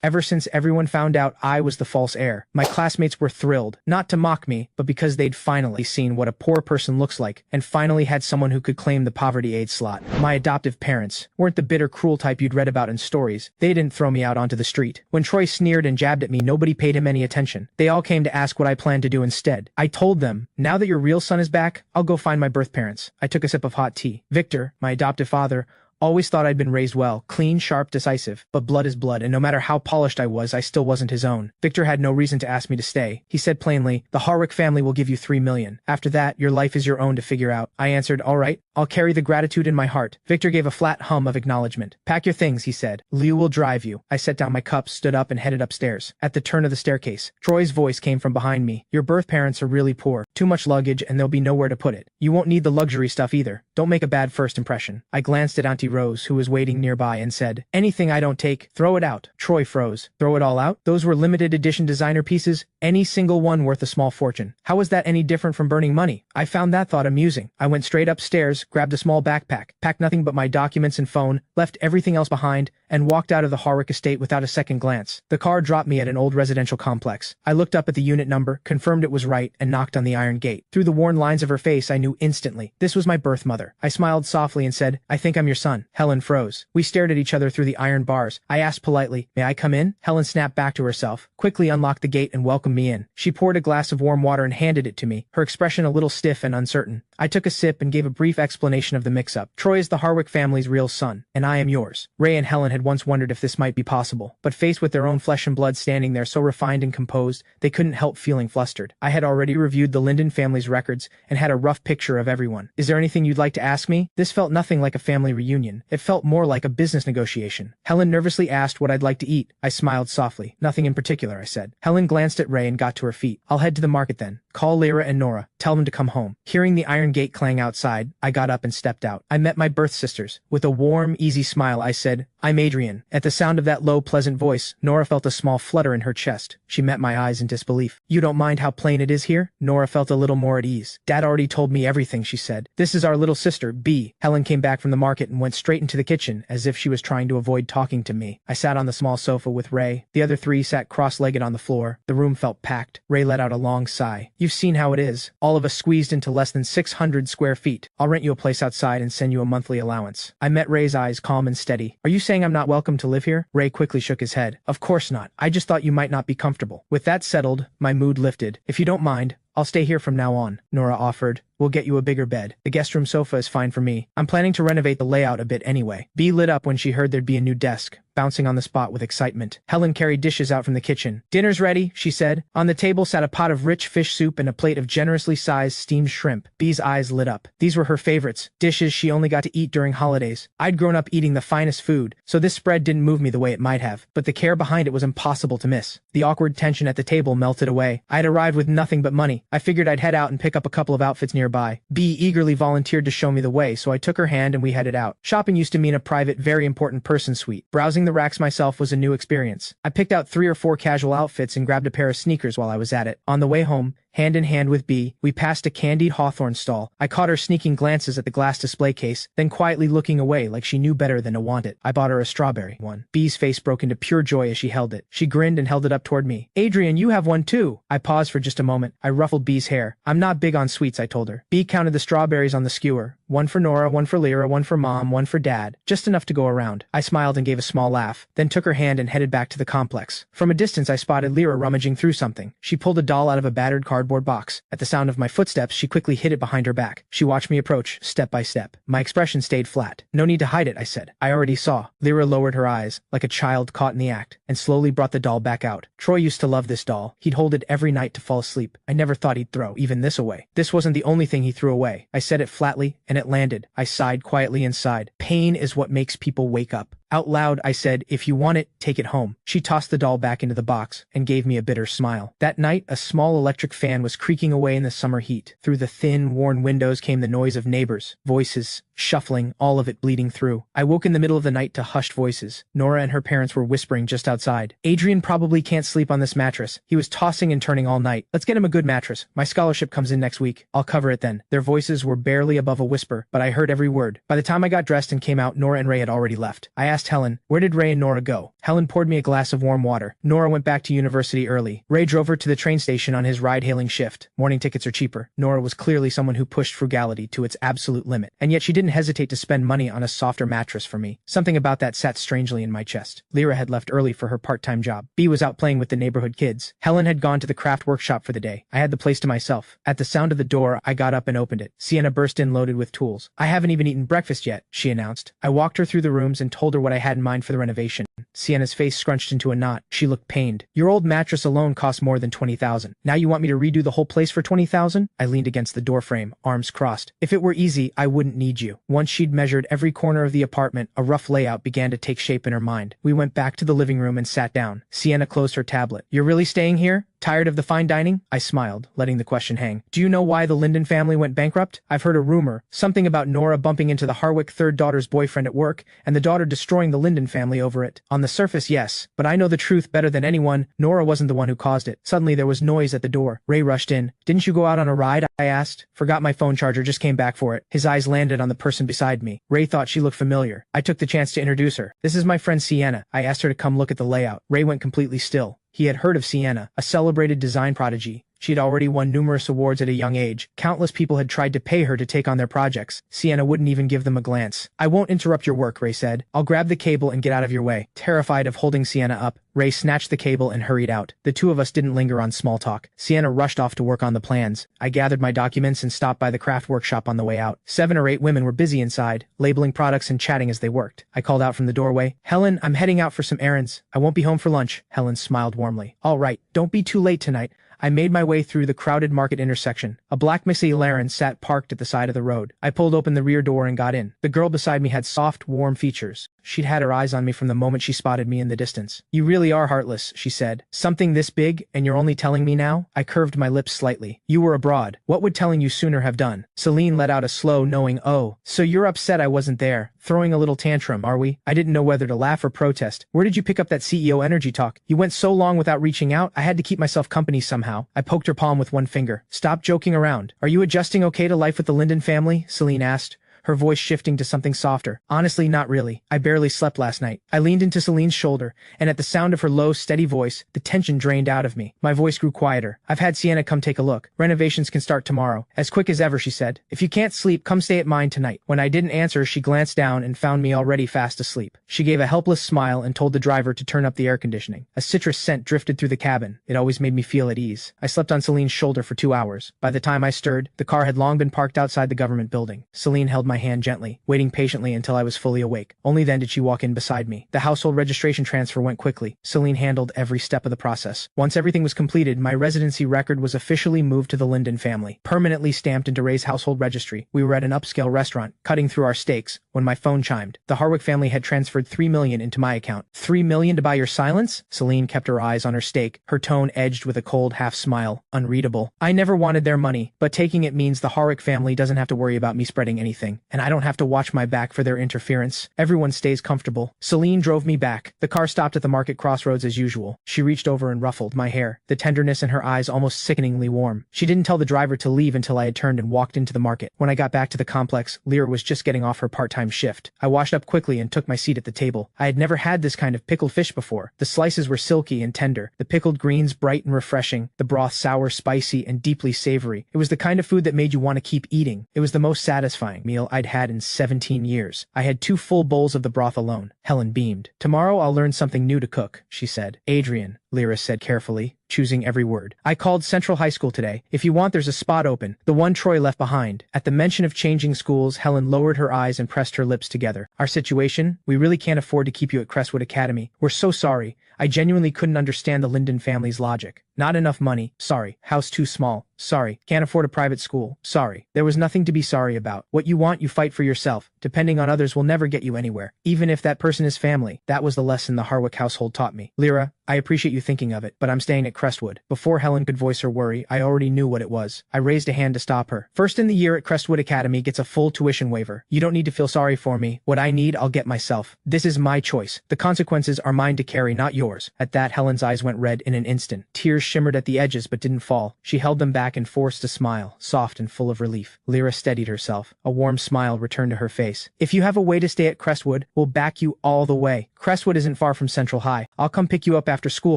Ever since everyone found out I was the false heir, my classmates were thrilled, not to mock me, but because they'd finally seen what a poor person looks like, and finally had someone who could claim the poverty aid slot. My adoptive parents weren't the bitter, cruel type you'd read about in stories. They didn't throw me out onto the street. When Troy sneered and jabbed at me, nobody paid him any attention. They all came to ask what I planned to do instead. I told them, now that your real son is back, I'll go find my birth parents. I took a sip of hot tea. Victor, my adoptive father, always thought I'd been raised well, clean, sharp, decisive, but blood is blood, and no matter how polished I was, I still wasn't his own. Victor had no reason to ask me to stay. He said plainly, the Harwick family will give you $3 million. After that, your life is your own to figure out. I answered, all right, I'll carry the gratitude in my heart. Victor gave a flat hum of acknowledgement. Pack your things, he said. Liu will drive you. I set down my cups, stood up, and headed upstairs. At the turn of the staircase, Troy's voice came from behind me. Your birth parents are really poor. Too much luggage, and there'll be nowhere to put it. You won't need the luxury stuff either. Don't make a bad first impression. I glanced at Auntie Rose, who was waiting nearby, and said, anything I don't take, throw it out. Troy froze. Throw it all out? Those were limited edition designer pieces, any single one worth a small fortune. How was that any different from burning money? I found that thought amusing. I went straight upstairs, grabbed a small backpack, packed nothing but my documents and phone, left everything else behind, and walked out of the Harwick estate without a second glance. The car dropped me at an old residential complex. I looked up at the unit number, confirmed it was right, and knocked on the iron gate. Through the worn lines of her face, I knew instantly. This was my birth mother. I smiled softly and said, I think I'm your son. Helen froze. We stared at each other through the iron bars. I asked politely, may I come in? Helen snapped back to herself, quickly unlocked the gate and welcomed me in. She poured a glass of warm water and handed it to me, her expression a little stiff and uncertain. I took a sip and gave a brief explanation of the mix-up. Troy is the Harwick family's real son, and I am yours. Ray and Helen had once wondered if this might be possible, but faced with their own flesh and blood standing there so refined and composed, they couldn't help feeling flustered. I had already reviewed the Linden family's records and had a rough picture of everyone. Is there anything you'd like to ask me? This felt nothing like a family reunion. It felt more like a business negotiation. Helen nervously asked what I'd like to eat. I smiled softly. Nothing in particular, I said. Helen glanced at Ray and got to her feet. I'll head to the market then. Call Lyra and Nora. Tell them to come home. Hearing the iron gate clang outside, I got up and stepped out. I met my birth sisters. With a warm, easy smile, I said, I'm Adrian. At the sound of that low, pleasant voice, Nora felt a small flutter in her chest. She met my eyes in disbelief. You don't mind how plain it is here? Nora felt a little more at ease. Dad already told me everything, she said. This is our little sister, Bee. Helen came back from the market and went straight into the kitchen, as if she was trying to avoid talking to me. I sat on the small sofa with Ray. The other three sat cross-legged on the floor. The room felt packed. Ray let out a long sigh. You've seen how it is. All of us squeezed into less than 600 square feet. I'll rent you a place outside and send you a monthly allowance. I met Ray's eyes, calm and steady. Are you saying I'm not welcome to live here? Ray quickly shook his head. Of course not. I just thought you might not be comfortable. With that settled, my mood lifted. If you don't mind, I'll stay here from now on, Nora offered. We'll get you a bigger bed. The guest room sofa is fine for me. I'm planning to renovate the layout a bit anyway. Bee lit up when she heard there'd be a new desk, bouncing on the spot with excitement. Helen carried dishes out from the kitchen. Dinner's ready, she said. On the table sat a pot of rich fish soup and a plate of generously sized steamed shrimp. Bee's eyes lit up. These were her favorites, dishes she only got to eat during holidays. I'd grown up eating the finest food, so this spread didn't move me the way it might have, but the care behind it was impossible to miss. The awkward tension at the table melted away. I'd arrived with nothing but money. I figured I'd head out and pick up a couple of outfits nearby. Bee eagerly volunteered to show me the way, so I took her hand and we headed out. Shopping used to mean a private, very important person suite. Browsing the racks myself was a new experience. I picked out 3 or 4 casual outfits and grabbed a pair of sneakers while I was at it. On the way home, hand in hand with Bee, we passed a candied hawthorn stall. I caught her sneaking glances at the glass display case, then quietly looking away like she knew better than to want it. I bought her a strawberry one. Bee's face broke into pure joy as she held it. She grinned and held it up toward me. Adrian, you have one too. I paused for just a moment. I ruffled Bee's hair. I'm not big on sweets, I told her. Bee counted the strawberries on the skewer. 1 for Nora, 1 for Lyra, 1 for Mom, 1 for Dad. Just enough to go around. I smiled and gave a small laugh, then took her hand and headed back to the complex. From a distance I spotted Lyra rummaging through something. She pulled a doll out of a battered cardboard box. At the sound of my footsteps, she quickly hid it behind her back. She watched me approach, step by step. My expression stayed flat. No need to hide it, I said. I already saw. Lyra lowered her eyes, like a child caught in the act, and slowly brought the doll back out. Troy used to love this doll. He'd hold it every night to fall asleep. I never thought he'd throw even this away. This wasn't the only thing he threw away. I said it flatly, and it landed. I sighed quietly inside. Pain is what makes people wake up. Out loud, I said, if you want it, take it home. She tossed the doll back into the box and gave me a bitter smile. That night, a small electric fan was creaking away in the summer heat. Through the thin, worn windows came the noise of neighbors, voices, shuffling, all of it bleeding through. I woke in the middle of the night to hushed voices. Nora and her parents were whispering just outside. Adrian probably can't sleep on this mattress. He was tossing and turning all night. Let's get him a good mattress. My scholarship comes in next week. I'll cover it then. Their voices were barely above a whisper, but I heard every word. By the time I got dressed and came out, Nora and Ray had already left. I asked asked Helen. Where did Ray and Nora go? Helen poured me a glass of warm water. Nora went back to university early. Ray drove her to the train station on his ride-hailing shift. Morning tickets are cheaper. Nora was clearly someone who pushed frugality to its absolute limit, and yet she didn't hesitate to spend money on a softer mattress for me. Something about that sat strangely in my chest. Lyra had left early for her part-time job. Bea was out playing with the neighborhood kids. Helen had gone to the craft workshop for the day. I had the place to myself. At the sound of the door, I got up and opened it. Sienna burst in loaded with tools. I haven't even eaten breakfast yet, she announced. I walked her through the rooms and told her what I had in mind for the renovation. Sienna's face scrunched into a knot. She looked pained. Your old mattress alone cost more than $20,000. Now you want me to redo the whole place for $20,000? I leaned against the doorframe, arms crossed. If it were easy, I wouldn't need you. Once she'd measured every corner of the apartment, a rough layout began to take shape in her mind. We went back to the living room and sat down. Sienna closed her tablet. You're really staying here? Tired of the fine dining? I smiled, letting the question hang. Do you know why the Linden family went bankrupt? I've heard a rumor, something about Nora bumping into the Harwick third daughter's boyfriend at work, and the daughter destroying the Linden family over it. On the surface, yes, but I know the truth better than anyone. Nora wasn't the one who caused it. Suddenly there was noise at the door. Ray rushed in. Didn't you go out on a ride? I asked. Forgot my phone charger, just came back for it. His eyes landed on the person beside me. Ray thought she looked familiar. I took the chance to introduce her. This is my friend Sienna. I asked her to come look at the layout. Ray went completely still. He had heard of Sienna, a celebrated design prodigy. She had already won numerous awards at a young age. Countless people had tried to pay her to take on their projects. Sienna wouldn't even give them a glance. I won't interrupt your work, Ray said. I'll grab the cable and get out of your way. Terrified of holding Sienna up, Ray snatched the cable and hurried out. The two of us didn't linger on small talk. Sienna rushed off to work on the plans. I gathered my documents and stopped by the craft workshop on the way out. 7 or 8 women were busy inside, labeling products and chatting as they worked. I called out from the doorway, Helen, I'm heading out for some errands. I won't be home for lunch. Helen smiled warmly. All right, don't be too late tonight. I made my way through the crowded market intersection. A black McLaren sat parked at the side of the road. I pulled open the rear door and got in. The girl beside me had soft, warm features. She'd had her eyes on me from the moment she spotted me in the distance. You really are heartless, she said. Something this big, and you're only telling me now? I curved my lips slightly. You were abroad. What would telling you sooner have done? Celine let out a slow, knowing oh. So you're upset I wasn't there. Throwing a little tantrum, are we? I didn't know whether to laugh or protest. Where did you pick up that CEO energy talk? You went so long without reaching out, I had to keep myself company somehow. I poked her palm with one finger. Stop joking around. Are you adjusting okay to life with the Linden family? Celine asked, her voice shifting to something softer. Honestly, not really. I barely slept last night. I leaned into Celine's shoulder, and at the sound of her low, steady voice, the tension drained out of me. My voice grew quieter. I've had Sienna come take a look. Renovations can start tomorrow. As quick as ever, she said. If you can't sleep, come stay at mine tonight. When I didn't answer, she glanced down and found me already fast asleep. She gave a helpless smile and told the driver to turn up the air conditioning. A citrus scent drifted through the cabin. It always made me feel at ease. I slept on Celine's shoulder for 2 hours. By the time I stirred, the car had long been parked outside the government building. Celine held my hand gently, waiting patiently until I was fully awake. Only then did she walk in beside me. The household registration transfer went quickly. Celine handled every step of the process. Once everything was completed, my residency record was officially moved to the Linden family, permanently stamped into Ray's household registry. We were at an upscale restaurant, cutting through our steaks, when my phone chimed. The Harwick family had transferred $3 million into my account. $3 million to buy your silence? Celine kept her eyes on her steak, her tone edged with a cold half-smile. Unreadable. I never wanted their money, but taking it means the Harwick family doesn't have to worry about me spreading anything, and I don't have to watch my back for their interference. Everyone stays comfortable. Celine drove me back. The car stopped at the market crossroads as usual. She reached over and ruffled my hair, the tenderness in her eyes almost sickeningly warm. She didn't tell the driver to leave until I had turned and walked into the market. When I got back to the complex, Lyra was just getting off her part-time shift. I washed up quickly and took my seat at the table. I had never had this kind of pickled fish before. The slices were silky and tender, the pickled greens bright and refreshing, the broth sour, spicy, and deeply savory. It was the kind of food that made you want to keep eating. It was the most satisfying meal I'd had in 17 years. I had 2 full bowls of the broth alone. Helen beamed. Tomorrow I'll learn something new to cook, she said. Adrian, Lyra said carefully, choosing every word. I called Central High School today. If you want, there's a spot open, the one Troy left behind. At the mention of changing schools, Helen lowered her eyes and pressed her lips together. Our situation? We really can't afford to keep you at Crestwood Academy. We're so sorry. I genuinely couldn't understand the Linden family's logic. Not enough money. Sorry. House too small. Sorry. Can't afford a private school. Sorry. There was nothing to be sorry about. What you want, you fight for yourself. Depending on others will never get you anywhere. Even if that person is family. That was the lesson the Harwick household taught me. Lyra, I appreciate you thinking of it, but I'm staying at Crestwood. Before Helen could voice her worry, I already knew what it was. I raised a hand to stop her. First in the year at Crestwood Academy gets a full tuition waiver. You don't need to feel sorry for me. What I need, I'll get myself. This is my choice. The consequences are mine to carry, not yours. At that, Helen's eyes went red in an instant. Tears shimmered at the edges but didn't fall. She held them back and forced a smile, soft and full of relief. Lyra steadied herself. A warm smile returned to her face. If you have a way to stay at Crestwood, we'll back you all the way. Crestwood isn't far from Central High. I'll come pick you up after school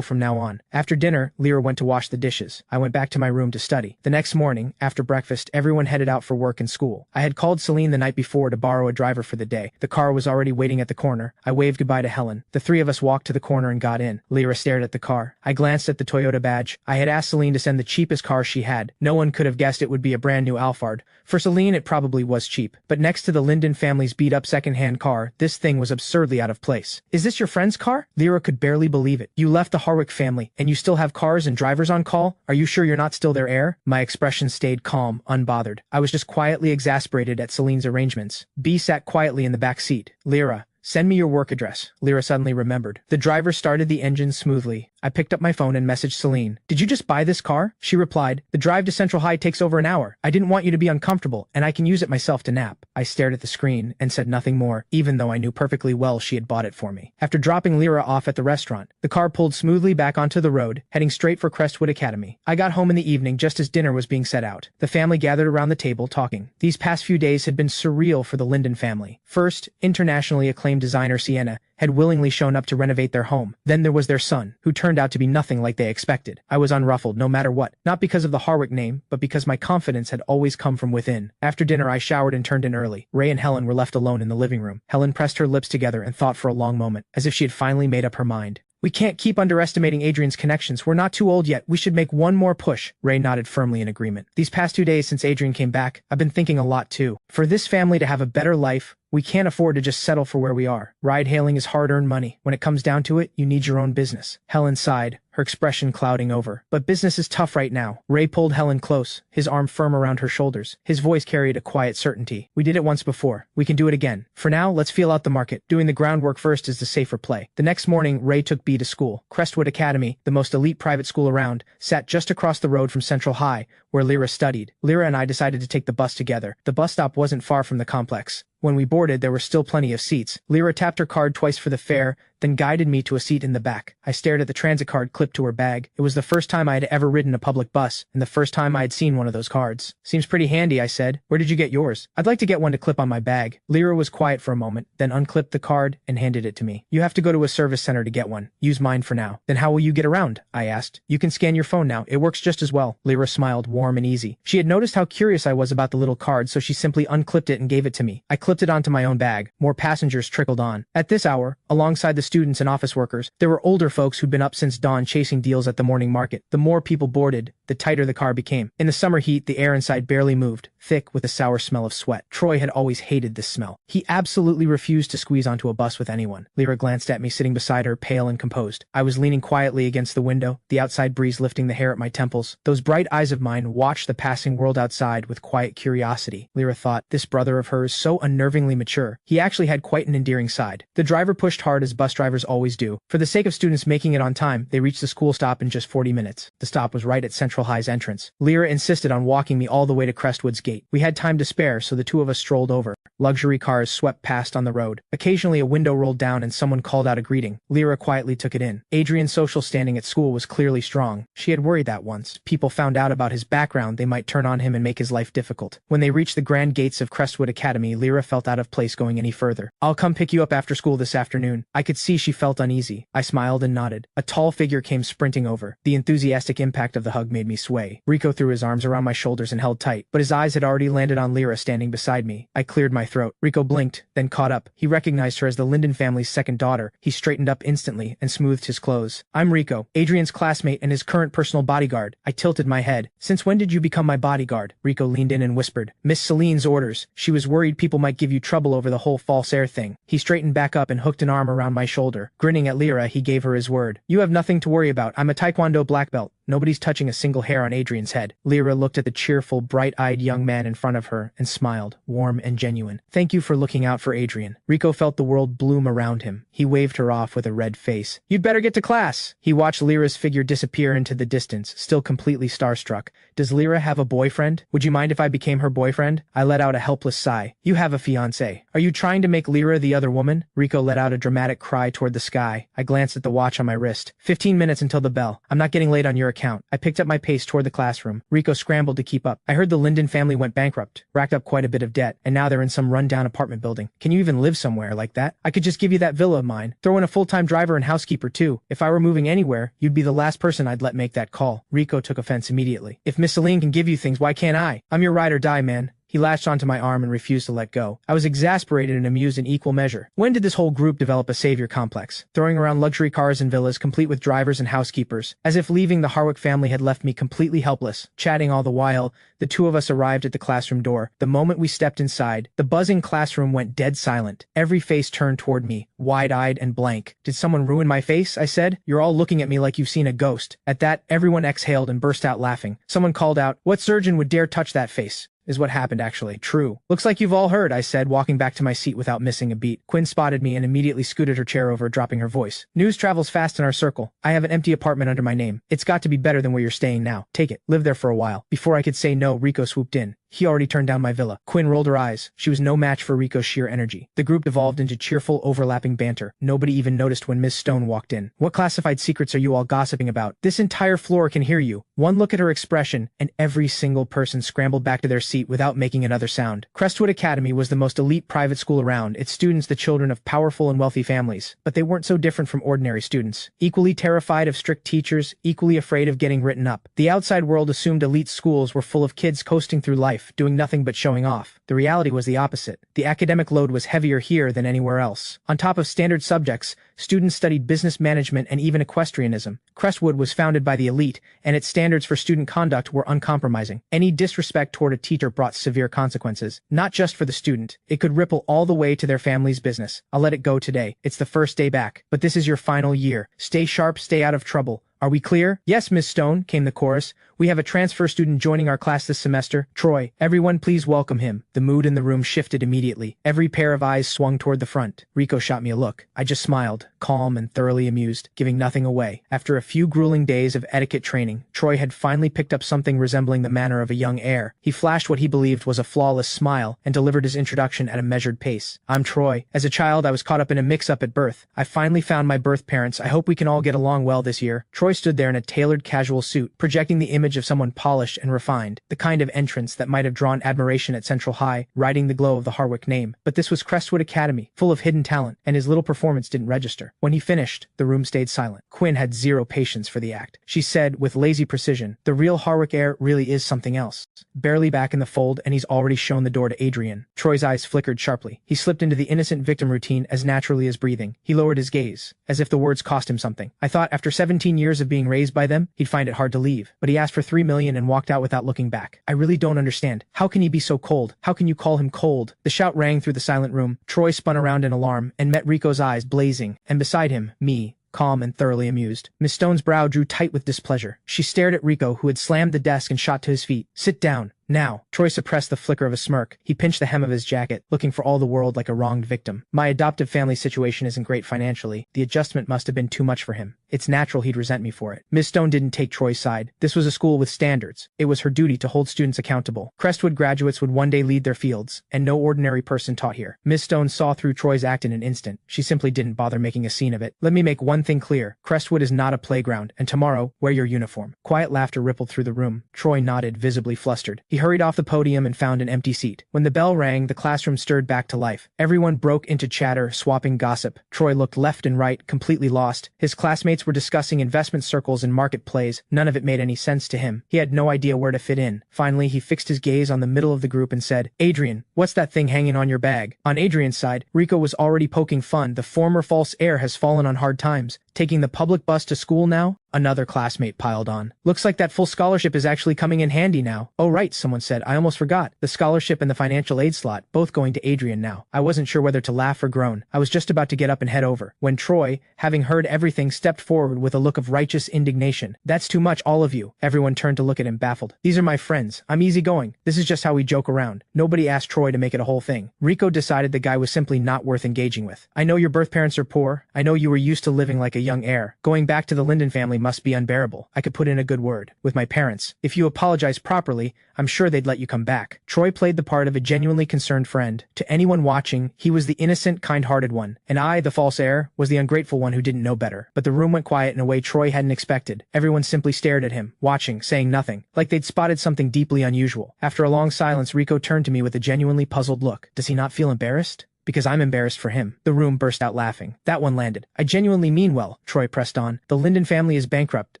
from now on. After dinner, Lyra went to wash the dishes. I went back to my room to study. The next morning, after breakfast, everyone headed out for work and school. I had called Celine the night before to borrow a driver for the day. The car was already waiting at the corner. I waved goodbye to Helen. The three of us walked to the corner and got in. Lyra stared at the car. I glanced at the Toyota badge. I had asked Celine to send the cheapest car she had. No one could have guessed it would be a brand new Alphard. For Celine, it probably was cheap. But next to the Linden family's beat-up second-hand car, this thing was absurdly out of place. Is this your friend's car? Lyra could barely believe it. You left the Harwick family, and you still have cars and drivers on call? Are you sure you're not still their heir? My expression stayed calm, unbothered. I was just quietly exasperated at Celine's arrangements. B sat quietly in the back seat. Lyra, send me your work address. Lyra suddenly remembered. The driver started the engine smoothly. I picked up my phone and messaged Celine. Did you just buy this car? She replied, the drive to Central High takes over an hour. I didn't want you to be uncomfortable, and I can use it myself to nap. I stared at the screen and said nothing more, even though I knew perfectly well she had bought it for me. After dropping Lyra off at the restaurant, the car pulled smoothly back onto the road, heading straight for Crestwood Academy. I got home in the evening just as dinner was being set out. The family gathered around the table talking. These past few days had been surreal for the Linden family. First, internationally acclaimed designer Sienna had willingly shown up to renovate their home. Then there was their son, who turned out to be nothing like they expected. I was unruffled no matter what, not because of the Harwick name, but because my confidence had always come from within. After dinner I showered and turned in early. Ray and Helen were left alone in the living room. Helen pressed her lips together and thought for a long moment, as if she had finally made up her mind. We can't keep underestimating Adrian's connections. We're not too old yet. We should make one more push. Ray nodded firmly in agreement. These past 2 days since Adrian came back, I've been thinking a lot too. For this family to have a better life, we can't afford to just settle for where we are. Ride-hailing is hard-earned money. When it comes down to it, you need your own business. Helen sighed, her expression clouding over. But business is tough right now. Ray pulled Helen close, his arm firm around her shoulders. His voice carried a quiet certainty. We did it once before. We can do it again. For now, let's feel out the market. Doing the groundwork first is the safer play. The next morning, Ray took B to school. Crestwood Academy, the most elite private school around, sat just across the road from Central High, where Lyra studied. Lyra and I decided to take the bus together. The bus stop wasn't far from the complex. When we boarded, there were still plenty of seats. Lyra tapped her card twice for the fare, then guided me to a seat in the back. I stared at the transit card clipped to her bag. It was the first time I had ever ridden a public bus, and the first time I had seen one of those cards. Seems pretty handy, I said. Where did you get yours? I'd like to get one to clip on my bag. Lyra was quiet for a moment, then unclipped the card and handed it to me. You have to go to a service center to get one. Use mine for now. Then how will you get around? I asked. You can scan your phone now. It works just as well. Lyra smiled, warm and easy. She had noticed how curious I was about the little card, so she simply unclipped it and gave it to me. I clipped it onto my own bag. More passengers trickled on. At this hour, alongside the students and office workers, there were older folks who'd been up since dawn chasing deals at the morning market. The more people boarded, the tighter the car became. In the summer heat, the air inside barely moved, thick with a sour smell of sweat. Troy had always hated this smell. He absolutely refused to squeeze onto a bus with anyone. Lyra glanced at me sitting beside her, pale and composed. I was leaning quietly against the window, the outside breeze lifting the hair at my temples. Those bright eyes of mine watched the passing world outside with quiet curiosity. Lyra thought, this brother of hers, so unnervingly mature. He actually had quite an endearing side. The driver pushed hard as bus drivers always do. For the sake of students making it on time, they reached the school stop in just 40 minutes. The stop was right at Central High's entrance. Lyra insisted on walking me all the way to Crestwood's gate. We had time to spare, so the two of us strolled over. Luxury cars swept past on the road. Occasionally a window rolled down and someone called out a greeting. Lyra quietly took it in. Adrian's social standing at school was clearly strong. She had worried that once people found out about his background, they might turn on him and make his life difficult. When they reached the grand gates of Crestwood Academy, Lyra felt out of place going any further. I'll come pick you up after school this afternoon. I could see she felt uneasy. I smiled and nodded. A tall figure came sprinting over. The enthusiastic impact of the hug made me sway. Rico threw his arms around my shoulders and held tight, but his eyes had already landed on Lyra standing beside me. I cleared my throat. Rico blinked, then caught up. He recognized her as the Linden family's second daughter. He straightened up instantly and smoothed his clothes. I'm Rico, Adrian's classmate and his current personal bodyguard. I tilted my head. Since when did you become my bodyguard? Rico leaned in and whispered. Miss Celine's orders. She was worried people might give you trouble over the whole false heir thing. He straightened back up and hooked an arm around my shoulder. Grinning at Lyra, he gave her his word. You have nothing to worry about. I'm a Taekwondo black belt. Nobody's touching a single hair on Adrian's head. Lyra looked at the cheerful, bright-eyed young man in front of her and smiled, warm and genuine. Thank you for looking out for Adrian. Rico felt the world bloom around him. He waved her off with a red face. You'd better get to class. He watched Lyra's figure disappear into the distance, still completely starstruck. Does Lyra have a boyfriend? Would you mind if I became her boyfriend? I let out a helpless sigh. You have a fiancé. Are you trying to make Lyra the other woman? Rico let out a dramatic cry toward the sky. I glanced at the watch on my wrist. 15 minutes until the bell. I'm not getting late on your account. account. I picked up my pace toward the classroom. Rico scrambled to keep up. I heard the Linden family went bankrupt, racked up quite a bit of debt, and now they're in some rundown apartment building. Can you even live somewhere like that? I could just give you that villa of mine. Throw in a full-time driver and housekeeper too. If I were moving anywhere, you'd be the last person I'd let make that call. Rico took offense immediately. If Miss Celine can give you things, why can't I? I'm your ride or die, man. He latched onto my arm and refused to let go. I was exasperated and amused in equal measure. When did this whole group develop a savior complex? Throwing around luxury cars and villas complete with drivers and housekeepers. As if leaving the Harwick family had left me completely helpless. Chatting all the while, the two of us arrived at the classroom door. The moment we stepped inside, the buzzing classroom went dead silent. Every face turned toward me, wide-eyed and blank. Did someone ruin my face? I said. You're all looking at me like you've seen a ghost. At that, everyone exhaled and burst out laughing. Someone called out, "What surgeon would dare touch that face?" Is what happened actually. True. Looks like you've all heard, I said, walking back to my seat without missing a beat. Quinn spotted me and immediately scooted her chair over, dropping her voice. News travels fast in our circle. I have an empty apartment under my name. It's got to be better than where you're staying now. Take it. Live there for a while. Before I could say no, Rico swooped in. He already turned down my villa. Quinn rolled her eyes. She was no match for Rico's sheer energy. The group devolved into cheerful, overlapping banter. Nobody even noticed when Miss Stone walked in. What classified secrets are you all gossiping about? This entire floor can hear you. One look at her expression, and every single person scrambled back to their seat without making another sound. Crestwood Academy was the most elite private school around, its students the children of powerful and wealthy families. But they weren't so different from ordinary students. Equally terrified of strict teachers, equally afraid of getting written up. The outside world assumed elite schools were full of kids coasting through life, doing nothing but showing off. The reality was the opposite. The academic load was heavier here than anywhere else. On top of standard subjects, students studied business management and even equestrianism. Crestwood was founded by the elite, and its standards for student conduct were uncompromising. Any disrespect toward a teacher brought severe consequences, not just for the student. It could ripple all the way to their family's business. I'll let it go today. It's the first day back. But this is your final year. Stay sharp, stay out of trouble. Are we clear? Yes, Miss Stone, came the chorus. We have a transfer student joining our class this semester, Troy. Everyone please welcome him. The mood in the room shifted immediately. Every pair of eyes swung toward the front. Rico shot me a look. I just smiled, calm and thoroughly amused, giving nothing away. After a few grueling days of etiquette training, Troy had finally picked up something resembling the manner of a young heir. He flashed what he believed was a flawless smile and delivered his introduction at a measured pace. I'm Troy. As a child, I was caught up in a mix-up at birth. I finally found my birth parents. I hope we can all get along well this year. Troy stood there in a tailored casual suit, projecting the image of someone polished and refined, the kind of entrance that might have drawn admiration at Central High, riding the glow of the Harwick name. But this was Crestwood Academy, full of hidden talent, and his little performance didn't register. When he finished, the room stayed silent. Quinn had zero patience for the act. She said, with lazy precision, the real Harwick heir really is something else. Barely back in the fold, and he's already shown the door to Adrian. Troy's eyes flickered sharply. He slipped into the innocent victim routine as naturally as breathing. He lowered his gaze, as if the words cost him something. I thought after 17 years of being raised by them, he'd find it hard to leave. But he asked for $3 million and walked out without looking back. I really don't understand. How can he be so cold? How can you call him cold? The shout rang through the silent room. Troy spun around in alarm and met Rico's eyes blazing, and beside him, me, calm and thoroughly amused. Miss Stone's brow drew tight with displeasure. She stared at Rico, who had slammed the desk and shot to his feet. Sit down. Now. Troy suppressed the flicker of a smirk. He pinched the hem of his jacket, looking for all the world like a wronged victim. My adoptive family situation isn't great financially. The adjustment must have been too much for him. It's natural he'd resent me for it. Miss Stone didn't take Troy's side. This was a school with standards. It was her duty to hold students accountable. Crestwood graduates would one day lead their fields, and no ordinary person taught here. Miss Stone saw through Troy's act in an instant. She simply didn't bother making a scene of it. Let me make one thing clear. Crestwood is not a playground, and tomorrow, wear your uniform. Quiet laughter rippled through the room. Troy nodded, visibly flustered. He hurried off the podium and found an empty seat. When the bell rang, the classroom stirred back to life. Everyone broke into chatter, swapping gossip. Troy looked left and right, completely lost. His classmates were discussing investment circles and market plays. None of it made any sense to him. He had no idea where to fit in. Finally, he fixed his gaze on the middle of the group and said, Adrian, what's that thing hanging on your bag? On Adrian's side, Rico was already poking fun. The former false heir has fallen on hard times. Taking the public bus to school now? Another classmate piled on. Looks like that full scholarship is actually coming in handy now. Oh right, someone said. I almost forgot. The scholarship and the financial aid slot, both going to Adrian now. I wasn't sure whether to laugh or groan. I was just about to get up and head over, when Troy, having heard everything, stepped forward with a look of righteous indignation. That's too much, all of you. Everyone turned to look at him, baffled. These are my friends. I'm easygoing. This is just how we joke around. Nobody asked Troy to make it a whole thing. Rico decided the guy was simply not worth engaging with. I know your birth parents are poor. I know you were used to living like a young heir. Going back to the Linden family family must be unbearable. I could put in a good word with my parents. If you apologize properly, I'm sure they'd let you come back. Troy played the part of a genuinely concerned friend. To anyone watching, he was the innocent, kind-hearted one, and I, the false heir, was the ungrateful one who didn't know better. But the room went quiet in a way Troy hadn't expected. Everyone simply stared at him, watching, saying nothing, like they'd spotted something deeply unusual. After a long silence, Rico turned to me with a genuinely puzzled look. Does he not feel embarrassed? Because I'm embarrassed for him. The room burst out laughing. That one landed. I genuinely mean well, Troy pressed on. The Linden family is bankrupt.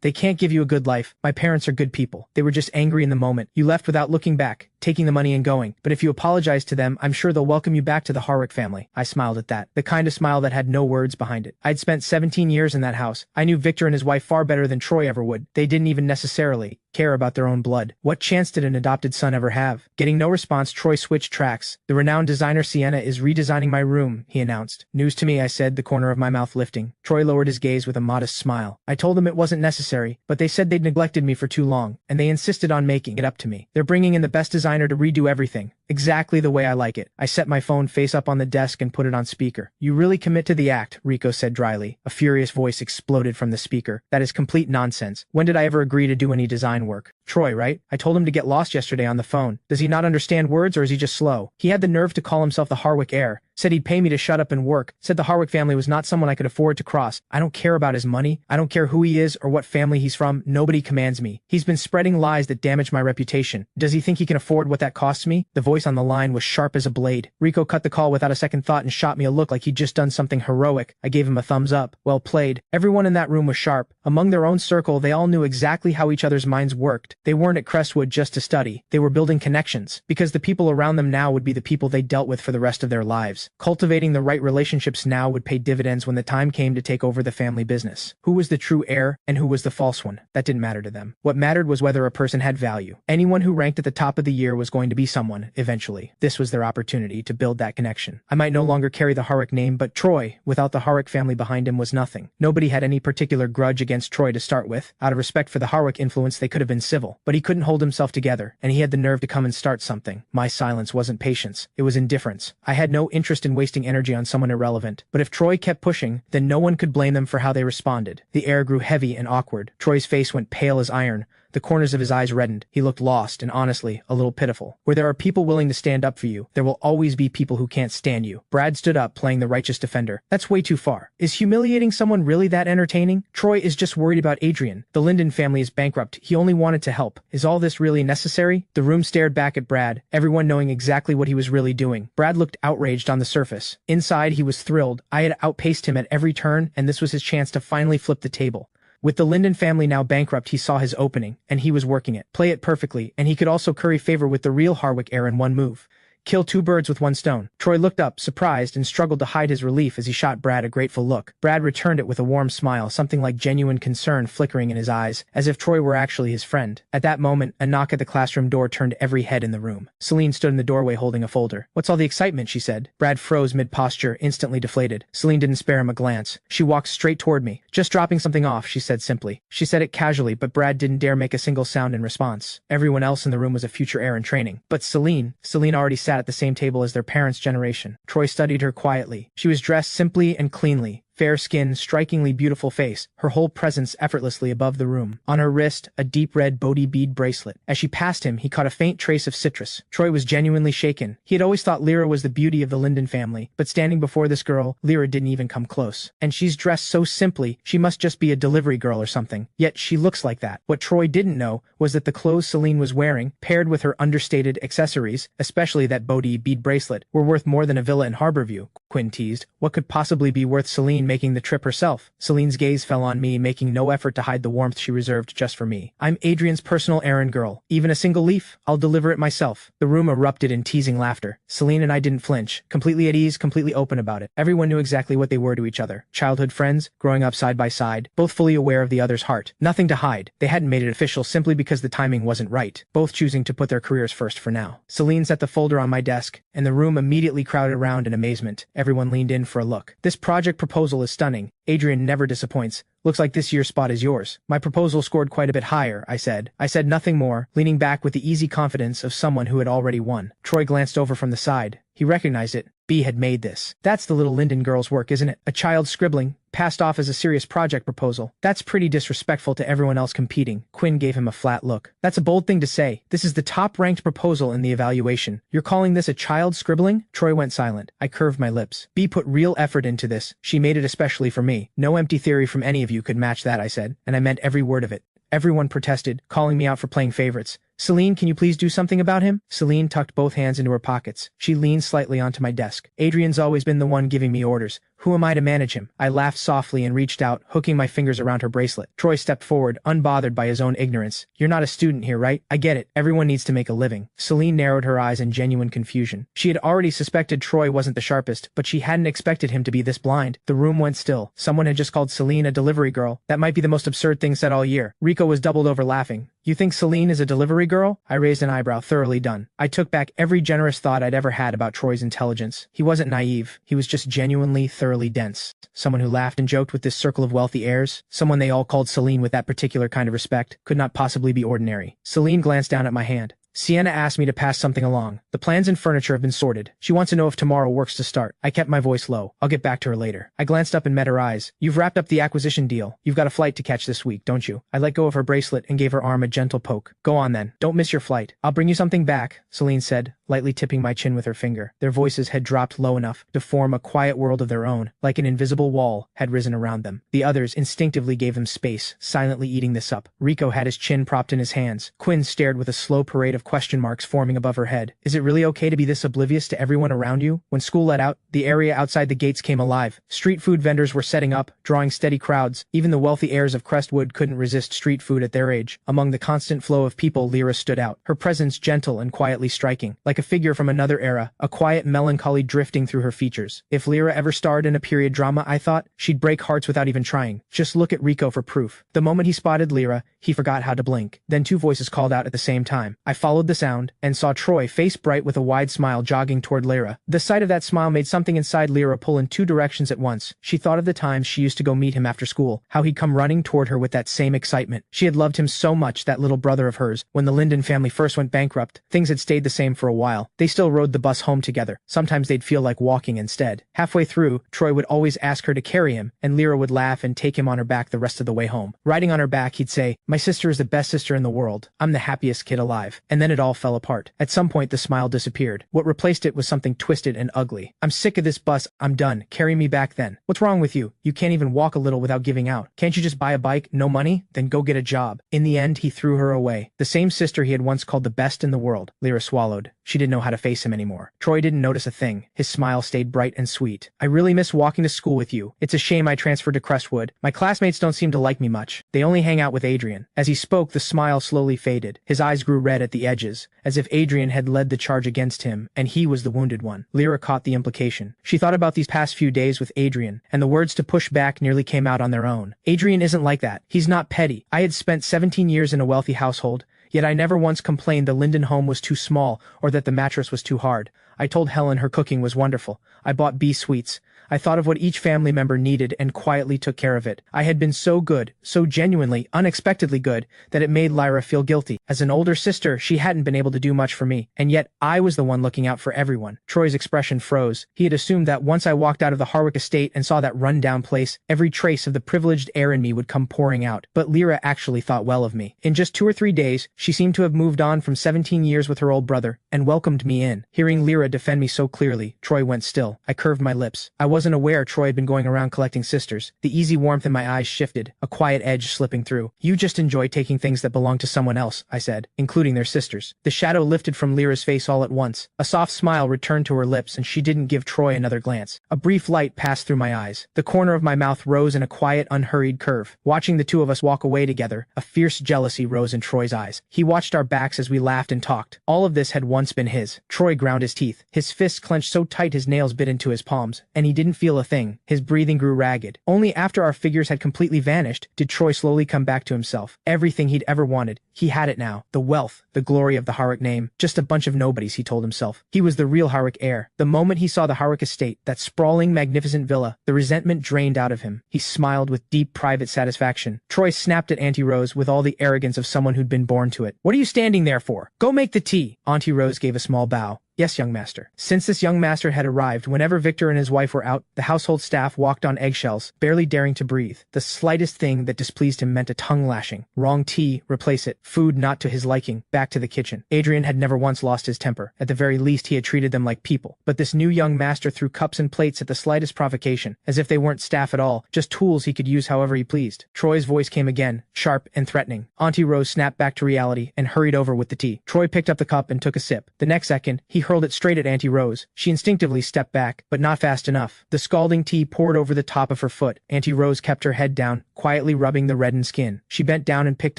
They can't give you a good life. My parents are good people. They were just angry in the moment. You left without looking back, taking the money and going. But if you apologize to them, I'm sure they'll welcome you back to the Harwick family. I smiled at that. The kind of smile that had no words behind it. I'd spent 17 years in that house. I knew Victor and his wife far better than Troy ever would. They didn't even necessarily care about their own blood. What chance did an adopted son ever have? Getting no response, Troy switched tracks. The renowned designer Sienna is redesigning my room, he announced. News to me, I said, the corner of my mouth lifting. Troy lowered his gaze with a modest smile. I told them it wasn't necessary, but they said they'd neglected me for too long, and they insisted on making it up to me. They're bringing in the best designer to redo everything. Exactly the way I like it. I set my phone face up on the desk and put it on speaker. You really commit to the act, Rico said dryly. A furious voice exploded from the speaker. That is complete nonsense. When did I ever agree to do any design work? Troy, right? I told him to get lost yesterday on the phone. Does he not understand words or is he just slow? He had the nerve to call himself the Harwick heir. Said he'd pay me to shut up and work. Said the Harwick family was not someone I could afford to cross. I don't care about his money. I don't care who he is or what family he's from. Nobody commands me. He's been spreading lies that damage my reputation. Does he think he can afford what that costs me? The voice on the line was sharp as a blade. Rico cut the call without a second thought and shot me a look like he'd just done something heroic. I gave him a thumbs up. Well played. Everyone in that room was sharp. Among their own circle, they all knew exactly how each other's minds worked. They weren't at Crestwood just to study. They were building connections, because the people around them now would be the people they dealt with for the rest of their lives. Cultivating the right relationships now would pay dividends when the time came to take over the family business. Who was the true heir and who was the false one? That didn't matter to them. What mattered was whether a person had value. Anyone who ranked at the top of the year was going to be someone, eventually. This was their opportunity to build that connection. I might no longer carry the Harwick name, but Troy, without the Harwick family behind him, was nothing. Nobody had any particular grudge against Troy to start with. Out of respect for the Harwick influence, they could have been civil. But he couldn't hold himself together, and he had the nerve to come and start something. My silence wasn't patience. It was indifference. I had no interest in wasting energy on someone irrelevant. But if Troy kept pushing, then no one could blame them for how they responded. The air grew heavy and awkward. Troy's face went pale as iron. The corners of his eyes reddened. He looked lost and, honestly, a little pitiful. Where there are people willing to stand up for you, there will always be people who can't stand you. Brad stood up, playing the righteous defender. That's way too far. Is humiliating someone really that entertaining? Troy is just worried about Adrian. The Linden family is bankrupt. He only wanted to help. Is all this really necessary? The room stared back at Brad, everyone knowing exactly what he was really doing. Brad looked outraged on the surface. Inside, he was thrilled. I had outpaced him at every turn, and this was his chance to finally flip the table. With the Linden family now bankrupt, he saw his opening, and he was working it. Play it perfectly, and he could also curry favor with the real Harwick heir in one move. Kill two birds with one stone. Troy looked up, surprised, and struggled to hide his relief as he shot Brad a grateful look. Brad returned it with a warm smile, something like genuine concern flickering in his eyes, as if Troy were actually his friend. At that moment, a knock at the classroom door turned every head in the room. Celine stood in the doorway holding a folder. "What's all the excitement?" she said. Brad froze mid-posture, instantly deflated. Celine didn't spare him a glance. She walked straight toward me. "Just dropping something off," she said simply. She said it casually, but Brad didn't dare make a single sound in response. Everyone else in the room was a future heir in training. But Celine already sat at the same table as their parents' generation. Troy studied her quietly. She was dressed simply and cleanly. Fair skin, strikingly beautiful face, her whole presence effortlessly above the room. On her wrist, a deep red Bodhi bead bracelet. As she passed him, he caught a faint trace of citrus. Troy was genuinely shaken. He had always thought Lyra was the beauty of the Linden family, but standing before this girl, Lyra didn't even come close. And she's dressed so simply, she must just be a delivery girl or something. Yet she looks like that. What Troy didn't know was that the clothes Celine was wearing, paired with her understated accessories, especially that Bodhi bead bracelet, were worth more than a villa in Harborview. Quinn teased. What could possibly be worth Celine making the trip herself? Celine's gaze fell on me, making no effort to hide the warmth she reserved just for me. I'm Adrian's personal errand girl. Even a single leaf? I'll deliver it myself. The room erupted in teasing laughter. Celine and I didn't flinch, completely at ease, completely open about it. Everyone knew exactly what they were to each other. Childhood friends, growing up side by side, both fully aware of the other's heart. Nothing to hide. They hadn't made it official simply because the timing wasn't right, both choosing to put their careers first for now. Celine set the folder on my desk, and the room immediately crowded around in amazement. Everyone leaned in for a look. This project proposal is stunning. Adrian never disappoints. Looks like this year's spot is yours. My proposal scored quite a bit higher, I said. I said nothing more, leaning back with the easy confidence of someone who had already won. Troy glanced over from the side. He recognized it. B had made this. That's the little Linden girl's work, isn't it? A child scribbling, passed off as a serious project proposal. That's pretty disrespectful to everyone else competing. Quinn gave him a flat look. That's a bold thing to say. This is the top-ranked proposal in the evaluation. You're calling this a child scribbling? Troy went silent. I curved my lips. B put real effort into this. She made it especially for me. No empty theory from any of you could match that, I said, and I meant every word of it. Everyone protested, calling me out for playing favorites. Celine, can you please do something about him? Celine tucked both hands into her pockets. She leaned slightly onto my desk. Adrian's always been the one giving me orders. Who am I to manage him? I laughed softly and reached out, hooking my fingers around her bracelet. Troy stepped forward, unbothered by his own ignorance. You're not a student here, right? I get it. Everyone needs to make a living. Celine narrowed her eyes in genuine confusion. She had already suspected Troy wasn't the sharpest, but she hadn't expected him to be this blind. The room went still. Someone had just called Celine a delivery girl. That might be the most absurd thing said all year. Rico was doubled over laughing. You think Celine is a delivery girl? I raised an eyebrow, thoroughly done. I took back every generous thought I'd ever had about Troy's intelligence. He wasn't naive. He was just genuinely, thoroughly dense. Someone who laughed and joked with this circle of wealthy heirs. Someone they all called Celine with that particular kind of respect. Could not possibly be ordinary. Celine glanced down at my hand. Sienna asked me to pass something along. The plans and furniture have been sorted. She wants to know if tomorrow works to start. I kept my voice low. I'll get back to her later. I glanced up and met her eyes. You've wrapped up the acquisition deal. You've got a flight to catch this week, don't you? I let go of her bracelet and gave her arm a gentle poke. Go on then. Don't miss your flight. I'll bring you something back, Celine said, lightly tipping my chin with her finger. Their voices had dropped low enough to form a quiet world of their own, like an invisible wall had risen around them. The others instinctively gave them space, silently eating this up. Rico had his chin propped in his hands. Quinn stared with a slow parade of question marks forming above her head. Is it really okay to be this oblivious to everyone around you? When school let out, the area outside the gates came alive. Street food vendors were setting up, drawing steady crowds. Even the wealthy heirs of Crestwood couldn't resist street food at their age. Among the constant flow of people, Lyra stood out, her presence gentle and quietly striking. Like a figure from another era, a quiet melancholy drifting through her features. If Lyra ever starred in a period drama, I thought, she'd break hearts without even trying. Just look at Rico for proof. The moment he spotted Lyra, he forgot how to blink. Then two voices called out at the same time. I followed the sound, and saw Troy, face bright with a wide smile, jogging toward Lyra. The sight of that smile made something inside Lyra pull in two directions at once. She thought of the times she used to go meet him after school, how he'd come running toward her with that same excitement. She had loved him so much, that little brother of hers. When the Linden family first went bankrupt, things had stayed the same for a while. They still rode the bus home together. Sometimes they'd feel like walking instead. Halfway through, Troy would always ask her to carry him, and Lyra would laugh and take him on her back the rest of the way home. Riding on her back, he'd say, "My sister is the best sister in the world. I'm the happiest kid alive." And then it all fell apart. At some point, the smile disappeared. What replaced it was something twisted and ugly. "I'm sick of this bus. I'm done. Carry me back then." "What's wrong with you? You can't even walk a little without giving out. Can't you just buy a bike? No money? Then go get a job." In the end, he threw her away. The same sister he had once called the best in the world. Lyra swallowed. She didn't know how to face him anymore. Troy didn't notice a thing. His smile stayed bright and sweet. "I really miss walking to school with you. It's a shame I transferred to Crestwood. My classmates don't seem to like me much. They only hang out with Adrian." As he spoke, the smile slowly faded. His eyes grew red at the edges, as if Adrian had led the charge against him, and he was the wounded one. Lyra caught the implication. She thought about these past few days with Adrian, and the words to push back nearly came out on their own. Adrian isn't like that. He's not petty. I had spent 17 years in a wealthy household, yet I never once complained the Linden home was too small or that the mattress was too hard. I told Helen her cooking was wonderful. I bought bee sweets. I thought of what each family member needed and quietly took care of it. I had been so good, so genuinely, unexpectedly good, that it made Lyra feel guilty. As an older sister, she hadn't been able to do much for me, and yet I was the one looking out for everyone. Troy's expression froze. He had assumed that once I walked out of the Harwick estate and saw that run-down place, every trace of the privileged heir in me would come pouring out. But Lyra actually thought well of me. In just 2 or 3 days, she seemed to have moved on from 17 years with her old brother, and welcomed me in. Hearing Lyra defend me so clearly, Troy went still. I curved my lips. I wasn't aware Troy had been going around collecting sisters. The easy warmth in my eyes shifted, a quiet edge slipping through. "You just enjoy taking things that belong to someone else," I said, "including their sisters." The shadow lifted from Lyra's face all at once. A soft smile returned to her lips, and she didn't give Troy another glance. A brief light passed through my eyes. The corner of my mouth rose in a quiet, unhurried curve. Watching the two of us walk away together, a fierce jealousy rose in Troy's eyes. He watched our backs as we laughed and talked. All of this had once been his. Troy ground his teeth. His fists clenched so tight his nails bit into his palms, and he didn't feel a thing. His breathing grew ragged. Only after our figures had completely vanished did Troy slowly come back to himself. Everything he'd ever wanted, he had it now. The wealth, the glory of the Harwick name. Just a bunch of nobodies, he told himself. He was the real Harwick heir. The moment he saw the Harwick estate, that sprawling, magnificent villa, the resentment drained out of him. He smiled with deep, private satisfaction. Troy snapped at Auntie Rose with all the arrogance of someone who'd been born to it. "What are you standing there for? Go make the tea." Auntie Rose gave a small bow. Yes, young master. Since this young master had arrived, whenever Victor and his wife were out, the household staff walked on eggshells, barely daring to breathe. The slightest thing that displeased him meant a tongue lashing. Wrong tea, replace it. Food not to his liking, back to the kitchen. Adrian had never once lost his temper. At the very least, he had treated them like people. But this new young master threw cups and plates at the slightest provocation, as if they weren't staff at all, just tools he could use however he pleased. Troy's voice came again, sharp and threatening. Auntie Rose snapped back to reality and hurried over with the tea. Troy picked up the cup and took a sip. The next second, he hurled it straight at Auntie Rose. She instinctively stepped back, but not fast enough. The scalding tea poured over the top of her foot. Auntie Rose kept her head down, quietly rubbing the reddened skin. She bent down and picked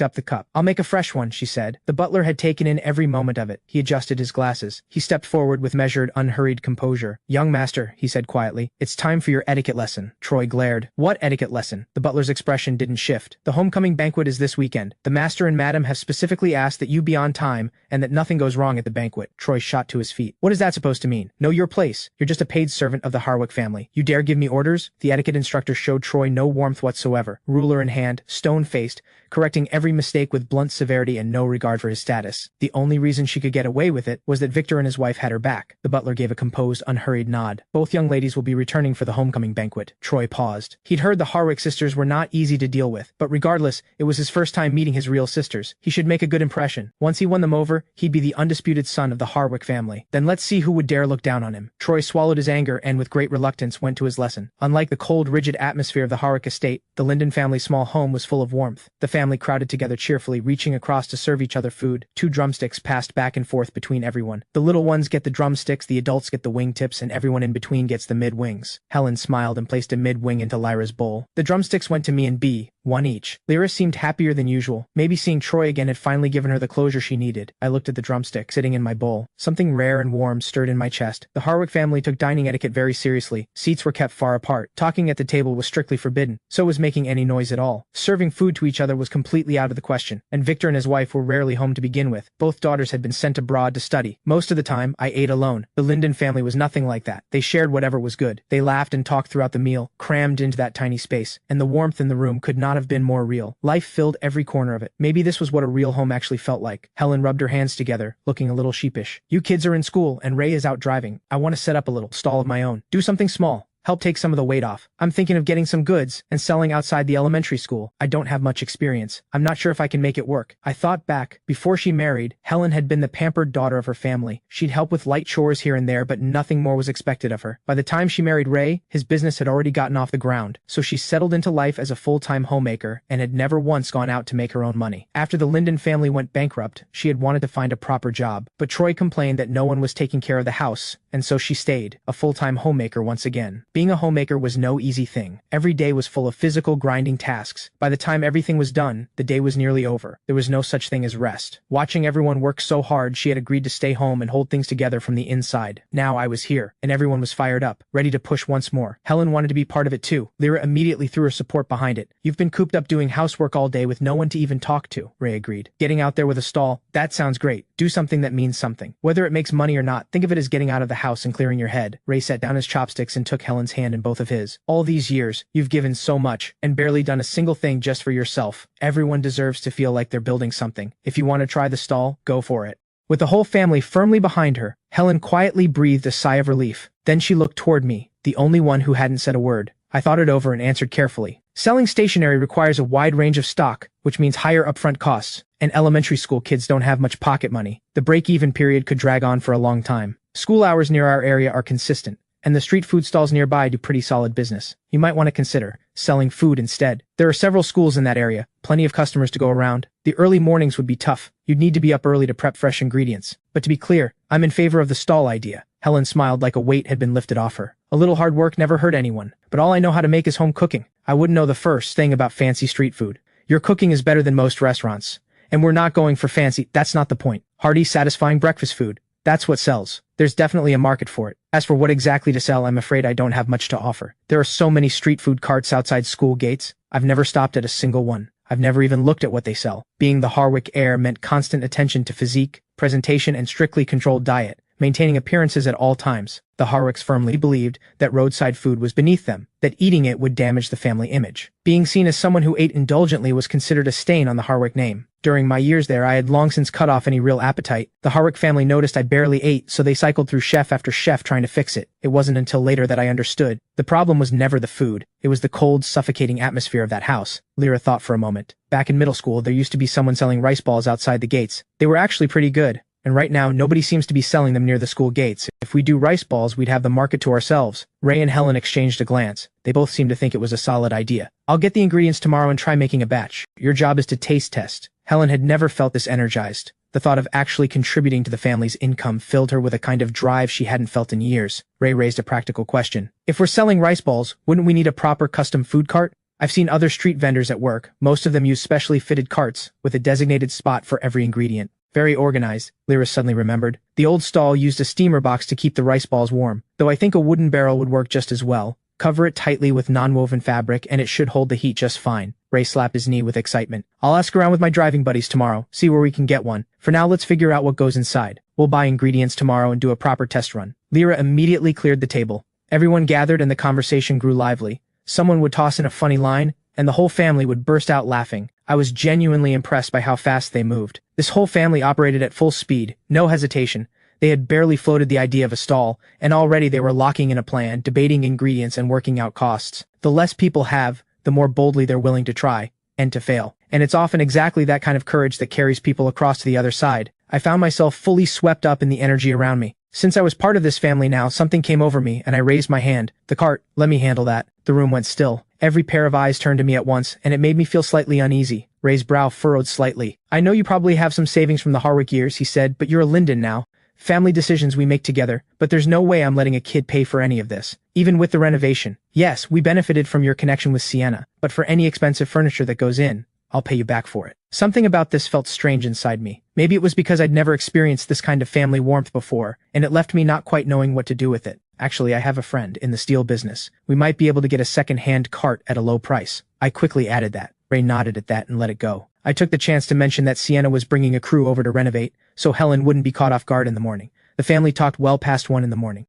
up the cup. "I'll make a fresh one," she said. The butler had taken in every moment of it. He adjusted his glasses. He stepped forward with measured, unhurried composure. "Young master," he said quietly, "it's time for your etiquette lesson." Troy glared. "What etiquette lesson?" The butler's expression didn't shift. "The homecoming banquet is this weekend. The master and madam have specifically asked that you be on time and that nothing goes wrong at the banquet." Troy shot to his feet. "What is that supposed to mean? Know your place. You're just a paid servant of the Harwick family. You dare give me orders?" The etiquette instructor showed Troy no warmth whatsoever. Ruler in hand, stone-faced, correcting every mistake with blunt severity and no regard for his status. The only reason she could get away with it was that Victor and his wife had her back. The butler gave a composed, unhurried nod. "Both young ladies will be returning for the homecoming banquet." Troy paused. He'd heard the Harwick sisters were not easy to deal with, but regardless, it was his first time meeting his real sisters. He should make a good impression. Once he won them over, he'd be the undisputed son of the Harwick family. Then let's see who would dare look down on him. Troy swallowed his anger and with great reluctance went to his lesson. Unlike the cold, rigid atmosphere of the Harwick estate, the Linden family's small home was full of warmth. The family crowded together cheerfully, reaching across to serve each other food. 2 drumsticks passed back and forth between everyone. The little ones get the drumsticks, the adults get the wingtips, and everyone in between gets the mid-wings. Helen smiled and placed a mid-wing into Lyra's bowl. "The drumsticks went to me and B, 1 each." Lyra seemed happier than usual. Maybe seeing Troy again had finally given her the closure she needed. I looked at the drumstick sitting in my bowl. Something rare and warm stirred in my chest. The Harwick family took dining etiquette very seriously. Seats were kept far apart. Talking at the table was strictly forbidden. So was making any noise at all. Serving food to each other was completely out of the question. And Victor and his wife were rarely home to begin with. Both daughters had been sent abroad to study. Most of the time, I ate alone. The Linden family was nothing like that. They shared whatever was good. They laughed and talked throughout the meal, crammed into that tiny space. And the warmth in the room could not have been more real. Life filled every corner of it. Maybe this was what a real home actually felt like. Helen rubbed her hands together, looking a little sheepish. "You kids are in school, and Ray is out driving. I want to set up a little stall of my own. Do something small. Help take some of the weight off. I'm thinking of getting some goods and selling outside the elementary school. I don't have much experience. I'm not sure if I can make it work." I thought back. Before she married, Helen had been the pampered daughter of her family. She'd help with light chores here and there, but nothing more was expected of her. By the time she married Ray, his business had already gotten off the ground, so she settled into life as a full-time homemaker and had never once gone out to make her own money. After the Linden family went bankrupt, she had wanted to find a proper job, but Troy complained that no one was taking care of the house, and so she stayed, a full-time homemaker once again. Being a homemaker was no easy thing. Every day was full of physical, grinding tasks. By the time everything was done, the day was nearly over. There was no such thing as rest. Watching everyone work so hard, she had agreed to stay home and hold things together from the inside. Now I was here, and everyone was fired up, ready to push once more. Helen wanted to be part of it too. Lyra immediately threw her support behind it. "You've been cooped up doing housework all day with no one to even talk to," Ray agreed. "Getting out there with a stall, that sounds great. Do something that means something. Whether it makes money or not, think of it as getting out of the house and clearing your head." Ray set down his chopsticks and took Helen's hand in both of his. "All these years, you've given so much, and barely done a single thing just for yourself. Everyone deserves to feel like they're building something. If you want to try the stall, go for it." With the whole family firmly behind her, Helen quietly breathed a sigh of relief. Then she looked toward me, the only one who hadn't said a word. I thought it over and answered carefully. "Selling stationery requires a wide range of stock, which means higher upfront costs, and elementary school kids don't have much pocket money. The break-even period could drag on for a long time. School hours near our area are consistent, and the street food stalls nearby do pretty solid business. You might want to consider selling food instead. There are several schools in that area, plenty of customers to go around. The early mornings would be tough. You'd need to be up early to prep fresh ingredients. But to be clear, I'm in favor of the stall idea." Helen smiled like a weight had been lifted off her. "A little hard work never hurt anyone. But all I know how to make is home cooking. I wouldn't know the first thing about fancy street food. Your cooking is better than most restaurants. And we're not going for fancy, that's not the point. Hearty, satisfying breakfast food. That's what sells. There's definitely a market for it. As for what exactly to sell, I'm afraid I don't have much to offer. There are so many street food carts outside school gates. I've never stopped at a single one. I've never even looked at what they sell." Being the Harwick heir meant constant attention to physique, presentation, and strictly controlled diet, maintaining appearances at all times. The Harwicks firmly believed that roadside food was beneath them, that eating it would damage the family image. Being seen as someone who ate indulgently was considered a stain on the Harwick name. During my years there, I had long since cut off any real appetite. The Harwick family noticed I barely ate, so they cycled through chef after chef trying to fix it. It wasn't until later that I understood. The problem was never the food. It was the cold, suffocating atmosphere of that house. Lyra thought for a moment. Back in middle school, there used to be someone selling rice balls outside the gates. They were actually pretty good. And right now, nobody seems to be selling them near the school gates. If we do rice balls, we'd have the market to ourselves. Ray and Helen exchanged a glance. They both seemed to think it was a solid idea. I'll get the ingredients tomorrow and try making a batch. Your job is to taste test. Helen had never felt this energized. The thought of actually contributing to the family's income filled her with a kind of drive she hadn't felt in years. Ray raised a practical question. If we're selling rice balls, wouldn't we need a proper custom food cart? I've seen other street vendors at work. Most of them use specially fitted carts with a designated spot for every ingredient. Very organized, Lyra suddenly remembered. The old stall used a steamer box to keep the rice balls warm, though I think a wooden barrel would work just as well. Cover it tightly with non-woven fabric and it should hold the heat just fine. Ray slapped his knee with excitement. I'll ask around with my driving buddies tomorrow, see where we can get one. For now, let's figure out what goes inside. We'll buy ingredients tomorrow and do a proper test run. Lyra immediately cleared the table. Everyone gathered and the conversation grew lively. Someone would toss in a funny line, and the whole family would burst out laughing. I was genuinely impressed by how fast they moved. This whole family operated at full speed, no hesitation. They had barely floated the idea of a stall, and already they were locking in a plan, debating ingredients and working out costs. The less people have, the more boldly they're willing to try, and to fail. And it's often exactly that kind of courage that carries people across to the other side. I found myself fully swept up in the energy around me. Since I was part of this family now, something came over me, and I raised my hand. The cart, let me handle that. The room went still. Every pair of eyes turned to me at once, and it made me feel slightly uneasy. Ray's brow furrowed slightly. I know you probably have some savings from the Harwick years, he said, but you're a Linden now. Family decisions we make together, but there's no way I'm letting a kid pay for any of this. Even with the renovation. Yes, we benefited from your connection with Sienna, but for any expensive furniture that goes in, I'll pay you back for it. Something about this felt strange inside me. Maybe it was because I'd never experienced this kind of family warmth before, and it left me not quite knowing what to do with it. Actually, I have a friend in the steel business. We might be able to get a second-hand cart at a low price. I quickly added that. Ray nodded at that and let it go. I took the chance to mention that Sienna was bringing a crew over to renovate, so Helen wouldn't be caught off guard in the morning. The family talked well past 1 in the morning.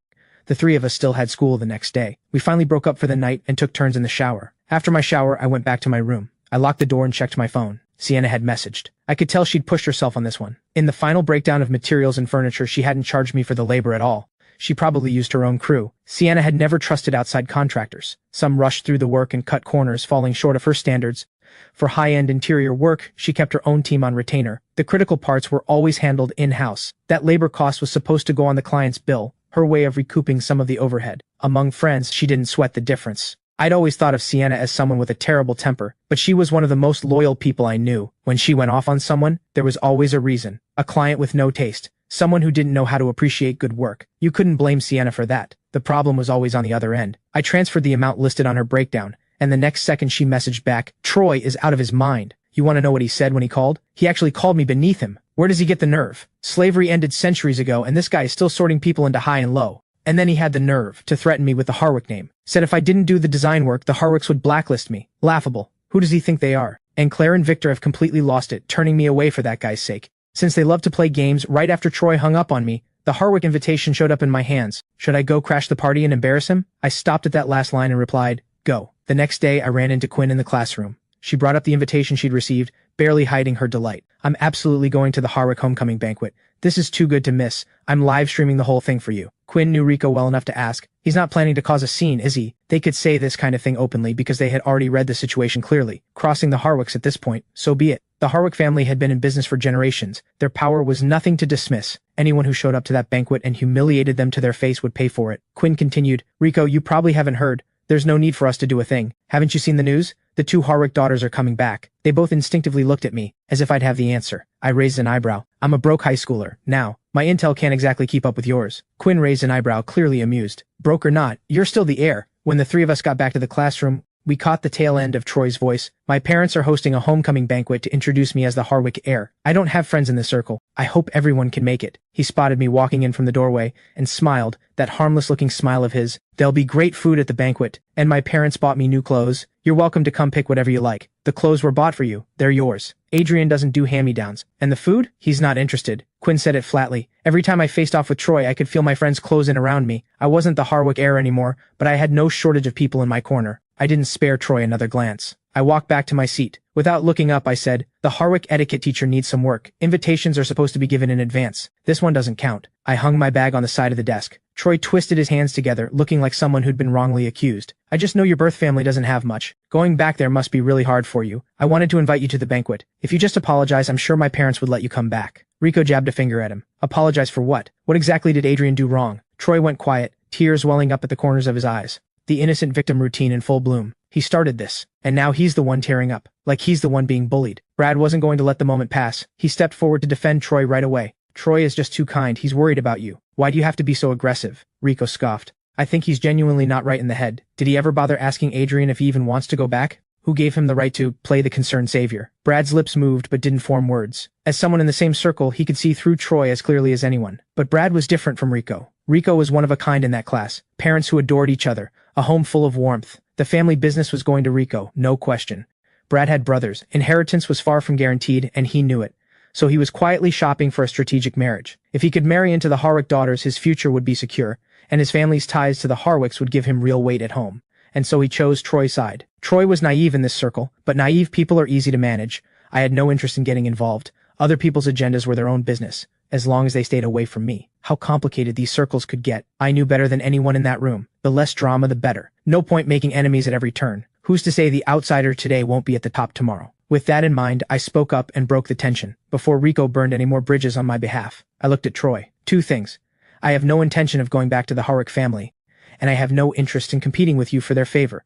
The three of us still had school the next day. We finally broke up for the night and took turns in the shower. After my shower, I went back to my room. I locked the door and checked my phone. Sienna had messaged. I could tell she'd pushed herself on this one. In the final breakdown of materials and furniture, she hadn't charged me for the labor at all. She probably used her own crew. Sienna had never trusted outside contractors. Some rushed through the work and cut corners, falling short of her standards. For high-end interior work, she kept her own team on retainer. The critical parts were always handled in-house. That labor cost was supposed to go on the client's bill, her way of recouping some of the overhead. Among friends, she didn't sweat the difference. I'd always thought of Sienna as someone with a terrible temper, but she was one of the most loyal people I knew. When she went off on someone, there was always a reason. A client with no taste. Someone who didn't know how to appreciate good work. You couldn't blame Sienna for that. The problem was always on the other end. I transferred the amount listed on her breakdown, and the next second she messaged back, "Troy is out of his mind." You want to know what he said when he called? He actually called me beneath him. Where does he get the nerve? Slavery ended centuries ago, and this guy is still sorting people into high and low. And then he had the nerve to threaten me with the Harwick name. Said if I didn't do the design work, the Harwicks would blacklist me. Laughable. Who does he think they are? And Claire and Victor have completely lost it, turning me away for that guy's sake. Since they love to play games, right after Troy hung up on me, the Harwick invitation showed up in my hands. Should I go crash the party and embarrass him? I stopped at that last line and replied, "Go." The next day, I ran into Quinn in the classroom. She brought up the invitation she'd received, barely hiding her delight. "I'm absolutely going to the Harwick homecoming banquet. This is too good to miss. I'm live streaming the whole thing for you." Quinn knew Rico well enough to ask, "He's not planning to cause a scene, is he?" They could say this kind of thing openly because they had already read the situation clearly. Crossing the Harwicks at this point, so be it. The Harwick family had been in business for generations. Their power was nothing to dismiss. Anyone who showed up to that banquet and humiliated them to their face would pay for it. Quinn continued, "Rico, you probably haven't heard. There's no need for us to do a thing. Haven't you seen the news? The 2 Harwick daughters are coming back." They both instinctively looked at me, as if I'd have the answer. I raised an eyebrow. I'm a broke high schooler. Now, my intel can't exactly keep up with yours. Quinn raised an eyebrow, clearly amused. "Broke or not, you're still the heir." When the three of us got back to the classroom, We caught the tail end of Troy's voice. My parents are hosting a homecoming banquet to introduce me as the Harwick heir. I don't have friends in the circle. I hope everyone can make it. He spotted me walking in from the doorway and smiled, that harmless-looking smile of his. There'll be great food at the banquet, and my parents bought me new clothes. You're welcome to come pick whatever you like. The clothes were bought for you. They're yours. Adrian doesn't do hand-me-downs. And the food? He's not interested. Quinn said it flatly. Every time I faced off with Troy, I could feel my friends close in around me. I wasn't the Harwick heir anymore, but I had no shortage of people in my corner. I didn't spare Troy another glance. I walked back to my seat. Without looking up, I said, the Harwick etiquette teacher needs some work. Invitations are supposed to be given in advance. This one doesn't count. I hung my bag on the side of the desk. Troy twisted his hands together, looking like someone who'd been wrongly accused. I just know your birth family doesn't have much. Going back there must be really hard for you. I wanted to invite you to the banquet. If you just apologize, I'm sure my parents would let you come back. Rico jabbed a finger at him. Apologize for what? What exactly did Adrian do wrong? Troy went quiet, tears welling up at the corners of his eyes. The innocent victim routine in full bloom. He started this, and now he's the one tearing up, like he's the one being bullied. Brad wasn't going to let the moment pass. He stepped forward to defend Troy right away. Troy is just too kind. He's worried about you. Why do you have to be so aggressive? Rico scoffed. I think he's genuinely not right in the head. Did he ever bother asking Adrian if he even wants to go back? Who gave him the right to play the concerned savior? Brad's lips moved but didn't form words. As someone in the same circle, he could see through Troy as clearly as anyone. But Brad was different from Rico. Rico was one of a kind in that class. Parents who adored each other. A home full of warmth. The family business was going to Rico, no question. Brad had brothers. Inheritance was far from guaranteed, and he knew it. So he was quietly shopping for a strategic marriage. If he could marry into the Harwick daughters, his future would be secure, and his family's ties to the Harwicks would give him real weight at home. And so he chose Troy's side. Troy was naive in this circle, but naive people are easy to manage. I had no interest in getting involved. Other people's agendas were their own business, as long as they stayed away from me. How complicated these circles could get. I knew better than anyone in that room. The less drama, the better. No point making enemies at every turn. Who's to say the outsider today won't be at the top tomorrow? With that in mind, I spoke up and broke the tension, before Rico burned any more bridges on my behalf. I looked at Troy. Two things. I have no intention of going back to the Harwick family, and I have no interest in competing with you for their favor.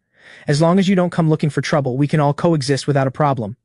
As long as you don't come looking for trouble, we can all coexist without a problem.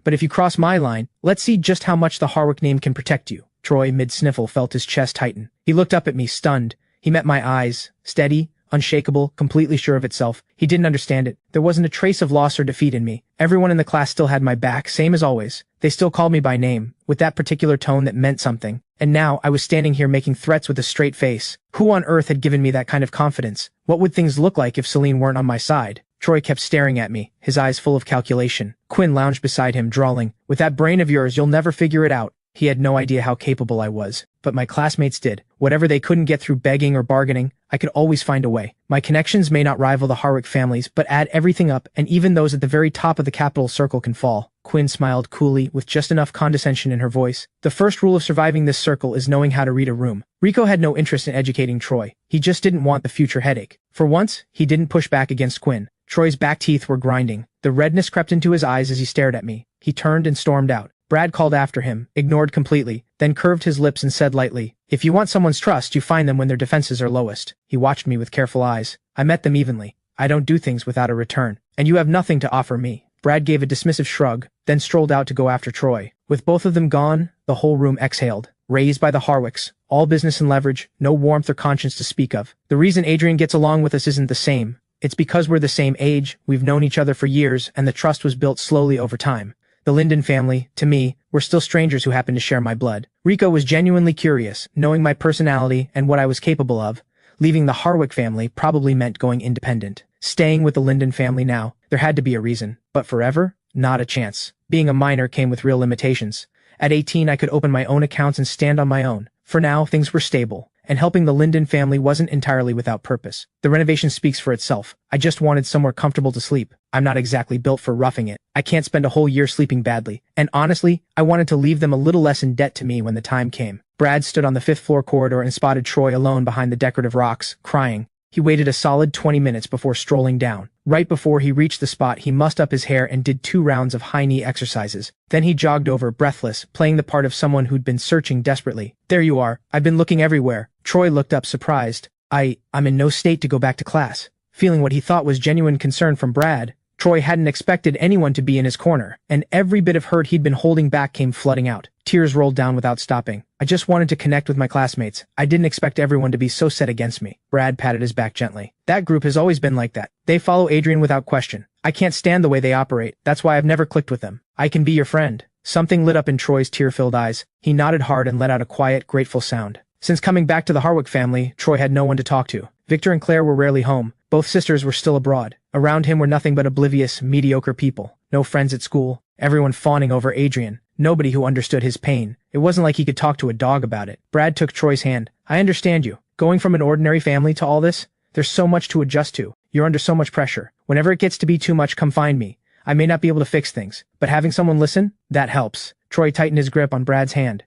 But if you cross my line, let's see just how much the Harwick name can protect you. Troy, mid-sniffle, felt his chest tighten. He looked up at me, stunned. He met my eyes, steady, unshakable, completely sure of itself. He didn't understand it. There wasn't a trace of loss or defeat in me. Everyone in the class still had my back, same as always. They still called me by name, with that particular tone that meant something. And now I was standing here making threats with a straight face. Who on earth had given me that kind of confidence? What would things look like if Celine weren't on my side? Troy kept staring at me, his eyes full of calculation. Quinn lounged beside him, drawling, "With that brain of yours, you'll never figure it out." He had no idea how capable I was, but my classmates did. Whatever they couldn't get through begging or bargaining, I could always find a way. My connections may not rival the Harwick families, but add everything up, and even those at the very top of the capital circle can fall. Quinn smiled coolly, with just enough condescension in her voice. The first rule of surviving this circle is knowing how to read a room. Rico had no interest in educating Troy. He just didn't want the future headache. For once, he didn't push back against Quinn. Troy's back teeth were grinding. The redness crept into his eyes as he stared at me. He turned and stormed out. Brad called after him, ignored completely, then curved his lips and said lightly, "If you want someone's trust, you find them when their defenses are lowest." He watched me with careful eyes. I met them evenly. I don't do things without a return. And you have nothing to offer me. Brad gave a dismissive shrug, then strolled out to go after Troy. With both of them gone, the whole room exhaled. Raised by the Harwicks, all business and leverage, no warmth or conscience to speak of. The reason Adrian gets along with us isn't the same. It's because we're the same age, we've known each other for years, and the trust was built slowly over time. The Linden family, to me, were still strangers who happened to share my blood. Rico was genuinely curious, knowing my personality and what I was capable of. Leaving the Harwick family probably meant going independent. Staying with the Linden family now, there had to be a reason. But forever? Not a chance. Being a minor came with real limitations. At 18, I could open my own accounts and stand on my own. For now, things were stable, and helping the Linden family wasn't entirely without purpose. The renovation speaks for itself. I just wanted somewhere comfortable to sleep. I'm not exactly built for roughing it. I can't spend a whole year sleeping badly. And honestly, I wanted to leave them a little less in debt to me when the time came. Brad stood on the 5th floor corridor and spotted Troy alone behind the decorative rocks, crying. He waited a solid 20 minutes before strolling down. Right before he reached the spot, he mussed up his hair and did 2 rounds of high-knee exercises. Then he jogged over, breathless, playing the part of someone who'd been searching desperately. "There you are. I've been looking everywhere." Troy looked up, surprised. I'm in no state to go back to class." Feeling what he thought was genuine concern from Brad, Troy hadn't expected anyone to be in his corner, and every bit of hurt he'd been holding back came flooding out. Tears rolled down without stopping. "I just wanted to connect with my classmates. I didn't expect everyone to be so set against me." Brad patted his back gently. "That group has always been like that. They follow Adrian without question. I can't stand the way they operate, that's why I've never clicked with them. I can be your friend. Something lit up in Troy's tear-filled eyes. He nodded hard and let out a quiet, grateful sound. Since coming back to the Harwick family, Troy had no one to talk to. Victor and Claire were rarely home. Both sisters were still abroad. Around him were nothing but oblivious, mediocre people. No friends at school. Everyone fawning over Adrian. Nobody who understood his pain. It wasn't like he could talk to a dog about it. Brad took Troy's hand. I understand you. Going from an ordinary family to all this? There's so much to adjust to. You're under so much pressure. Whenever it gets to be too much, come find me. I may not be able to fix things, but having someone listen, that helps. Troy tightened his grip on Brad's hand.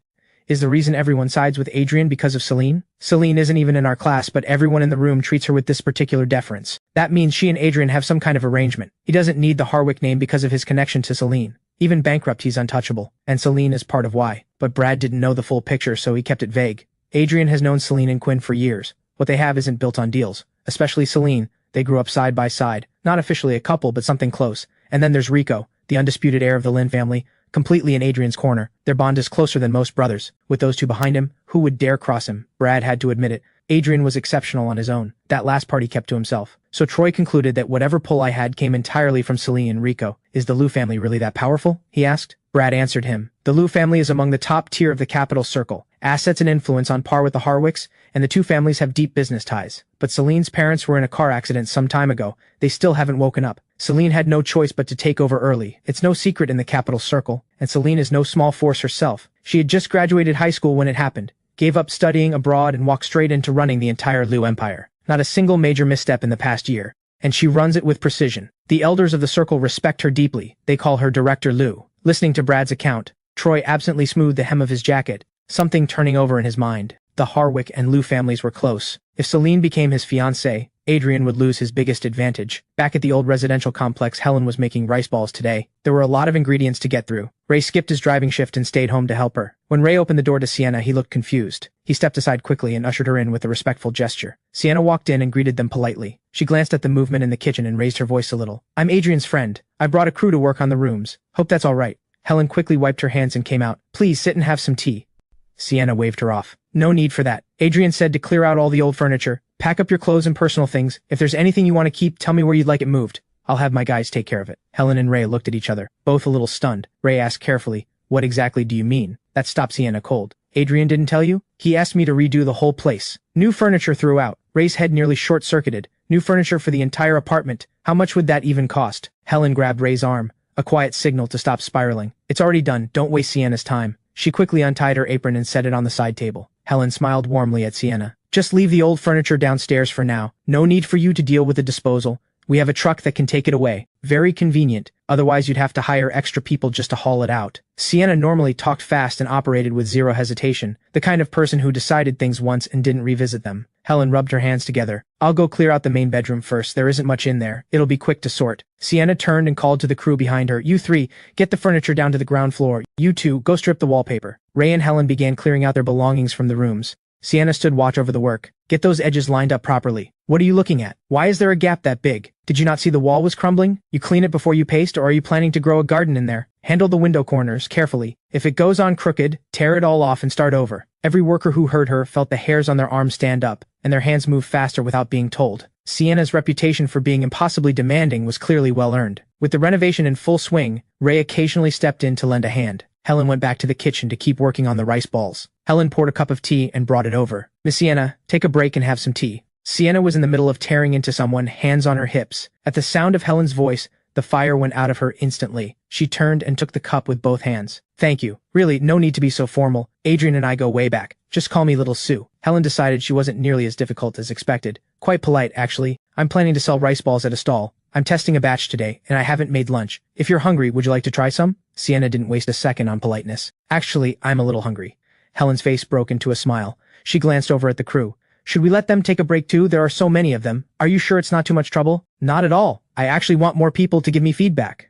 Is the reason everyone sides with Adrian because of Celine? Celine isn't even in our class, but everyone in the room treats her with this particular deference. That means she and Adrian have some kind of arrangement. He doesn't need the Harwick name because of his connection to Celine. Even bankrupt, he's untouchable, and Celine is part of why. But Brad didn't know the full picture, so he kept it vague. Adrian has known Celine and Quinn for years. What they have isn't built on deals. Especially Celine. They grew up side by side. Not officially a couple, but something close. And then there's Rico, the undisputed heir of the Linden family, completely in Adrian's corner. Their bond is closer than most brothers. With those two behind him, who would dare cross him? Brad had to admit it. Adrian was exceptional on his own. That last part he kept to himself. So Troy concluded that whatever pull I had came entirely from Celine and Rico. Is the Liu family really that powerful? He asked. Brad answered him. The Liu family is among the top tier of the capital circle. Assets and influence on par with the Harwicks, and the two families have deep business ties. But Celine's parents were in a car accident some time ago. They still haven't woken up. Celine had no choice but to take over early. It's no secret in the capital circle, and Celine is no small force herself. She had just graduated high school when it happened, gave up studying abroad and walked straight into running the entire Liu empire. Not a single major misstep in the past year, and she runs it with precision. The elders of the circle respect her deeply. They call her Director Liu. Listening to Brad's account, Troy absently smoothed the hem of his jacket, something turning over in his mind. The Harwick and Liu families were close. If Celine became his fiancée, Adrian would lose his biggest advantage. Back at the old residential complex, Helen was making rice balls today. There were a lot of ingredients to get through. Ray skipped his driving shift and stayed home to help her. When Ray opened the door to Sienna, he looked confused. He stepped aside quickly and ushered her in with a respectful gesture. Sienna walked in and greeted them politely. She glanced at the movement in the kitchen and raised her voice a little. I'm Adrian's friend. I brought a crew to work on the rooms. Hope that's all right. Helen quickly wiped her hands and came out. Please sit and have some tea. Sienna waved her off. No need for that. Adrian said to clear out all the old furniture. Pack up your clothes and personal things. If there's anything you want to keep, tell me where you'd like it moved. I'll have my guys take care of it. Helen and Ray looked at each other, both a little stunned. Ray asked carefully, what exactly do you mean? That stopped Sienna cold. Adrian didn't tell you? He asked me to redo the whole place. New furniture throughout. Ray's head nearly short-circuited. New furniture for the entire apartment. How much would that even cost? Helen grabbed Ray's arm, a quiet signal to stop spiraling. It's already done. Don't waste Sienna's time. She quickly untied her apron and set it on the side table. Helen smiled warmly at Sienna. Just leave the old furniture downstairs for now. No need for you to deal with the disposal. We have a truck that can take it away. Very convenient. Otherwise you'd have to hire extra people just to haul it out. Sienna normally talked fast and operated with zero hesitation, the kind of person who decided things once and didn't revisit them. Helen rubbed her hands together. I'll go clear out the main bedroom first. There isn't much in there. It'll be quick to sort. Sienna turned and called to the crew behind her. You three, get the furniture down to the ground floor. You two, go strip the wallpaper. Ray and Helen began clearing out their belongings from the rooms. Sienna stood watch over the work. Get those edges lined up properly. What are you looking at? Why is there a gap that big? Did you not see the wall was crumbling? You clean it before you paste, or are you planning to grow a garden in there? Handle the window corners carefully. If it goes on crooked, tear it all off and start over. Every worker who heard her felt the hairs on their arms stand up, and their hands move faster without being told. Sienna's reputation for being impossibly demanding was clearly well earned. With the renovation in full swing, Ray occasionally stepped in to lend a hand. Helen went back to the kitchen to keep working on the rice balls. Helen poured a cup of tea and brought it over. Miss Sienna, take a break and have some tea. Sienna was in the middle of tearing into someone, hands on her hips. At the sound of Helen's voice, the fire went out of her instantly. She turned and took the cup with both hands. Thank you. Really, no need to be so formal. Adrian and I go way back. Just call me Little Sue. Helen decided she wasn't nearly as difficult as expected. Quite polite, actually. I'm planning to sell rice balls at a stall. I'm testing a batch today, and I haven't made lunch. If you're hungry, would you like to try some? Sienna didn't waste a second on politeness. Actually, I'm a little hungry. Helen's face broke into a smile. She glanced over at the crew. Should we let them take a break too? There are so many of them. Are you sure it's not too much trouble? Not at all. I actually want more people to give me feedback.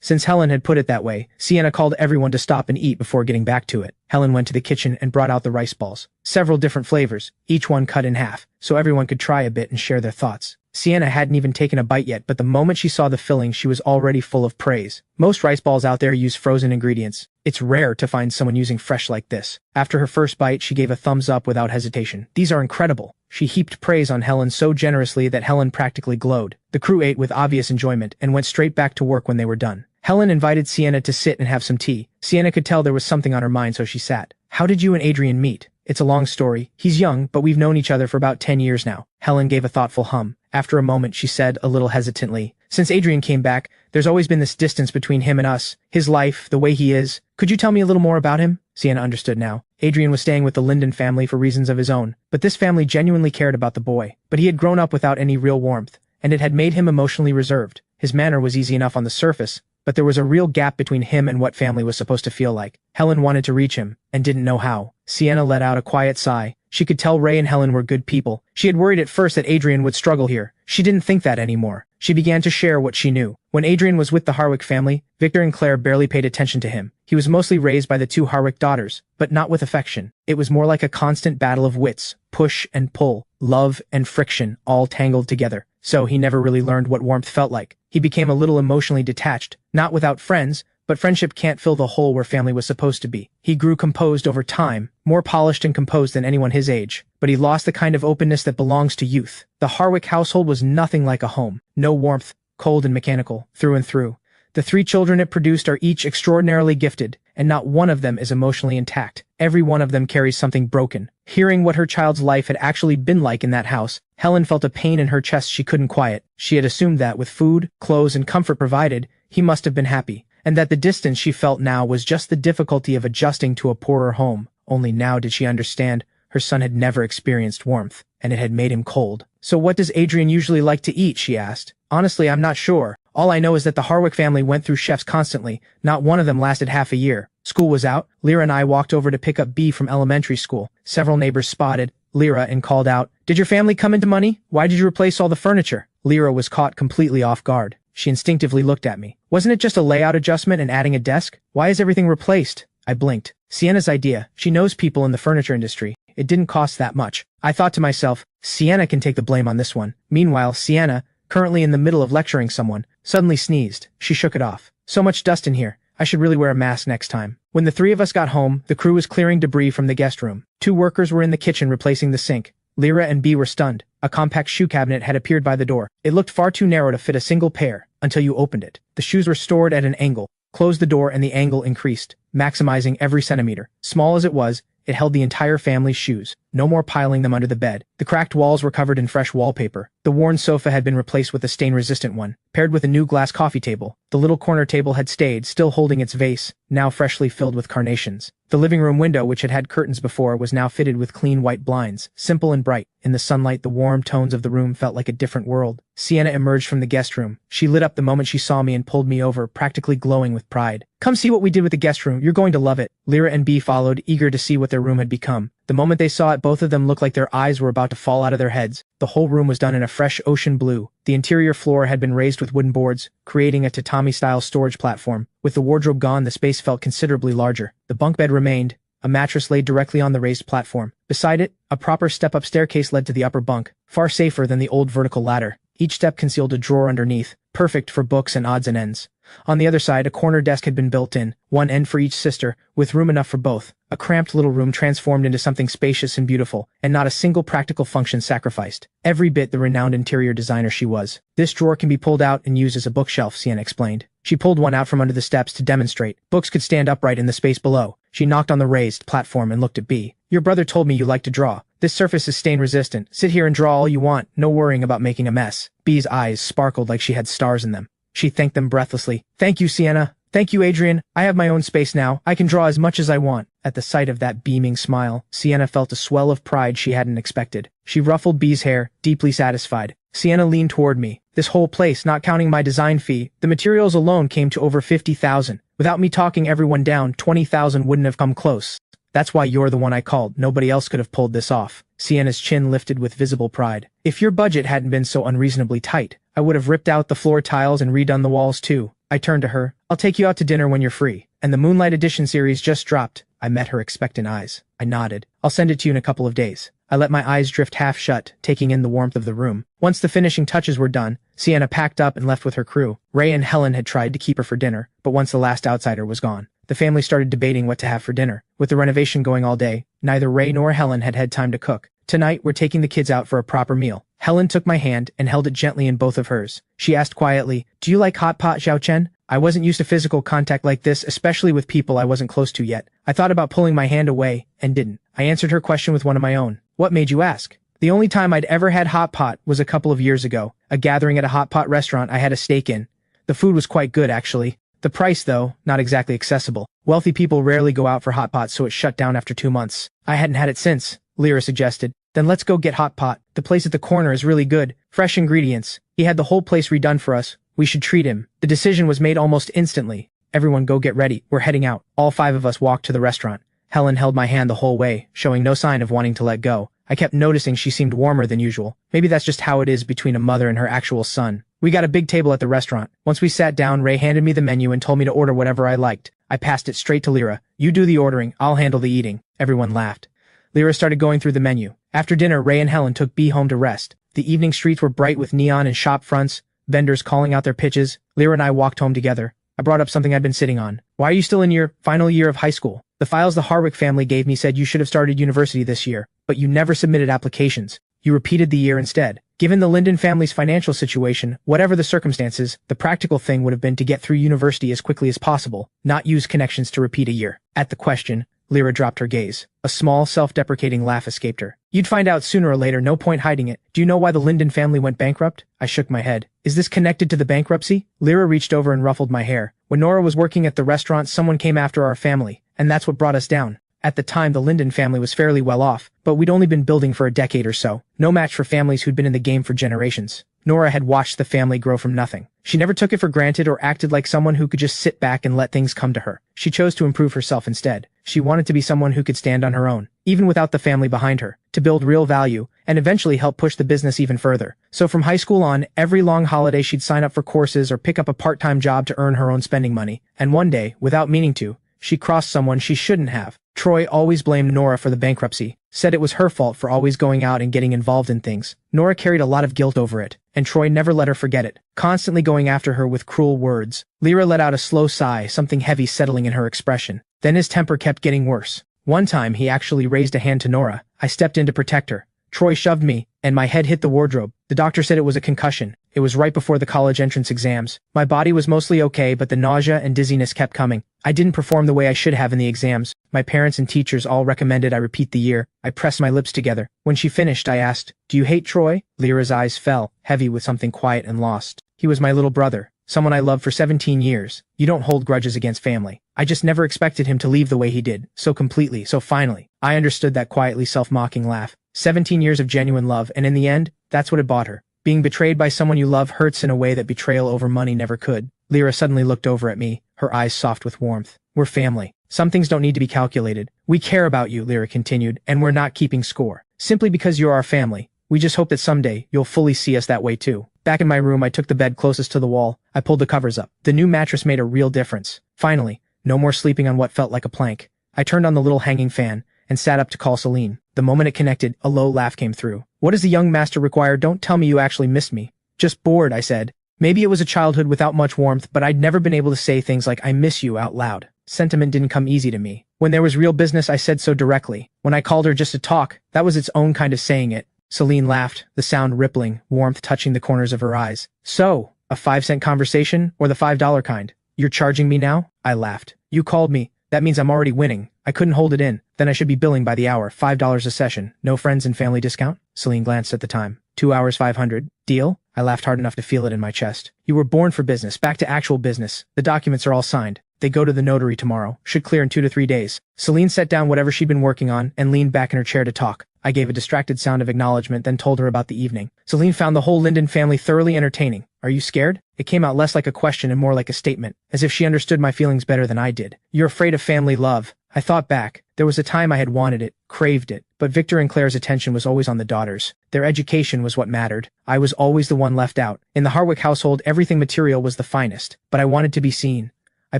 Since Helen had put it that way, Sienna called everyone to stop and eat before getting back to it. Helen went to the kitchen and brought out the rice balls. Several different flavors, each one cut in half, so everyone could try a bit and share their thoughts. Sienna hadn't even taken a bite yet, but the moment she saw the filling, she was already full of praise. Most rice balls out there use frozen ingredients. It's rare to find someone using fresh like this. After her first bite, she gave a thumbs up without hesitation. These are incredible. She heaped praise on Helen so generously that Helen practically glowed. The crew ate with obvious enjoyment and went straight back to work when they were done. Helen invited Sienna to sit and have some tea. Sienna could tell there was something on her mind, so she sat. How did you and Adrian meet? It's a long story. He's young, but we've known each other for about 10 years now. Helen gave a thoughtful hum. After a moment, she said, a little hesitantly, since Adrian came back, there's always been this distance between him and us. His life, the way he is. Could you tell me a little more about him? Sienna understood now. Adrian was staying with the Linden family for reasons of his own, but this family genuinely cared about the boy. But he had grown up without any real warmth, and it had made him emotionally reserved. His manner was easy enough on the surface, but there was a real gap between him and what family was supposed to feel like. Helen wanted to reach him, and didn't know how. Sienna let out a quiet sigh. She could tell Ray and Helen were good people. She had worried at first that Adrian would struggle here. She didn't think that anymore. She began to share what she knew. When Adrian was with the Harwick family, Victor and Claire barely paid attention to him. He was mostly raised by the two Harwick daughters, but not with affection. It was more like a constant battle of wits, push and pull, love and friction, all tangled together. So he never really learned what warmth felt like. He became a little emotionally detached, not without friends, but friendship can't fill the hole where family was supposed to be. He grew composed over time, more polished and composed than anyone his age, but he lost the kind of openness that belongs to youth. The Harwick household was nothing like a home. No warmth, cold and mechanical, through and through. The 3 children it produced are each extraordinarily gifted, and not one of them is emotionally intact. Every one of them carries something broken. Hearing what her child's life had actually been like in that house, Helen felt a pain in her chest she couldn't quiet. She had assumed that, with food, clothes, and comfort provided, he must have been happy, and that the distance she felt now was just the difficulty of adjusting to a poorer home. Only now did she understand her son had never experienced warmth, and it had made him cold. So what does Adrian usually like to eat? She asked. Honestly, I'm not sure. All I know is that the Harwick family went through chefs constantly. Not one of them lasted half a year. School was out. Lyra and I walked over to pick up B from elementary school. Several neighbors spotted Lyra and called out, "Did your family come into money? Why did you replace all the furniture?" Lyra was caught completely off guard. She instinctively looked at me. Wasn't it just a layout adjustment and adding a desk? Why is everything replaced? I blinked. Sienna's idea. She knows people in the furniture industry. It didn't cost that much. I thought to myself, Sienna can take the blame on this one. Meanwhile, Sienna, currently in the middle of lecturing someone, suddenly sneezed. She shook it off. So much dust in here. I should really wear a mask next time. When the 3 of us got home, the crew was clearing debris from the guest room. 2 workers were in the kitchen replacing the sink. Lyra and B were stunned. A compact shoe cabinet had appeared by the door. It looked far too narrow to fit a single pair, until you opened it. The shoes were stored at an angle. Close the door and the angle increased, maximizing every centimeter. Small as it was, it held the entire family's shoes. No more piling them under the bed. The cracked walls were covered in fresh wallpaper. The worn sofa had been replaced with a stain-resistant one, paired with a new glass coffee table. The little corner table had stayed, still holding its vase, now freshly filled with carnations. The living room window, which had had curtains before, was now fitted with clean white blinds, simple and bright. In the sunlight, the warm tones of the room felt like a different world. Sienna emerged from the guest room. She lit up the moment she saw me and pulled me over, practically glowing with pride. "Come see what we did with the guest room. You're going to love it." Lyra and B followed, eager to see what their room had become. The moment they saw it, both of them looked like their eyes were about to fall out of their heads. The whole room was done in a fresh ocean blue. The interior floor had been raised with wooden boards, creating a tatami-style storage platform. With the wardrobe gone, the space felt considerably larger. The bunk bed remained, a mattress laid directly on the raised platform. Beside it, a proper step-up staircase led to the upper bunk, far safer than the old vertical ladder. Each step concealed a drawer underneath, perfect for books and odds and ends. On the other side, a corner desk had been built in, one end for each sister, with room enough for both. A cramped little room transformed into something spacious and beautiful, and not a single practical function sacrificed. Every bit the renowned interior designer she was. "This drawer can be pulled out and used as a bookshelf," Sienna explained. She pulled one out from under the steps to demonstrate. Books could stand upright in the space below. She knocked on the raised platform and looked at B. "Your brother told me you like to draw. This surface is stain-resistant. Sit here and draw all you want, no worrying about making a mess." B's eyes sparkled like she had stars in them. She thanked them breathlessly. "Thank you, Sienna. Thank you, Adrian. I have my own space now. I can draw as much as I want." At the sight of that beaming smile, Sienna felt a swell of pride she hadn't expected. She ruffled B's hair, deeply satisfied. Sienna leaned toward me. "This whole place, not counting my design fee, the materials alone came to over 50,000. Without me talking everyone down, 20,000 wouldn't have come close. That's why you're the one I called. Nobody else could have pulled this off." Sienna's chin lifted with visible pride. "If your budget hadn't been so unreasonably tight, I would have ripped out the floor tiles and redone the walls too." I turned to her. "I'll take you out to dinner when you're free. And the Moonlight Edition series just dropped." I met her expectant eyes. I nodded. "I'll send it to you in a couple of days." I let my eyes drift half shut, taking in the warmth of the room. Once the finishing touches were done, Sienna packed up and left with her crew. Ray and Helen had tried to keep her for dinner, but once the last outsider was gone, the family started debating what to have for dinner. With the renovation going all day, neither Ray nor Helen had had time to cook. Tonight, we're taking the kids out for a proper meal. Helen took my hand and held it gently in both of hers. She asked quietly, "Do you like hot pot, Xiao Chen?" I wasn't used to physical contact like this, especially with people I wasn't close to yet. I thought about pulling my hand away, and didn't. I answered her question with one of my own. "What made you ask?" The only time I'd ever had hot pot was a couple of years ago, a gathering at a hot pot restaurant I had a stake in. The food was quite good, actually. The price, though, not exactly accessible. Wealthy people rarely go out for hot pot, so it shut down after 2 months. I hadn't had it since, Lyra suggested. "Then let's go get hot pot. The place at the corner is really good. Fresh ingredients. He had the whole place redone for us. We should treat him." The decision was made almost instantly. "Everyone go get ready. We're heading out." All 5 of us walked to the restaurant. Helen held my hand the whole way, showing no sign of wanting to let go. I kept noticing she seemed warmer than usual. Maybe that's just how it is between a mother and her actual son. We got a big table at the restaurant. Once we sat down, Ray handed me the menu and told me to order whatever I liked. I passed it straight to Lyra. "You do the ordering, I'll handle the eating." Everyone laughed. Lyra started going through the menu. After dinner, Ray and Helen took B home to rest. The evening streets were bright with neon and shop fronts, vendors calling out their pitches. Lyra and I walked home together. I brought up something I'd been sitting on. "Why are you still in your final year of high school? The files the Harwick family gave me said you should have started university this year, but you never submitted applications. You repeated the year instead." Given the Linden family's financial situation, whatever the circumstances, the practical thing would have been to get through university as quickly as possible, not use connections to repeat a year. At the question, Lyra dropped her gaze. A small, self-deprecating laugh escaped her. "You'd find out sooner or later, no point hiding it. Do you know why the Linden family went bankrupt?" I shook my head. "Is this connected to the bankruptcy?" Lyra reached over and ruffled my hair. "When Nora was working at the restaurant, someone came after our family, and that's what brought us down. At the time, the Linden family was fairly well off, but we'd only been building for a decade or so. No match for families who'd been in the game for generations. Nora had watched the family grow from nothing. She never took it for granted or acted like someone who could just sit back and let things come to her. She chose to improve herself instead. She wanted to be someone who could stand on her own, even without the family behind her, to build real value, and eventually help push the business even further. So from high school on, every long holiday she'd sign up for courses or pick up a part-time job to earn her own spending money. And one day, without meaning to, she crossed someone she shouldn't have. Troy always blamed Nora for the bankruptcy, said it was her fault for always going out and getting involved in things. Nora carried a lot of guilt over it, and Troy never let her forget it, constantly going after her with cruel words. Lyra let out a slow sigh, something heavy settling in her expression. Then his temper kept getting worse. One time he actually raised a hand to Nora. I stepped in to protect her. Troy shoved me, and my head hit the wardrobe. The doctor said it was a concussion. It was right before the college entrance exams. My body was mostly okay, but the nausea and dizziness kept coming. I didn't perform the way I should have in the exams. My parents and teachers all recommended I repeat the year. I pressed my lips together. When she finished, I asked, "Do you hate Troy?" Lyra's eyes fell, heavy with something quiet and lost. "He was my little brother, someone I loved for 17 years. You don't hold grudges against family. I just never expected him to leave the way he did, so completely, so finally." I understood that quietly self-mocking laugh. 17 years of genuine love, and in the end, that's what it bought her. Being betrayed by someone you love hurts in a way that betrayal over money never could. Lyra suddenly looked over at me, her eyes soft with warmth. "We're family. Some things don't need to be calculated. We care about you," Lyra continued, "and we're not keeping score. Simply because you're our family. We just hope that someday you'll fully see us that way too." Back in my room, I took the bed closest to the wall. I pulled the covers up. The new mattress made a real difference. Finally, no more sleeping on what felt like a plank. I turned on the little hanging fan and sat up to call Celine. The moment it connected, a low laugh came through. "What does the young master require? Don't tell me you actually missed me." "Just bored," I said. Maybe it was a childhood without much warmth, but I'd never been able to say things like "I miss you" out loud. Sentiment didn't come easy to me. When there was real business, I said so directly. When I called her just to talk, that was its own kind of saying it. Celine laughed, the sound rippling, warmth touching the corners of her eyes. "So, a 5-cent conversation, or the $5 kind? You're charging me now?" I laughed. "You called me. That means I'm already winning. I couldn't hold it in. Then I should be billing by the hour, $5 a session. No friends and family discount?" Celine glanced at the time. 2 hours, 500. Deal? I laughed hard enough to feel it in my chest. "You were born for business. Back to actual business. The documents are all signed. They go to the notary tomorrow. Should clear in 2 to 3 days. Celine set down whatever she'd been working on and leaned back in her chair to talk. I gave a distracted sound of acknowledgement, then told her about the evening. Celine found the whole Linden family thoroughly entertaining. "Are you scared?" It came out less like a question and more like a statement, as if she understood my feelings better than I did. "You're afraid of family love." I thought back. There was a time I had wanted it, craved it, but Victor and Claire's attention was always on the daughters. Their education was what mattered. I was always the one left out. In the Harwick household, everything material was the finest, but I wanted to be seen. I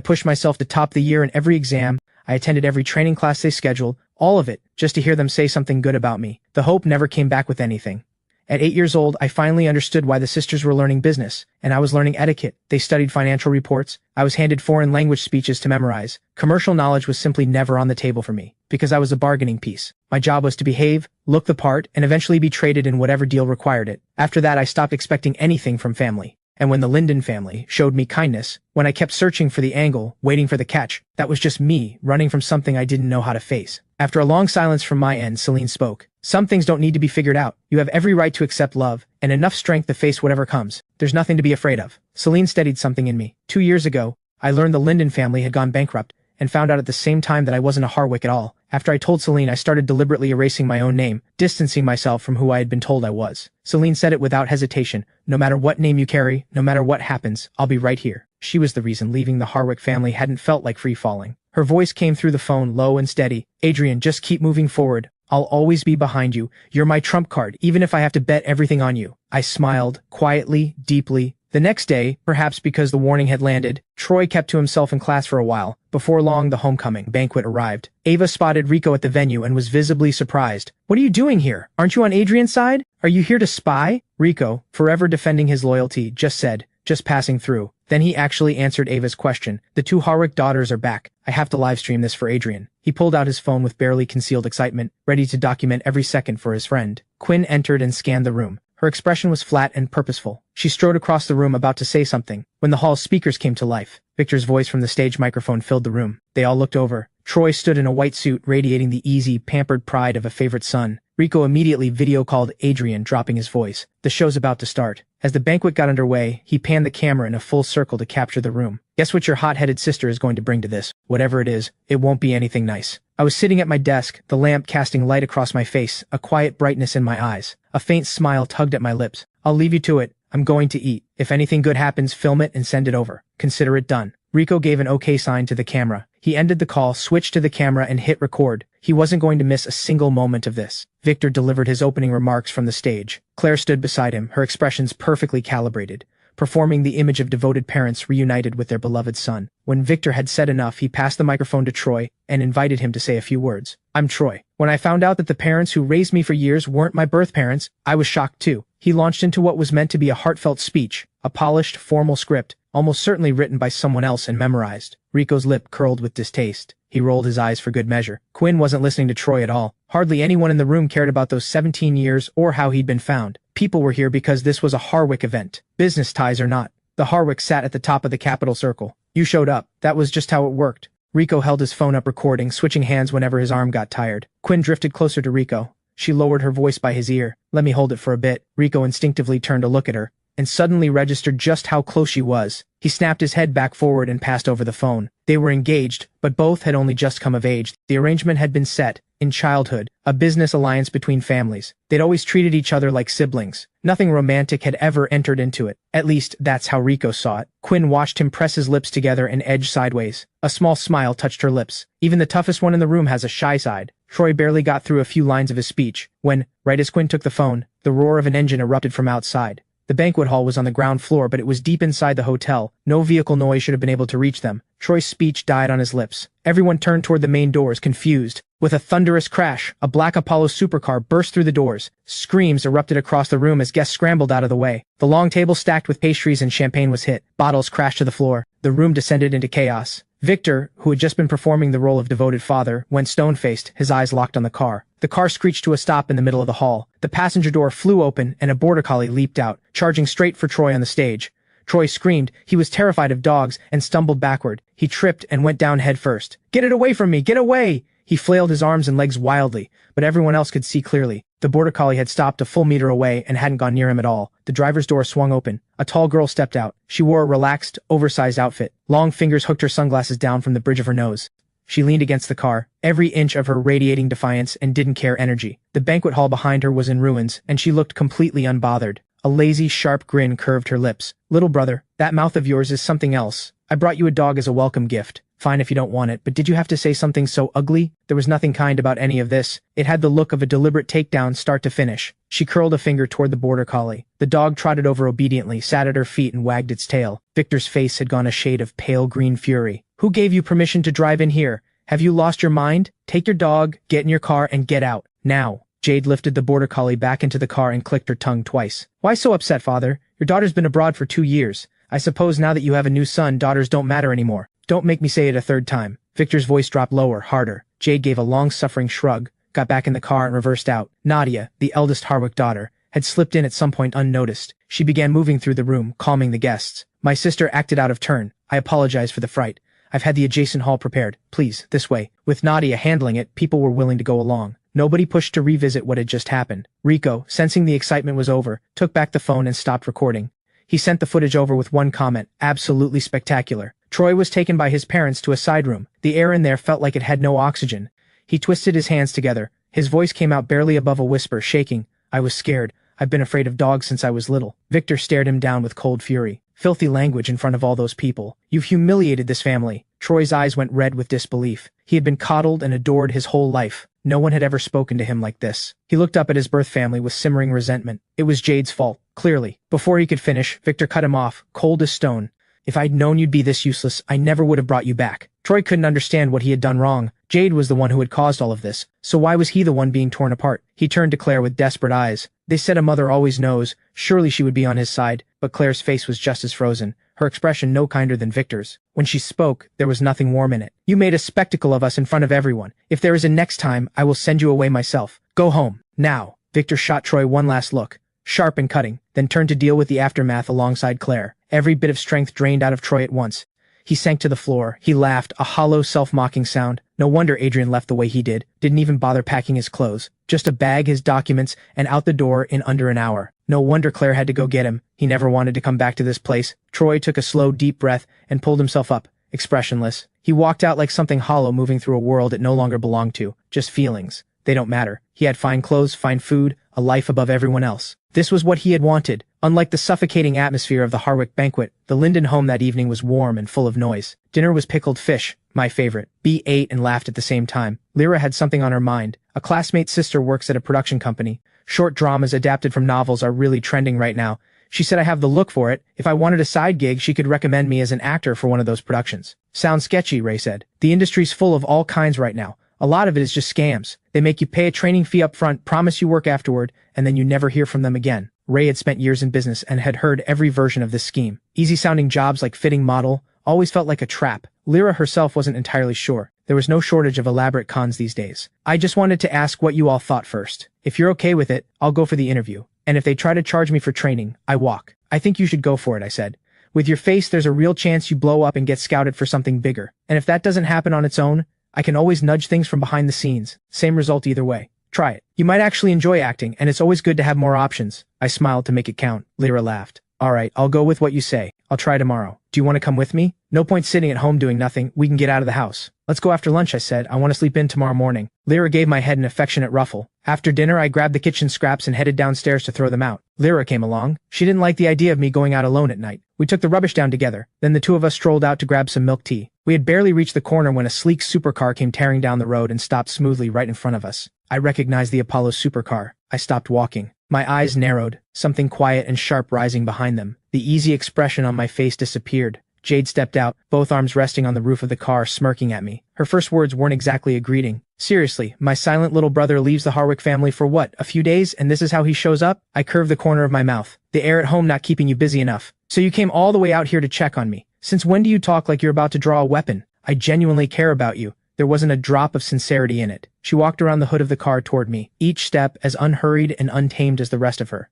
pushed myself to top the year in every exam. I attended every training class they scheduled, all of it, just to hear them say something good about me. The hope never came back with anything. At 8 years old, I finally understood why the sisters were learning business, and I was learning etiquette. They studied financial reports. I was handed foreign language speeches to memorize. Commercial knowledge was simply never on the table for me, because I was a bargaining piece. My job was to behave, look the part, and eventually be traded in whatever deal required it. After that, I stopped expecting anything from family. And when the Linden family showed me kindness, when I kept searching for the angle, waiting for the catch, that was just me running from something I didn't know how to face. After a long silence from my end, Celine spoke. Some things don't need to be figured out. You have every right to accept love, and enough strength to face whatever comes. There's nothing to be afraid of. Celine steadied something in me. 2 years ago, I learned the Linden family had gone bankrupt, and found out at the same time that I wasn't a Harwick at all. After I told Celine, I started deliberately erasing my own name, distancing myself from who I had been told I was. Celine said it without hesitation. No matter what name you carry, no matter what happens, I'll be right here. She was the reason leaving the Harwick family hadn't felt like free falling. Her voice came through the phone, low and steady. Adrian, just keep moving forward. I'll always be behind you. You're my trump card, even if I have to bet everything on you. I smiled, quietly, deeply. The next day, perhaps because the warning had landed, Troy kept to himself in class for a while. Before long, the homecoming banquet arrived. Ava spotted Rico at the venue and was visibly surprised. What are you doing here? Aren't you on Adrian's side? Are you here to spy? Rico, forever defending his loyalty, just said, just passing through. Then he actually answered Ava's question. The 2 Harwick daughters are back. I have to livestream this for Adrian. He pulled out his phone with barely concealed excitement, ready to document every second for his friend. Quinn entered and scanned the room. Her expression was flat and purposeful. She strode across the room about to say something, when the hall's speakers came to life. Victor's voice from the stage microphone filled the room. They all looked over. Troy stood in a white suit, radiating the easy, pampered pride of a favorite son. Rico immediately video-called Adrian, dropping his voice. The show's about to start. As the banquet got underway, he panned the camera in a full circle to capture the room. Guess what your hot-headed sister is going to bring to this? Whatever it is, it won't be anything nice. I was sitting at my desk, the lamp casting light across my face, a quiet brightness in my eyes. A faint smile tugged at my lips. I'll leave you to it. I'm going to eat. If anything good happens, film it and send it over. Consider it done. Rico gave an okay sign to the camera. He ended the call, switched to the camera, and hit record. He wasn't going to miss a single moment of this. Victor delivered his opening remarks from the stage. Claire stood beside him, her expressions perfectly calibrated, performing the image of devoted parents reunited with their beloved son. When Victor had said enough, he passed the microphone to Troy and invited him to say a few words. I'm Troy. When I found out that the parents who raised me for years weren't my birth parents, I was shocked too. He launched into what was meant to be a heartfelt speech, a polished, formal script, almost certainly written by someone else and memorized. Rico's lip curled with distaste. He rolled his eyes for good measure. Quinn wasn't listening to Troy at all. Hardly anyone in the room cared about those 17 years or how he'd been found. People were here because this was a Harwick event. Business ties or not. The Harwick sat at the top of the capital circle. You showed up. That was just how it worked. Rico held his phone up recording, switching hands whenever his arm got tired. Quinn drifted closer to Rico. She lowered her voice by his ear. Let me hold it for a bit. Rico instinctively turned to look at her, and suddenly registered just how close she was. He snapped his head back forward and passed over the phone. They were engaged, but both had only just come of age. The arrangement had been set, in childhood, a business alliance between families. They'd always treated each other like siblings. Nothing romantic had ever entered into it. At least, that's how Rico saw it. Quinn watched him press his lips together and edge sideways. A small smile touched her lips. Even the toughest one in the room has a shy side. Troy barely got through a few lines of his speech, when, right as Quinn took the phone, the roar of an engine erupted from outside. The banquet hall was on the ground floor, but it was deep inside the hotel. No vehicle noise should have been able to reach them. Troy's speech died on his lips. Everyone turned toward the main doors, confused. With a thunderous crash, a black Apollo supercar burst through the doors. Screams erupted across the room as guests scrambled out of the way. The long table stacked with pastries and champagne was hit. Bottles crashed to the floor. The room descended into chaos. Victor, who had just been performing the role of devoted father, went stone-faced, his eyes locked on the car. The car screeched to a stop in the middle of the hall. The passenger door flew open, and a border collie leaped out, charging straight for Troy on the stage. Troy screamed. He was terrified of dogs and stumbled backward. He tripped and went down head first. Get it away from me! Get away! He flailed his arms and legs wildly, but everyone else could see clearly. The border collie had stopped a full meter away and hadn't gone near him at all. The driver's door swung open. A tall girl stepped out. She wore a relaxed, oversized outfit. Long fingers hooked her sunglasses down from the bridge of her nose. She leaned against the car, every inch of her radiating defiance and didn't care energy. The banquet hall behind her was in ruins, and she looked completely unbothered. A lazy, sharp grin curved her lips. Little brother, that mouth of yours is something else. I brought you a dog as a welcome gift. Fine if you don't want it, but did you have to say something so ugly? There was nothing kind about any of this. It had the look of a deliberate takedown start to finish. She curled a finger toward the border collie. The dog trotted over obediently, sat at her feet and wagged its tail. Victor's face had gone a shade of pale green fury. Who gave you permission to drive in here? Have you lost your mind? Take your dog, get in your car, and get out. Now. Jade lifted the border collie back into the car and clicked her tongue twice. Why so upset, father? Your daughter's been abroad for 2 years. I suppose now that you have a new son, daughters don't matter anymore. Don't make me say it a third time. Victor's voice dropped lower, harder. Jade gave a long-suffering shrug, got back in the car and reversed out. Nadia, the eldest Harwick daughter, had slipped in at some point unnoticed. She began moving through the room, calming the guests. My sister acted out of turn. I apologize for the fright. I've had the adjacent hall prepared. Please, this way. With Nadia handling it, people were willing to go along. Nobody pushed to revisit what had just happened. Rico, sensing the excitement was over, took back the phone and stopped recording. He sent the footage over with one comment, absolutely spectacular. Troy was taken by his parents to a side room. The air in there felt like it had no oxygen. He twisted his hands together. His voice came out barely above a whisper, shaking. I was scared. I've been afraid of dogs since I was little. Victor stared him down with cold fury. Filthy language in front of all those people. You've humiliated this family. Troy's eyes went red with disbelief. He had been coddled and adored his whole life. No one had ever spoken to him like this. He looked up at his birth family with simmering resentment. It was Jade's fault, clearly. Before he could finish, Victor cut him off, cold as stone. If I'd known you'd be this useless, I never would have brought you back. Troy couldn't understand what he had done wrong. Jade was the one who had caused all of this. So why was he the one being torn apart? He turned to Claire with desperate eyes. They said a mother always knows. Surely she would be on his side. But Claire's face was just as frozen, her expression no kinder than Victor's. When she spoke, there was nothing warm in it. You made a spectacle of us in front of everyone. If there is a next time, I will send you away myself. Go home. Now. Victor shot Troy one last look, sharp and cutting, then turned to deal with the aftermath alongside Claire. Every bit of strength drained out of Troy at once. He sank to the floor. He laughed, a hollow, self-mocking sound. No wonder Adrian left the way he did. Didn't even bother packing his clothes. Just a bag, his documents, and out the door in under an hour. No wonder Claire had to go get him. He never wanted to come back to this place. Troy took a slow, deep breath and pulled himself up, expressionless. He walked out like something hollow moving through a world it no longer belonged to. Just feelings. They don't matter. He had fine clothes, fine food, a life above everyone else. This was what he had wanted. Unlike the suffocating atmosphere of the Harwick banquet, the Linden home that evening was warm and full of noise. Dinner was pickled fish, my favorite. B ate and laughed at the same time. Lyra had something on her mind. A classmate's sister works at a production company. Short dramas adapted from novels are really trending right now. She said I have the look for it. If I wanted a side gig, she could recommend me as an actor for one of those productions. Sounds sketchy, Ray said. The industry's full of all kinds right now. A lot of it is just scams. They make you pay a training fee up front, promise you work afterward, and then you never hear from them again. Ray had spent years in business and had heard every version of this scheme. Easy-sounding jobs like fitting model always felt like a trap. Lyra herself wasn't entirely sure. There was no shortage of elaborate cons these days. I just wanted to ask what you all thought first. If you're okay with it, I'll go for the interview. And if they try to charge me for training, I walk. I think you should go for it, I said. With your face, there's a real chance you blow up and get scouted for something bigger. And if that doesn't happen on its own, I can always nudge things from behind the scenes. Same result either way. Try it. You might actually enjoy acting, and it's always good to have more options. I smiled to make it count. Lyra laughed. All right, I'll go with what you say. I'll try tomorrow. Do you want to come with me? No point sitting at home doing nothing. We can get out of the house. Let's go after lunch, I said. I want to sleep in tomorrow morning. Lyra gave my head an affectionate ruffle. After dinner, I grabbed the kitchen scraps and headed downstairs to throw them out. Lyra came along. She didn't like the idea of me going out alone at night. We took the rubbish down together. Then the two of us strolled out to grab some milk tea. We had barely reached the corner when a sleek supercar came tearing down the road and stopped smoothly right in front of us. I recognized the Apollo supercar. I stopped walking. My eyes narrowed, something quiet and sharp rising behind them. The easy expression on my face disappeared. Jade stepped out, both arms resting on the roof of the car, smirking at me. Her first words weren't exactly a greeting. Seriously, my silent little brother leaves the Harwick family for what, a few days, and this is how he shows up? I curved the corner of my mouth. The air at home not keeping you busy enough. So you came all the way out here to check on me. Since when do you talk like you're about to draw a weapon? I genuinely care about you. There wasn't a drop of sincerity in it. She walked around the hood of the car toward me, each step as unhurried and untamed as the rest of her.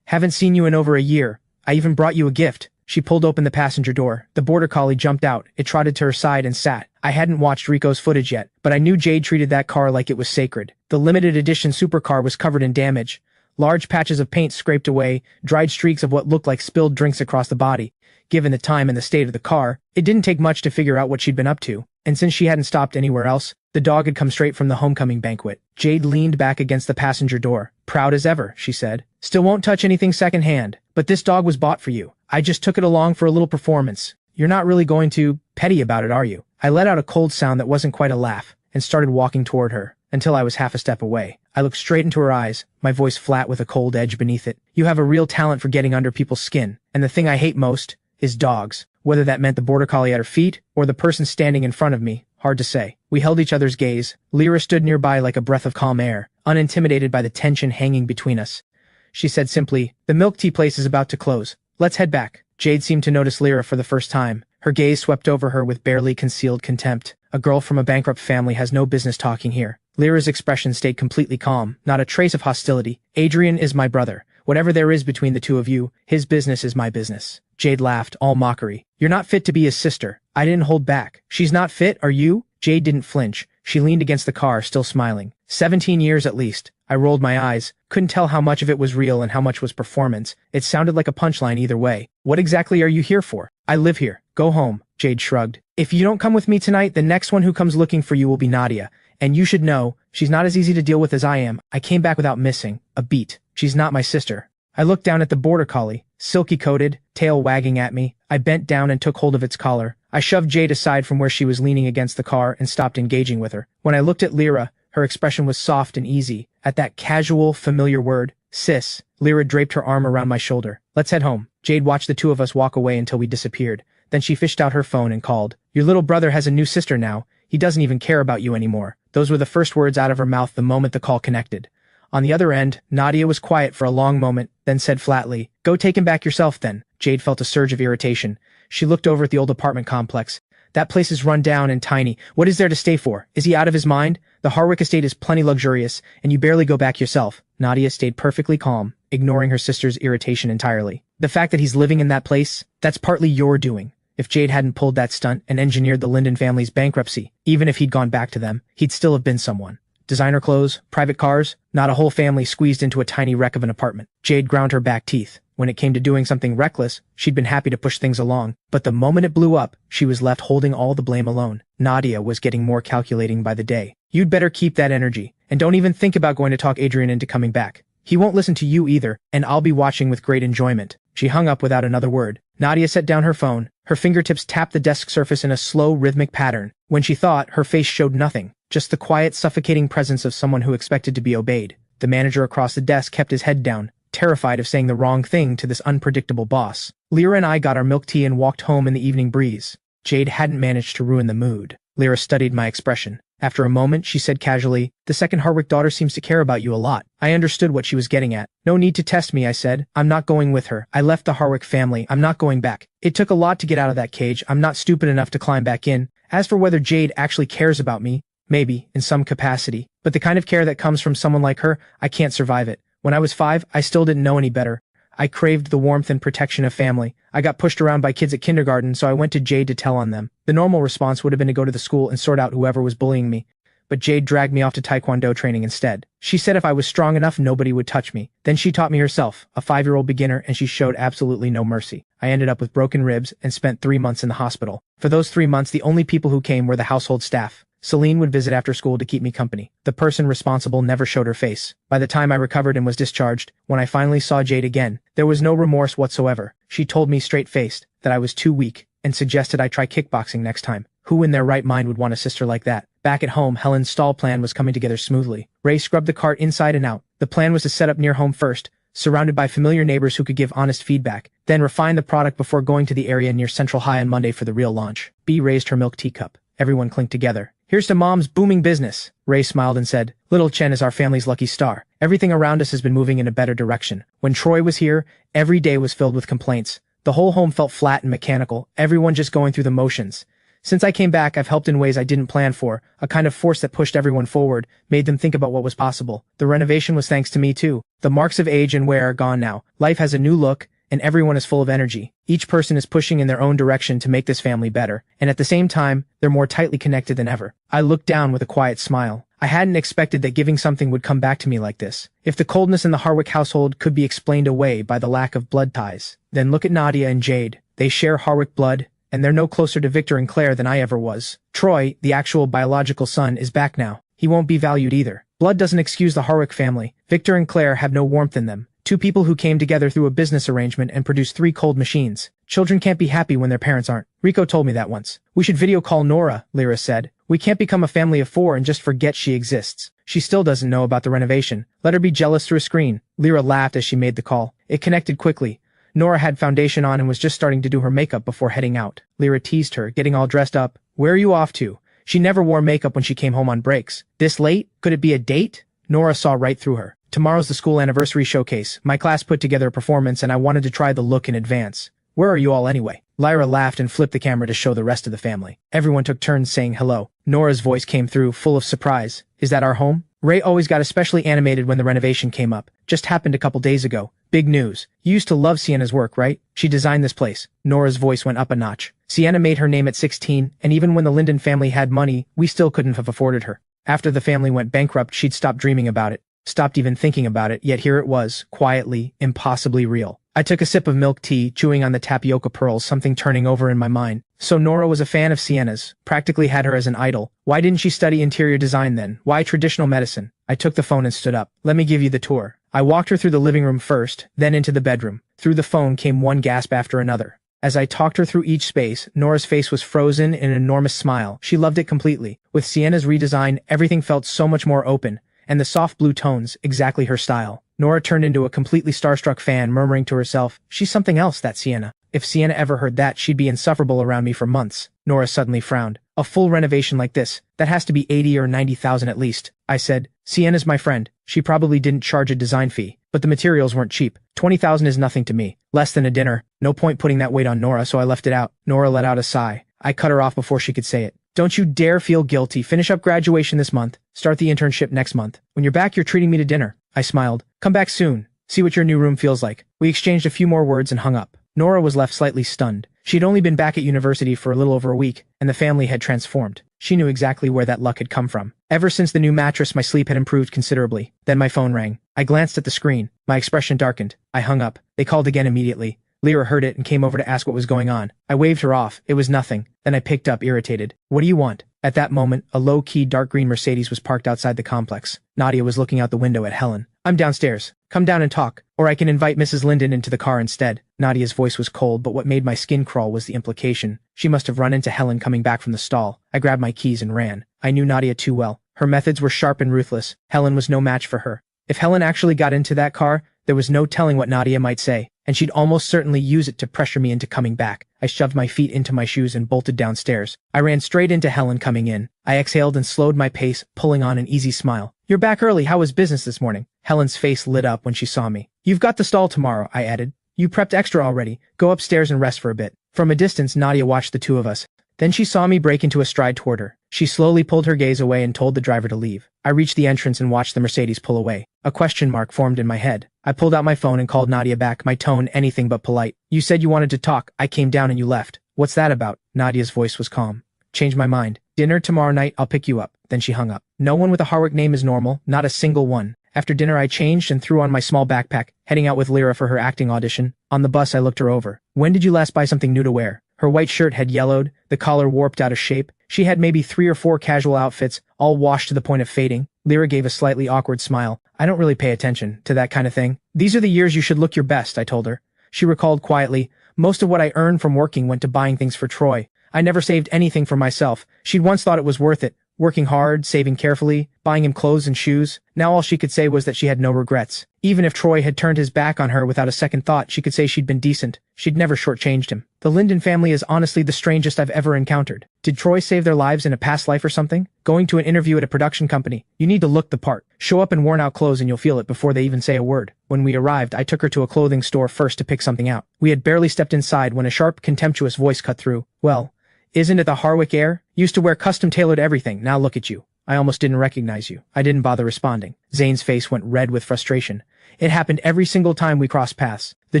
Haven't seen you in over a year. I even brought you a gift. She pulled open the passenger door. The border collie jumped out. It trotted to her side and sat. I hadn't watched Rico's footage yet, but I knew Jade treated that car like it was sacred. The limited edition supercar was covered in damage. Large patches of paint scraped away, dried streaks of what looked like spilled drinks across the body. Given the time and the state of the car, it didn't take much to figure out what she'd been up to. And since she hadn't stopped anywhere else, the dog had come straight from the homecoming banquet. Jade leaned back against the passenger door. Proud as ever, she said. Still won't touch anything secondhand, but this dog was bought for you. I just took it along for a little performance. You're not really going to petty about it, are you? I let out a cold sound that wasn't quite a laugh and started walking toward her until I was half a step away. I looked straight into her eyes, my voice flat with a cold edge beneath it. You have a real talent for getting under people's skin, and the thing I hate most is dogs. Whether that meant the border collie at her feet or the person standing in front of me, Hard to say. We held each other's gaze. Lyra stood nearby like a breath of calm air, unintimidated by the tension hanging between us. She said simply, "The milk tea place is about to close. Let's head back." Jade seemed to notice Lyra for the first time. Her gaze swept over her with barely concealed contempt. A girl from a bankrupt family has no business talking here. Lyra's expression stayed completely calm, not a trace of hostility. "Adrian is my brother. Whatever there is between the two of you, his business is my business." Jade laughed, all mockery. "You're not fit to be his sister." I didn't hold back. "She's not fit, are you?" Jade didn't flinch. She leaned against the car, still smiling. 17 years at least. I rolled my eyes. Couldn't tell how much of it was real and how much was performance. It sounded like a punchline either way. "What exactly are you here for?" "I live here. Go home." Jade shrugged. "If you don't come with me tonight, the next one who comes looking for you will be Nadia. And you should know, she's not as easy to deal with as I am. I came back without missing a beat. She's not my sister." I looked down at the border collie, silky-coated, tail wagging at me. I bent down and took hold of its collar. I shoved Jade aside from where she was leaning against the car and stopped engaging with her. When I looked at Lyra, her expression was soft and easy. At that casual, familiar word, "sis," Lyra draped her arm around my shoulder. "Let's head home." Jade watched the two of us walk away until we disappeared. Then she fished out her phone and called. "Your little brother has a new sister now. He doesn't even care about you anymore." Those were the first words out of her mouth the moment the call connected. On the other end, Nadia was quiet for a long moment, then said flatly, "Go take him back yourself then." Jade felt a surge of irritation. She looked over at the old apartment complex. "That place is run down and tiny. What is there to stay for? Is he out of his mind? The Harwick estate is plenty luxurious, and you barely go back yourself." Nadia stayed perfectly calm, ignoring her sister's irritation entirely. "The fact that he's living in that place, that's partly your doing. If Jade hadn't pulled that stunt and engineered the Linden family's bankruptcy, even if he'd gone back to them, he'd still have been someone. Designer clothes, private cars, not a whole family squeezed into a tiny wreck of an apartment." Jade ground her back teeth. When it came to doing something reckless, she'd been happy to push things along. But the moment it blew up, she was left holding all the blame alone. Nadia was getting more calculating by the day. "You'd better keep that energy, and don't even think about going to talk Adrian into coming back. He won't listen to you either, and I'll be watching with great enjoyment." She hung up without another word. Nadia set down her phone. Her fingertips tapped the desk surface in a slow, rhythmic pattern. When she thought, her face showed nothing, just the quiet, suffocating presence of someone who expected to be obeyed. The manager across the desk kept his head down, terrified of saying the wrong thing to this unpredictable boss. Lyra and I got our milk tea and walked home in the evening breeze. Jade hadn't managed to ruin the mood. Lyra studied my expression. After a moment, she said casually, "The second Harwick daughter seems to care about you a lot." I understood what she was getting at. "No need to test me," I said. "I'm not going with her. I left the Harwick family. I'm not going back. It took a lot to get out of that cage. I'm not stupid enough to climb back in. As for whether Jade actually cares about me, maybe, in some capacity. But the kind of care that comes from someone like her, I can't survive it. When I was 5, I still didn't know any better. I craved the warmth and protection of family. I got pushed around by kids at kindergarten, so I went to Jade to tell on them. The normal response would have been to go to the school and sort out whoever was bullying me. But Jade dragged me off to Taekwondo training instead. She said if I was strong enough, nobody would touch me. Then she taught me herself, a 5-year-old beginner, and she showed absolutely no mercy. I ended up with broken ribs and spent 3 months in the hospital. For those 3 months, the only people who came were the household staff. Celine would visit after school to keep me company. The person responsible never showed her face. By the time I recovered and was discharged, when I finally saw Jade again, there was no remorse whatsoever. She told me straight-faced that I was too weak and suggested I try kickboxing next time. Who in their right mind would want a sister like that? Back at home, Helen's stall plan was coming together smoothly. Ray scrubbed the cart inside and out. The plan was to set up near home first, surrounded by familiar neighbors who could give honest feedback, then refine the product before going to the area near Central High on Monday for the real launch. B raised her milk teacup. Everyone clinked together. "Here's to Mom's booming business." Ray smiled and said, "Little Chen is our family's lucky star. Everything around us has been moving in a better direction. When Troy was here, every day was filled with complaints. The whole home felt flat and mechanical, everyone just going through the motions. Since I came back, I've helped in ways I didn't plan for, a kind of force that pushed everyone forward, made them think about what was possible. The renovation was thanks to me too. The marks of age and wear are gone now. Life has a new look, and everyone is full of energy. Each person is pushing in their own direction to make this family better, and at the same time, they're more tightly connected than ever." I looked down with a quiet smile. I hadn't expected that giving something would come back to me like this. If the coldness in the Harwick household could be explained away by the lack of blood ties, then look at Nadia and Jade. They share Harwick blood, and they're no closer to Victor and Claire than I ever was. Troy, the actual biological son, is back now. He won't be valued either. Blood doesn't excuse the Harwick family. Victor and Claire have no warmth in them. Two people who came together through a business arrangement and produced 3 cold machines. Children can't be happy when their parents aren't. Rico told me that once. "We should video call Nora," Lyra said. "We can't become a family of 4 and just forget she exists. She still doesn't know about the renovation. Let her be jealous through a screen." Lyra laughed as she made the call. It connected quickly. Nora had foundation on and was just starting to do her makeup before heading out. Lyra teased her, getting all dressed up. "Where are you off to?" She never wore makeup when she came home on breaks. This late? Could it be a date? Nora saw right through her. Tomorrow's the school anniversary showcase. My class put together a performance and I wanted to try the look in advance. Where are you all anyway? Lyra laughed and flipped the camera to show the rest of the family. Everyone took turns saying hello. Nora's voice came through, full of surprise. Is that our home? Ray always got especially animated when the renovation came up. Just happened a couple days ago. Big news. You used to love Sienna's work, right? She designed this place. Nora's voice went up a notch. Sienna made her name at 16, and even when the Linden family had money, we still couldn't have afforded her. After the family went bankrupt, she'd stopped dreaming about it. Stopped even thinking about it, yet here it was, quietly, impossibly real. I took a sip of milk tea, chewing on the tapioca pearls, something turning over in my mind. So Nora was a fan of Sienna's, practically had her as an idol. Why didn't she study interior design then? Why traditional medicine? I took the phone and stood up. Let me give you the tour. I walked her through the living room first, then into the bedroom. Through the phone came one gasp after another. As I talked her through each space, Nora's face was frozen in an enormous smile. She loved it completely. With Sienna's redesign, everything felt so much more open, and the soft blue tones, exactly her style. Nora turned into a completely starstruck fan, murmuring to herself, she's something else, that Sienna. If Sienna ever heard that, she'd be insufferable around me for months. Nora suddenly frowned. A full renovation like this, that has to be 80 or 90,000 at least. I said, Sienna's my friend. She probably didn't charge a design fee, but the materials weren't cheap. 20,000 is nothing to me. Less than a dinner. No point putting that weight on Nora, so I left it out. Nora let out a sigh. I cut her off before she could say it. Don't you dare feel guilty. Finish up graduation this month. Start the internship next month. When you're back, you're treating me to dinner. I smiled. Come back soon. See what your new room feels like. We exchanged a few more words and hung up. Nora was left slightly stunned. She'd only been back at university for a little over a week, and the family had transformed. She knew exactly where that luck had come from. Ever since the new mattress, my sleep had improved considerably. Then my phone rang. I glanced at the screen. My expression darkened. I hung up. They called again immediately. Lyra heard it and came over to ask what was going on. I waved her off. It was nothing. Then I picked up, irritated. What do you want? At that moment, a low-key dark green Mercedes was parked outside the complex. Nadia was looking out the window at Helen. I'm downstairs. Come down and talk. Or I can invite Mrs. Linden into the car instead. Nadia's voice was cold, but what made my skin crawl was the implication. She must have run into Helen coming back from the stall. I grabbed my keys and ran. I knew Nadia too well. Her methods were sharp and ruthless. Helen was no match for her. If Helen actually got into that car, there was no telling what Nadia might say, and she'd almost certainly use it to pressure me into coming back. I shoved my feet into my shoes and bolted downstairs. I ran straight into Helen coming in. I exhaled and slowed my pace, pulling on an easy smile. You're back early. How was business this morning? Helen's face lit up when she saw me. You've got the stall tomorrow, I added. You prepped extra already. Go upstairs and rest for a bit. From a distance, Nadia watched the two of us. Then she saw me break into a stride toward her. She slowly pulled her gaze away and told the driver to leave. I reached the entrance and watched the Mercedes pull away. A question mark formed in my head. I pulled out my phone and called Nadia back, my tone anything but polite. You said you wanted to talk. I came down and you left. What's that about? Nadia's voice was calm. Changed my mind. Dinner tomorrow night, I'll pick you up. Then she hung up. No one with a Harwick name is normal, not a single one. After dinner I changed and threw on my small backpack, heading out with Lyra for her acting audition. On the bus I looked her over. When did you last buy something new to wear? Her white shirt had yellowed, the collar warped out of shape. She had maybe 3 or 4 casual outfits, all washed to the point of fading. Lyra gave a slightly awkward smile. I don't really pay attention to that kind of thing. These are the years you should look your best, I told her. She recalled quietly, most of what I earned from working went to buying things for Troy. I never saved anything for myself. She'd once thought it was worth it. Working hard, saving carefully, buying him clothes and shoes. Now all she could say was that she had no regrets. Even if Troy had turned his back on her without a second thought, she could say she'd been decent. She'd never shortchanged him. The Linden family is honestly the strangest I've ever encountered. Did Troy save their lives in a past life or something? Going to an interview at a production company. You need to look the part. Show up in worn-out clothes and you'll feel it before they even say a word. When we arrived, I took her to a clothing store first to pick something out. We had barely stepped inside when a sharp, contemptuous voice cut through. Well, isn't it the Harwick Heir? Used to wear custom-tailored everything. Now look at you. I almost didn't recognize you. I didn't bother responding. Zane's face went red with frustration. It happened every single time we crossed paths. The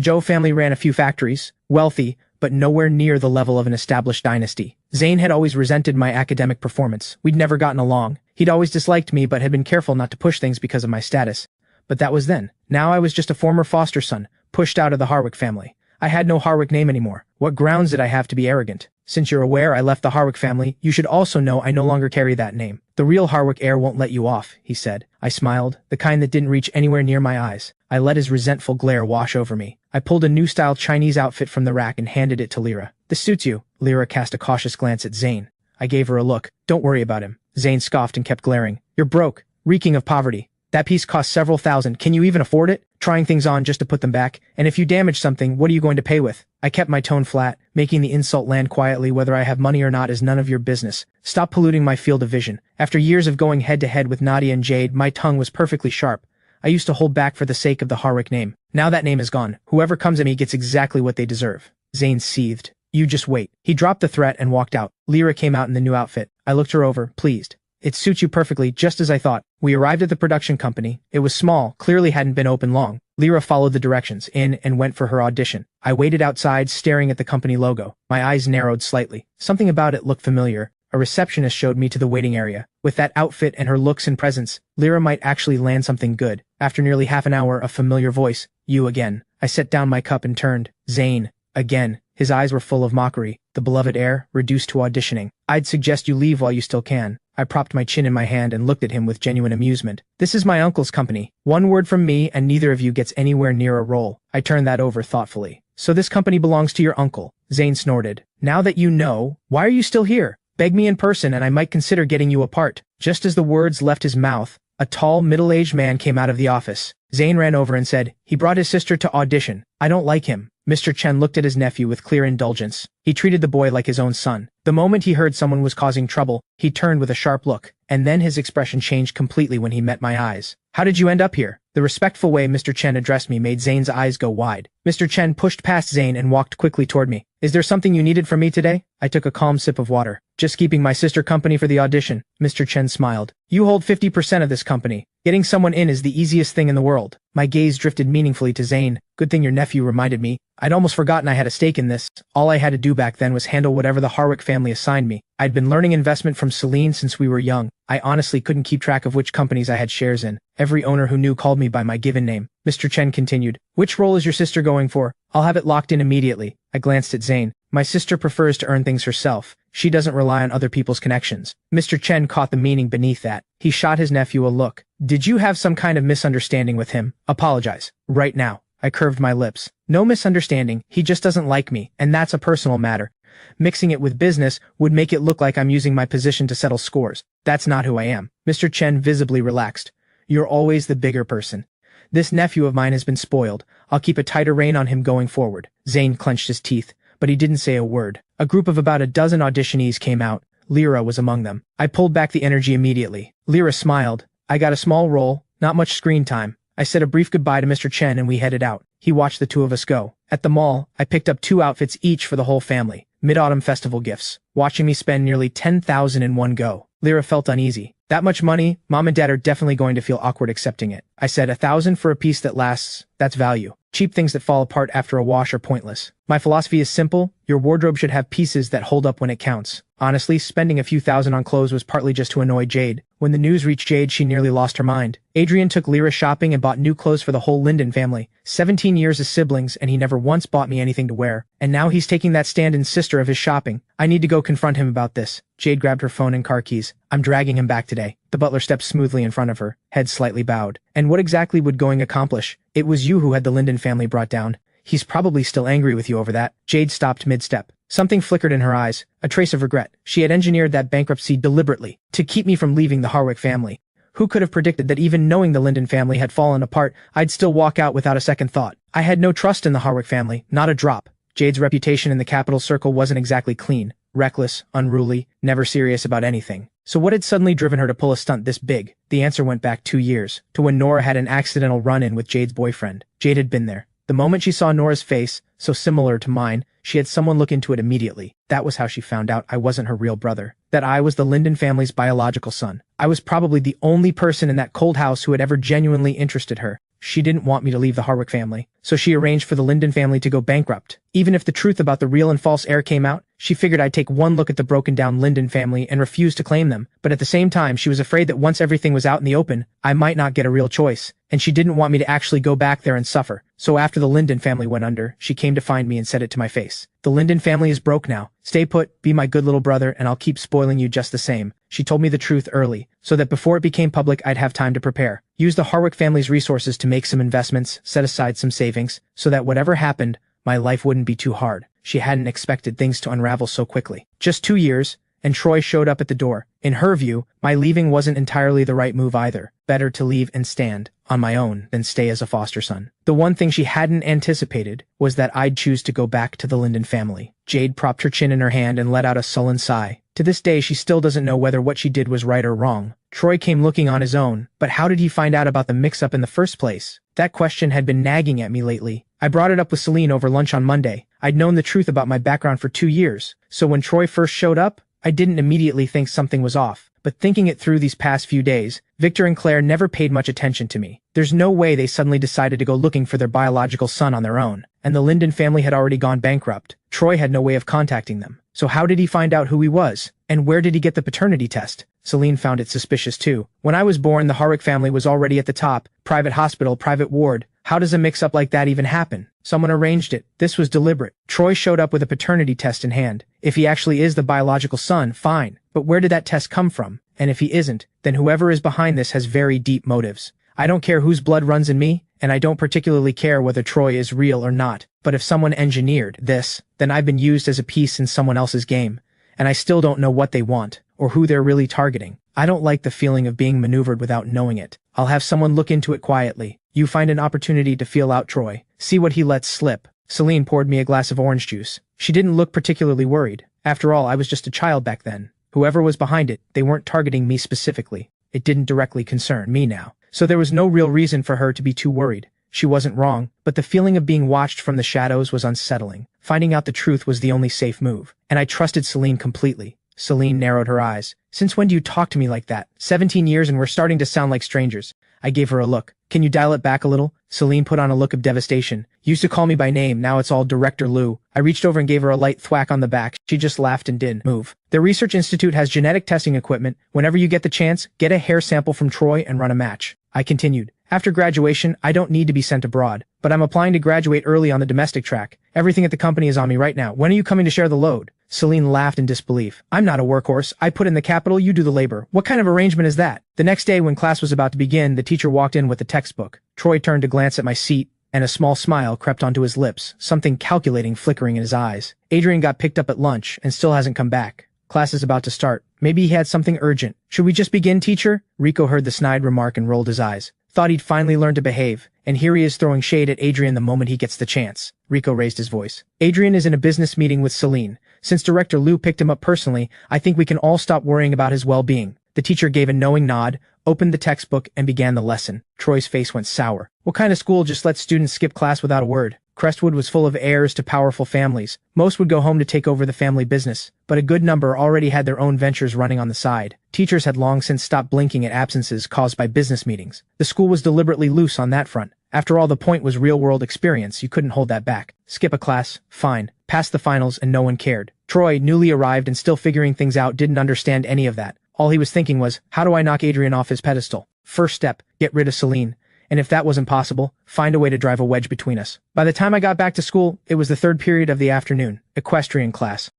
Joe family ran a few factories, wealthy, but nowhere near the level of an established dynasty. Zane had always resented my academic performance. We'd never gotten along. He'd always disliked me but had been careful not to push things because of my status. But that was then. Now I was just a former foster son, pushed out of the Harwick family. I had no Harwick name anymore. What grounds did I have to be arrogant? Since you're aware I left the Harwick family, you should also know I no longer carry that name. The real Harwick heir won't let you off, he said. I smiled, the kind that didn't reach anywhere near my eyes. I let his resentful glare wash over me. I pulled a new-style Chinese outfit from the rack and handed it to Lyra. This suits you. Lyra cast a cautious glance at Zane. I gave her a look. Don't worry about him. Zane scoffed and kept glaring. You're broke, reeking of poverty. That piece cost several thousand. Can you even afford it? Trying things on just to put them back. And if you damage something, what are you going to pay with? I kept my tone flat, making the insult land quietly. Whether I have money or not is none of your business. Stop polluting my field of vision. After years of going head to head with Nadia and Jade, my tongue was perfectly sharp. I used to hold back for the sake of the Harwick name. Now that name is gone. Whoever comes at me gets exactly what they deserve. Zane seethed. You just wait. He dropped the threat and walked out. Lyra came out in the new outfit. I looked her over, pleased. It suits you perfectly, just as I thought. We arrived at the production company. It was small, clearly hadn't been open long. Lyra followed the directions in and went for her audition. I waited outside, staring at the company logo. My eyes narrowed slightly. Something about it looked familiar. A receptionist showed me to the waiting area. With that outfit and her looks and presence, Lyra might actually land something good. After nearly half an hour, a familiar voice. You again. I set down my cup and turned. Zane. Again. His eyes were full of mockery. The beloved heir, reduced to auditioning. I'd suggest you leave while you still can. I propped my chin in my hand and looked at him with genuine amusement. This is my uncle's company. One word from me and neither of you gets anywhere near a role. I turned that over thoughtfully. So this company belongs to your uncle. Zane snorted. Now that you know, why are you still here? Beg me in person and I might consider getting you a part. Just as the words left his mouth, a tall, middle-aged man came out of the office. Zane ran over and said, he brought his sister to audition. I don't like him. Mr. Chen looked at his nephew with clear indulgence. He treated the boy like his own son. The moment he heard someone was causing trouble, he turned with a sharp look, and then his expression changed completely when he met my eyes. How did you end up here? The respectful way Mr. Chen addressed me made Zane's eyes go wide. Mr. Chen pushed past Zane and walked quickly toward me. Is there something you needed from me today? I took a calm sip of water. Just keeping my sister company for the audition. Mr. Chen smiled. You hold 50% of this company. Getting someone in is the easiest thing in the world. My gaze drifted meaningfully to Zane. Good thing your nephew reminded me. I'd almost forgotten I had a stake in this. All I had to do back then was handle whatever the Harwick family assigned me. I'd been learning investment from Celine since we were young. I honestly couldn't keep track of which companies I had shares in. Every owner who knew called me by my given name. Mr. Chen continued. Which role is your sister going for? I'll have it locked in immediately. I glanced at Zane. My sister prefers to earn things herself. She doesn't rely on other people's connections. Mr. Chen caught the meaning beneath that. He shot his nephew a look. Did you have some kind of misunderstanding with him? Apologize. Right now. I curved my lips. No misunderstanding. He just doesn't like me, and that's a personal matter. Mixing it with business would make it look like I'm using my position to settle scores. That's not who I am. Mr. Chen visibly relaxed. You're always the bigger person. This nephew of mine has been spoiled. I'll keep a tighter rein on him going forward. Zane clenched his teeth, but he didn't say a word. A group of about a dozen auditionees came out. Lyra was among them. I pulled back the energy immediately. Lyra smiled. I got a small role, not much screen time. I said a brief goodbye to Mr. Chen and we headed out. He watched the two of us go. At the mall, I picked up 2 outfits each for the whole family. Mid-autumn festival gifts. Watching me spend nearly 10,000 in one go. Lyra felt uneasy. That much money, Mom and Dad are definitely going to feel awkward accepting it. I said 1,000 for a piece that lasts. That's value. Cheap things that fall apart after a wash are pointless. My philosophy is simple. Your wardrobe should have pieces that hold up when it counts. Honestly, spending a few thousand on clothes was partly just to annoy Jade. When the news reached Jade, she nearly lost her mind. Adrian took Lyra shopping and bought new clothes for the whole Linden family. 17 years as siblings, and he never once bought me anything to wear. And now he's taking that stand-in sister of his shopping. I need to go confront him about this. Jade grabbed her phone and car keys. I'm dragging him back today. The butler stepped smoothly in front of her, head slightly bowed. And what exactly would going accomplish? It was you who had the Linden family brought down. He's probably still angry with you over that. Jade stopped mid-step. Something flickered in her eyes, a trace of regret. She had engineered that bankruptcy deliberately, to keep me from leaving the Harwick family. Who could have predicted that even knowing the Linden family had fallen apart, I'd still walk out without a second thought? I had no trust in the Harwick family, not a drop. Jade's reputation in the capital circle wasn't exactly clean. Reckless, unruly, never serious about anything. So what had suddenly driven her to pull a stunt this big? The answer went back 2 years, to when Nora had an accidental run-in with Jade's boyfriend. Jade had been there. The moment she saw Nora's face, so similar to mine, she had someone look into it immediately. That was how she found out I wasn't her real brother. That I was the Linden family's biological son. I was probably the only person in that cold house who had ever genuinely interested her. She didn't want me to leave the Harwick family, so she arranged for the Linden family to go bankrupt. Even if the truth about the real and false heir came out, she figured I'd take one look at the broken-down Linden family and refuse to claim them. But at the same time, she was afraid that once everything was out in the open, I might not get a real choice, and she didn't want me to actually go back there and suffer. So after the Linden family went under, she came to find me and said it to my face. The Linden family is broke now. Stay put, be my good little brother, and I'll keep spoiling you just the same. She told me the truth early, so that before it became public I'd have time to prepare. Use the Harwick family's resources to make some investments, set aside some savings, so that whatever happened, my life wouldn't be too hard. She hadn't expected things to unravel so quickly. Just 2 years, and Troy showed up at the door. In her view, my leaving wasn't entirely the right move either. Better to leave and stand on my own than stay as a foster son. The one thing she hadn't anticipated was that I'd choose to go back to the Linden family. Jade propped her chin in her hand and let out a sullen sigh. To this day, she still doesn't know whether what she did was right or wrong. Troy came looking on his own, but how did he find out about the mix-up in the first place? That question had been nagging at me lately. I brought it up with Celine over lunch on Monday. I'd known the truth about my background for 2 years, so when Troy first showed up, I didn't immediately think something was off. But thinking it through these past few days, Victor and Claire never paid much attention to me. There's no way they suddenly decided to go looking for their biological son on their own, and the Linden family had already gone bankrupt. Troy had no way of contacting them. So how did he find out who he was? And where did he get the paternity test? Celine found it suspicious too. When I was born, the Harwick family was already at the top. Private hospital, private ward. How does a mix-up like that even happen? Someone arranged it. This was deliberate. Troy showed up with a paternity test in hand. If he actually is the biological son, fine. But where did that test come from? And if he isn't, then whoever is behind this has very deep motives. I don't care whose blood runs in me, and I don't particularly care whether Troy is real or not. But if someone engineered this, then I've been used as a piece in someone else's game, and I still don't know what they want, or who they're really targeting. I don't like the feeling of being maneuvered without knowing it. I'll have someone look into it quietly. You find an opportunity to feel out Troy. See what he lets slip. Celine poured me a glass of orange juice. She didn't look particularly worried. After all, I was just a child back then. Whoever was behind it, they weren't targeting me specifically. It didn't directly concern me now. So there was no real reason for her to be too worried. She wasn't wrong, but the feeling of being watched from the shadows was unsettling. Finding out the truth was the only safe move, and I trusted Celine completely. Celine narrowed her eyes. Since when do you talk to me like that? 17 years and we're starting to sound like strangers. I gave her a look. Can you dial it back a little? Celine put on a look of devastation. Used to call me by name, now it's all Director Lou. I reached over and gave her a light thwack on the back. She just laughed and didn't move. The research institute has genetic testing equipment. Whenever you get the chance, get a hair sample from Troy and run a match. I continued. After graduation, I don't need to be sent abroad, but I'm applying to graduate early on the domestic track. Everything at the company is on me right now. When are you coming to share the load? Celine laughed in disbelief. I'm not a workhorse. I put in the capital, you do the labor. What kind of arrangement is that? The next day when class was about to begin, the teacher walked in with the textbook. Troy turned to glance at my seat, and a small smile crept onto his lips, something calculating flickering in his eyes. Adrian got picked up at lunch and still hasn't come back. Class is about to start. Maybe he had something urgent. Should we just begin, teacher? Rico heard the snide remark and rolled his eyes. Thought he'd finally learned to behave, and here he is throwing shade at Adrian the moment he gets the chance. Rico raised his voice. Adrian is in a business meeting with Celine. Since Director Lou picked him up personally, I think we can all stop worrying about his well-being. The teacher gave a knowing nod, opened the textbook, and began the lesson. Troy's face went sour. What kind of school just lets students skip class without a word? Crestwood was full of heirs to powerful families. Most would go home to take over the family business, but a good number already had their own ventures running on the side. Teachers had long since stopped blinking at absences caused by business meetings. The school was deliberately loose on that front. After all, the point was real-world experience. You couldn't hold that back. Skip a class, fine. Pass the finals, and no one cared. Troy, newly arrived and still figuring things out, didn't understand any of that. All he was thinking was, how do I knock Adrian off his pedestal? First step, get rid of Celine. And if that wasn't possible, find a way to drive a wedge between us. By the time I got back to school, it was the third period of the afternoon, equestrian class.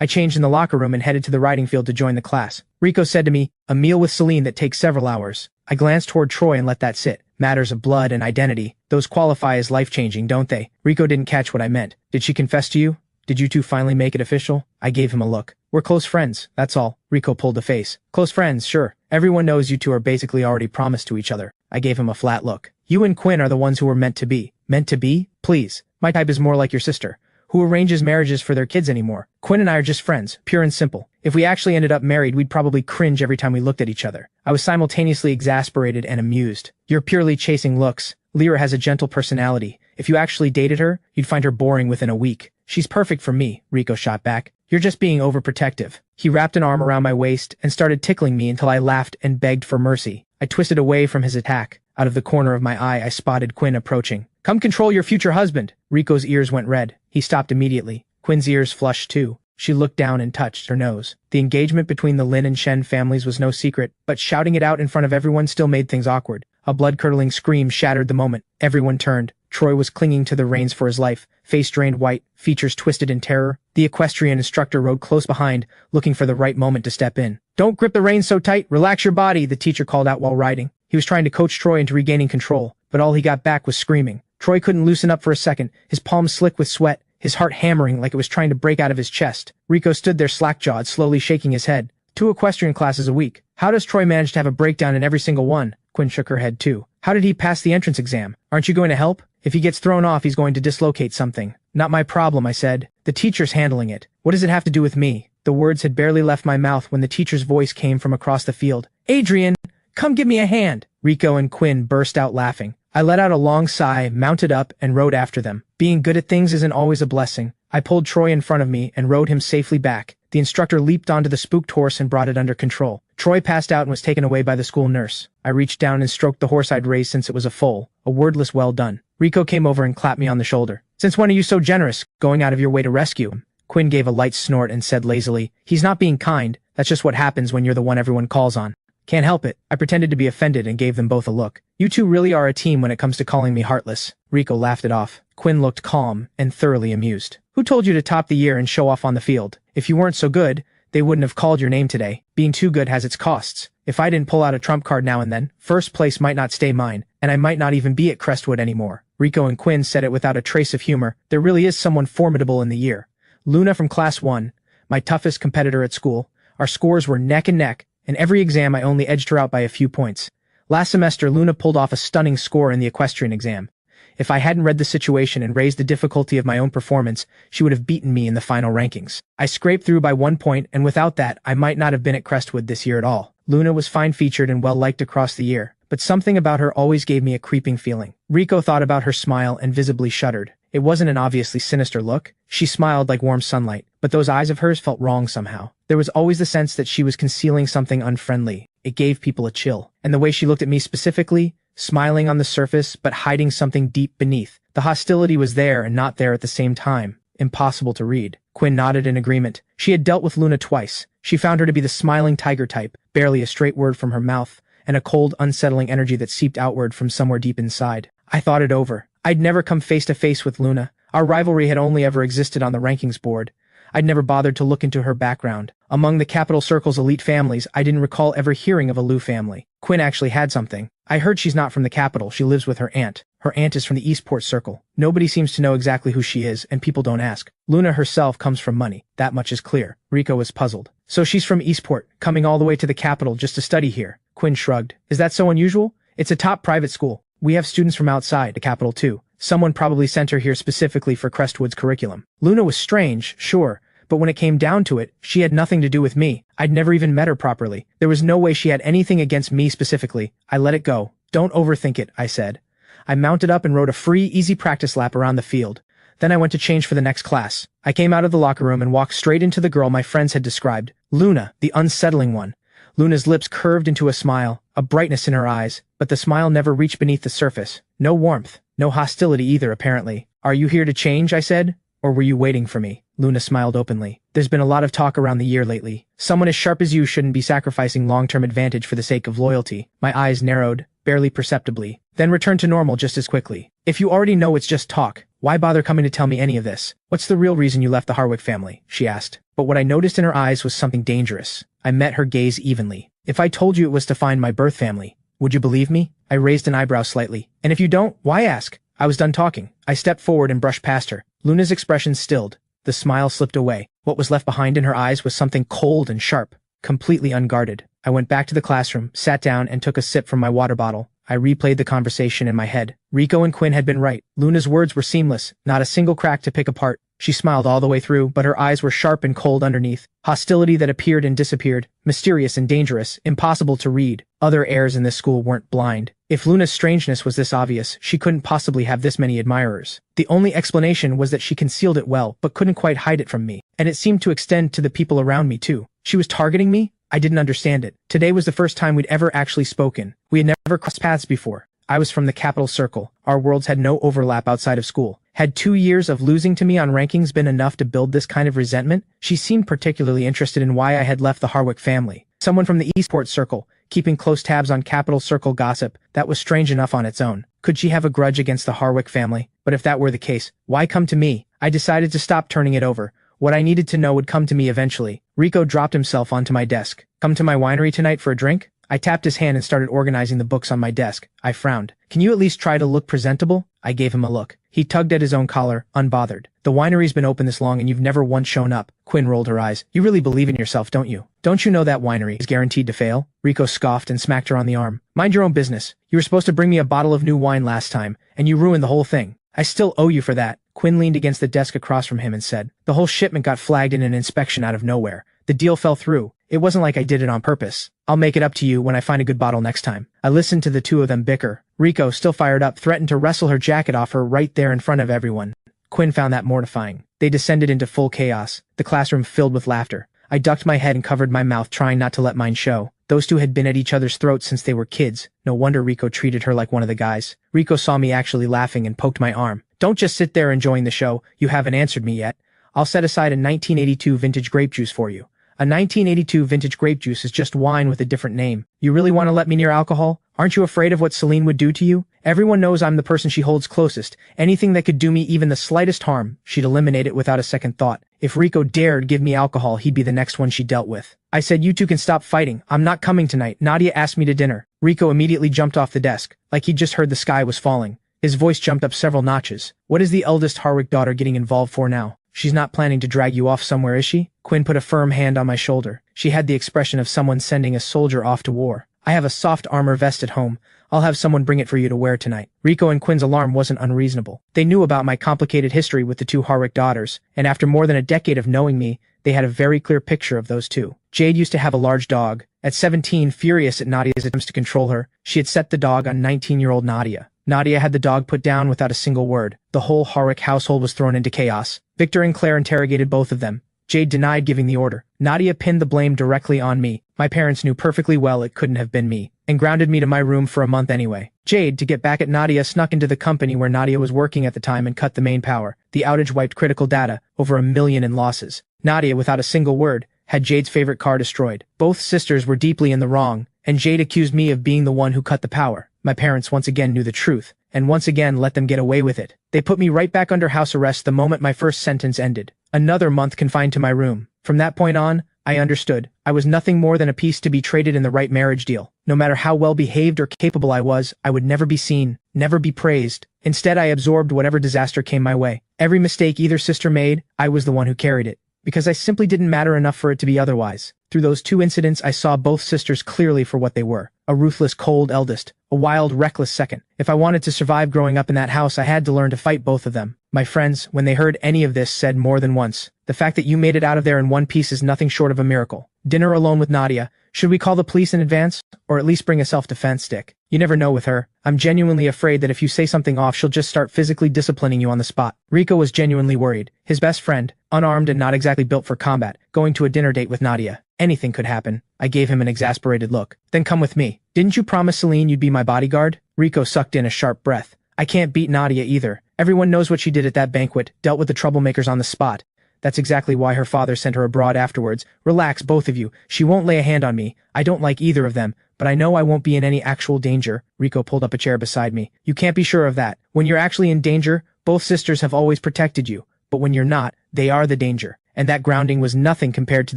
I changed in the locker room and headed to the riding field to join the class. Rico said to me, a meal with Celine that takes several hours. I glanced toward Troy and let that sit. Matters of blood and identity, those qualify as life-changing, don't they? Rico didn't catch what I meant. Did she confess to you? Did you two finally make it official? I gave him a look. We're close friends, that's all. Rico pulled a face. Close friends, sure. Everyone knows you two are basically already promised to each other. I gave him a flat look. You and Quinn are the ones who were meant to be. Meant to be? Please. My type is more like your sister, who arranges marriages for their kids anymore. Quinn and I are just friends, pure and simple. If we actually ended up married, we'd probably cringe every time we looked at each other. I was simultaneously exasperated and amused. You're purely chasing looks. Lyra has a gentle personality. If you actually dated her, you'd find her boring within a week. She's perfect for me, Rico shot back. You're just being overprotective. He wrapped an arm around my waist and started tickling me until I laughed and begged for mercy. I twisted away from his attack. Out of the corner of my eye, I spotted Quinn approaching. Come control your future husband. Rico's ears went red. He stopped immediately. Quinn's ears flushed too. She looked down and touched her nose. The engagement between the Lin and Shen families was no secret, but shouting it out in front of everyone still made things awkward. A blood-curdling scream shattered the moment. Everyone turned. Troy was clinging to the reins for his life, face drained white, features twisted in terror. The equestrian instructor rode close behind, looking for the right moment to step in. Don't grip the reins so tight, relax your body, the teacher called out while riding. He was trying to coach Troy into regaining control, but all he got back was screaming. Troy couldn't loosen up for a second, his palms slick with sweat, his heart hammering like it was trying to break out of his chest. Rico stood there slack-jawed, slowly shaking his head. 2 equestrian classes a week. How does Troy manage to have a breakdown in every single one? Quinn shook her head too. How did he pass the entrance exam? Aren't you going to help? If he gets thrown off, he's going to dislocate something. Not my problem, I said. The teacher's handling it. What does it have to do with me? The words had barely left my mouth when the teacher's voice came from across the field. Adrian, come give me a hand. Rico and Quinn burst out laughing. I let out a long sigh, mounted up, and rode after them. Being good at things isn't always a blessing. I pulled Troy in front of me and rode him safely back. The instructor leaped onto the spooked horse and brought it under control. Troy passed out and was taken away by the school nurse. I reached down and stroked the horse I'd raised since it was a foal, a wordless well done. Rico came over and clapped me on the shoulder. Since when are you so generous, going out of your way to rescue him? Quinn gave a light snort and said lazily, he's not being kind, that's just what happens when you're the one everyone calls on. Can't help it. I pretended to be offended and gave them both a look. You two really are a team when it comes to calling me heartless. Rico laughed it off. Quinn looked calm and thoroughly amused. Who told you to top the year and show off on the field? If you weren't so good, they wouldn't have called your name today. Being too good has its costs. If I didn't pull out a trump card now and then, first place might not stay mine, and I might not even be at Crestwood anymore. Rico and Quinn said it without a trace of humor. There really is someone formidable in the year. Luna from Class 1, my toughest competitor at school. Our scores were neck and neck. In every exam I only edged her out by a few points. Last semester Luna pulled off a stunning score in the equestrian exam. If I hadn't read the situation and raised the difficulty of my own performance, she would have beaten me in the final rankings. I scraped through by 1 point, and without that, I might not have been at Crestwood this year at all. Luna was fine-featured and well-liked across the year, but something about her always gave me a creeping feeling. Rico thought about her smile and visibly shuddered. It wasn't an obviously sinister look. She smiled like warm sunlight, but those eyes of hers felt wrong somehow. There was always the sense that she was concealing something unfriendly. It gave people a chill. And the way she looked at me specifically, smiling on the surface but hiding something deep beneath. The hostility was there and not there at the same time. Impossible to read. Quinn nodded in agreement. She had dealt with Luna twice. She found her to be the smiling tiger type, barely a straight word from her mouth, and a cold, unsettling energy that seeped outward from somewhere deep inside. I thought it over. I'd never come face to face with Luna. Our rivalry had only ever existed on the rankings board. I'd never bothered to look into her background. Among the Capital Circle's elite families, I didn't recall ever hearing of a Liu family. Quinn actually had something. I heard she's not from the capital. She lives with her aunt. Her aunt is from the Eastport Circle. Nobody seems to know exactly who she is, and people don't ask. Luna herself comes from money. That much is clear. Rico was puzzled. So she's from Eastport, coming all the way to the capital just to study here. Quinn shrugged. Is that so unusual? It's a top private school. We have students from outside the capital too. Someone probably sent her here specifically for Crestwood's curriculum. Luna was strange, sure, but when it came down to it, she had nothing to do with me. I'd never even met her properly. There was no way she had anything against me specifically. I let it go. Don't overthink it, I said. I mounted up and rode a free, easy practice lap around the field. Then I went to change for the next class. I came out of the locker room and walked straight into the girl my friends had described. Luna, the unsettling one. Luna's lips curved into a smile, a brightness in her eyes, but the smile never reached beneath the surface. No warmth, no hostility either, apparently. Are you here to change, I said, or were you waiting for me? Luna smiled openly. There's been a lot of talk around the year lately. Someone as sharp as you shouldn't be sacrificing long-term advantage for the sake of loyalty. My eyes narrowed, barely perceptibly, then returned to normal just as quickly. If you already know it's just talk, why bother coming to tell me any of this? What's the real reason you left the Harwick family? She asked. But what I noticed in her eyes was something dangerous. I met her gaze evenly. If I told you it was to find my birth family, would you believe me? I raised an eyebrow slightly. And if you don't, why ask? I was done talking. I stepped forward and brushed past her. Luna's expression stilled. The smile slipped away. What was left behind in her eyes was something cold and sharp, completely unguarded. I went back to the classroom, sat down, and took a sip from my water bottle. I replayed the conversation in my head. Rico and Quinn had been right. Luna's words were seamless, not a single crack to pick apart. She smiled all the way through, but her eyes were sharp and cold underneath. Hostility that appeared and disappeared. Mysterious and dangerous. Impossible to read. Other heirs in this school weren't blind. If Luna's strangeness was this obvious, she couldn't possibly have this many admirers. The only explanation was that she concealed it well, but couldn't quite hide it from me. And it seemed to extend to the people around me too. She was targeting me? I didn't understand it. Today was the first time we'd ever actually spoken. We had never crossed paths before. I was from the Capital Circle. Our worlds had no overlap outside of school. Had 2 years of losing to me on rankings been enough to build this kind of resentment? She seemed particularly interested in why I had left the Harwick family. Someone from the Eastport Circle, keeping close tabs on Capital Circle gossip. That was strange enough on its own. Could she have a grudge against the Harwick family? But if that were the case, why come to me? I decided to stop turning it over. What I needed to know would come to me eventually. Rico dropped himself onto my desk. Come to my winery tonight for a drink? I tapped his hand and started organizing the books on my desk. I frowned. Can you at least try to look presentable? I gave him a look. He tugged at his own collar, unbothered. The winery's been open this long and you've never once shown up. Quinn rolled her eyes. You really believe in yourself, don't you? Don't you know that winery is guaranteed to fail? Rico scoffed and smacked her on the arm. Mind your own business. You were supposed to bring me a bottle of new wine last time, and you ruined the whole thing. I still owe you for that. Quinn leaned against the desk across from him and said, the whole shipment got flagged in an inspection out of nowhere. The deal fell through. It wasn't like I did it on purpose. I'll make it up to you when I find a good bottle next time. I listened to the two of them bicker. Rico, still fired up, threatened to wrestle her jacket off her right there in front of everyone. Quinn found that mortifying. They descended into full chaos, the classroom filled with laughter. I ducked my head and covered my mouth, trying not to let mine show. Those two had been at each other's throats since they were kids. No wonder Rico treated her like one of the guys. Rico saw me actually laughing and poked my arm. Don't just sit there enjoying the show. You haven't answered me yet. I'll set aside a 1982 vintage grape juice for you. A 1982 vintage grape juice is just wine with a different name. You really want to let me near alcohol? Aren't you afraid of what Celine would do to you? Everyone knows I'm the person she holds closest. Anything that could do me even the slightest harm, she'd eliminate it without a second thought. If Rico dared give me alcohol, he'd be the next one she dealt with. I said, you two can stop fighting. I'm not coming tonight. Nadia asked me to dinner. Rico immediately jumped off the desk, like he'd just heard the sky was falling. His voice jumped up several notches. What is the eldest Harwick daughter getting involved for now? She's not planning to drag you off somewhere, is she? Quinn put a firm hand on my shoulder. She had the expression of someone sending a soldier off to war. I have a soft armor vest at home. I'll have someone bring it for you to wear tonight. Rico and Quinn's alarm wasn't unreasonable. They knew about my complicated history with the two Harwick daughters, and after more than a decade of knowing me, they had a very clear picture of those two. Jade used to have a large dog. At 17, furious at Nadia's attempts to control her, she had set the dog on 19-year-old Nadia. Nadia had the dog put down without a single word. The whole Harwick household was thrown into chaos. Victor and Claire interrogated both of them. Jade denied giving the order. Nadia pinned the blame directly on me. My parents knew perfectly well it couldn't have been me, and grounded me to my room for a month anyway. Jade, to get back at Nadia, snuck into the company where Nadia was working at the time and cut the main power. The outage wiped critical data, over $1 million in losses. Nadia, without a single word, had Jade's favorite car destroyed. Both sisters were deeply in the wrong, and Jade accused me of being the one who cut the power. My parents once again knew the truth, and once again let them get away with it. They put me right back under house arrest the moment my first sentence ended. Another month confined to my room. From that point on, I understood. I was nothing more than a piece to be traded in the right marriage deal. No matter how well behaved or capable I was, I would never be seen, never be praised. Instead, I absorbed whatever disaster came my way. Every mistake either sister made, I was the one who carried it, because I simply didn't matter enough for it to be otherwise. Through those two incidents, I saw both sisters clearly for what they were. A ruthless, cold eldest, a wild, reckless second. If I wanted to survive growing up in that house, I had to learn to fight both of them. My friends, when they heard any of this, said more than once, the fact that you made it out of there in one piece is nothing short of a miracle. Dinner alone with Nadia. Should we call the police in advance? Or at least bring a self-defense stick? You never know with her. I'm genuinely afraid that if you say something off, she'll just start physically disciplining you on the spot. Rico was genuinely worried. His best friend, unarmed and not exactly built for combat, going to a dinner date with Nadia. Anything could happen. I gave him an exasperated look. Then come with me. Didn't you promise Celine you'd be my bodyguard? Rico sucked in a sharp breath. I can't beat Nadia either. Everyone knows what she did at that banquet, dealt with the troublemakers on the spot. That's exactly why her father sent her abroad afterwards. Relax, both of you. She won't lay a hand on me. I don't like either of them, but I know I won't be in any actual danger. Rico pulled up a chair beside me. You can't be sure of that. When you're actually in danger, both sisters have always protected you. But when you're not, they are the danger. And that grounding was nothing compared to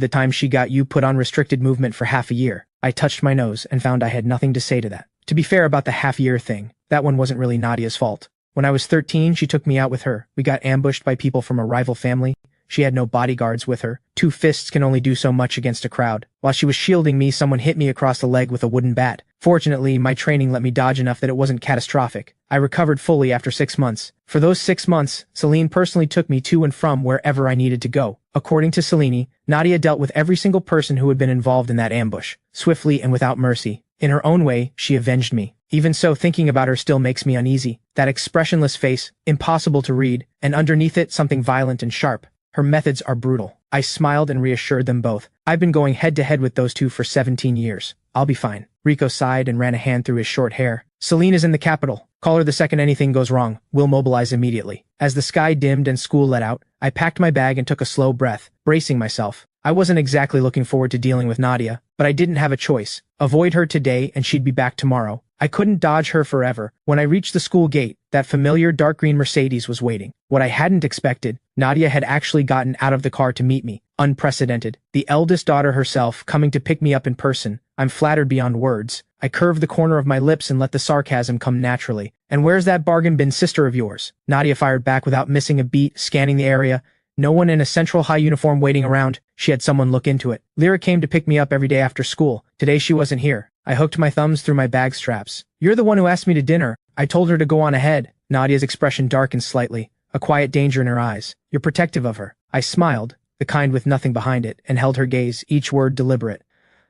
the time she got you put on restricted movement for half a year. I touched my nose and found I had nothing to say to that. To be fair about the half-year thing, that one wasn't really Nadia's fault. When I was 13, she took me out with her. We got ambushed by people from a rival family. She had no bodyguards with her. 2 fists can only do so much against a crowd. While she was shielding me, someone hit me across the leg with a wooden bat. Fortunately, my training let me dodge enough that it wasn't catastrophic. I recovered fully after 6 months. For those 6 months, Celine personally took me to and from wherever I needed to go. According to Celine, Nadia dealt with every single person who had been involved in that ambush, swiftly and without mercy. In her own way, she avenged me. Even so, thinking about her still makes me uneasy. That expressionless face, impossible to read, and underneath it something violent and sharp. Her methods are brutal. I smiled and reassured them both. I've been going head-to-head with those two for 17 years. I'll be fine. Rico sighed and ran a hand through his short hair. Celine is in the capital. Call her the second anything goes wrong. We'll mobilize immediately. As the sky dimmed and school let out, I packed my bag and took a slow breath, bracing myself. I wasn't exactly looking forward to dealing with Nadia, but I didn't have a choice. Avoid her today and she'd be back tomorrow. I couldn't dodge her forever. When I reached the school gate, that familiar dark green Mercedes was waiting. What I hadn't expected, Nadia had actually gotten out of the car to meet me. Unprecedented. The eldest daughter herself coming to pick me up in person. I'm flattered beyond words. I curved the corner of my lips and let the sarcasm come naturally. And where's that bargain bin sister of yours? Nadia fired back without missing a beat, scanning the area. No one in a central high uniform waiting around. She had someone look into it. Lyra came to pick me up every day after school. Today she wasn't here. I hooked my thumbs through my bag straps. You're the one who asked me to dinner. I told her to go on ahead. Nadia's expression darkened slightly, a quiet danger in her eyes. You're protective of her. I smiled, the kind with nothing behind it, and held her gaze, each word deliberate.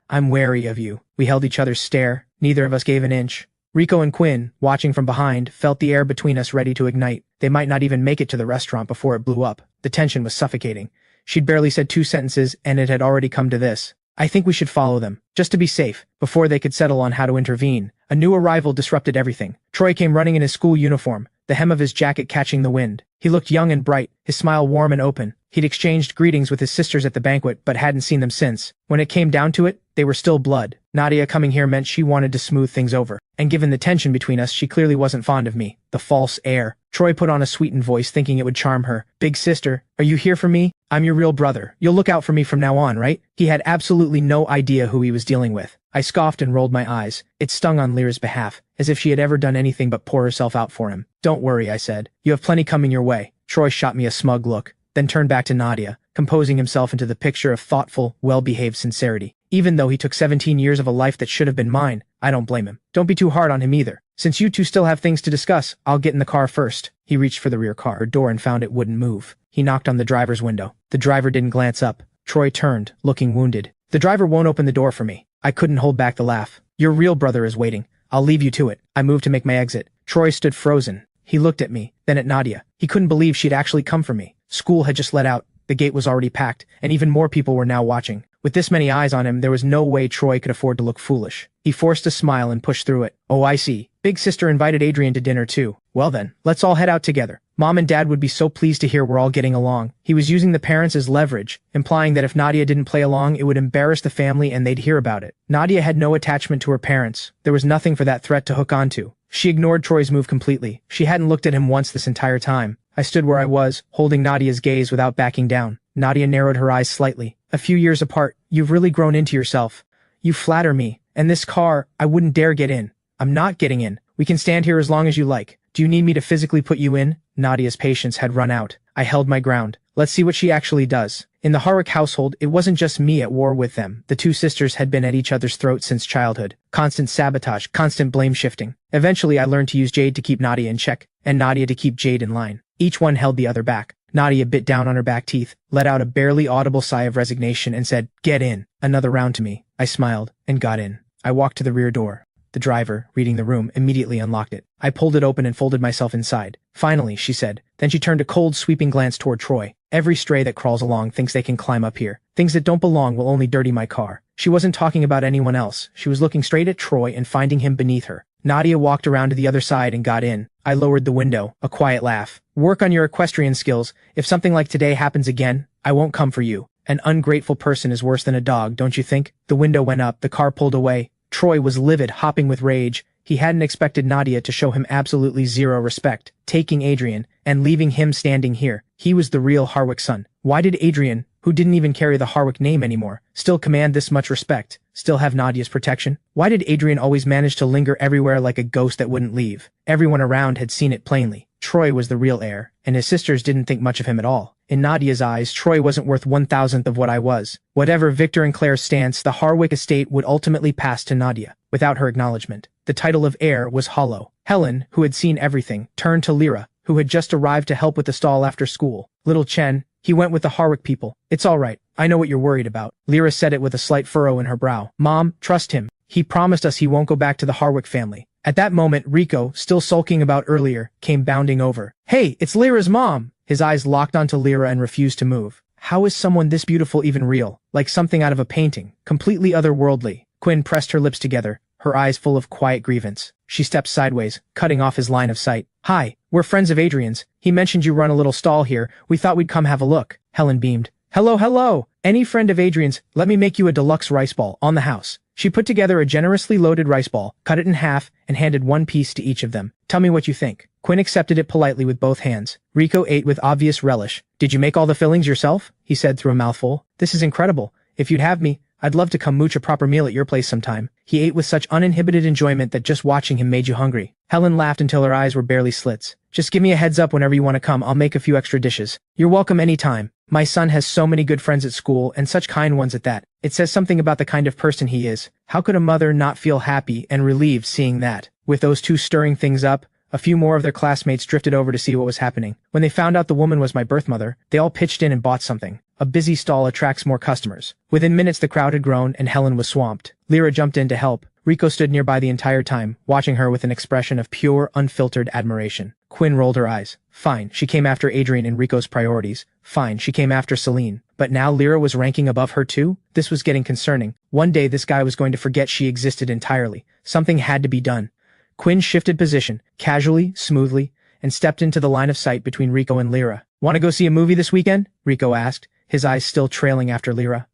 I'm wary of you. We held each other's stare. Neither of us gave an inch. Rico and Quinn, watching from behind, felt the air between us ready to ignite. They might not even make it to the restaurant before it blew up. The tension was suffocating. She'd barely said 2 sentences, and it had already come to this. I think we should follow them, just to be safe, before they could settle on how to intervene. A new arrival disrupted everything. Troy came running in his school uniform, the hem of his jacket catching the wind. He looked young and bright, his smile warm and open. He'd exchanged greetings with his sisters at the banquet, but hadn't seen them since. When it came down to it, they were still blood. Nadia coming here meant she wanted to smooth things over. And given the tension between us, she clearly wasn't fond of me. The false heir. Troy put on a sweetened voice, thinking it would charm her. Big sister, are you here for me? I'm your real brother. You'll look out for me from now on, right? He had absolutely no idea who he was dealing with. I scoffed and rolled my eyes. It stung on Lyra's behalf, as if she had ever done anything but pour herself out for him. Don't worry, I said. You have plenty coming your way. Troy shot me a smug look, then turned back to Nadia, composing himself into the picture of thoughtful, well-behaved sincerity. Even though he took 17 years of a life that should have been mine, I don't blame him. Don't be too hard on him either. Since you two still have things to discuss, I'll get in the car first. He reached for the rear car door and found it wouldn't move. He knocked on the driver's window. The driver didn't glance up. Troy turned, looking wounded. The driver won't open the door for me. I couldn't hold back the laugh. Your real brother is waiting. I'll leave you to it. I moved to make my exit. Troy stood frozen. He looked at me, then at Nadia. He couldn't believe she'd actually come for me. School had just let out. The gate was already packed, and even more people were now watching. With this many eyes on him, there was no way Troy could afford to look foolish. He forced a smile and pushed through it. Oh, I see. Big sister invited Adrian to dinner too. Well then, let's all head out together. Mom and Dad would be so pleased to hear we're all getting along. He was using the parents as leverage, implying that if Nadia didn't play along, it would embarrass the family and they'd hear about it. Nadia had no attachment to her parents. There was nothing for that threat to hook onto. She ignored Troy's move completely. She hadn't looked at him once this entire time. I stood where I was, holding Nadia's gaze without backing down. Nadia narrowed her eyes slightly. A few years apart, you've really grown into yourself. You flatter me. And this car, I wouldn't dare get in. I'm not getting in. We can stand here as long as you like. Do you need me to physically put you in? Nadia's patience had run out. I held my ground. Let's see what she actually does. In the Harwick household, it wasn't just me at war with them. The two sisters had been at each other's throats since childhood. Constant sabotage, constant blame shifting. Eventually, I learned to use Jade to keep Nadia in check, and Nadia to keep Jade in line. Each one held the other back. Nadia bit down on her back teeth, let out a barely audible sigh of resignation, and said, "Get in." Another round to me. I smiled, and got in. I walked to the rear door. The driver, reading the room, immediately unlocked it. I pulled it open and folded myself inside. Finally, she said. Then she turned a cold, sweeping glance toward Troy. Every stray that crawls along thinks they can climb up here. Things that don't belong will only dirty my car. She wasn't talking about anyone else. She was looking straight at Troy and finding him beneath her. Nadia walked around to the other side and got in. I lowered the window, a quiet laugh. Work on your equestrian skills. If something like today happens again, I won't come for you. An ungrateful person is worse than a dog, don't you think? The window went up, the car pulled away. Troy was livid, hopping with rage. He hadn't expected Nadia to show him absolutely zero respect, taking Adrian, and leaving him standing here. He was the real Harwick son. Why did Adrian, who didn't even carry the Harwick name anymore, still command this much respect, still have Nadia's protection? Why did Adrian always manage to linger everywhere like a ghost that wouldn't leave? Everyone around had seen it plainly. Troy was the real heir, and his sisters didn't think much of him at all. In Nadia's eyes, Troy wasn't worth 1,000th of what I was. Whatever Victor and Claire's stance, the Harwick estate would ultimately pass to Nadia, without her acknowledgement. The title of heir was hollow. Helen, who had seen everything, turned to Lyra, who had just arrived to help with the stall after school. Little Chen, he went with the Harwick people. It's all right. I know what you're worried about. Lyra said it with a slight furrow in her brow. Mom, trust him. He promised us he won't go back to the Harwick family. At that moment, Rico, still sulking about earlier, came bounding over. Hey, it's Lyra's mom! His eyes locked onto Lyra and refused to move. How is someone this beautiful even real? Like something out of a painting. Completely otherworldly. Quinn pressed her lips together, her eyes full of quiet grievance. She stepped sideways, cutting off his line of sight. Hi, we're friends of Adrian's. He mentioned you run a little stall here. We thought we'd come have a look. Helen beamed. Hello, hello! Any friend of Adrian's, let me make you a deluxe rice ball on the house. She put together a generously loaded rice ball, cut it in half, and handed one piece to each of them. Tell me what you think. Quinn accepted it politely with both hands. Rico ate with obvious relish. Did you make all the fillings yourself? He said through a mouthful. This is incredible. If you'd have me, I'd love to come mooch a proper meal at your place sometime. He ate with such uninhibited enjoyment that just watching him made you hungry. Helen laughed until her eyes were barely slits. Just give me a heads up whenever you want to come. I'll make a few extra dishes. You're welcome anytime. My son has so many good friends at school, and such kind ones at that. It says something about the kind of person he is. How could a mother not feel happy and relieved seeing that? With those two stirring things up, a few more of their classmates drifted over to see what was happening. When they found out the woman was my birth mother, they all pitched in and bought something. A busy stall attracts more customers. Within minutes the crowd had grown and Helen was swamped. Lyra jumped in to help. Rico stood nearby the entire time, watching her with an expression of pure, unfiltered admiration. Quinn rolled her eyes. Fine, she came after Adrian and Rico's priorities. Fine, she came after Celine. But now Lyra was ranking above her too? This was getting concerning. One day this guy was going to forget she existed entirely. Something had to be done. Quinn shifted position, casually, smoothly, and stepped into the line of sight between Rico and Lyra. Want to go see a movie this weekend? Rico asked, his eyes still trailing after Lyra.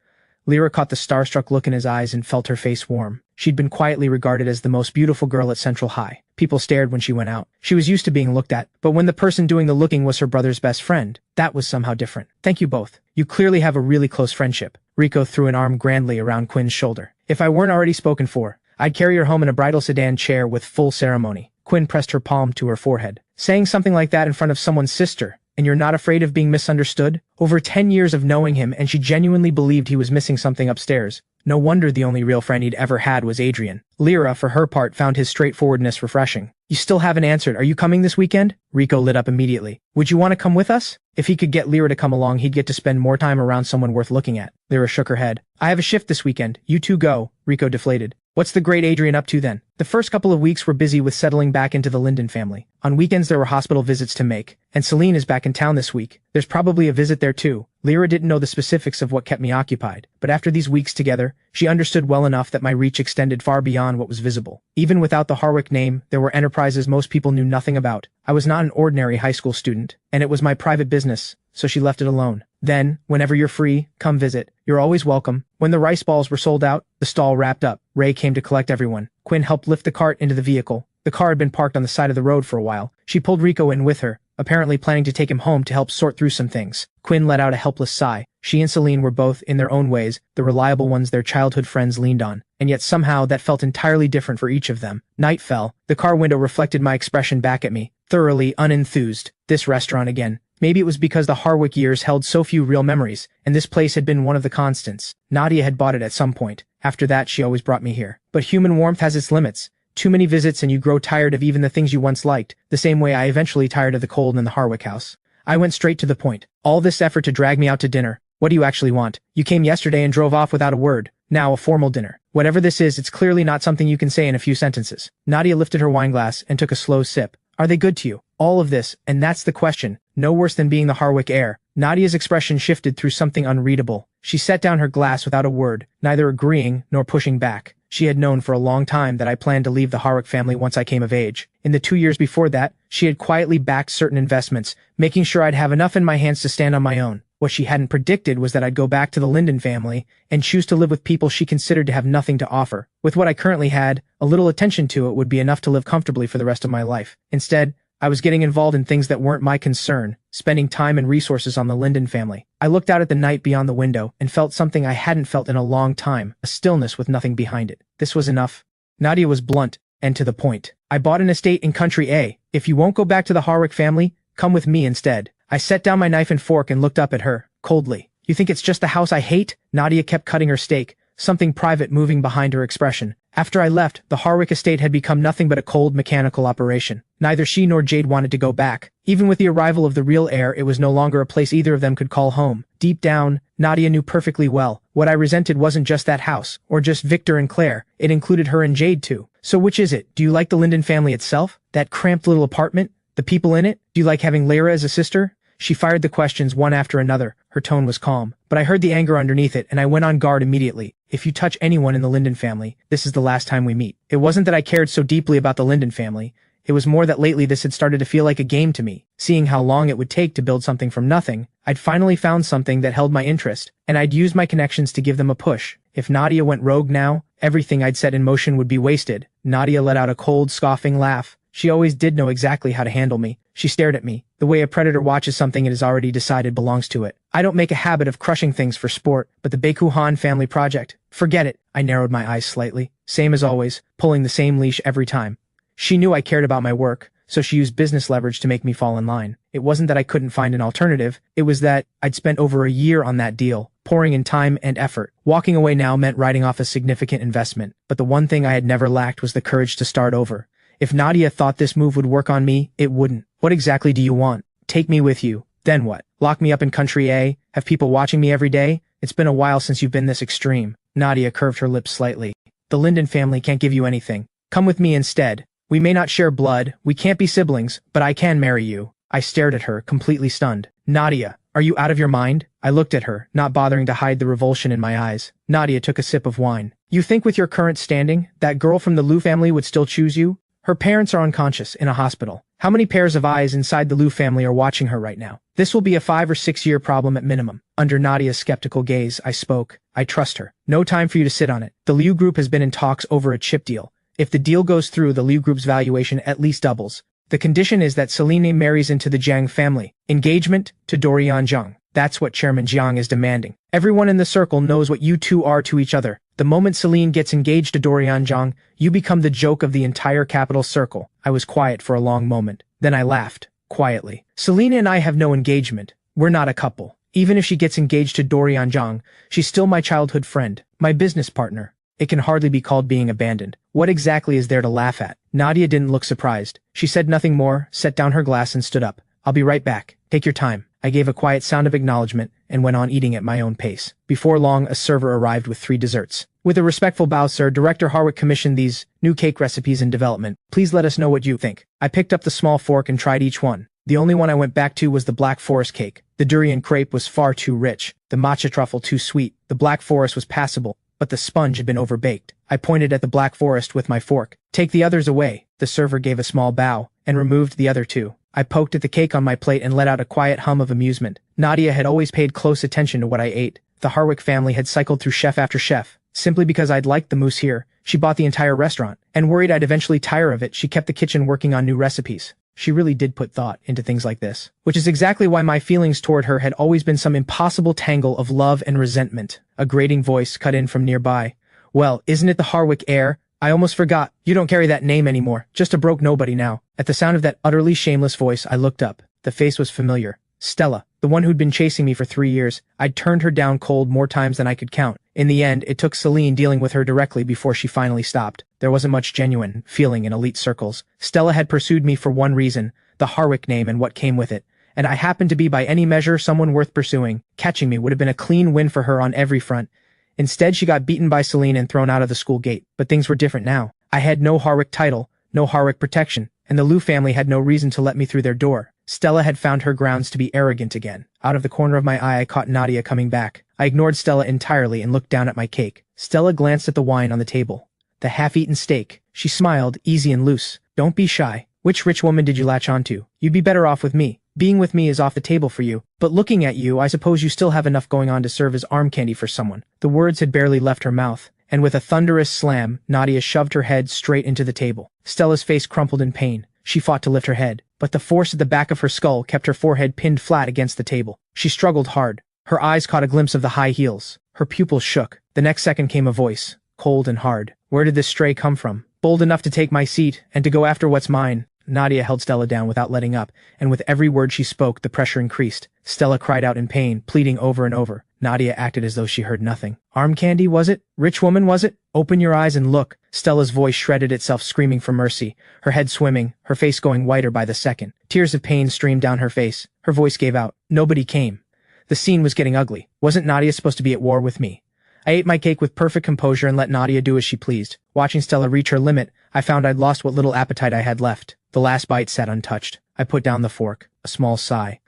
Lyra caught the starstruck look in his eyes and felt her face warm. She'd been quietly regarded as the most beautiful girl at Central High. People stared when she went out. She was used to being looked at, but when the person doing the looking was her brother's best friend, that was somehow different. Thank you both. You clearly have a really close friendship. Rico threw an arm grandly around Quinn's shoulder. If I weren't already spoken for, I'd carry her home in a bridal sedan chair with full ceremony. Quinn pressed her palm to her forehead. Saying something like that in front of someone's sister, and you're not afraid of being misunderstood? Over 10 years of knowing him, and she genuinely believed he was missing something upstairs. No wonder the only real friend he'd ever had was Adrian. Lyra, for her part, found his straightforwardness refreshing. You still haven't answered. Are you coming this weekend? Rico lit up immediately. Would you want to come with us? If he could get Lyra to come along, he'd get to spend more time around someone worth looking at. Lyra shook her head. I have a shift this weekend. You two go. Rico deflated. What's the great Adrian up to then? The first couple of weeks were busy with settling back into the Linden family. On weekends there were hospital visits to make, and Celine is back in town this week. There's probably a visit there too. Lyra didn't know the specifics of what kept me occupied, but after these weeks together, she understood well enough that my reach extended far beyond what was visible. Even without the Harwick name, there were enterprises most people knew nothing about. I was not an ordinary high school student, and it was my private business, so she left it alone. Then, whenever you're free, come visit. You're always welcome. When the rice balls were sold out, the stall wrapped up. Ray came to collect everyone. Quinn helped lift the cart into the vehicle. The car had been parked on the side of the road for a while. She pulled Rico in with her, apparently planning to take him home to help sort through some things. Quinn let out a helpless sigh. She and Celine were both, in their own ways, the reliable ones their childhood friends leaned on, and yet somehow that felt entirely different for each of them. Night fell. The car window reflected my expression back at me, thoroughly unenthused. This restaurant again. Maybe it was because the Harwick years held so few real memories, and this place had been one of the constants. Nadia had bought it at some point. After that, she always brought me here. But human warmth has its limits. Too many visits and you grow tired of even the things you once liked, the same way I eventually tired of the cold in the Harwick house. I went straight to the point. All this effort to drag me out to dinner. What do you actually want? You came yesterday and drove off without a word. Now a formal dinner. Whatever this is, it's clearly not something you can say in a few sentences. Nadia lifted her wineglass and took a slow sip. Are they good to you? All of this, and that's the question. No worse than being the Harwick heir. Nadia's expression shifted through something unreadable. She set down her glass without a word, neither agreeing nor pushing back. She had known for a long time that I planned to leave the Harwick family once I came of age. In the 2 years before that, she had quietly backed certain investments, making sure I'd have enough in my hands to stand on my own. What she hadn't predicted was that I'd go back to the Linden family and choose to live with people she considered to have nothing to offer. With what I currently had, a little attention to it would be enough to live comfortably for the rest of my life. Instead, I was getting involved in things that weren't my concern, spending time and resources on the Linden family. I looked out at the night beyond the window and felt something I hadn't felt in a long time, a stillness with nothing behind it. This was enough. Nadia was blunt and to the point. I bought an estate in Country A. If you won't go back to the Harwick family, come with me instead. I set down my knife and fork and looked up at her, coldly. You think it's just the house I hate? Nadia kept cutting her steak, something private moving behind her expression. After I left, the Harwick estate had become nothing but a cold mechanical operation. Neither she nor Jade wanted to go back. Even with the arrival of the real heir, it was no longer a place either of them could call home. Deep down, Nadia knew perfectly well. What I resented wasn't just that house, or just Victor and Claire. It included her and Jade too. So which is it? Do you like the Linden family itself? That cramped little apartment? The people in it? Do you like having Lyra as a sister? She fired the questions one after another. Her tone was calm, but I heard the anger underneath it and I went on guard immediately. If you touch anyone in the Linden family, this is the last time we meet. It wasn't that I cared so deeply about the Linden family. It was more that lately this had started to feel like a game to me. Seeing how long it would take to build something from nothing, I'd finally found something that held my interest, and I'd used my connections to give them a push. If Nadia went rogue now, everything I'd set in motion would be wasted. Nadia let out a cold, scoffing laugh. She always did know exactly how to handle me. She stared at me, the way a predator watches something it has already decided belongs to it. I don't make a habit of crushing things for sport, but the Baekuhan family project, forget it. I narrowed my eyes slightly. Same as always, pulling the same leash every time. She knew I cared about my work, so she used business leverage to make me fall in line. It wasn't that I couldn't find an alternative, it was that I'd spent over a year on that deal, pouring in time and effort. Walking away now meant writing off a significant investment, but the one thing I had never lacked was the courage to start over. If Nadia thought this move would work on me, it wouldn't. What exactly do you want? Take me with you. Then what? Lock me up in country A? Have people watching me every day? It's been a while since you've been this extreme. Nadia curved her lips slightly. The Linden family can't give you anything. Come with me instead. We may not share blood, we can't be siblings, but I can marry you. I stared at her, completely stunned. Nadia, are you out of your mind? I looked at her, not bothering to hide the revulsion in my eyes. Nadia took a sip of wine. You think with your current standing, that girl from the Liu family would still choose you? Her parents are unconscious, in a hospital. How many pairs of eyes inside the Liu family are watching her right now? This will be a 5 or 6 year problem at minimum. Under Nadia's skeptical gaze, I spoke. I trust her. No time for you to sit on it. The Liu group has been in talks over a chip deal. If the deal goes through, the Liu group's valuation at least doubles. The condition is that Celine marries into the Jiang family. Engagement to Dorian Zhang. That's what Chairman Jiang is demanding. Everyone in the circle knows what you two are to each other. The moment Celine gets engaged to Dorian Zhang, you become the joke of the entire capital circle. I was quiet for a long moment. Then I laughed, quietly. Celine and I have no engagement. We're not a couple. Even if she gets engaged to Dorian Zhang, she's still my childhood friend, my business partner. It can hardly be called being abandoned. What exactly is there to laugh at? Nadia didn't look surprised. She said nothing more, set down her glass and stood up. I'll be right back. Take your time. I gave a quiet sound of acknowledgement and went on eating at my own pace. Before long, a server arrived with 3 desserts. With a respectful bow, sir, Director Harwick commissioned these new cake recipes in development. Please let us know what you think. I picked up the small fork and tried each one. The only one I went back to was the Black Forest cake. The durian crepe was far too rich, the matcha truffle too sweet. The Black Forest was passable, but the sponge had been overbaked. I pointed at the Black Forest with my fork. Take the others away. The server gave a small bow and removed the other 2. I poked at the cake on my plate and let out a quiet hum of amusement. Nadia had always paid close attention to what I ate. The Harwick family had cycled through chef after chef. Simply because I'd liked the mousse here, she bought the entire restaurant, and worried I'd eventually tire of it, she kept the kitchen working on new recipes. She really did put thought into things like this. Which is exactly why my feelings toward her had always been some impossible tangle of love and resentment. A grating voice cut in from nearby. Well, isn't it the Harwick Heir? I almost forgot. You don't carry that name anymore. Just a broke nobody now. At the sound of that utterly shameless voice, I looked up. The face was familiar. Stella, the one who'd been chasing me for 3 years. I'd turned her down cold more times than I could count. In the end, it took Celine dealing with her directly before she finally stopped. There wasn't much genuine feeling in elite circles. Stella had pursued me for one reason, the Harwick name and what came with it. And I happened to be by any measure someone worth pursuing. Catching me would have been a clean win for her on every front. Instead, she got beaten by Celine and thrown out of the school gate. But things were different now. I had no Harwick title, no Harwick protection, and the Liu family had no reason to let me through their door. Stella had found her grounds to be arrogant again. Out of the corner of my eye, I caught Nadia coming back. I ignored Stella entirely and looked down at my cake. Stella glanced at the wine on the table. The half-eaten steak. She smiled, easy and loose. Don't be shy. Which rich woman did you latch onto? You'd be better off with me. Being with me is off the table for you. But looking at you, I suppose you still have enough going on to serve as arm candy for someone. The words had barely left her mouth, and with a thunderous slam, Nadia shoved her head straight into the table. Stella's face crumpled in pain. She fought to lift her head, but the force at the back of her skull kept her forehead pinned flat against the table. She struggled hard. Her eyes caught a glimpse of the high heels. Her pupils shook. The next second came a voice, cold and hard. Where did this stray come from? Bold enough to take my seat and to go after what's mine. Nadia held Stella down without letting up, and with every word she spoke, the pressure increased. Stella cried out in pain, pleading over and over. Nadia acted as though she heard nothing. Arm candy, was it? Rich woman, was it? Open your eyes and look. Stella's voice shredded itself, screaming for mercy, her head swimming, her face going whiter by the second. Tears of pain streamed down her face. Her voice gave out. Nobody came. The scene was getting ugly. Wasn't Nadia supposed to be at war with me? I ate my cake with perfect composure and let Nadia do as she pleased. Watching Stella reach her limit, I found I'd lost what little appetite I had left. The last bite sat untouched. I put down the fork. A small sigh.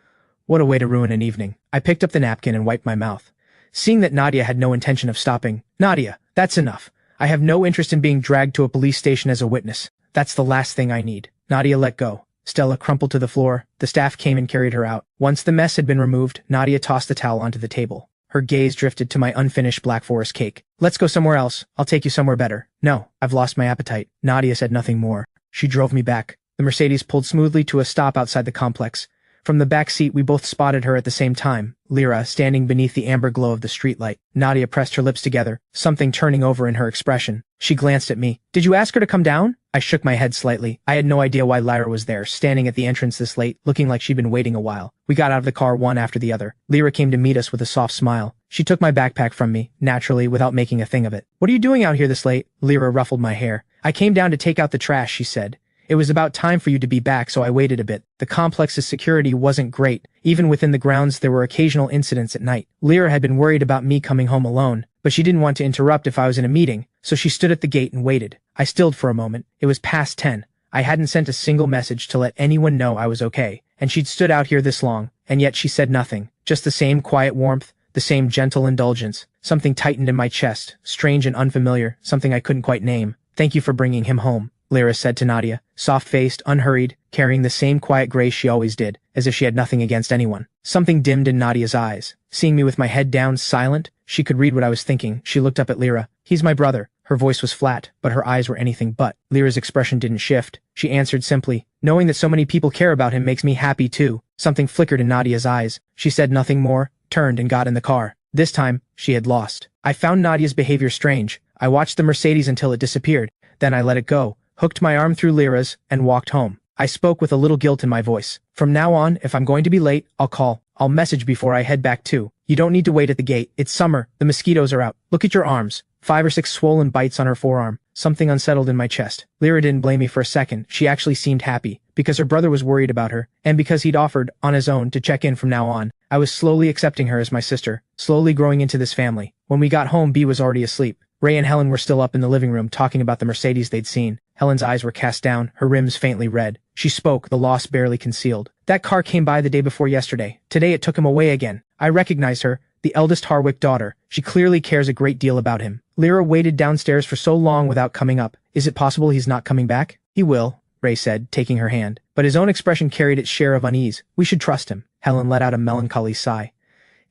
What a way to ruin an evening. I picked up the napkin and wiped my mouth. Seeing that Nadia had no intention of stopping. Nadia, that's enough. I have no interest in being dragged to a police station as a witness. That's the last thing I need. Nadia let go. Stella crumpled to the floor. The staff came and carried her out. Once the mess had been removed, Nadia tossed the towel onto the table. Her gaze drifted to my unfinished Black Forest cake. Let's go somewhere else. I'll take you somewhere better. No, I've lost my appetite. Nadia said nothing more. She drove me back. The Mercedes pulled smoothly to a stop outside the complex. From the back seat, we both spotted her at the same time, Lyra standing beneath the amber glow of the streetlight. Nadia pressed her lips together, something turning over in her expression. She glanced at me. Did you ask her to come down? I shook my head slightly. I had no idea why Lyra was there, standing at the entrance this late, looking like she'd been waiting a while. We got out of the car one after the other. Lyra came to meet us with a soft smile. She took my backpack from me, naturally, without making a thing of it. What are you doing out here this late? Lyra ruffled my hair. I came down to take out the trash, she said. It was about time for you to be back, so I waited a bit. The complex's security wasn't great. Even within the grounds, there were occasional incidents at night. Lyra had been worried about me coming home alone, but she didn't want to interrupt if I was in a meeting, so she stood at the gate and waited. I stilled for a moment. It was past 10. I hadn't sent a single message to let anyone know I was okay, and she'd stood out here this long, and yet she said nothing. Just the same quiet warmth, the same gentle indulgence. Something tightened in my chest, strange and unfamiliar, something I couldn't quite name. Thank you for bringing him home, Lyra said to Nadia, soft-faced, unhurried, carrying the same quiet grace she always did, as if she had nothing against anyone. Something dimmed in Nadia's eyes. Seeing me with my head down, silent, she could read what I was thinking. She looked up at Lyra. He's my brother. Her voice was flat, but her eyes were anything but. Lyra's expression didn't shift. She answered simply, knowing that so many people care about him makes me happy too. Something flickered in Nadia's eyes. She said nothing more, turned and got in the car. This time, she had lost. I found Nadia's behavior strange. I watched the Mercedes until it disappeared. Then I let it go, hooked my arm through Lyra's, and walked home. I spoke with a little guilt in my voice. From now on, if I'm going to be late, I'll call. I'll message before I head back too. You don't need to wait at the gate. It's summer. The mosquitoes are out. Look at your arms. 5 or 6 swollen bites on her forearm. Something unsettled in my chest. Lyra didn't blame me for a second. She actually seemed happy, because her brother was worried about her, and because he'd offered, on his own, to check in from now on. I was slowly accepting her as my sister, slowly growing into this family. When we got home, Bea was already asleep. Ray and Helen were still up in the living room talking about the Mercedes they'd seen. Helen's eyes were cast down, her rims faintly red. She spoke, the loss barely concealed. That car came by the day before yesterday. Today it took him away again. I recognized her, the eldest Harwick daughter. She clearly cares a great deal about him. Lyra waited downstairs for so long without coming up. Is it possible he's not coming back? He will, Ray said, taking her hand. But his own expression carried its share of unease. We should trust him. Helen let out a melancholy sigh.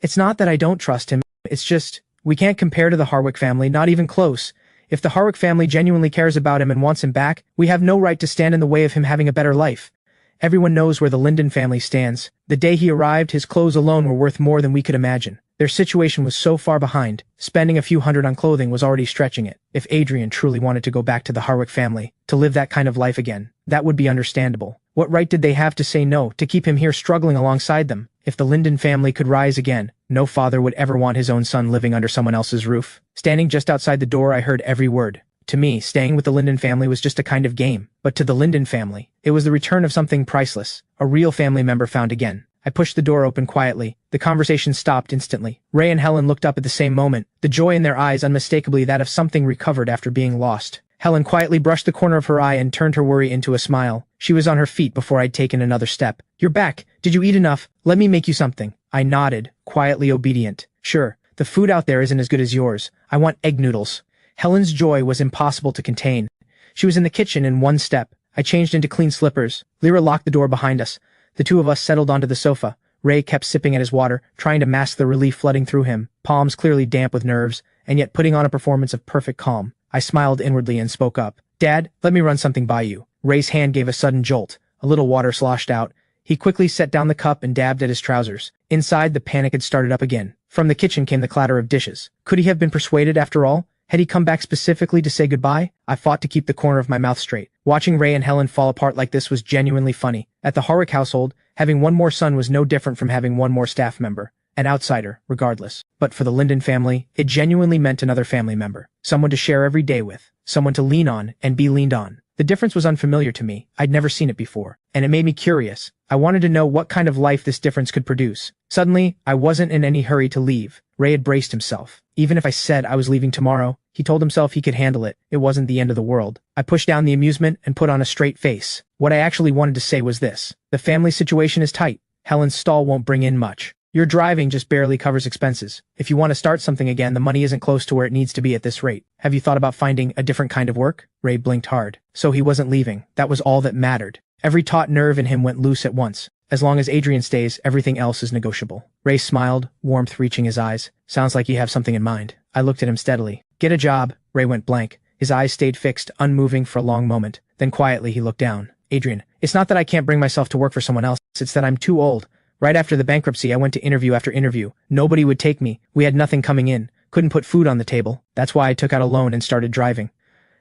It's not that I don't trust him. It's just, we can't compare to the Harwick family, not even close. If the Harwick family genuinely cares about him and wants him back, we have no right to stand in the way of him having a better life. Everyone knows where the Linden family stands. The day he arrived, his clothes alone were worth more than we could imagine. Their situation was so far behind. Spending a few hundred on clothing was already stretching it. If Adrian truly wanted to go back to the Harwick family, to live that kind of life again, that would be understandable. What right did they have to say no, to keep him here struggling alongside them? If the Linden family could rise again, no father would ever want his own son living under someone else's roof. Standing just outside the door, I heard every word. To me, staying with the Linden family was just a kind of game. But to the Linden family, it was the return of something priceless. A real family member found again. I pushed the door open quietly. The conversation stopped instantly. Ray and Helen looked up at the same moment, the joy in their eyes unmistakably that of something recovered after being lost. Helen quietly brushed the corner of her eye and turned her worry into a smile. She was on her feet before I'd taken another step. You're back. Did you eat enough? Let me make you something. I nodded, quietly obedient. Sure, the food out there isn't as good as yours. I want egg noodles. Helen's joy was impossible to contain. She was in the kitchen in one step. I changed into clean slippers. Lyra locked the door behind us. The two of us settled onto the sofa. Ray kept sipping at his water, trying to mask the relief flooding through him, palms clearly damp with nerves, and yet putting on a performance of perfect calm. I smiled inwardly and spoke up. Dad, let me run something by you. Ray's hand gave a sudden jolt. A little water sloshed out. He quickly set down the cup and dabbed at his trousers. Inside, the panic had started up again. From the kitchen came the clatter of dishes. Could he have been persuaded after all? Had he come back specifically to say goodbye? I fought to keep the corner of my mouth straight. Watching Ray and Helen fall apart like this was genuinely funny. At the Harwick household, having one more son was no different from having one more staff member. An outsider, regardless. But for the Linden family, it genuinely meant another family member. Someone to share every day with. Someone to lean on and be leaned on. The difference was unfamiliar to me. I'd never seen it before. And it made me curious. I wanted to know what kind of life this difference could produce. Suddenly, I wasn't in any hurry to leave. Ray had braced himself. Even if I said I was leaving tomorrow, he told himself he could handle it. It wasn't the end of the world. I pushed down the amusement and put on a straight face. What I actually wanted to say was this. The family situation is tight. Helen's stall won't bring in much. Your driving just barely covers expenses. If you want to start something again, the money isn't close to where it needs to be at this rate. Have you thought about finding a different kind of work? Ray blinked hard. So he wasn't leaving. That was all that mattered. Every taut nerve in him went loose at once. As long as Adrian stays, everything else is negotiable. Ray smiled, warmth reaching his eyes. Sounds like you have something in mind. I looked at him steadily. Get a job. Ray went blank. His eyes stayed fixed, unmoving for a long moment. Then quietly he looked down. Adrian, it's not that I can't bring myself to work for someone else, it's that I'm too old. Right after the bankruptcy, I went to interview after interview. Nobody would take me. We had nothing coming in. Couldn't put food on the table. That's why I took out a loan and started driving.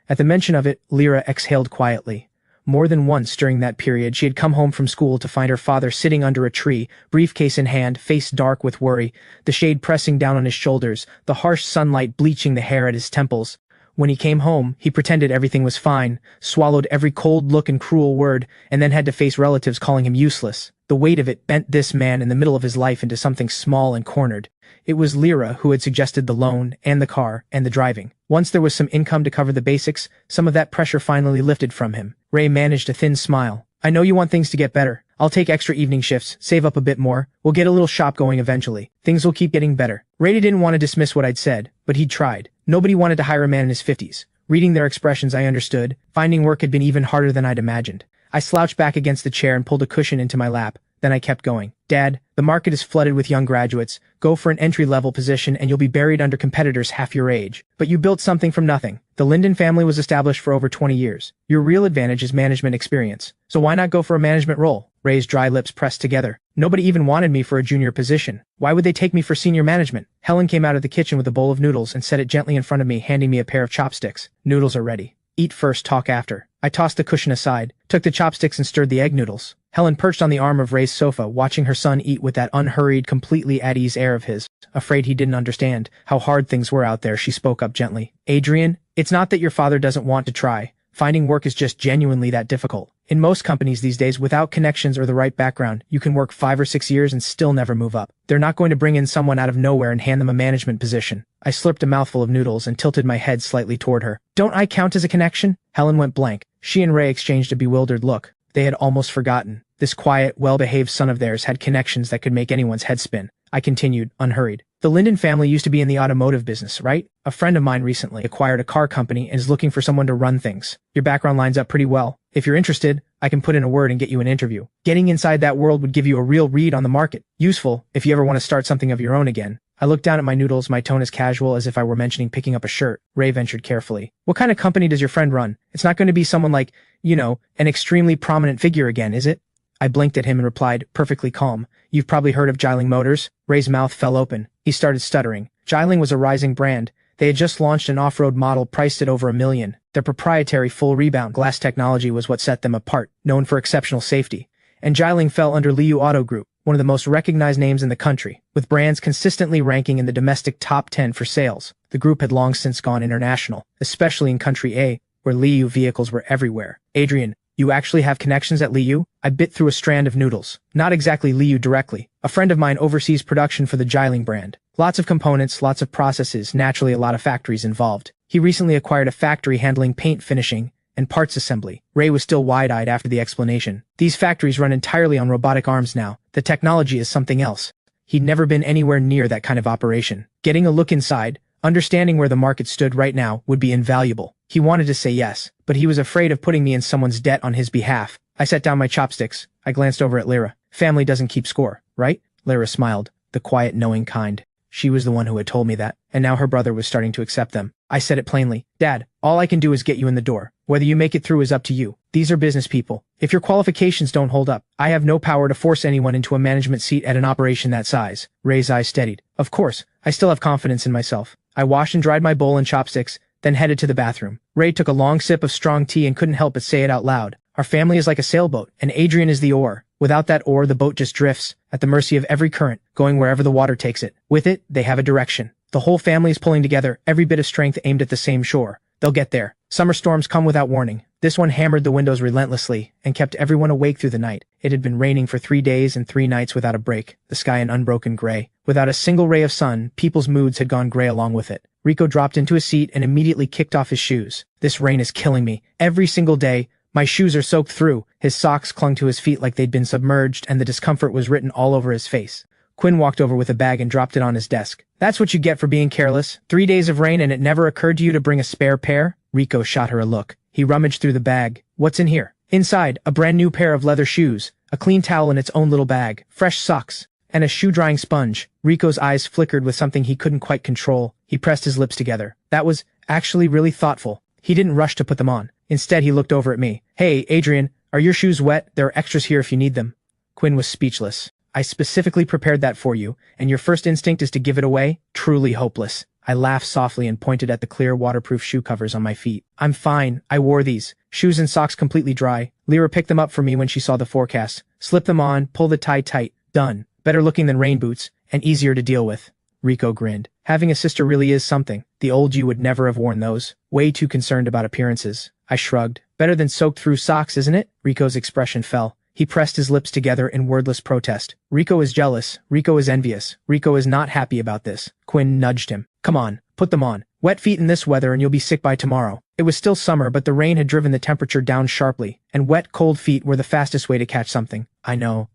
At the mention of it, Lyra exhaled quietly. More than once during that period, she had come home from school to find her father sitting under a tree, briefcase in hand, face dark with worry, the shade pressing down on his shoulders, the harsh sunlight bleaching the hair at his temples. When he came home, he pretended everything was fine, swallowed every cold look and cruel word, and then had to face relatives calling him useless. The weight of it bent this man in the middle of his life into something small and cornered. It was Lyra who had suggested the loan, and the car, and the driving. Once there was some income to cover the basics, some of that pressure finally lifted from him. Ray managed a thin smile. I know you want things to get better. I'll take extra evening shifts, save up a bit more. We'll get a little shop going eventually. Things will keep getting better. Ray didn't want to dismiss what I'd said, but he'd tried. Nobody wanted to hire a man in his 50s. Reading their expressions, I understood. Finding work had been even harder than I'd imagined. I slouched back against the chair and pulled a cushion into my lap. Then I kept going. Dad, the market is flooded with young graduates. Go for an entry-level position and you'll be buried under competitors half your age. But you built something from nothing. The Linden family was established for over 20 years. Your real advantage is management experience. So why not go for a management role? Ray's dry lips pressed together. Nobody even wanted me for a junior position. Why would they take me for senior management? Helen came out of the kitchen with a bowl of noodles and set it gently in front of me, handing me a pair of chopsticks. Noodles are ready. Eat first, talk after. I tossed the cushion aside, took the chopsticks and stirred the egg noodles. Helen perched on the arm of Ray's sofa, watching her son eat with that unhurried, completely at ease air of his. Afraid he didn't understand how hard things were out there, she spoke up gently. Adrian, it's not that your father doesn't want to try. Finding work is just genuinely that difficult. In most companies these days, without connections or the right background, you can work 5 or 6 years and still never move up. They're not going to bring in someone out of nowhere and hand them a management position. I slurped a mouthful of noodles and tilted my head slightly toward her. Don't I count as a connection? Helen went blank. She and Ray exchanged a bewildered look. They had almost forgotten. This quiet, well-behaved son of theirs had connections that could make anyone's head spin. I continued, unhurried. The Linden family used to be in the automotive business, right? A friend of mine recently acquired a car company and is looking for someone to run things. Your background lines up pretty well. If you're interested, I can put in a word and get you an interview. Getting inside that world would give you a real read on the market. Useful if you ever want to start something of your own again. I looked down at my noodles, my tone as casual as if I were mentioning picking up a shirt. Ray ventured carefully. What kind of company does your friend run? It's not going to be someone like, an extremely prominent figure again, is it? I blinked at him and replied, perfectly calm. You've probably heard of Exiled Motors? Ray's mouth fell open. He started stuttering. Exiled was a rising brand. They had just launched an off-road model priced at over $1 million. Their proprietary full rebound glass technology was what set them apart, known for exceptional safety. And Exiled fell under Liu Auto Group, one of the most recognized names in the country, with brands consistently ranking in the domestic top 10 for sales. The group had long since gone international, especially in Country A, where Liu vehicles were everywhere. Adrian, you actually have connections at Liu? I bit through a strand of noodles. Not exactly Liu directly. A friend of mine oversees production for the Exiled brand. Lots of components, lots of processes, naturally a lot of factories involved. He recently acquired a factory handling paint finishing and parts assembly. Ray was still wide-eyed after the explanation. These factories run entirely on robotic arms now. The technology is something else. He'd never been anywhere near that kind of operation. Getting a look inside, understanding where the market stood right now, would be invaluable. He wanted to say yes, but he was afraid of putting me in someone's debt on his behalf. I set down my chopsticks. I glanced over at Lyra. Family doesn't keep score, right? Lyra smiled, the quiet, knowing kind. She was the one who had told me that, and now her brother was starting to accept them. I said it plainly. Dad, all I can do is get you in the door. Whether you make it through is up to you. These are business people. If your qualifications don't hold up, I have no power to force anyone into a management seat at an operation that size. Ray's eyes steadied. Of course, I still have confidence in myself. I washed and dried my bowl and chopsticks, then headed to the bathroom. Ray took a long sip of strong tea and couldn't help but say it out loud. Our family is like a sailboat, and Adrian is the oar. Without that oar, the boat just drifts, at the mercy of every current, going wherever the water takes it. With it, they have a direction. The whole family is pulling together, every bit of strength aimed at the same shore. They'll get there. Summer storms come without warning. This one hammered the windows relentlessly and kept everyone awake through the night. It had been raining for 3 days and 3 nights without a break, the sky an unbroken gray. Without a single ray of sun, people's moods had gone gray along with it. Rico dropped into a seat and immediately kicked off his shoes. This rain is killing me. Every single day, my shoes are soaked through. His socks clung to his feet like they'd been submerged, and the discomfort was written all over his face. Quinn walked over with a bag and dropped it on his desk. That's what you get for being careless. 3 days of rain and it never occurred to you to bring a spare pair? Rico shot her a look. He rummaged through the bag. What's in here? Inside, a brand new pair of leather shoes, a clean towel in its own little bag, fresh socks, and a shoe-drying sponge. Rico's eyes flickered with something he couldn't quite control. He pressed his lips together. That was actually really thoughtful. He didn't rush to put them on. Instead, he looked over at me. Hey, Adrian, are your shoes wet? There are extras here if you need them. Quinn was speechless. I specifically prepared that for you, and your first instinct is to give it away? Truly hopeless. I laughed softly and pointed at the clear waterproof shoe covers on my feet. I'm fine. I wore these. Shoes and socks completely dry. Lyra picked them up for me when she saw the forecast. Slip them on, pull the tie tight. Done. Better looking than rain boots, and easier to deal with. Rico grinned. Having a sister really is something. The old you would never have worn those. Way too concerned about appearances. I shrugged. Better than soaked through socks, isn't it? Rico's expression fell. He pressed his lips together in wordless protest. Rico is jealous. Rico is envious. Rico is not happy about this. Quinn nudged him. Come on, put them on. Wet feet in this weather and you'll be sick by tomorrow. It was still summer, but the rain had driven the temperature down sharply, and wet, cold feet were the fastest way to catch something. I know.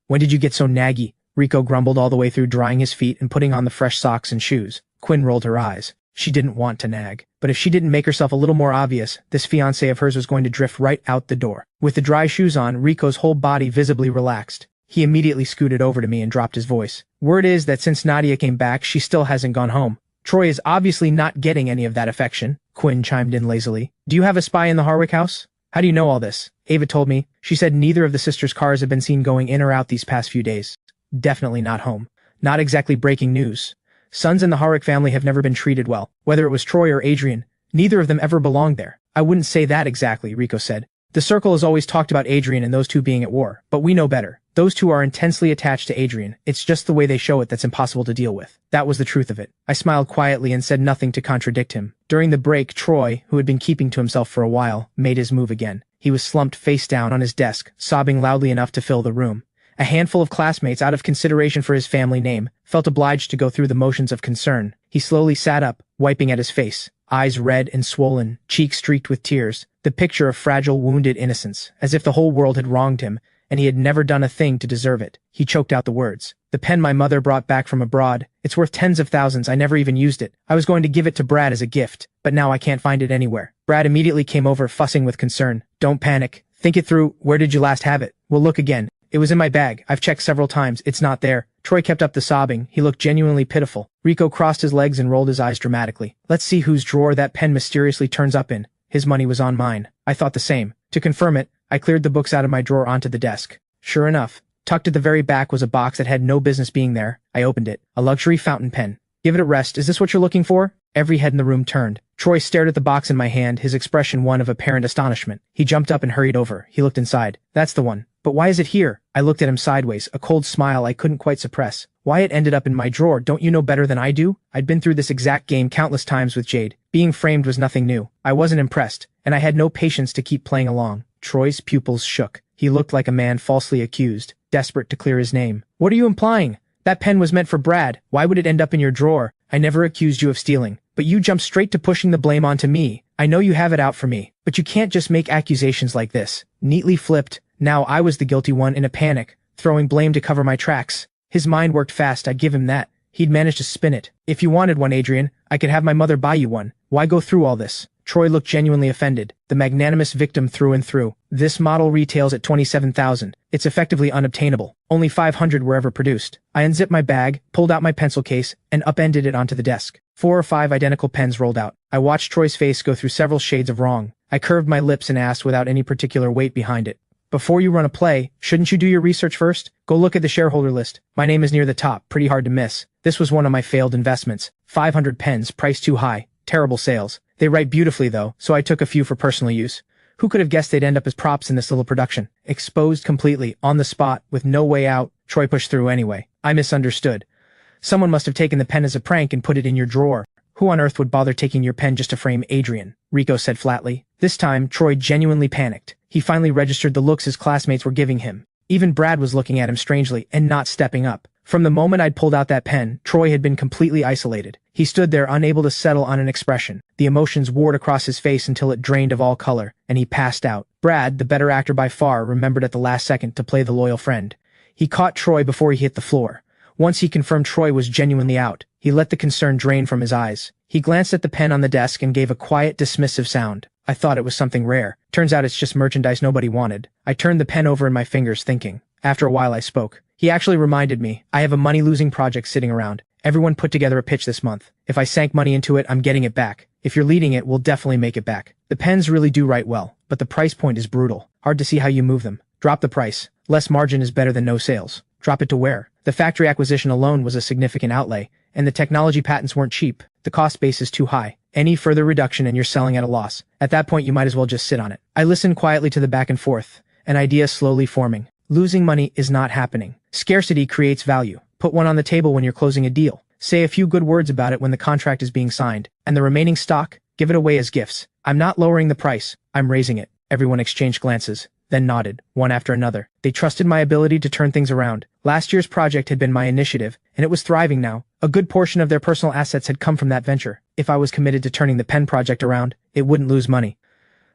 When did you get so naggy? Rico grumbled all the way through drying his feet and putting on the fresh socks and shoes. Quinn rolled her eyes. She didn't want to nag. But if she didn't make herself a little more obvious, this fiancé of hers was going to drift right out the door. With the dry shoes on, Rico's whole body visibly relaxed. He immediately scooted over to me and dropped his voice. Word is that since Nadia came back, she still hasn't gone home. Troy is obviously not getting any of that affection. Quinn chimed in lazily. Do you have a spy in the Harwick house? How do you know all this? Ava told me. She said neither of the sisters' cars have been seen going in or out these past few days. Definitely not home. Not exactly breaking news. Sons in the Harwick family have never been treated well. Whether it was Troy or Adrian, neither of them ever belonged there. I wouldn't say that exactly, Rico said. The circle has always talked about Adrian and those two being at war, but we know better. Those two are intensely attached to Adrian. It's just the way they show it that's impossible to deal with. That was the truth of it. I smiled quietly and said nothing to contradict him. During the break, Troy, who had been keeping to himself for a while, made his move again. He was slumped face down on his desk, sobbing loudly enough to fill the room. A handful of classmates, out of consideration for his family name, felt obliged to go through the motions of concern. He slowly sat up, wiping at his face, eyes red and swollen, cheeks streaked with tears, the picture of fragile, wounded innocence, as if the whole world had wronged him, and he had never done a thing to deserve it. He choked out the words. The pen my mother brought back from abroad. It's worth tens of thousands. I never even used it. I was going to give it to Brad as a gift, but now I can't find it anywhere. Brad immediately came over, fussing with concern. Don't panic. Think it through. Where did you last have it? We'll look again. It was in my bag. I've checked several times. It's not there. Troy kept up the sobbing. He looked genuinely pitiful. Rico crossed his legs and rolled his eyes dramatically. Let's see whose drawer that pen mysteriously turns up in. His money was on mine. I thought the same. To confirm it, I cleared the books out of my drawer onto the desk. Sure enough, tucked at the very back was a box that had no business being there. I opened it. A luxury fountain pen. Give it a rest. Is this what you're looking for? Every head in the room turned. Troy stared at the box in my hand, his expression one of apparent astonishment. He jumped up and hurried over. He looked inside. That's the one. But why is it here? I looked at him sideways, a cold smile I couldn't quite suppress. Why it ended up in my drawer, don't you know better than I do? I'd been through this exact game countless times with Jade. Being framed was nothing new. I wasn't impressed, and I had no patience to keep playing along. Troy's pupils shook. He looked like a man falsely accused, desperate to clear his name. What are you implying? That pen was meant for Brad. Why would it end up in your drawer? I never accused you of stealing. But you jumped straight to pushing the blame onto me. I know you have it out for me, but you can't just make accusations like this. Neatly flipped. Now I was the guilty one in a panic, throwing blame to cover my tracks. His mind worked fast, I'd give him that. He'd managed to spin it. If you wanted one, Adrian, I could have my mother buy you one. Why go through all this? Troy looked genuinely offended, the magnanimous victim through and through. This model retails at $27,000. It's effectively unobtainable. Only 500 were ever produced. I unzipped my bag, pulled out my pencil case, and upended it onto the desk. 4 or 5 identical pens rolled out. I watched Troy's face go through several shades of wrong. I curved my lips and asked without any particular weight behind it. Before you run a play, shouldn't you do your research first? Go look at the shareholder list. My name is near the top, pretty hard to miss. This was one of my failed investments. 500 pens, price too high. Terrible sales. They write beautifully though, so I took a few for personal use. Who could have guessed they'd end up as props in this little production? Exposed completely, on the spot, with no way out, Troy pushed through anyway. I misunderstood. Someone must have taken the pen as a prank and put it in your drawer. Who on earth would bother taking your pen just to frame Adrian? Rico said flatly. This time, Troy genuinely panicked. He finally registered the looks his classmates were giving him. Even Brad was looking at him strangely and not stepping up. From the moment I'd pulled out that pen, Troy had been completely isolated. He stood there unable to settle on an expression. The emotions warred across his face until it drained of all color, and he passed out. Brad, the better actor by far, remembered at the last second to play the loyal friend. He caught Troy before he hit the floor. Once he confirmed Troy was genuinely out, he let the concern drain from his eyes. He glanced at the pen on the desk and gave a quiet, dismissive sound. I thought it was something rare. Turns out it's just merchandise nobody wanted. I turned the pen over in my fingers thinking. After a while I spoke. He actually reminded me, I have a money-losing project sitting around. Everyone put together a pitch this month. If I sank money into it, I'm getting it back. If you're leading it, we'll definitely make it back. The pens really do write well, but the price point is brutal. Hard to see how you move them. Drop the price. Less margin is better than no sales. Drop it to where? The factory acquisition alone was a significant outlay, and the technology patents weren't cheap. The cost base is too high. Any further reduction and you're selling at a loss. At that point, you might as well just sit on it. I listened quietly to the back and forth, an idea slowly forming. Losing money is not happening. Scarcity creates value. Put one on the table when you're closing a deal. Say a few good words about it when the contract is being signed. And the remaining stock, give it away as gifts. I'm not lowering the price. I'm raising it. Everyone exchanged glances, then nodded, one after another. They trusted my ability to turn things around. Last year's project had been my initiative, and it was thriving now. A good portion of their personal assets had come from that venture. If I was committed to turning the pen project around, it wouldn't lose money.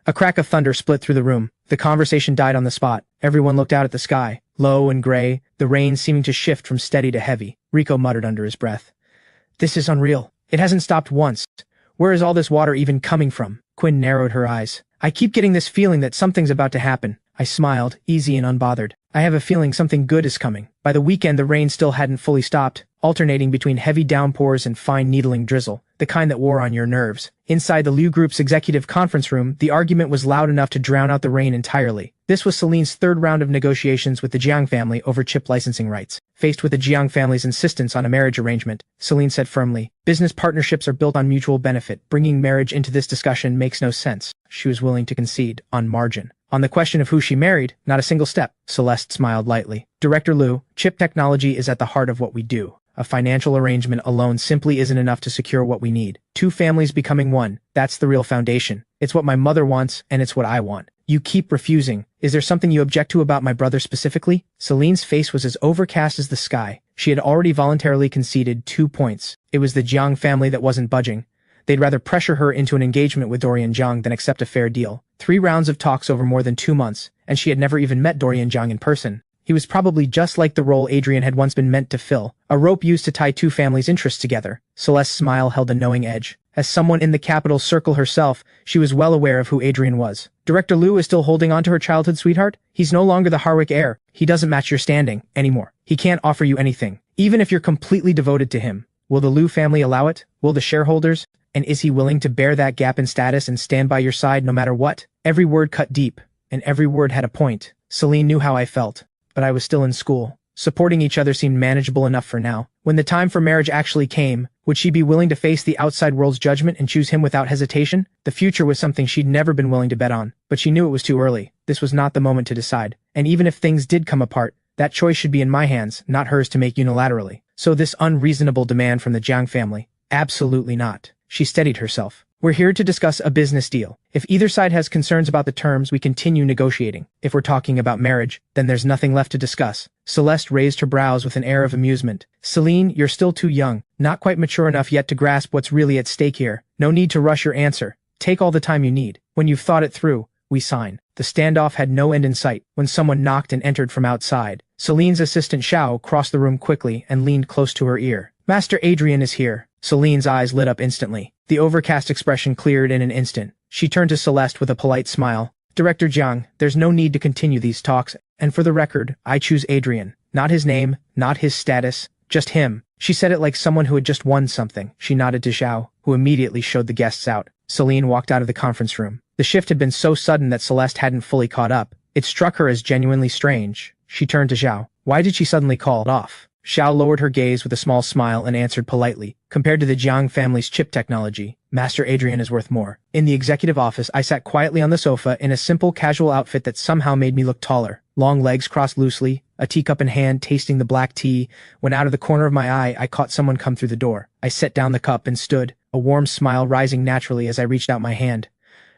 A crack of thunder split through the room. The conversation died on the spot. Everyone looked out at the sky, low and gray, the rain seeming to shift from steady to heavy. Rico muttered under his breath. This is unreal. It hasn't stopped once. Where is all this water even coming from? Quinn narrowed her eyes. I keep getting this feeling that something's about to happen. I smiled, easy and unbothered. I have a feeling something good is coming. By the weekend, the rain still hadn't fully stopped, alternating between heavy downpours and fine needling drizzle, the kind that wore on your nerves. Inside the Liu Group's executive conference room, the argument was loud enough to drown out the rain entirely. This was Celine's third round of negotiations with the Jiang family over chip licensing rights. Faced with the Jiang family's insistence on a marriage arrangement, Celine said firmly, business partnerships are built on mutual benefit. Bringing marriage into this discussion makes no sense. She was willing to concede, on margin. On the question of who she married, not a single step. Celeste smiled lightly. Director Liu, chip technology is at the heart of what we do. A financial arrangement alone simply isn't enough to secure what we need. Two families becoming one, that's the real foundation. It's what my mother wants, and it's what I want. You keep refusing. Is there something you object to about my brother specifically? Celine's face was as overcast as the sky. She had already voluntarily conceded 2 points. It was the Jiang family that wasn't budging. They'd rather pressure her into an engagement with Dorian Jiang than accept a fair deal. 3 rounds of talks over more than 2 months, and she had never even met Dorian Jiang in person. He was probably just like the role Adrian had once been meant to fill, a rope used to tie 2 families' interests together. Celeste's smile held a knowing edge. As someone in the capital circle herself, she was well aware of who Adrian was. Director Liu is still holding on to her childhood sweetheart? He's no longer the Harwick heir. He doesn't match your standing anymore. He can't offer you anything, even if you're completely devoted to him. Will the Liu family allow it? Will the shareholders? And is he willing to bear that gap in status and stand by your side no matter what? Every word cut deep, and every word had a point. Celine knew how I felt, but I was still in school. Supporting each other seemed manageable enough for now. When the time for marriage actually came, would she be willing to face the outside world's judgment and choose him without hesitation? The future was something she'd never been willing to bet on, but she knew it was too early. This was not the moment to decide. And even if things did come apart, that choice should be in my hands, not hers to make unilaterally. So this unreasonable demand from the Jiang family? Absolutely not. She steadied herself. We're here to discuss a business deal. If either side has concerns about the terms, we continue negotiating. If we're talking about marriage, then there's nothing left to discuss. Celeste raised her brows with an air of amusement. Celine, you're still too young, not quite mature enough yet to grasp what's really at stake here. No need to rush your answer. Take all the time you need. When you've thought it through, we sign. The standoff had no end in sight when someone knocked and entered from outside. Celine's assistant Xiao crossed the room quickly and leaned close to her ear. Master Adrian is here. Celine's eyes lit up instantly. The overcast expression cleared in an instant. She turned to Celeste with a polite smile. Director Jiang, there's no need to continue these talks, and for the record, I choose Adrian. Not his name, not his status, just him. She said it like someone who had just won something. She nodded to Xiao, who immediately showed the guests out. Celine walked out of the conference room. The shift had been so sudden that Celeste hadn't fully caught up. It struck her as genuinely strange. She turned to Xiao. Why did she suddenly call it off? Xiao lowered her gaze with a small smile and answered politely. Compared to the Jiang family's chip technology, Master Adrian is worth more. In the executive office, I sat quietly on the sofa in a simple casual outfit that somehow made me look taller. Long legs crossed loosely, a teacup in hand, tasting the black tea, when out of the corner of my eye, I caught someone come through the door. I set down the cup and stood, a warm smile rising naturally as I reached out my hand.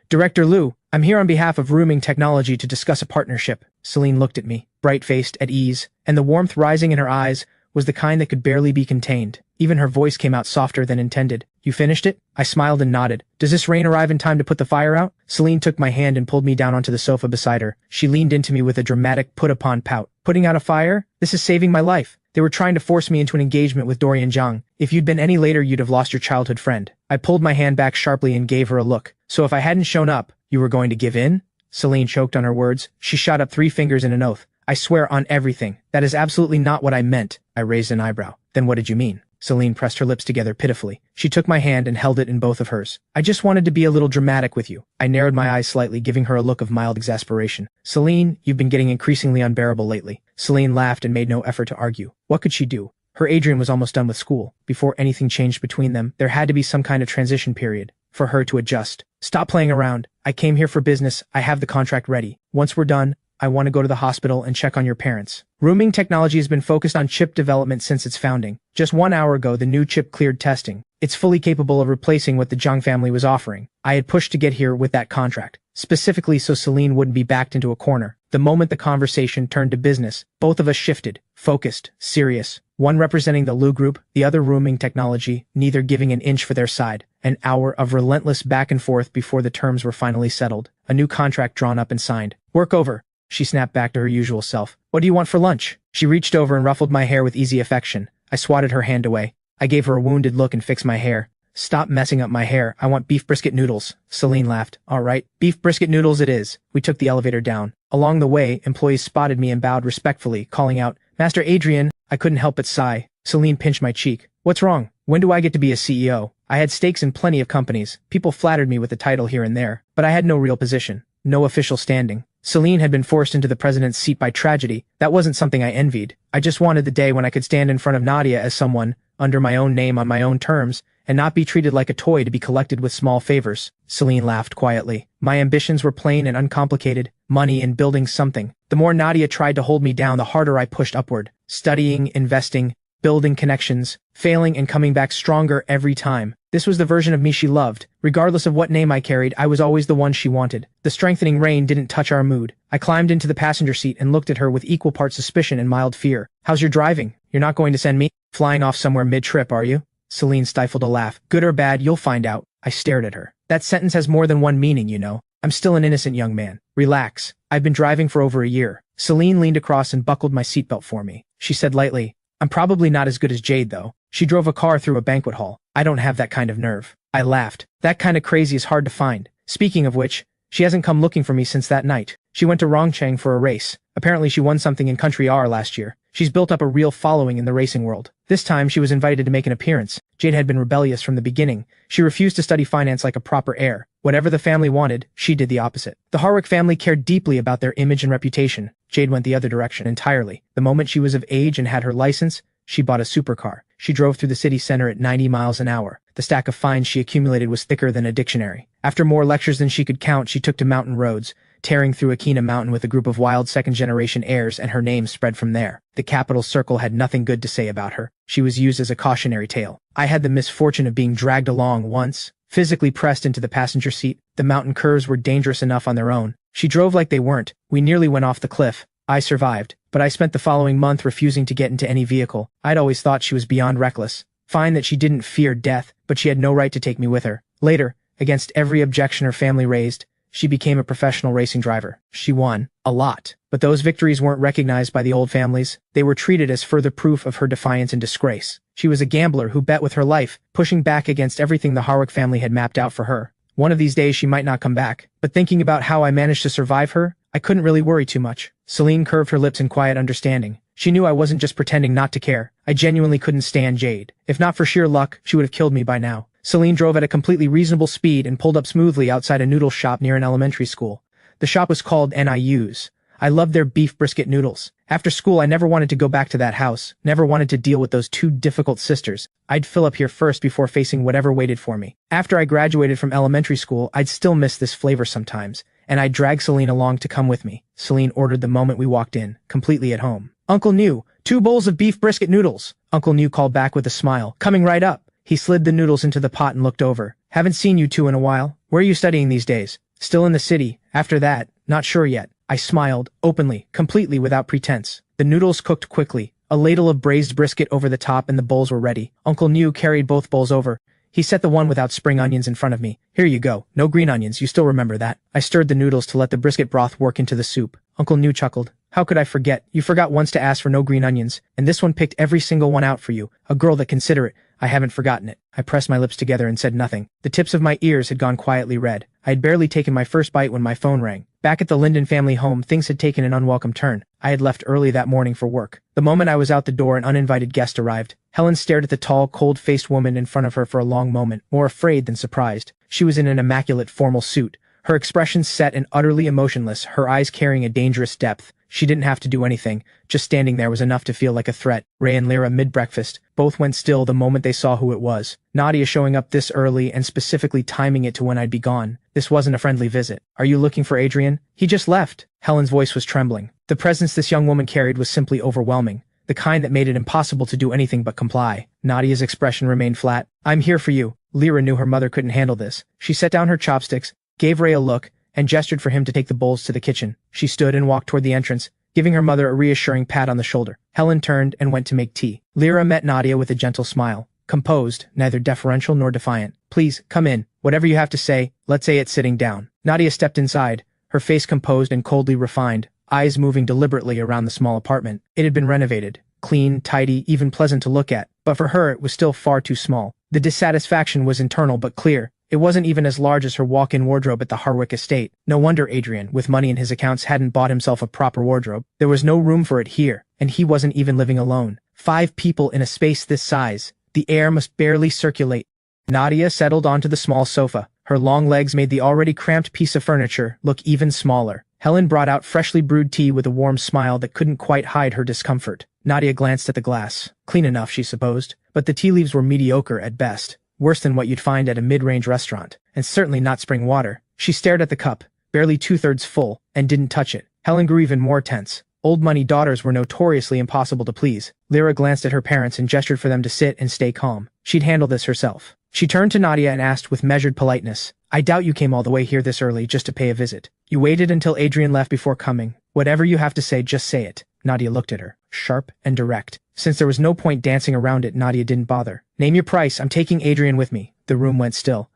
Director Liu, I'm here on behalf of Rooming Technology to discuss a partnership. Celine looked at me, bright-faced, at ease, and the warmth rising in her eyes was the kind that could barely be contained. Even her voice came out softer than intended. You finished it? I smiled and nodded. Does this rain arrive in time to put the fire out? Celine took my hand and pulled me down onto the sofa beside her. She leaned into me with a dramatic put-upon pout. Putting out a fire? This is saving my life. They were trying to force me into an engagement with Dorian Jiang. If you'd been any later, you'd have lost your childhood friend. I pulled my hand back sharply and gave her a look. So if I hadn't shown up, You were going to give in? Celine choked on her words. She shot up 3 fingers in an oath. I swear on everything. That is absolutely not what I meant. I raised an eyebrow. Then what did you mean? Celine pressed her lips together pitifully. She took my hand and held it in both of hers. I just wanted to be a little dramatic with you. I narrowed my eyes slightly, giving her a look of mild exasperation. Celine, you've been getting increasingly unbearable lately. Celine laughed and made no effort to argue. What could she do? Her Adrian was almost done with school. Before anything changed between them, there had to be some kind of transition period for her to adjust. Stop playing around. I came here for business. I have the contract ready. Once we're done, I want to go to the hospital and check on your parents. Rooming technology has been focused on chip development since its founding. Just 1 hour ago, the new chip cleared testing. It's fully capable of replacing what the Zhang family was offering. I had pushed to get here with that contract, specifically so Celine wouldn't be backed into a corner. The moment the conversation turned to business, both of us shifted, focused, serious. One representing the Lu Group, the other rooming technology, neither giving an inch for their side. An hour of relentless back and forth before the terms were finally settled. A new contract drawn up and signed. Work over. She snapped back to her usual self. What do you want for lunch? She reached over and ruffled my hair with easy affection. I swatted her hand away. I gave her a wounded look and fixed my hair. Stop messing up my hair. I want beef brisket noodles. Celine laughed. All right, beef brisket noodles it is. We took the elevator down. Along the way, employees spotted me and bowed respectfully, calling out, Master Adrian. I couldn't help but sigh. Celine pinched my cheek. What's wrong? When do I get to be a CEO? I had stakes in plenty of companies. People flattered me with the title here and there, but I had no real position. No official standing. Celine had been forced into the president's seat by tragedy. That wasn't something I envied. I just wanted the day when I could stand in front of Nadia as someone, under my own name on my own terms, and not be treated like a toy to be collected with small favors. Celine laughed quietly. My ambitions were plain and uncomplicated. Money and building something. The more Nadia tried to hold me down, the harder I pushed upward. Studying, investing, building connections, failing and coming back stronger every time. This was the version of me she loved. Regardless of what name I carried, I was always the one she wanted. The strengthening rain didn't touch our mood. I climbed into the passenger seat and looked at her with equal parts suspicion and mild fear. How's your driving? You're not going to send me flying off somewhere mid-trip, are you? Celine stifled a laugh. Good or bad, you'll find out. I stared at her. That sentence has more than one meaning, you know. I'm still an innocent young man. Relax. I've been driving for over a year. Celine leaned across and buckled my seatbelt for me. She said lightly, I'm probably not as good as Jade, though. She drove a car through a banquet hall. I don't have that kind of nerve. I laughed. That kind of crazy is hard to find. Speaking of which, she hasn't come looking for me since that night. She went to Rongcheng for a race. Apparently she won something in Country R last year. She's built up a real following in the racing world. This time she was invited to make an appearance. Jade had been rebellious from the beginning. She refused to study finance like a proper heir. Whatever the family wanted, she did the opposite. The Harwick family cared deeply about their image and reputation. Jade went the other direction entirely. The moment she was of age and had her license, she bought a supercar. She drove through the city center at 90 miles an hour. The stack of fines she accumulated was thicker than a dictionary. After more lectures than she could count, she took to mountain roads, tearing through Akina Mountain with a group of wild second-generation heirs, and her name spread from there. The capital circle had nothing good to say about her. She was used as a cautionary tale. I had the misfortune of being dragged along once, physically pressed into the passenger seat. The mountain curves were dangerous enough on their own. She drove like they weren't. We nearly went off the cliff. I survived, but I spent the following month refusing to get into any vehicle. I'd always thought she was beyond reckless. Fine that she didn't fear death, but she had no right to take me with her. Later, against every objection her family raised, she became a professional racing driver. She won. A lot. But those victories weren't recognized by the old families. They were treated as further proof of her defiance and disgrace. She was a gambler who bet with her life, pushing back against everything the Harwick family had mapped out for her. One of these days she might not come back. But thinking about how I managed to survive her, I couldn't really worry too much. Celine curved her lips in quiet understanding. She knew I wasn't just pretending not to care. I genuinely couldn't stand Jade. If not for sheer luck, she would have killed me by now. Celine drove at a completely reasonable speed and pulled up smoothly outside a noodle shop near an elementary school. The shop was called NIU's. I loved their beef brisket noodles. After school, I never wanted to go back to that house, never wanted to deal with those two difficult sisters. I'd fill up here first before facing whatever waited for me. After I graduated from elementary school, I'd still miss this flavor sometimes, and I'd drag Celine along to come with me. Celine ordered the moment we walked in, completely at home. Uncle New, 2 bowls of beef brisket noodles. Uncle New called back with a smile. Coming right up. He slid the noodles into the pot and looked over. Haven't seen you two in a while. Where are you studying these days? Still in the city. After that, not sure yet. I smiled, openly, completely without pretense. The noodles cooked quickly. A ladle of braised brisket over the top and the bowls were ready. Uncle New carried both bowls over. He set the one without spring onions in front of me. Here you go. No green onions, you still remember that. I stirred the noodles to let the brisket broth work into the soup. Uncle New chuckled. How could I forget? You forgot once to ask for no green onions, and this one picked every single one out for you. A girl that considerate. I haven't forgotten it. I pressed my lips together and said nothing. The tips of my ears had gone quietly red. I had barely taken my first bite when my phone rang. Back at the Linden family home, things had taken an unwelcome turn. I had left early that morning for work. The moment I was out the door, an uninvited guest arrived. Helen stared at the tall, cold-faced woman in front of her for a long moment, more afraid than surprised. She was in an immaculate formal suit, her expression set and utterly emotionless, her eyes carrying a dangerous depth. She didn't have to do anything. Just standing there was enough to feel like a threat. Ray and Lyra, mid-breakfast, both went still the moment they saw who it was. Nadia showing up this early and specifically timing it to when I'd be gone. This wasn't a friendly visit. Are you looking for Adrian? He just left. Helen's voice was trembling. The presence this young woman carried was simply overwhelming, the kind that made it impossible to do anything but comply. Nadia's expression remained flat. I'm here for you. Lyra knew her mother couldn't handle this. She set down her chopsticks, gave Ray a look, and gestured for him to take the bowls to the kitchen. She stood and walked toward the entrance, giving her mother a reassuring pat on the shoulder. Helen turned and went to make tea. Lyra met Nadia with a gentle smile, composed, neither deferential nor defiant. Please, come in. Whatever you have to say, let's say it sitting down. Nadia stepped inside, her face composed and coldly refined, eyes moving deliberately around the small apartment. It had been renovated, clean, tidy, even pleasant to look at, but for her it was still far too small. The dissatisfaction was internal but clear. It wasn't even as large as her walk-in wardrobe at the Harwick estate. No wonder Adrian, with money in his accounts, hadn't bought himself a proper wardrobe. There was no room for it here, and he wasn't even living alone. 5 people in a space this size. The air must barely circulate. Nadia settled onto the small sofa. Her long legs made the already cramped piece of furniture look even smaller. Helen brought out freshly brewed tea with a warm smile that couldn't quite hide her discomfort. Nadia glanced at the glass. Clean enough, she supposed, but the tea leaves were mediocre at best. Worse than what you'd find at a mid-range restaurant, and certainly not spring water. She stared at the cup, barely 2/3 full, and didn't touch it. Helen grew even more tense. Old money daughters were notoriously impossible to please. Lyra glanced at her parents and gestured for them to sit and stay calm. She'd handle this herself. She turned to Nadia and asked with measured politeness, I doubt you came all the way here this early just to pay a visit. You waited until Adrian left before coming. Whatever you have to say, just say it. Nadia looked at her, sharp and direct. Since there was no point dancing around it, Nadia didn't bother. Name your price. I'm taking Adrian with me. The room went still.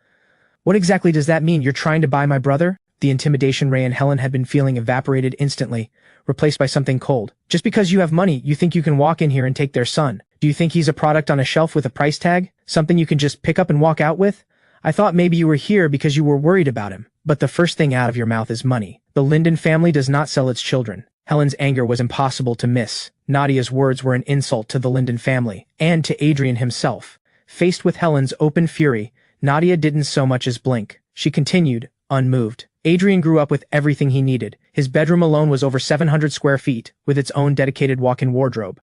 What exactly does that mean? You're trying to buy my brother? The intimidation Ray and Helen had been feeling evaporated instantly, replaced by something cold. Just because you have money, you think you can walk in here and take their son. Do you think he's a product on a shelf with a price tag? Something you can just pick up and walk out with? I thought maybe you were here because you were worried about him. But the first thing out of your mouth is money. The Linden family does not sell its children. Helen's anger was impossible to miss. Nadia's words were an insult to the Linden family, and to Adrian himself. Faced with Helen's open fury, Nadia didn't so much as blink. She continued, unmoved. Adrian grew up with everything he needed. His bedroom alone was over 700 square feet, with its own dedicated walk-in wardrobe.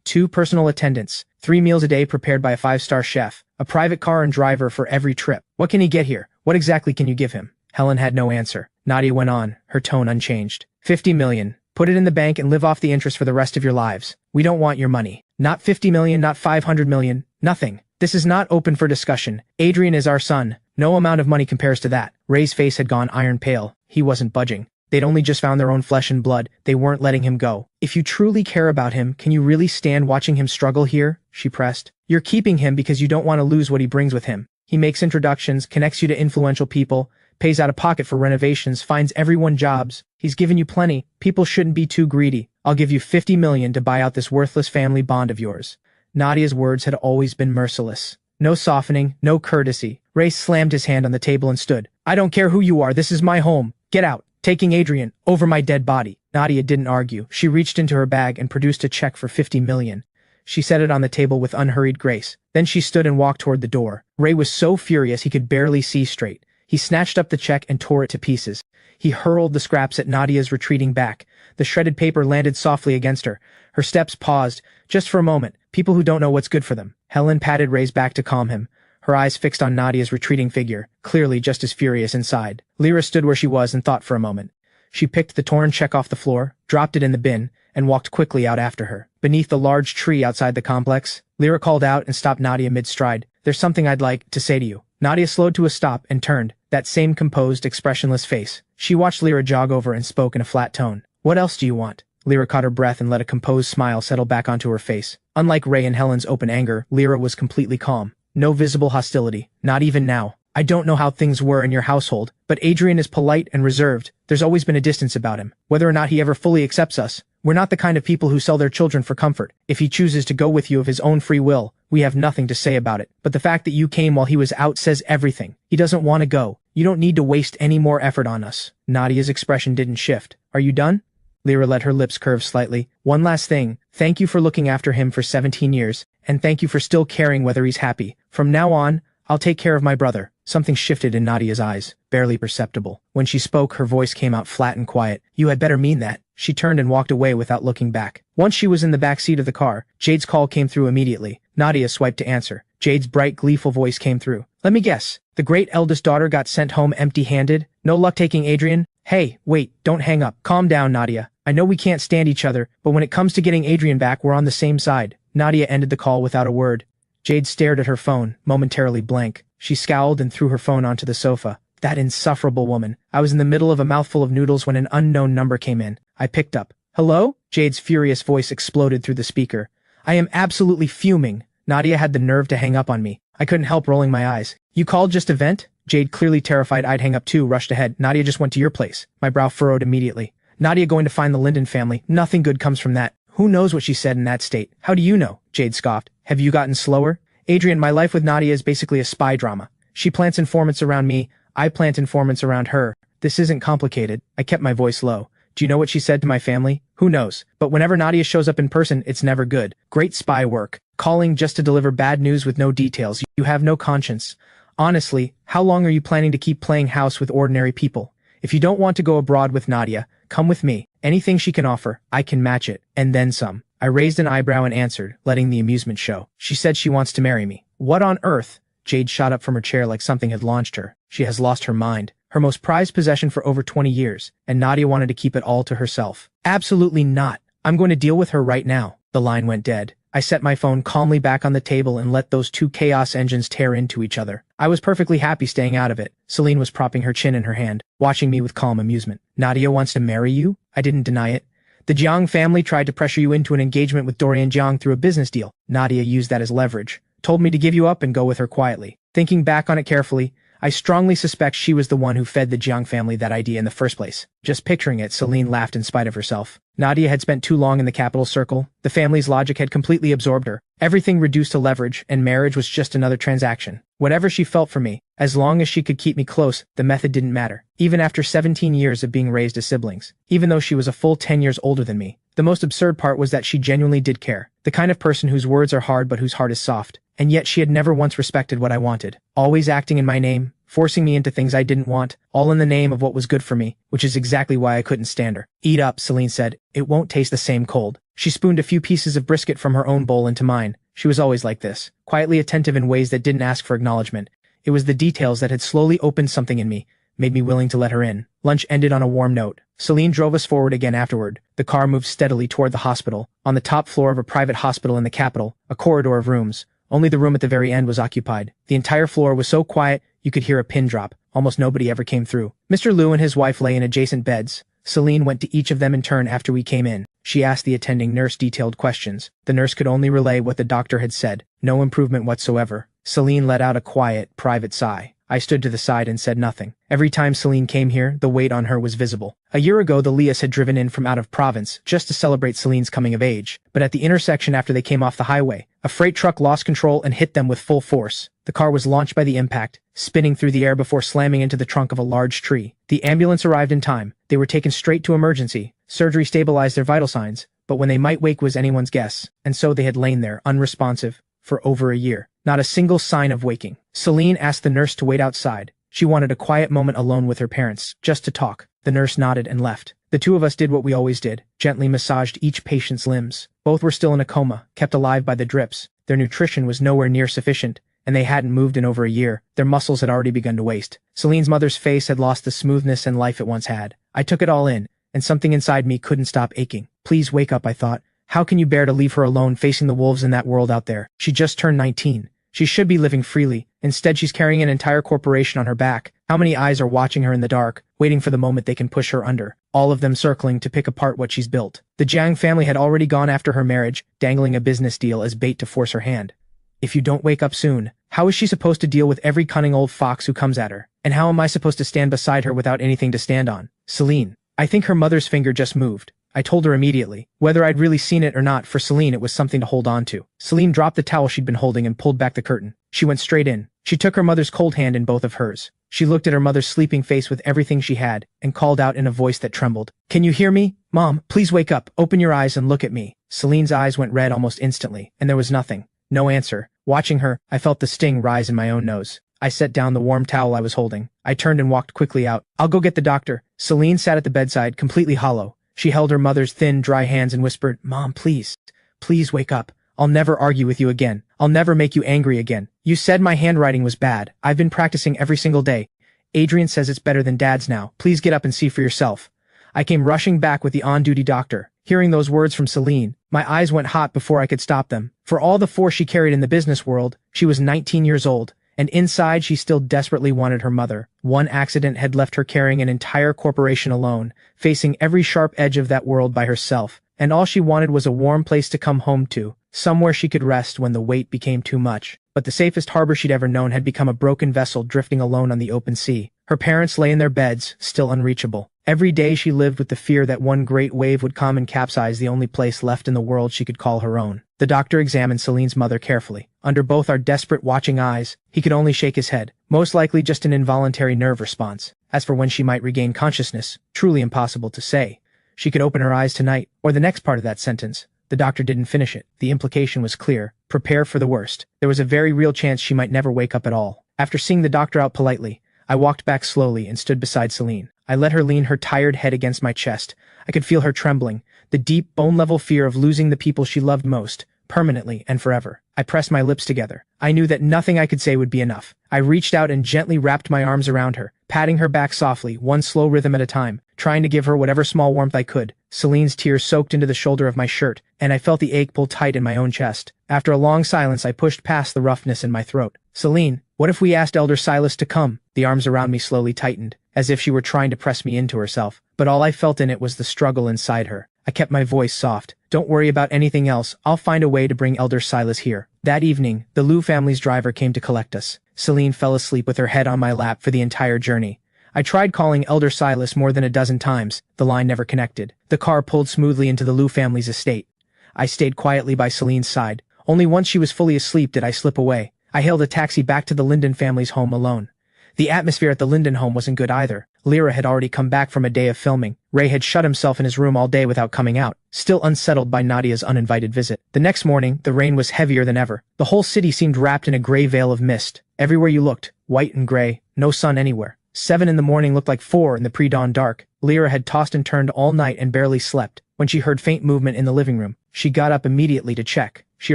2 personal attendants, 3 meals a day prepared by a 5-star chef, a private car and driver for every trip. What can he get here? What exactly can you give him? Helen had no answer. Nadia went on, her tone unchanged. 50 million. Put it in the bank and live off the interest for the rest of your lives. We don't want your money. Not 50 million, not 500 million, nothing. This is not open for discussion. Adrian is our son. No amount of money compares to that. Ray's face had gone iron pale. He wasn't budging. They'd only just found their own flesh and blood. They weren't letting him go. If you truly care about him, can you really stand watching him struggle here? She pressed. You're keeping him because you don't want to lose what he brings with him. He makes introductions, connects you to influential people, pays out of pocket for renovations, finds everyone jobs. He's given you plenty. People shouldn't be too greedy. I'll give you 50 million to buy out this worthless family bond of yours. Nadia's words had always been merciless. No softening, no courtesy. Ray slammed his hand on the table and stood. I don't care who you are. This is my home. Get out. Taking Adrian over my dead body. Nadia didn't argue. She reached into her bag and produced a check for 50 million. She set it on the table with unhurried grace. Then she stood and walked toward the door. Ray was so furious he could barely see straight. He snatched up the check and tore it to pieces. He hurled the scraps at Nadia's retreating back. The shredded paper landed softly against her. Her steps paused, just for a moment. People who don't know what's good for them. Helen patted Ray's back to calm him, her eyes fixed on Nadia's retreating figure, clearly just as furious inside. Lyra stood where she was and thought for a moment. She picked the torn check off the floor, dropped it in the bin, and walked quickly out after her. Beneath the large tree outside the complex, Lyra called out and stopped Nadia mid-stride. There's something I'd like to say to you. Nadia slowed to a stop and turned, that same composed, expressionless face. She watched Lyra jog over and spoke in a flat tone. What else do you want? Lyra caught her breath and let a composed smile settle back onto her face. Unlike Ray and Helen's open anger, Lyra was completely calm. No visible hostility, not even now. I don't know how things were in your household, but Adrian is polite and reserved. There's always been a distance about him. Whether or not he ever fully accepts us, We're not the kind of people who sell their children for comfort. If he chooses to go with you of his own free will, we have nothing to say about it. But the fact that you came while he was out says everything. He doesn't want to go. You don't need to waste any more effort on us." Nadia's expression didn't shift. "Are you done?" Lyra let her lips curve slightly. "One last thing. Thank you for looking after him for 17 years, and thank you for still caring whether he's happy. From now on, I'll take care of my brother." Something shifted in Nadia's eyes, barely perceptible. When she spoke, her voice came out flat and quiet. "You had better mean that." She turned and walked away without looking back. Once she was in the back seat of the car, Jade's call came through immediately. Nadia swiped to answer. Jade's bright, gleeful voice came through. "Let me guess. The great eldest daughter got sent home empty-handed? No luck taking Adrian?" "Hey, wait, don't hang up. Calm down, Nadia. I know we can't stand each other, but when it comes to getting Adrian back, we're on the same side." Nadia ended the call without a word. Jade stared at her phone, momentarily blank. She scowled and threw her phone onto the sofa. That insufferable woman. I was in the middle of a mouthful of noodles when an unknown number came in. I picked up. "Hello?" Jade's furious voice exploded through the speaker. "I am absolutely fuming." Nadia had the nerve to hang up on me. I couldn't help rolling my eyes. "You called just to vent?" Jade, clearly terrified I'd hang up too, rushed ahead. "Nadia just went to your place." My brow furrowed immediately. "Nadia going to find the Linden family. Nothing good comes from that." "Who knows what she said in that state?" "How do you know?" Jade scoffed. "Have you gotten slower?" "Adrian, my life with Nadia is basically a spy drama. She plants informants around me, I plant informants around her. This isn't complicated." I kept my voice low. "Do you know what she said to my family?" "Who knows? But whenever Nadia shows up in person, it's never good. Great spy work. Calling just to deliver bad news with no details. You have no conscience. Honestly, how long are you planning to keep playing house with ordinary people? If you don't want to go abroad with Nadia, come with me. Anything she can offer, I can match it, and then some." I raised an eyebrow and answered, letting the amusement show. "She said she wants to marry me." "What on earth?" Jade shot up from her chair like something had launched her. "She has lost her mind. Her most prized possession for over 20 years, and Nadia wanted to keep it all to herself." "Absolutely not. I'm going to deal with her right now." The line went dead. I set my phone calmly back on the table and let those two chaos engines tear into each other. I was perfectly happy staying out of it. Celine was propping her chin in her hand, watching me with calm amusement. "Nadia wants to marry you?" I didn't deny it. "The Jiang family tried to pressure you into an engagement with Dorian Jiang through a business deal. Nadia used that as leverage. Told me to give you up and go with her quietly." Thinking back on it carefully, I strongly suspect she was the one who fed the Jiang family that idea in the first place. Just picturing it, Celine laughed in spite of herself. Nadia had spent too long in the capital circle. The family's logic had completely absorbed her. Everything reduced to leverage, and marriage was just another transaction. Whatever she felt for me, as long as she could keep me close, the method didn't matter. Even after 17 years of being raised as siblings. Even though she was a full 10 years older than me. The most absurd part was that she genuinely did care. The kind of person whose words are hard but whose heart is soft. And yet she had never once respected what I wanted. Always acting in my name, forcing me into things I didn't want, all in the name of what was good for me, which is exactly why I couldn't stand her. "Eat up," Celine said. "It won't taste the same cold." She spooned a few pieces of brisket from her own bowl into mine. She was always like this, quietly attentive in ways that didn't ask for acknowledgement. It was the details that had slowly opened something in me, made me willing to let her in. Lunch ended on a warm note. Celine drove us forward again afterward. The car moved steadily toward the hospital. On the top floor of a private hospital in the capital, a corridor of rooms. Only the room at the very end was occupied. The entire floor was so quiet, you could hear a pin drop. Almost nobody ever came through. Mr. Liu and his wife lay in adjacent beds. Celine went to each of them in turn after we came in. She asked the attending nurse detailed questions. The nurse could only relay what the doctor had said. No improvement whatsoever. Celine let out a quiet, private sigh. I stood to the side and said nothing. Every time Celine came here, the weight on her was visible. A year ago, the Lias had driven in from out of province, just to celebrate Celine's coming of age. But at the intersection after they came off the highway, a freight truck lost control and hit them with full force. The car was launched by the impact, spinning through the air before slamming into the trunk of a large tree. The ambulance arrived in time. They were taken straight to emergency. Surgery stabilized their vital signs, but when they might wake was anyone's guess. And so they had lain there, unresponsive, for over a year. Not a single sign of waking. Celine asked the nurse to wait outside. She wanted a quiet moment alone with her parents, just to talk. The nurse nodded and left. The two of us did what we always did, gently massaged each patient's limbs. Both were still in a coma, kept alive by the drips. Their nutrition was nowhere near sufficient, and they hadn't moved in over a year. Their muscles had already begun to waste. Celine's mother's face had lost the smoothness and life it once had. I took it all in, and something inside me couldn't stop aching. Please wake up, I thought. How can you bear to leave her alone facing the wolves in that world out there? She just turned 19. She should be living freely. Instead, she's carrying an entire corporation on her back. How many eyes are watching her in the dark, waiting for the moment they can push her under? All of them circling to pick apart what she's built. The Jiang family had already gone after her marriage, dangling a business deal as bait to force her hand. If you don't wake up soon, how is she supposed to deal with every cunning old fox who comes at her? And how am I supposed to stand beside her without anything to stand on? Celine. I think her mother's finger just moved. I told her immediately. Whether I'd really seen it or not, for Celine it was something to hold on to. Celine dropped the towel she'd been holding and pulled back the curtain. She went straight in. She took her mother's cold hand in both of hers. She looked at her mother's sleeping face with everything she had, and called out in a voice that trembled, "Can you hear me? Mom, please wake up, open your eyes and look at me." Celine's eyes went red almost instantly, and there was nothing. No answer. Watching her, I felt the sting rise in my own nose. I set down the warm towel I was holding. I turned and walked quickly out. "I'll go get the doctor." Celine sat at the bedside, completely hollow. She held her mother's thin, dry hands and whispered, "Mom, please. Please wake up. I'll never argue with you again. I'll never make you angry again. You said my handwriting was bad. I've been practicing every single day. Adrian says it's better than Dad's now. Please get up and see for yourself." I came rushing back with the on-duty doctor. Hearing those words from Celine, my eyes went hot before I could stop them. For all the force she carried in the business world, she was 19 years old, and inside she still desperately wanted her mother. One accident had left her carrying an entire corporation alone, facing every sharp edge of that world by herself, and all she wanted was a warm place to come home to, somewhere she could rest when the weight became too much. But the safest harbor she'd ever known had become a broken vessel drifting alone on the open sea. Her parents lay in their beds, still unreachable. Every day she lived with the fear that one great wave would come and capsize the only place left in the world she could call her own. The doctor examined Celine's mother carefully. Under both our desperate, watching eyes, he could only shake his head, most likely just an involuntary nerve response. As for when she might regain consciousness, truly impossible to say. She could open her eyes tonight, or the next part of that sentence. The doctor didn't finish it. The implication was clear. Prepare for the worst. There was a very real chance she might never wake up at all. After seeing the doctor out politely, I walked back slowly and stood beside Celine. I let her lean her tired head against my chest. I could feel her trembling, the deep, bone-level fear of losing the people she loved most, permanently and forever. I pressed my lips together. I knew that nothing I could say would be enough. I reached out and gently wrapped my arms around her, patting her back softly, one slow rhythm at a time, trying to give her whatever small warmth I could. Celine's tears soaked into the shoulder of my shirt, and I felt the ache pull tight in my own chest. After a long silence, I pushed past the roughness in my throat. "Celine, what if we asked Elder Silas to come?" The arms around me slowly tightened, as if she were trying to press me into herself, but all I felt in it was the struggle inside her. I kept my voice soft. "Don't worry about anything else. I'll find a way to bring Elder Silas here." That evening, the Liu family's driver came to collect us. Celine fell asleep with her head on my lap for the entire journey. I tried calling Elder Silas more than a dozen times. The line never connected. The car pulled smoothly into the Liu family's estate. I stayed quietly by Celine's side. Only once she was fully asleep did I slip away. I hailed a taxi back to the Linden family's home alone. The atmosphere at the Linden home wasn't good either. Lyra had already come back from a day of filming. Ray had shut himself in his room all day without coming out, still unsettled by Nadia's uninvited visit. The next morning, the rain was heavier than ever. The whole city seemed wrapped in a gray veil of mist. Everywhere you looked, white and gray, no sun anywhere. 7 in the morning looked like 4 in the pre-dawn dark. Lyra had tossed and turned all night and barely slept. When she heard faint movement in the living room, she got up immediately to check. She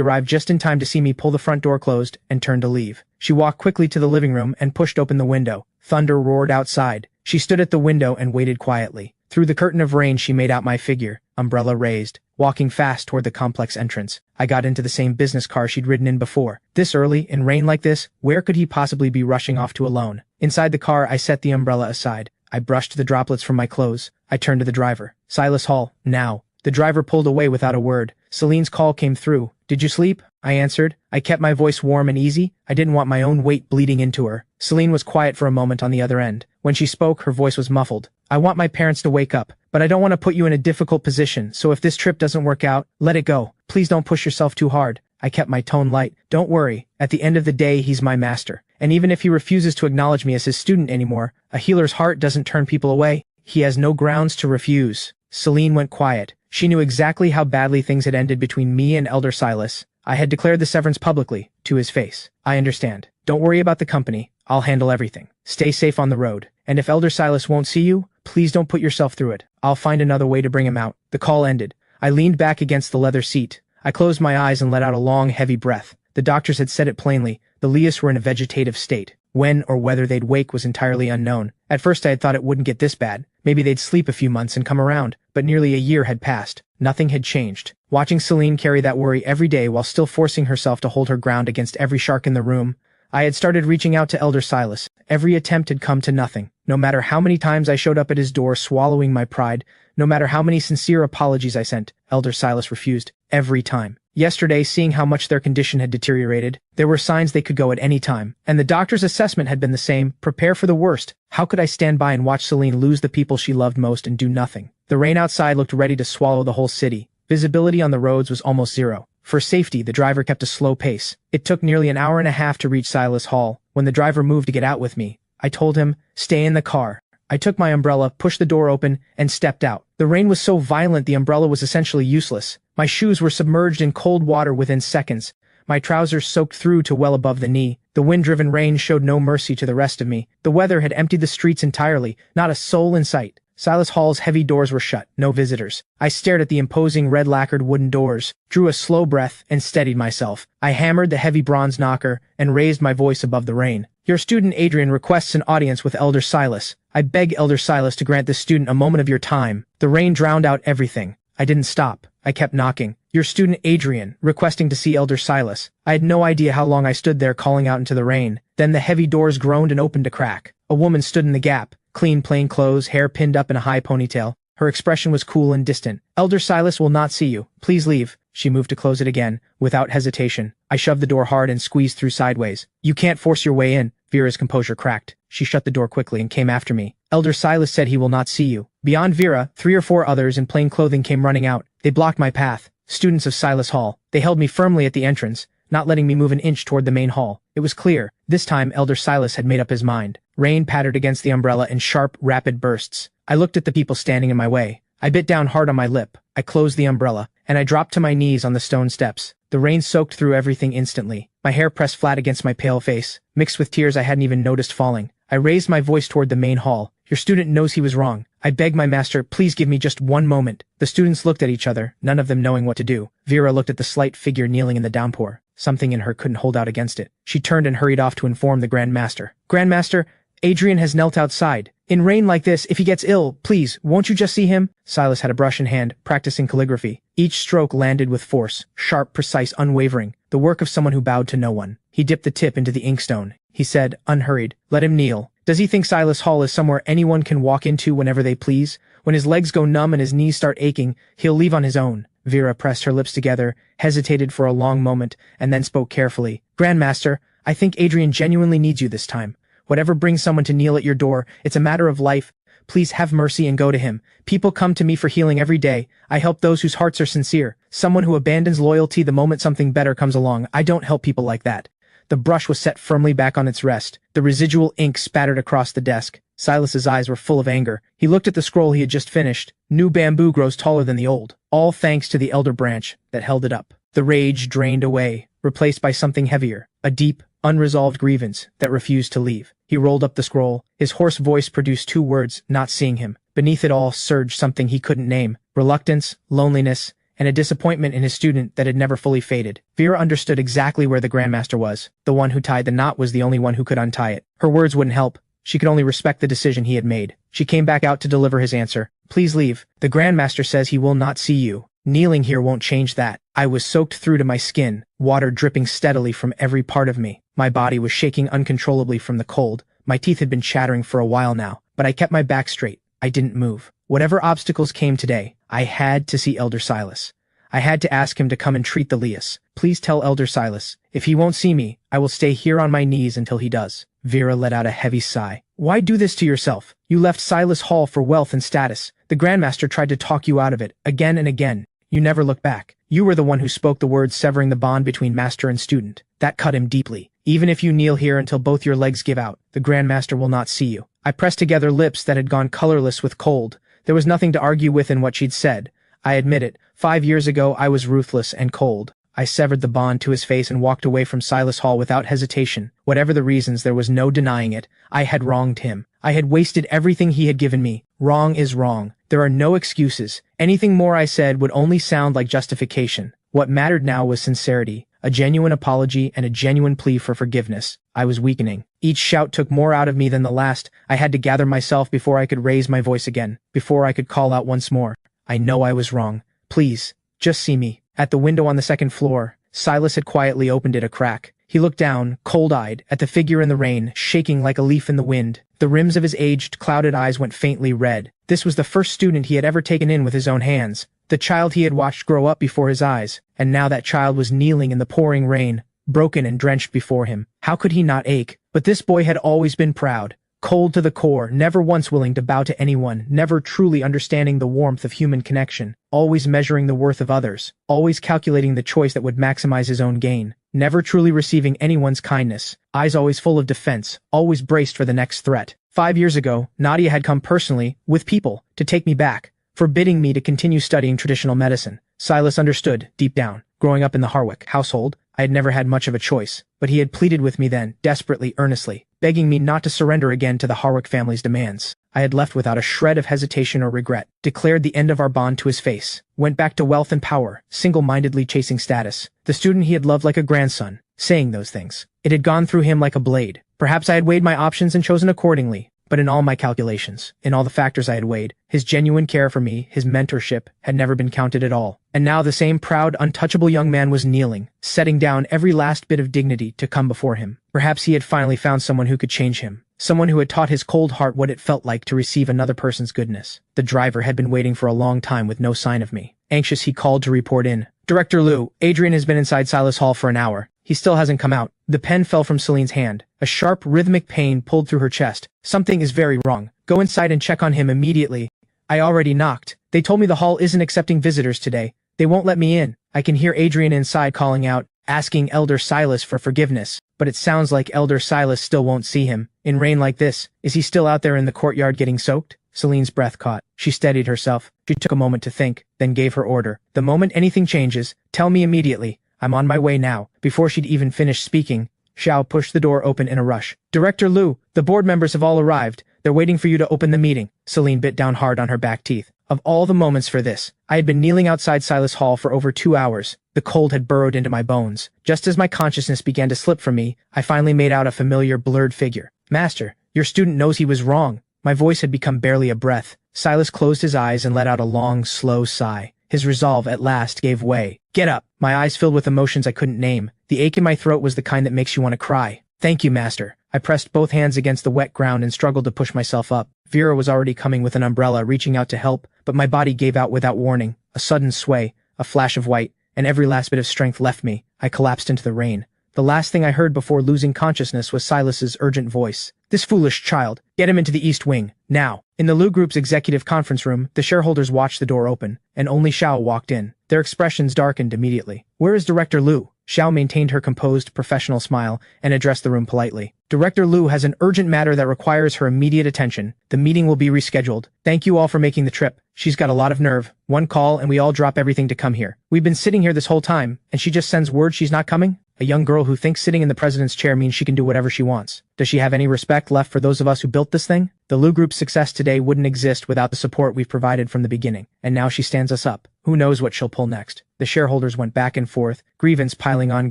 arrived just in time to see me pull the front door closed and turn to leave. She walked quickly to the living room and pushed open the window. Thunder roared outside. She stood at the window and waited quietly. Through the curtain of rain she made out my figure, umbrella raised, walking fast toward the complex entrance. I got into the same business car she'd ridden in before. This early, in rain like this, where could he possibly be rushing off to alone? Inside the car I set the umbrella aside. I brushed the droplets from my clothes. I turned to the driver. "Silas Hall, now." The driver pulled away without a word. Celine's call came through. "Did you sleep?" I answered. I kept my voice warm and easy. I didn't want my own weight bleeding into her. Celine was quiet for a moment on the other end. When she spoke, her voice was muffled. "I want my parents to wake up, but I don't want to put you in a difficult position, so if this trip doesn't work out, let it go. Please don't push yourself too hard." I kept my tone light. "Don't worry. At the end of the day, he's my master. And even if he refuses to acknowledge me as his student anymore, a healer's heart doesn't turn people away. He has no grounds to refuse." Celine went quiet. She knew exactly how badly things had ended between me and Elder Silas. I had declared the severance publicly, to his face. "I understand. Don't worry about the company. I'll handle everything. Stay safe on the road. And if Elder Silas won't see you, please don't put yourself through it. I'll find another way to bring him out." The call ended. I leaned back against the leather seat. I closed my eyes and let out a long, heavy breath. The doctors had said it plainly. The Leas were in a vegetative state. When or whether they'd wake was entirely unknown. At first I had thought it wouldn't get this bad. Maybe they'd sleep a few months and come around. But nearly a year had passed. Nothing had changed. Watching Celine carry that worry every day while still forcing herself to hold her ground against every shark in the room, I had started reaching out to Elder Silas. Every attempt had come to nothing. No matter how many times I showed up at his door swallowing my pride, no matter how many sincere apologies I sent, Elder Silas refused. Every time. Yesterday, seeing how much their condition had deteriorated, there were signs they could go at any time. And the doctor's assessment had been the same: prepare for the worst. How could I stand by and watch Celine lose the people she loved most and do nothing? The rain outside looked ready to swallow the whole city. Visibility on the roads was almost zero. For safety, the driver kept a slow pace. It took nearly an hour and a half to reach Silas Hall. When the driver moved to get out with me, I told him, "Stay in the car." I took my umbrella, pushed the door open, and stepped out. The rain was so violent the umbrella was essentially useless. My shoes were submerged in cold water within seconds. My trousers soaked through to well above the knee. The wind-driven rain showed no mercy to the rest of me. The weather had emptied the streets entirely, not a soul in sight. Silas Hall's heavy doors were shut, no visitors. I stared at the imposing red-lacquered wooden doors, drew a slow breath, and steadied myself. I hammered the heavy bronze knocker and raised my voice above the rain. "Your student Adrian requests an audience with Elder Silas. I beg Elder Silas to grant this student a moment of your time." The rain drowned out everything. I didn't stop. I kept knocking. "Your student Adrian, requesting to see Elder Silas." I had no idea how long I stood there calling out into the rain. Then the heavy doors groaned and opened a crack. A woman stood in the gap, clean plain clothes, hair pinned up in a high ponytail. Her expression was cool and distant. "Elder Silas will not see you. Please leave." She moved to close it again, without hesitation. I shoved the door hard and squeezed through sideways. "You can't force your way in." Vera's composure cracked. She shut the door quickly and came after me. "Elder Silas said he will not see you." Beyond Vera, 3 or 4 others in plain clothing came running out. They blocked my path. Students of Silas Hall. They held me firmly at the entrance, not letting me move an inch toward the main hall. It was clear. This time Elder Silas had made up his mind. Rain pattered against the umbrella in sharp, rapid bursts. I looked at the people standing in my way. I bit down hard on my lip. I closed the umbrella, and I dropped to my knees on the stone steps. The rain soaked through everything instantly. My hair pressed flat against my pale face, mixed with tears I hadn't even noticed falling. I raised my voice toward the main hall. "Your student knows he was wrong. I beg my master, please give me just one moment." The students looked at each other, none of them knowing what to do. Vera looked at the slight figure kneeling in the downpour. Something in her couldn't hold out against it. She turned and hurried off to inform the Grand Master. "Grand Master, Adrian has knelt outside. In rain like this, if he gets ill, please, won't you just see him?" Silas had a brush in hand, practicing calligraphy. Each stroke landed with force, sharp, precise, unwavering, the work of someone who bowed to no one. He dipped the tip into the inkstone. He said, unhurried, "Let him kneel. Does he think Silas Hall is somewhere anyone can walk into whenever they please? When his legs go numb and his knees start aching, he'll leave on his own." Vera pressed her lips together, hesitated for a long moment, and then spoke carefully. "Grandmaster, I think Adrian genuinely needs you this time. Whatever brings someone to kneel at your door, it's a matter of life. Please have mercy and go to him. People come to me for healing every day. I help those whose hearts are sincere. Someone who abandons loyalty the moment something better comes along. I don't help people like that." The brush was set firmly back on its rest. The residual ink spattered across the desk. Silas's eyes were full of anger. He looked at the scroll he had just finished. "New bamboo grows taller than the old, all thanks to the elder branch that held it up." The rage drained away, replaced by something heavier, a deep, unresolved grievance that refused to leave. He rolled up the scroll. His hoarse voice produced 2 words, "Not seeing him." Beneath it all surged something he couldn't name, reluctance, loneliness, and a disappointment in his student that had never fully faded. Vera understood exactly where the Grandmaster was. The one who tied the knot was the only one who could untie it. Her words wouldn't help. She could only respect the decision he had made. She came back out to deliver his answer. "Please leave. The Grandmaster says he will not see you. Kneeling here won't change that." I was soaked through to my skin, water dripping steadily from every part of me. My body was shaking uncontrollably from the cold. My teeth had been chattering for a while now, but I kept my back straight. I didn't move. Whatever obstacles came today, I had to see Elder Silas. I had to ask him to come and treat the Lias. "Please tell Elder Silas, if he won't see me, I will stay here on my knees until he does." Vera let out a heavy sigh. "Why do this to yourself? You left Silas Hall for wealth and status. The Grandmaster tried to talk you out of it, again and again. You never looked back. You were the one who spoke the words severing the bond between master and student. That cut him deeply. Even if you kneel here until both your legs give out, the Grandmaster will not see you." I pressed together lips that had gone colorless with cold. There was nothing to argue with in what she'd said. I admit it. 5 years ago I was ruthless and cold. I severed the bond to his face and walked away from Silas Hall without hesitation. Whatever the reasons, there was no denying it. I had wronged him. I had wasted everything he had given me. Wrong is wrong. There are no excuses. Anything more I said would only sound like justification. What mattered now was sincerity, a genuine apology, and a genuine plea for forgiveness. I was weakening. Each shout took more out of me than the last. I had to gather myself before I could raise my voice again, before I could call out once more. "I know I was wrong. Please, just see me." At the window on the 2nd floor, Silas had quietly opened it a crack. He looked down, cold-eyed, at the figure in the rain, shaking like a leaf in the wind. The rims of his aged, clouded eyes went faintly red. This was the first student he had ever taken in with his own hands. The child he had watched grow up before his eyes. And now that child was kneeling in the pouring rain, broken and drenched before him. How could he not ache? But this boy had always been proud. Cold to the core, never once willing to bow to anyone, never truly understanding the warmth of human connection, always measuring the worth of others, always calculating the choice that would maximize his own gain, never truly receiving anyone's kindness, eyes always full of defense, always braced for the next threat. 5 years ago, Nadia had come personally, with people, to take me back, forbidding me to continue studying traditional medicine. Silas understood, deep down. Growing up in the Harwick household, I had never had much of a choice, but he had pleaded with me then, desperately, earnestly, begging me not to surrender again to the Harwick family's demands. I had left without a shred of hesitation or regret, declared the end of our bond to his face, went back to wealth and power, single-mindedly chasing status, the student he had loved like a grandson, saying those things. It had gone through him like a blade. Perhaps I had weighed my options and chosen accordingly, but in all my calculations, in all the factors I had weighed, his genuine care for me, his mentorship, had never been counted at all. And now the same proud, untouchable young man was kneeling, setting down every last bit of dignity to come before him. Perhaps he had finally found someone who could change him, someone who had taught his cold heart what it felt like to receive another person's goodness. The driver had been waiting for a long time with no sign of me. Anxious, he called to report in. Director Liu, Adrian has been inside Silas Hall for an hour. He still hasn't come out. The pen fell from Celine's hand. A sharp, rhythmic pain pulled through her chest. Something is very wrong. Go inside and check on him immediately. I already knocked. They told me the hall isn't accepting visitors today. They won't let me in. I can hear Adrian inside calling out, asking Elder Silas for forgiveness. But it sounds like Elder Silas still won't see him. In rain like this, is he still out there in the courtyard getting soaked? Celine's breath caught. She steadied herself. She took a moment to think, then gave her order. The moment anything changes, tell me immediately. I'm on my way now. Before she'd even finished speaking, Xiao pushed the door open in a rush. Director Liu, the board members have all arrived. They're waiting for you to open the meeting. Celine bit down hard on her back teeth. Of all the moments for this, I had been kneeling outside Silas Hall for over 2 hours. The cold had burrowed into my bones. Just as my consciousness began to slip from me, I finally made out a familiar, blurred figure. Master, your student knows he was wrong. My voice had become barely a breath. Silas closed his eyes and let out a long, slow sigh. His resolve at last gave way. Get up. My eyes filled with emotions I couldn't name. The ache in my throat was the kind that makes you want to cry. Thank you, Master. I pressed both hands against the wet ground and struggled to push myself up. Vera was already coming with an umbrella, reaching out to help, but my body gave out without warning. A sudden sway, a flash of white, and every last bit of strength left me. I collapsed into the rain. The last thing I heard before losing consciousness was Silas's urgent voice. This foolish child. Get him into the East Wing. Now. In the Liu Group's executive conference room, the shareholders watched the door open, and only Xiao walked in. Their expressions darkened immediately. Where is Director Liu? Xiao maintained her composed, professional smile and addressed the room politely. Director Liu has an urgent matter that requires her immediate attention. The meeting will be rescheduled. Thank you all for making the trip. She's got a lot of nerve. One call and we all drop everything to come here. We've been sitting here this whole time, and she just sends word she's not coming? A young girl who thinks sitting in the president's chair means she can do whatever she wants. Does she have any respect left for those of us who built this thing? The Liu Group's success today wouldn't exist without the support we've provided from the beginning, and now she stands us up. Who knows what she'll pull next? The shareholders went back and forth, grievance piling on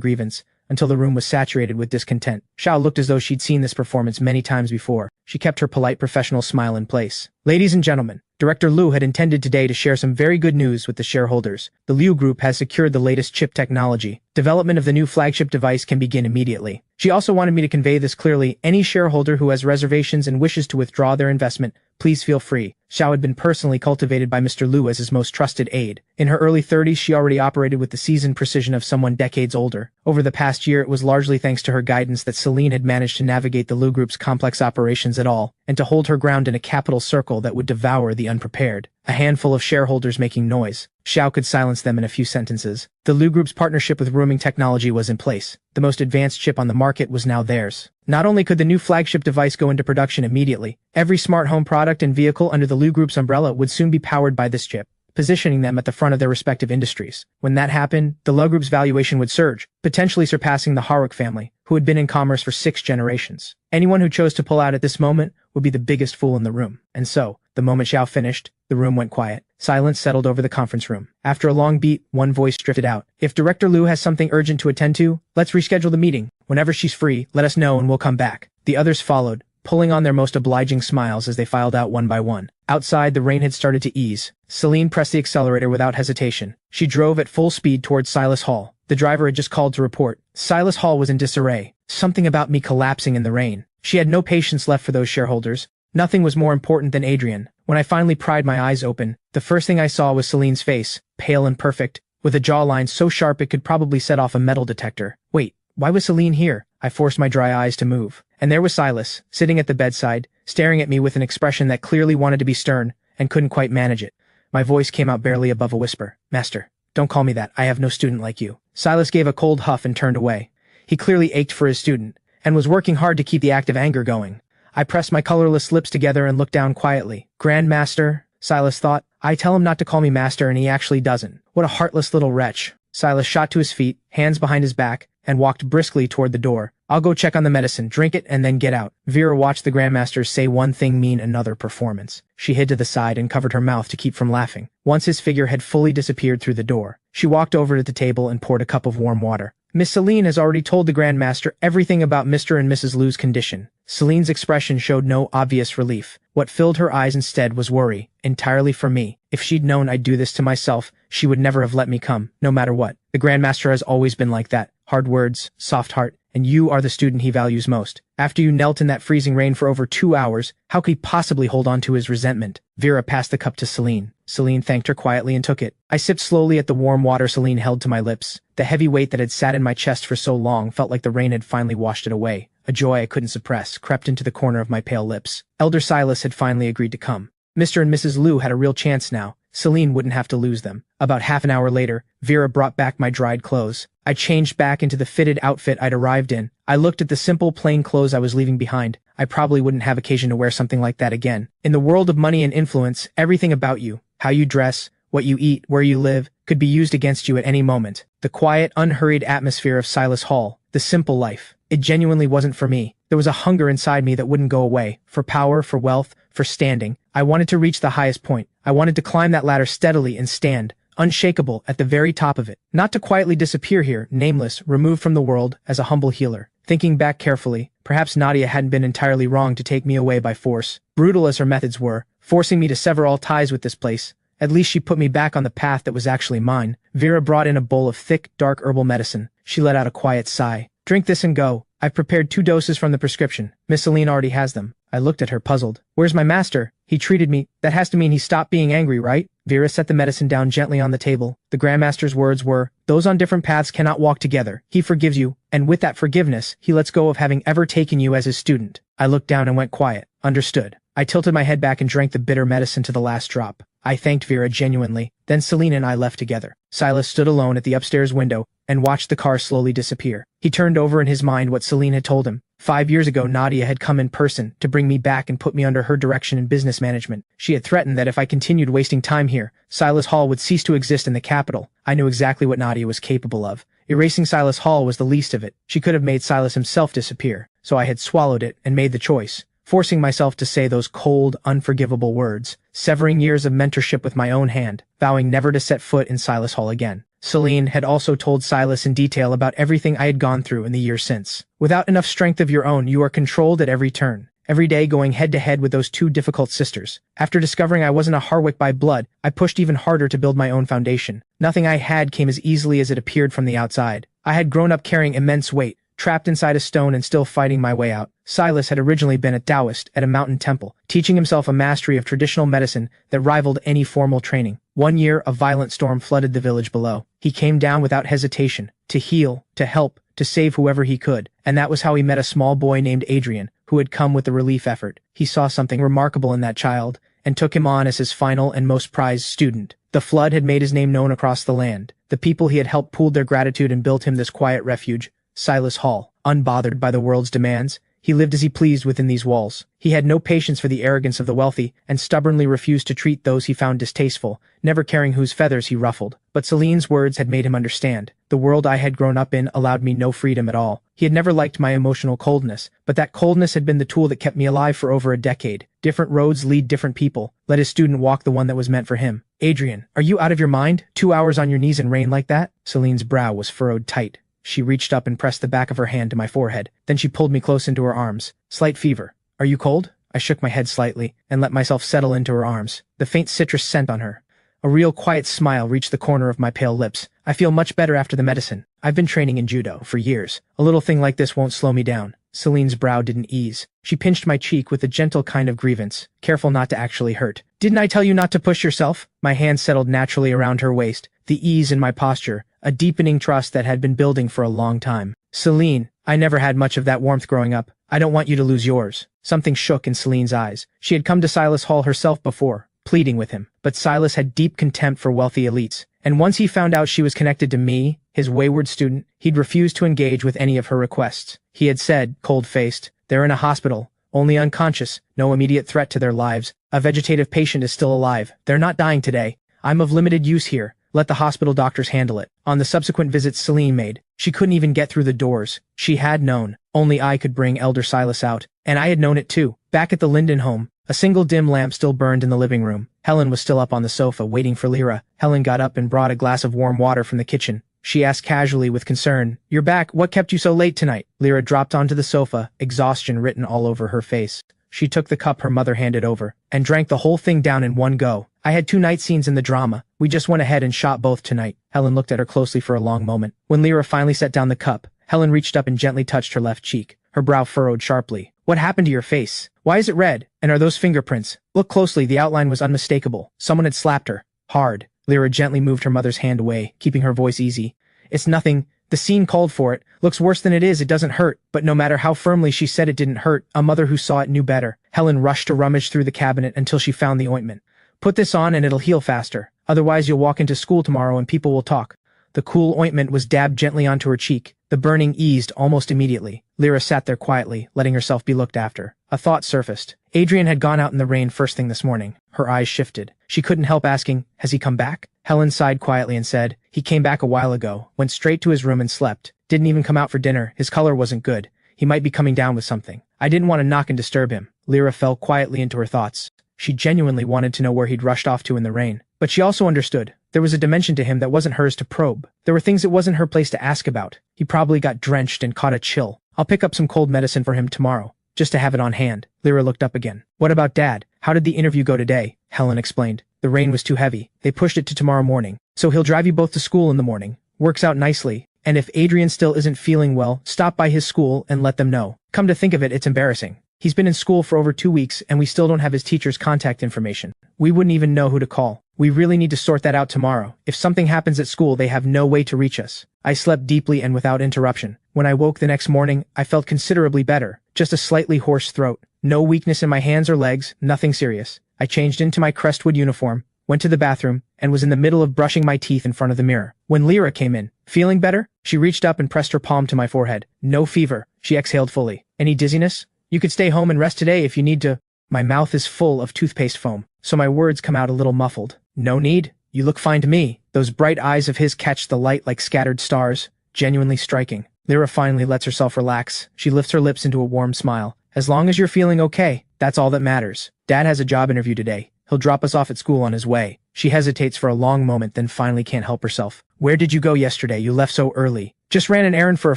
grievance, until the room was saturated with discontent. Xiao looked as though she'd seen this performance many times before. She kept her polite professional smile in place. Ladies and gentlemen, Director Liu had intended today to share some very good news with the shareholders. The Liu Group has secured the latest chip technology. Development of the new flagship device can begin immediately. She also wanted me to convey this clearly. Any shareholder who has reservations and wishes to withdraw their investment, please feel free. Xiao had been personally cultivated by Mr. Liu as his most trusted aide. In her early 30s, she already operated with the seasoned precision of someone decades older. Over the past year, it was largely thanks to her guidance that Celine had managed to navigate the Liu Group's complex operations at all, and to hold her ground in a capital circle that would devour the unprepared. A handful of shareholders making noise. Xiao could silence them in a few sentences. The Liu Group's partnership with rooming technology was in place. The most advanced chip on the market was now theirs. Not only could the new flagship device go into production immediately, every smart home product and vehicle under the Liu Group's umbrella would soon be powered by this chip, positioning them at the front of their respective industries. When that happened, the Liu Group's valuation would surge, potentially surpassing the Harwick family, who had been in commerce for 6 generations. Anyone who chose to pull out at this moment would be the biggest fool in the room. And so, the moment Xiao finished, the room went quiet. Silence settled over the conference room. After a long beat, one voice drifted out. If Director Liu has something urgent to attend to, let's reschedule the meeting. Whenever she's free, let us know and we'll come back. The others followed, pulling on their most obliging smiles as they filed out one by one. Outside, the rain had started to ease. Celine pressed the accelerator without hesitation. She drove at full speed towards Silas Hall. The driver had just called to report. Silas Hall was in disarray. Something about me collapsing in the rain. She had no patience left for those shareholders. Nothing was more important than Adrian. When I finally pried my eyes open, the first thing I saw was Celine's face, pale and perfect, with a jawline so sharp it could probably set off a metal detector. Wait, why was Celine here? I forced my dry eyes to move. And there was Silas, sitting at the bedside, staring at me with an expression that clearly wanted to be stern and couldn't quite manage it. My voice came out barely above a whisper. "Master, don't call me that. I have no student like you." Silas gave a cold huff and turned away. He clearly ached for his student, and was working hard to keep the active anger going. I pressed my colorless lips together and looked down quietly. "Grand Master," Silas thought. "I tell him not to call me master and he actually doesn't. What a heartless little wretch." Silas shot to his feet, hands behind his back, and walked briskly toward the door. "I'll go check on the medicine, drink it, and then get out." Vera watched the Grandmaster say one thing mean another performance. She hid to the side and covered her mouth to keep from laughing. Once his figure had fully disappeared through the door, she walked over to the table and poured a cup of warm water. "Miss Celine has already told the Grandmaster everything about Mr. and Mrs. Liu's condition." Celine's expression showed no obvious relief. What filled her eyes instead was worry, entirely for me. If she'd known I'd do this to myself, she would never have let me come, no matter what. The Grandmaster has always been like that. Hard words, soft heart, and you are the student he values most. After you knelt in that freezing rain for over 2 hours, how could he possibly hold on to his resentment? Vera passed the cup to Celine. Celine thanked her quietly and took it. I sipped slowly at the warm water Celine held to my lips. The heavy weight that had sat in my chest for so long felt like the rain had finally washed it away. A joy I couldn't suppress crept into the corner of my pale lips. Elder Silas had finally agreed to come. Mr. and Mrs. Liu had a real chance now. Celine wouldn't have to lose them. About half an hour later, Vera brought back my dried clothes. I changed back into the fitted outfit I'd arrived in. I looked at the simple, plain clothes I was leaving behind. I probably wouldn't have occasion to wear something like that again. In the world of money and influence, everything about you, how you dress, what you eat, where you live, could be used against you at any moment. The quiet, unhurried atmosphere of Silas Hall, the simple life. It genuinely wasn't for me. There was a hunger inside me that wouldn't go away. For power, for wealth, for standing. I wanted to reach the highest point. I wanted to climb that ladder steadily and stand, unshakable, at the very top of it. Not to quietly disappear here, nameless, removed from the world, as a humble healer. Thinking back carefully, perhaps Nadia hadn't been entirely wrong to take me away by force. Brutal as her methods were, forcing me to sever all ties with this place. At least she put me back on the path that was actually mine. Vera brought in a bowl of thick, dark herbal medicine. She let out a quiet sigh. "Drink this and go. I've prepared 2 doses from the prescription. Miss Celine already has them." I looked at her puzzled. "Where's my master? He treated me. That has to mean he stopped being angry, right?" Vera set the medicine down gently on the table. The Grandmaster's words were, "Those on different paths cannot walk together. He forgives you, and with that forgiveness, he lets go of having ever taken you as his student." I looked down and went quiet. Understood. I tilted my head back and drank the bitter medicine to the last drop. I thanked Vera genuinely. Then Celine and I left together. Silas stood alone at the upstairs window and watched the car slowly disappear. He turned over in his mind what Celine had told him. 5 years ago, Nadia had come in person to bring me back and put me under her direction in business management. She had threatened that if I continued wasting time here, Silas Hall would cease to exist in the capital. I knew exactly what Nadia was capable of. Erasing Silas Hall was the least of it. She could have made Silas himself disappear. So I had swallowed it and made the choice, forcing myself to say those cold, unforgivable words, severing years of mentorship with my own hand, vowing never to set foot in Silas Hall again. Celine had also told Silas in detail about everything I had gone through in the years since. Without enough strength of your own, you are controlled at every turn. Every day going head-to-head with those 2 difficult sisters. After discovering I wasn't a Harwick by blood, I pushed even harder to build my own foundation. Nothing I had came as easily as it appeared from the outside. I had grown up carrying immense weight, trapped inside a stone and still fighting my way out. Silas had originally been a Taoist at a mountain temple, teaching himself a mastery of traditional medicine that rivaled any formal training. One year, a violent storm flooded the village below. He came down without hesitation, to heal, to help, to save whoever he could, and that was how he met a small boy named Adrian, who had come with the relief effort. He saw something remarkable in that child, and took him on as his final and most prized student. The flood had made his name known across the land. The people he had helped pooled their gratitude and built him this quiet refuge, Silas Hall. Unbothered by the world's demands, he lived as he pleased within these walls. He had no patience for the arrogance of the wealthy, and stubbornly refused to treat those he found distasteful, never caring whose feathers he ruffled. But Celine's words had made him understand. The world I had grown up in allowed me no freedom at all. He had never liked my emotional coldness, but that coldness had been the tool that kept me alive for over a decade. Different roads lead different people. Let his student walk the one that was meant for him. "Adrian, are you out of your mind? 2 hours on your knees in rain like that?" Celine's brow was furrowed tight. She reached up and pressed the back of her hand to my forehead. Then she pulled me close into her arms. "Slight fever. Are you cold?" I shook my head slightly and let myself settle into her arms, the faint citrus scent on her. A real quiet smile reached the corner of my pale lips. "I feel much better after the medicine. I've been training in judo for years. A little thing like this won't slow me down." Celine's brow didn't ease. She pinched my cheek with a gentle kind of grievance, careful not to actually hurt. "Didn't I tell you not to push yourself?" My hand settled naturally around her waist, the ease in my posture, a deepening trust that had been building for a long time. "Celine," I never had much of that warmth growing up. I don't want you to lose yours. Something shook in Celine's eyes. She had come to Silas Hall herself before, pleading with him. But Silas had deep contempt for wealthy elites. And once he found out she was connected to me, his wayward student, he'd refused to engage with any of her requests. He had said, cold-faced, "They're in a hospital, only unconscious, no immediate threat to their lives. A vegetative patient is still alive. They're not dying today. I'm of limited use here. Let the hospital doctors handle it." On the subsequent visits Celine made, she couldn't even get through the doors. She had known. Only I could bring Elder Silas out. And I had known it too. Back at the Linden home, a single dim lamp still burned in the living room. Helen was still up on the sofa, waiting for Lyra. Helen got up and brought a glass of warm water from the kitchen. She asked casually with concern, "You're back. What kept you so late tonight?" Lyra dropped onto the sofa, exhaustion written all over her face. She took the cup her mother handed over, and drank the whole thing down in one go. "I had 2 night scenes in the drama. We just went ahead and shot both tonight." Helen looked at her closely for a long moment. When Lyra finally set down the cup, Helen reached up and gently touched her left cheek. Her brow furrowed sharply. "What happened to your face? Why is it red? And are those fingerprints?" Look closely, the outline was unmistakable. Someone had slapped her. Hard. Lyra gently moved her mother's hand away, keeping her voice easy. "It's nothing. The scene called for it. Looks worse than it is. It doesn't hurt." But no matter how firmly she said it didn't hurt, a mother who saw it knew better. Helen rushed to rummage through the cabinet until she found the ointment. "Put this on and it'll heal faster. Otherwise you'll walk into school tomorrow and people will talk." The cool ointment was dabbed gently onto her cheek. The burning eased almost immediately. Lyra sat there quietly, letting herself be looked after. A thought surfaced. Adrian had gone out in the rain first thing this morning. Her eyes shifted. She couldn't help asking, "Has he come back?" Helen sighed quietly and said, "He came back a while ago, went straight to his room and slept. Didn't even come out for dinner. His color wasn't good. He might be coming down with something. I didn't want to knock and disturb him." Lyra fell quietly into her thoughts. She genuinely wanted to know where he'd rushed off to in the rain. But she also understood. There was a dimension to him that wasn't hers to probe. There were things it wasn't her place to ask about. He probably got drenched and caught a chill. "I'll pick up some cold medicine for him tomorrow, just to have it on hand." Lyra looked up again. "What about Dad? How did the interview go today?" Helen explained. "The rain was too heavy. They pushed it to tomorrow morning. So he'll drive you both to school in the morning. Works out nicely. And if Adrian still isn't feeling well, stop by his school and let them know. Come to think of it, it's embarrassing. He's been in school for over 2 weeks and we still don't have his teacher's contact information. We wouldn't even know who to call. We really need to sort that out tomorrow. If something happens at school, they have no way to reach us." I slept deeply and without interruption. When I woke the next morning, I felt considerably better. Just a slightly hoarse throat. No weakness in my hands or legs, nothing serious. I changed into my Crestwood uniform, went to the bathroom, and was in the middle of brushing my teeth in front of the mirror when Lyra came in. "Feeling better?" She reached up and pressed her palm to my forehead. "No fever." She exhaled fully. "Any dizziness? You could stay home and rest today if you need to." My mouth is full of toothpaste foam, so my words come out a little muffled. "No need. You look fine to me." Those bright eyes of his catch the light like scattered stars, genuinely striking. Lyra finally lets herself relax. She lifts her lips into a warm smile. "As long as you're feeling okay, that's all that matters. Dad has a job interview today. He'll drop us off at school on his way." She hesitates for a long moment, then finally can't help herself. "Where did you go yesterday? You left so early." "Just ran an errand for a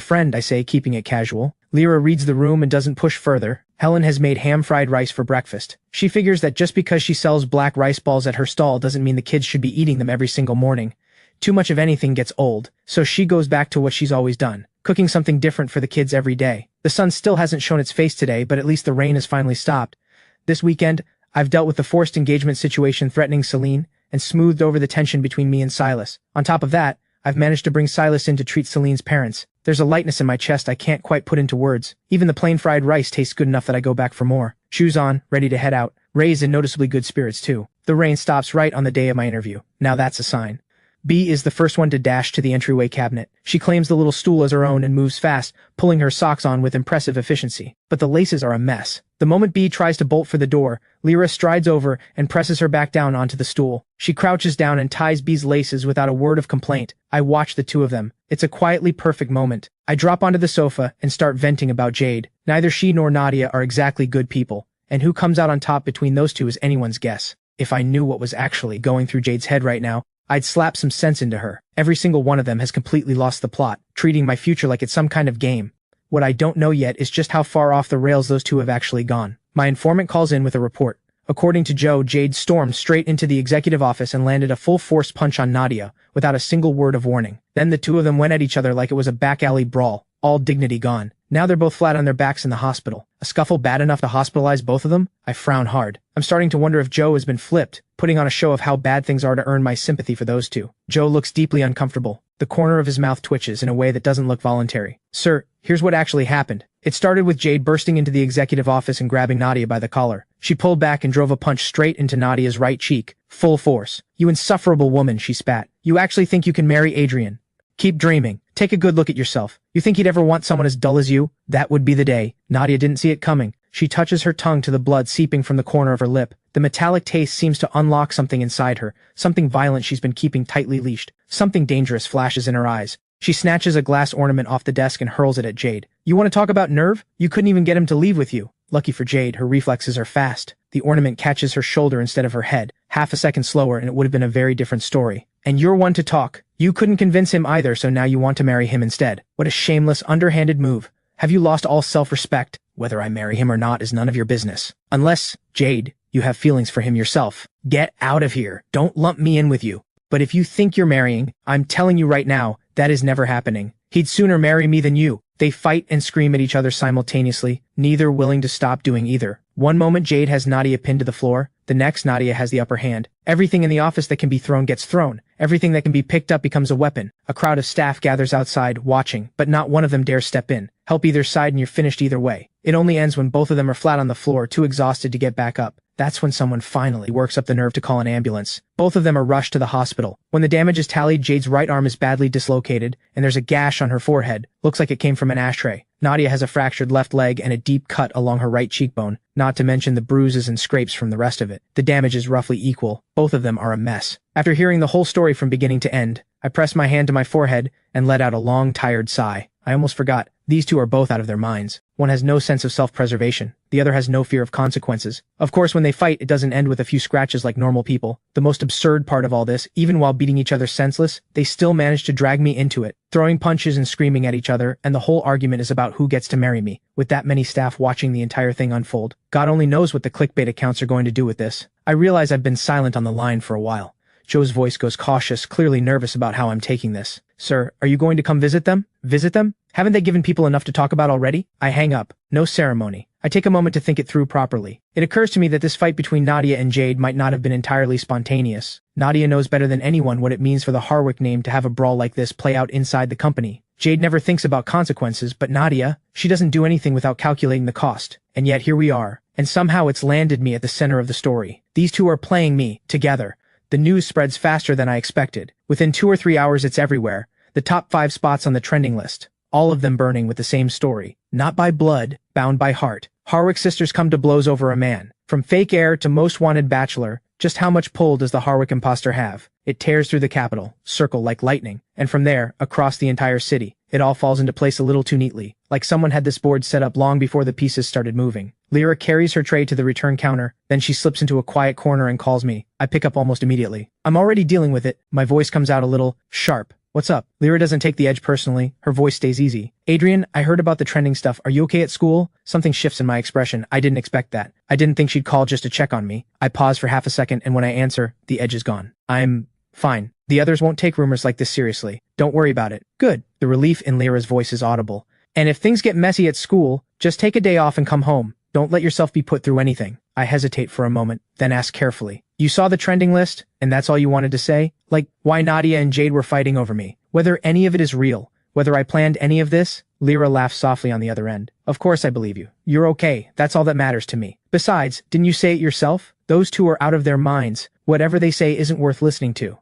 friend," I say, keeping it casual. Lyra reads the room and doesn't push further. Helen has made ham-fried rice for breakfast. She figures that just because she sells black rice balls at her stall doesn't mean the kids should be eating them every single morning. Too much of anything gets old, so she goes back to what she's always done, cooking something different for the kids every day. The sun still hasn't shown its face today, but at least the rain has finally stopped. This weekend, I've dealt with the forced engagement situation threatening Celine and smoothed over the tension between me and Silas. On top of that, I've managed to bring Silas in to treat Celine's parents. There's a lightness in my chest I can't quite put into words. Even the plain fried rice tastes good enough that I go back for more. Shoes on, ready to head out. Ray's in noticeably good spirits too. The rain stops right on the day of my interview. Now that's a sign. B is the first one to dash to the entryway cabinet. She claims the little stool as her own and moves fast, pulling her socks on with impressive efficiency. But the laces are a mess. The moment B tries to bolt for the door, Lyra strides over and presses her back down onto the stool. She crouches down and ties B's laces without a word of complaint. I watch the two of them. It's a quietly perfect moment. I drop onto the sofa and start venting about Jade. Neither she nor Nadia are exactly good people, and who comes out on top between those two is anyone's guess. If I knew what was actually going through Jade's head right now, I'd slap some sense into her. Every single one of them has completely lost the plot, treating my future like it's some kind of game. What I don't know yet is just how far off the rails those two have actually gone. My informant calls in with a report. According to Joe, Jade stormed straight into the executive office and landed a full-force punch on Nadia, without a single word of warning. Then the two of them went at each other like it was a back alley brawl, all dignity gone. Now they're both flat on their backs in the hospital. A scuffle bad enough to hospitalize both of them? I frown hard. I'm starting to wonder if Joe has been flipped, putting on a show of how bad things are to earn my sympathy for those two. Joe looks deeply uncomfortable. The corner of his mouth twitches in a way that doesn't look voluntary. Sir, here's what actually happened. It started with Jade bursting into the executive office and grabbing Nadia by the collar. She pulled back and drove a punch straight into Nadia's right cheek, full force. You insufferable woman, she spat. You actually think you can marry Adrian? Keep dreaming. Take a good look at yourself. You think he'd ever want someone as dull as you? That would be the day. Nadia didn't see it coming. She touches her tongue to the blood seeping from the corner of her lip. The metallic taste seems to unlock something inside her, something violent she's been keeping tightly leashed. Something dangerous flashes in her eyes. She snatches a glass ornament off the desk and hurls it at Jade. You want to talk about nerve? You couldn't even get him to leave with you. Lucky for Jade, her reflexes are fast. The ornament catches her shoulder instead of her head. Half a second slower and it would have been a very different story. And you're one to talk. You couldn't convince him either, so now you want to marry him instead. What a shameless, underhanded move. Have you lost all self-respect? Whether I marry him or not is none of your business. Unless, Jade, you have feelings for him yourself. Get out of here. Don't lump me in with you. But if you think you're marrying, I'm telling you right now, that is never happening. He'd sooner marry me than you. They fight and scream at each other simultaneously, neither willing to stop doing either. One moment Jade has Nadia pinned to the floor, the next Nadia has the upper hand. Everything in the office that can be thrown gets thrown. Everything that can be picked up becomes a weapon. A crowd of staff gathers outside, watching, but not one of them dares step in. Help either side and you're finished either way. It only ends when both of them are flat on the floor, too exhausted to get back up. That's when someone finally works up the nerve to call an ambulance. Both of them are rushed to the hospital. When the damage is tallied, Jade's right arm is badly dislocated, and there's a gash on her forehead. Looks like it came from an ashtray. Nadia has a fractured left leg and a deep cut along her right cheekbone, not to mention the bruises and scrapes from the rest of it. The damage is roughly equal. Both of them are a mess. After hearing the whole story from beginning to end, I pressed my hand to my forehead and let out a long, tired sigh. I almost forgot. These two are both out of their minds. One has no sense of self-preservation. The other has no fear of consequences. Of course, when they fight, it doesn't end with a few scratches like normal people. The most absurd part of all this, even while beating each other senseless, they still manage to drag me into it, throwing punches and screaming at each other, and the whole argument is about who gets to marry me, with that many staff watching the entire thing unfold. God only knows what the clickbait accounts are going to do with this. I realize I've been silent on the line for a while. Joe's voice goes cautious, clearly nervous about how I'm taking this. Sir, are you going to come visit them? Visit them? Haven't they given people enough to talk about already? I hang up. No ceremony. I take a moment to think it through properly. It occurs to me that this fight between Nadia and Jade might not have been entirely spontaneous. Nadia knows better than anyone what it means for the Harwick name to have a brawl like this play out inside the company. Jade never thinks about consequences, but Nadia, she doesn't do anything without calculating the cost. And yet here we are. And somehow it's landed me at the center of the story. These two are playing me, together. The news spreads faster than I expected. Within 2 or 3 hours it's everywhere. The top 5 spots on the trending list. All of them burning with the same story. Not by blood, bound by heart. Harwick sisters come to blows over a man. From fake heir to most wanted bachelor, just how much pull does the Harwick imposter have? It tears through the capital, circle like lightning, and from there, across the entire city. It all falls into place a little too neatly, like someone had this board set up long before the pieces started moving. Lyra carries her tray to the return counter, then she slips into a quiet corner and calls me. I pick up almost immediately. I'm already dealing with it. My voice comes out a little sharp. What's up? Lyra doesn't take the edge personally. Her voice stays easy. Adrian, I heard about the trending stuff. Are you okay at school? Something shifts in my expression. I didn't expect that. I didn't think she'd call just to check on me. I pause for half a second, and when I answer, the edge is gone. I'm fine. The others won't take rumors like this seriously. Don't worry about it. Good. The relief in Lyra's voice is audible. And if things get messy at school, just take a day off and come home. Don't let yourself be put through anything. I hesitate for a moment, then ask carefully. You saw the trending list, and that's all you wanted to say? Like, why Nadia and Jade were fighting over me? Whether any of it is real? Whether I planned any of this? Lyra laughs softly on the other end. Of course I believe you. You're okay. That's all that matters to me. Besides, didn't you say it yourself? Those two are out of their minds. Whatever they say isn't worth listening to.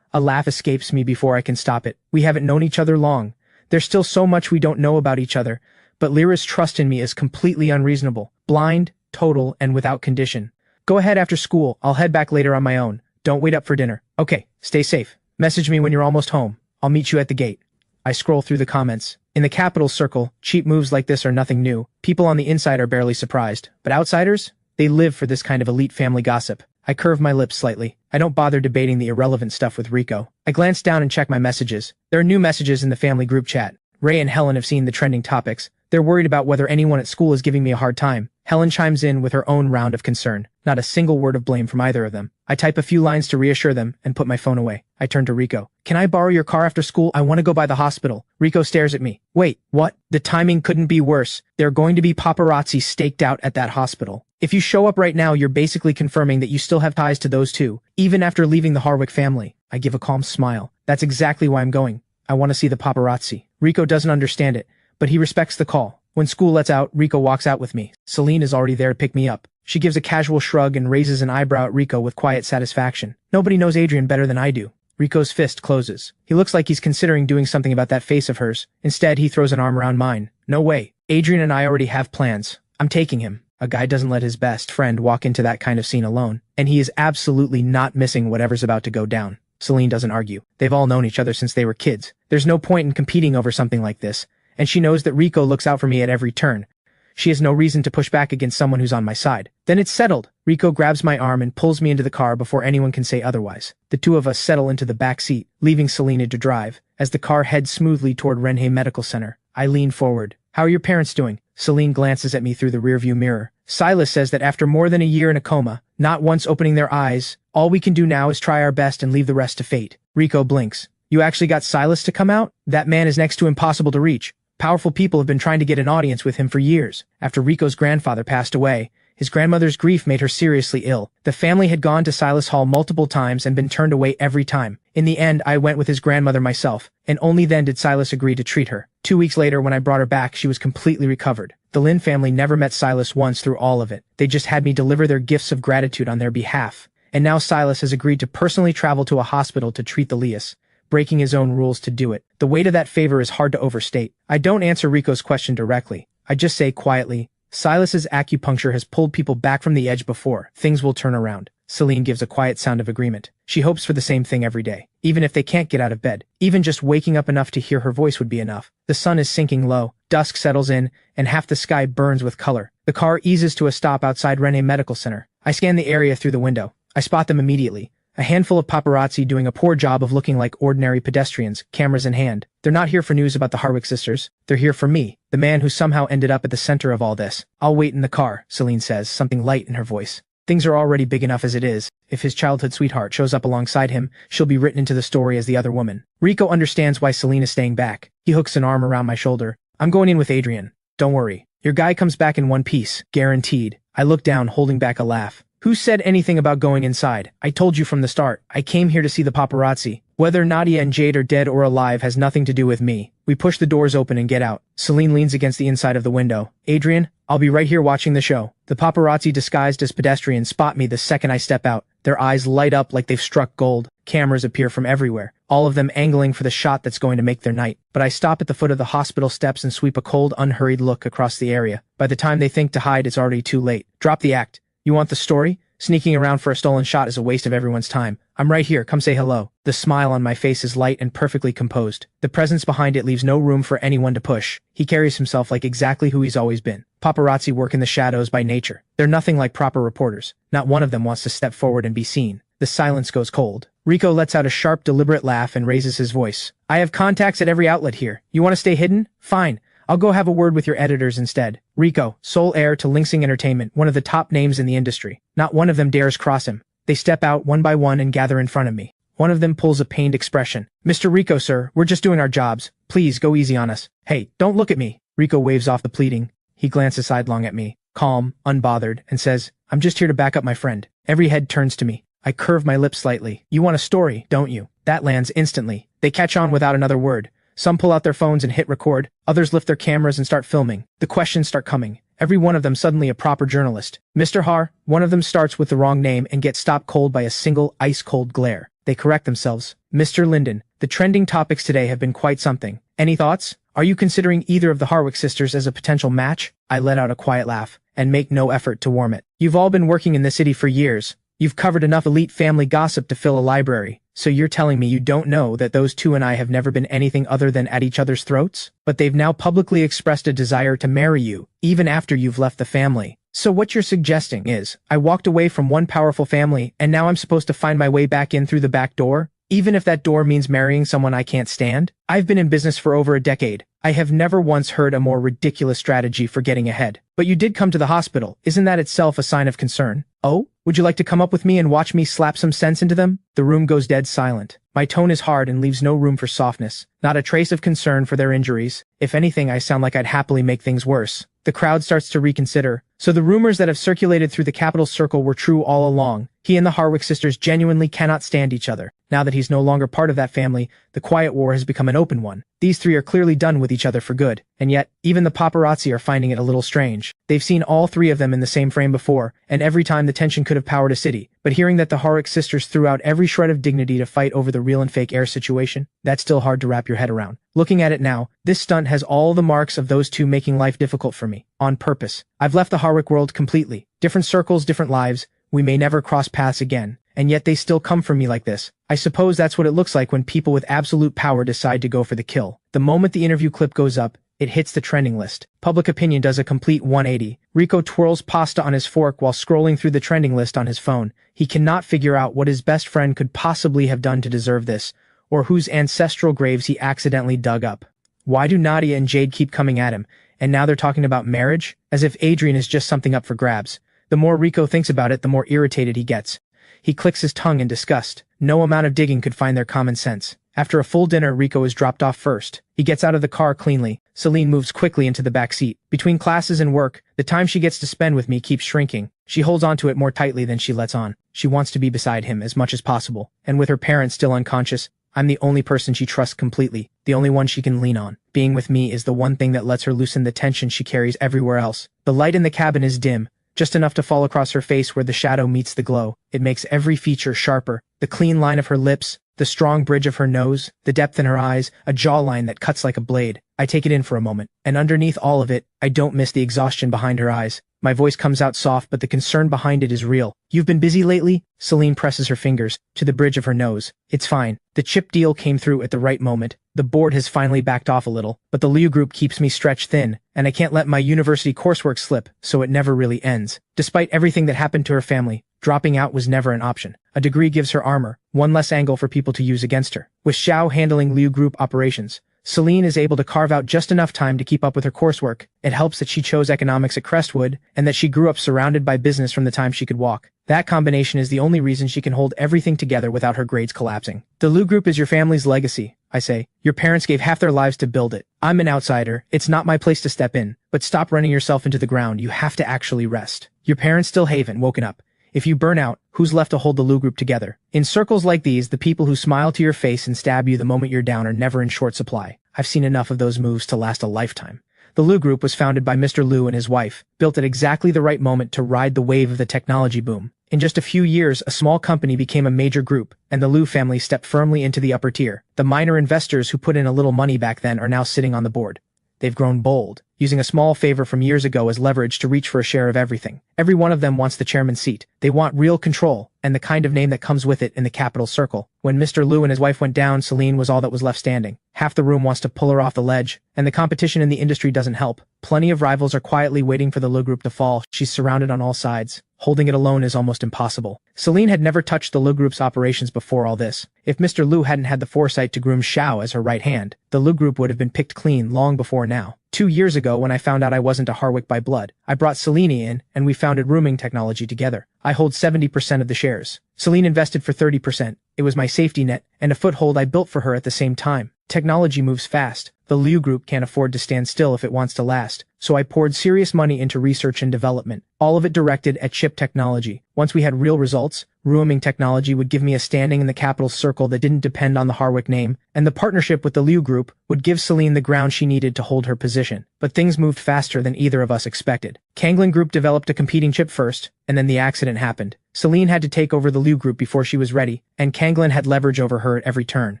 A laugh escapes me before I can stop it. We haven't known each other long. There's still so much we don't know about each other, but Lyra's trust in me is completely unreasonable. Blind, total, and without condition. Go ahead after school. I'll head back later on my own. Don't wait up for dinner. Okay, stay safe. Message me when you're almost home. I'll meet you at the gate. I scroll through the comments. In the capital circle, cheap moves like this are nothing new. People on the inside are barely surprised. But outsiders? They live for this kind of elite family gossip. I curve my lips slightly. I don't bother debating the irrelevant stuff with Rico. I glance down and check my messages. There are new messages in the family group chat. Ray and Helen have seen the trending topics. They're worried about whether anyone at school is giving me a hard time. Helen chimes in with her own round of concern. Not a single word of blame from either of them. I type a few lines to reassure them and put my phone away. I turn to Rico. Can I borrow your car after school? I want to go by the hospital. Rico stares at me. Wait, what? The timing couldn't be worse. There are going to be paparazzi staked out at that hospital. If you show up right now, you're basically confirming that you still have ties to those two, even after leaving the Harwick family. I give a calm smile. That's exactly why I'm going. I want to see the paparazzi. Rico doesn't understand it, but he respects the call. When school lets out, Rico walks out with me. Celine is already there to pick me up. She gives a casual shrug and raises an eyebrow at Rico with quiet satisfaction. Nobody knows Adrian better than I do. Rico's fist closes. He looks like he's considering doing something about that face of hers. Instead, he throws an arm around mine. No way. Adrian and I already have plans. I'm taking him. A guy doesn't let his best friend walk into that kind of scene alone, and he is absolutely not missing whatever's about to go down. Celine doesn't argue. They've all known each other since they were kids. There's no point in competing over something like this, and she knows that Rico looks out for me at every turn. She has no reason to push back against someone who's on my side. Then it's settled. Rico grabs my arm and pulls me into the car before anyone can say otherwise. The two of us settle into the back seat, leaving Selena to drive. As the car heads smoothly toward Renhe Medical Center, I lean forward. How are your parents doing? Celine glances at me through the rearview mirror. Silas says that after more than a year in a coma, not once opening their eyes, all we can do now is try our best and leave the rest to fate. Rico blinks. You actually got Silas to come out? That man is next to impossible to reach. Powerful people have been trying to get an audience with him for years. After Rico's grandfather passed away, his grandmother's grief made her seriously ill. The family had gone to Silas Hall multiple times and been turned away every time. In the end, I went with his grandmother myself, and only then did Silas agree to treat her. 2 weeks later, when I brought her back, she was completely recovered. The Linden family never met Silas once through all of it. They just had me deliver their gifts of gratitude on their behalf. And now Silas has agreed to personally travel to a hospital to treat the Lias, breaking his own rules to do it. The weight of that favor is hard to overstate. I don't answer Rico's question directly. I just say quietly, Silas's acupuncture has pulled people back from the edge before. Things will turn around. Celine gives a quiet sound of agreement. She hopes for the same thing every day. Even if they can't get out of bed. Even just waking up enough to hear her voice would be enough. The sun is sinking low. Dusk settles in, and half the sky burns with color. The car eases to a stop outside Renhe Medical Center. I scan the area through the window. I spot them immediately. A handful of paparazzi doing a poor job of looking like ordinary pedestrians, cameras in hand. They're not here for news about the Harwick sisters. They're here for me, the man who somehow ended up at the center of all this. I'll wait in the car, Celine says, something light in her voice. Things are already big enough as it is. If his childhood sweetheart shows up alongside him, she'll be written into the story as the other woman. Rico understands why Celine is staying back. He hooks an arm around my shoulder. I'm going in with Adrian. Don't worry. Your guy comes back in one piece, guaranteed. I look down, holding back a laugh. Who said anything about going inside? I told you from the start. I came here to see the paparazzi. Whether Nadia and Jade are dead or alive has nothing to do with me. We push the doors open and get out. Celine leans against the inside of the window. Adrian, I'll be right here watching the show. The paparazzi disguised as pedestrians spot me the second I step out. Their eyes light up like they've struck gold. Cameras appear from everywhere, all of them angling for the shot that's going to make their night. But I stop at the foot of the hospital steps and sweep a cold, unhurried look across the area. By the time they think to hide, it's already too late. Drop the act. You want the story? Sneaking around for a stolen shot is a waste of everyone's time. I'm right here, come say hello. The smile on my face is light and perfectly composed. The presence behind it leaves no room for anyone to push. He carries himself like exactly who he's always been. Paparazzi work in the shadows by nature. They're nothing like proper reporters. Not one of them wants to step forward and be seen. The silence goes cold. Rico lets out a sharp, deliberate laugh and raises his voice. I have contacts at every outlet here. You want to stay hidden? Fine. I'll go have a word with your editors instead. Rico, sole heir to Linden Entertainment, one of the top names in the industry. Not one of them dares cross him. They step out one by one and gather in front of me. One of them pulls a pained expression. Mr. Rico, sir, we're just doing our jobs. Please, go easy on us. Hey, don't look at me. Rico waves off the pleading. He glances sidelong at me, calm, unbothered, and says, I'm just here to back up my friend. Every head turns to me. I curve my lips slightly. You want a story, don't you? That lands instantly. They catch on without another word. Some pull out their phones and hit record. Others lift their cameras and start filming. The questions start coming. Every one of them suddenly a proper journalist. Mr. Heir, one of them starts with the wrong name and gets stopped cold by a single ice-cold glare. They correct themselves. Mr. Linden, the trending topics today have been quite something. Any thoughts? Are you considering either of the Harwick sisters as a potential match? I let out a quiet laugh and make no effort to warm it. You've all been working in the city for years. You've covered enough elite family gossip to fill a library. So you're telling me you don't know that those two and I have never been anything other than at each other's throats? But they've now publicly expressed a desire to marry you, even after you've left the family. So what you're suggesting is, I walked away from one powerful family, and now I'm supposed to find my way back in through the back door? even if that door means marrying someone I can't stand? I've been in business for over a decade. I have never once heard a more ridiculous strategy for getting ahead. But you did come to the hospital. Isn't that itself a sign of concern? Oh? Would you like to come up with me and watch me slap some sense into them? The room goes dead silent. My tone is hard and leaves no room for softness. Not a trace of concern for their injuries. If anything, I sound like I'd happily make things worse. The crowd starts to reconsider. So the rumors that have circulated through the capital circle were true all along. He and the Harwick sisters genuinely cannot stand each other. Now that he's no longer part of that family, the quiet war has become an open one. These three are clearly done with each other for good. And yet, even the paparazzi are finding it a little strange. They've seen all three of them in the same frame before, and every time the tension could have powered a city. But hearing that the Harwick sisters threw out every shred of dignity to fight over the real and fake Heir situation, that's still hard to wrap your head around. Looking at it now, this stunt has all the marks of those two making life difficult for me. On purpose. I've left the Harwick world completely. Different circles, different lives. We may never cross paths again. And yet they still come for me like this. I suppose that's what it looks like when people with absolute power decide to go for the kill. The moment the interview clip goes up, it hits the trending list. Public opinion does a complete 180. Rico twirls pasta on his fork while scrolling through the trending list on his phone. He cannot figure out what his best friend could possibly have done to deserve this, or whose ancestral graves he accidentally dug up. Why do Nadia and Jade keep coming at him? And now they're talking about marriage? As if Adrian is just something up for grabs. The more Rico thinks about it, the more irritated he gets. He clicks his tongue in disgust. No amount of digging could find their common sense. After a full dinner, Rico is dropped off first. He gets out of the car cleanly. Celine moves quickly into the back seat. Between classes and work, the time she gets to spend with me keeps shrinking. She holds onto it more tightly than she lets on. She wants to be beside him as much as possible. And with her parents still unconscious, I'm the only person she trusts completely, the only one she can lean on. Being with me is the one thing that lets her loosen the tension she carries everywhere else. The light in the cabin is dim, just enough to fall across her face where the shadow meets the glow. It makes every feature sharper. The clean line of her lips, the strong bridge of her nose, the depth in her eyes, a jawline that cuts like a blade. I take it in for a moment, and underneath all of it, I don't miss the exhaustion behind her eyes. My voice comes out soft, but the concern behind it is real. You've been busy lately? Celine presses her fingers to the bridge of her nose. It's fine. The chip deal came through at the right moment. The board has finally backed off a little, but the Liu group keeps me stretched thin, and I can't let my university coursework slip, so it never really ends. Despite everything that happened to her family, dropping out was never an option. A degree gives her armor, one less angle for people to use against her. With Xiao handling Liu group operations, Celine is able to carve out just enough time to keep up with her coursework. It helps that she chose economics at Crestwood, and that she grew up surrounded by business from the time she could walk. That combination is the only reason she can hold everything together without her grades collapsing. The Liu group is your family's legacy, I say. Your parents gave half their lives to build it. I'm an outsider. It's not my place to step in. But stop running yourself into the ground. You have to actually rest. Your parents still haven't woken up. If you burn out, who's left to hold the Liu group together? In circles like these, the people who smile to your face and stab you the moment you're down are never in short supply. I've seen enough of those moves to last a lifetime. The Liu group was founded by Mr. Liu and his wife, built at exactly the right moment to ride the wave of the technology boom. In just a few years, a small company became a major group, and the Liu family stepped firmly into the upper tier. The minor investors who put in a little money back then are now sitting on the board. They've grown bold, using a small favor from years ago as leverage to reach for a share of everything. Every one of them wants the chairman's seat. They want real control, and the kind of name that comes with it in the capital circle. When Mr. Liu and his wife went down, Celine was all that was left standing. Half the room wants to pull her off the ledge, and the competition in the industry doesn't help. Plenty of rivals are quietly waiting for the Liu group to fall. She's surrounded on all sides. Holding it alone is almost impossible. Celine had never touched the Liu group's operations before all this. If Mr. Liu hadn't had the foresight to groom Xiao as her right hand, the Liu group would have been picked clean long before now. 2 years ago, when I found out I wasn't a Harwick by blood, I brought Celine in, and we founded rooming technology together. I hold 70% of the shares. Celine invested for 30%. It was my safety net, and a foothold I built for her at the same time. Technology moves fast. The Liu group can't afford to stand still if it wants to last, so I poured serious money into research and development, all of it directed at chip technology. Once we had real results, rooming technology would give me a standing in the capital circle that didn't depend on the Harwick name, and the partnership with the Liu group would give Celine the ground she needed to hold her position. But things moved faster than either of us expected. Kanglin Group developed a competing chip first, and then the accident happened. Celine had to take over the Liu group before she was ready, and Kanglin had leverage over her at every turn.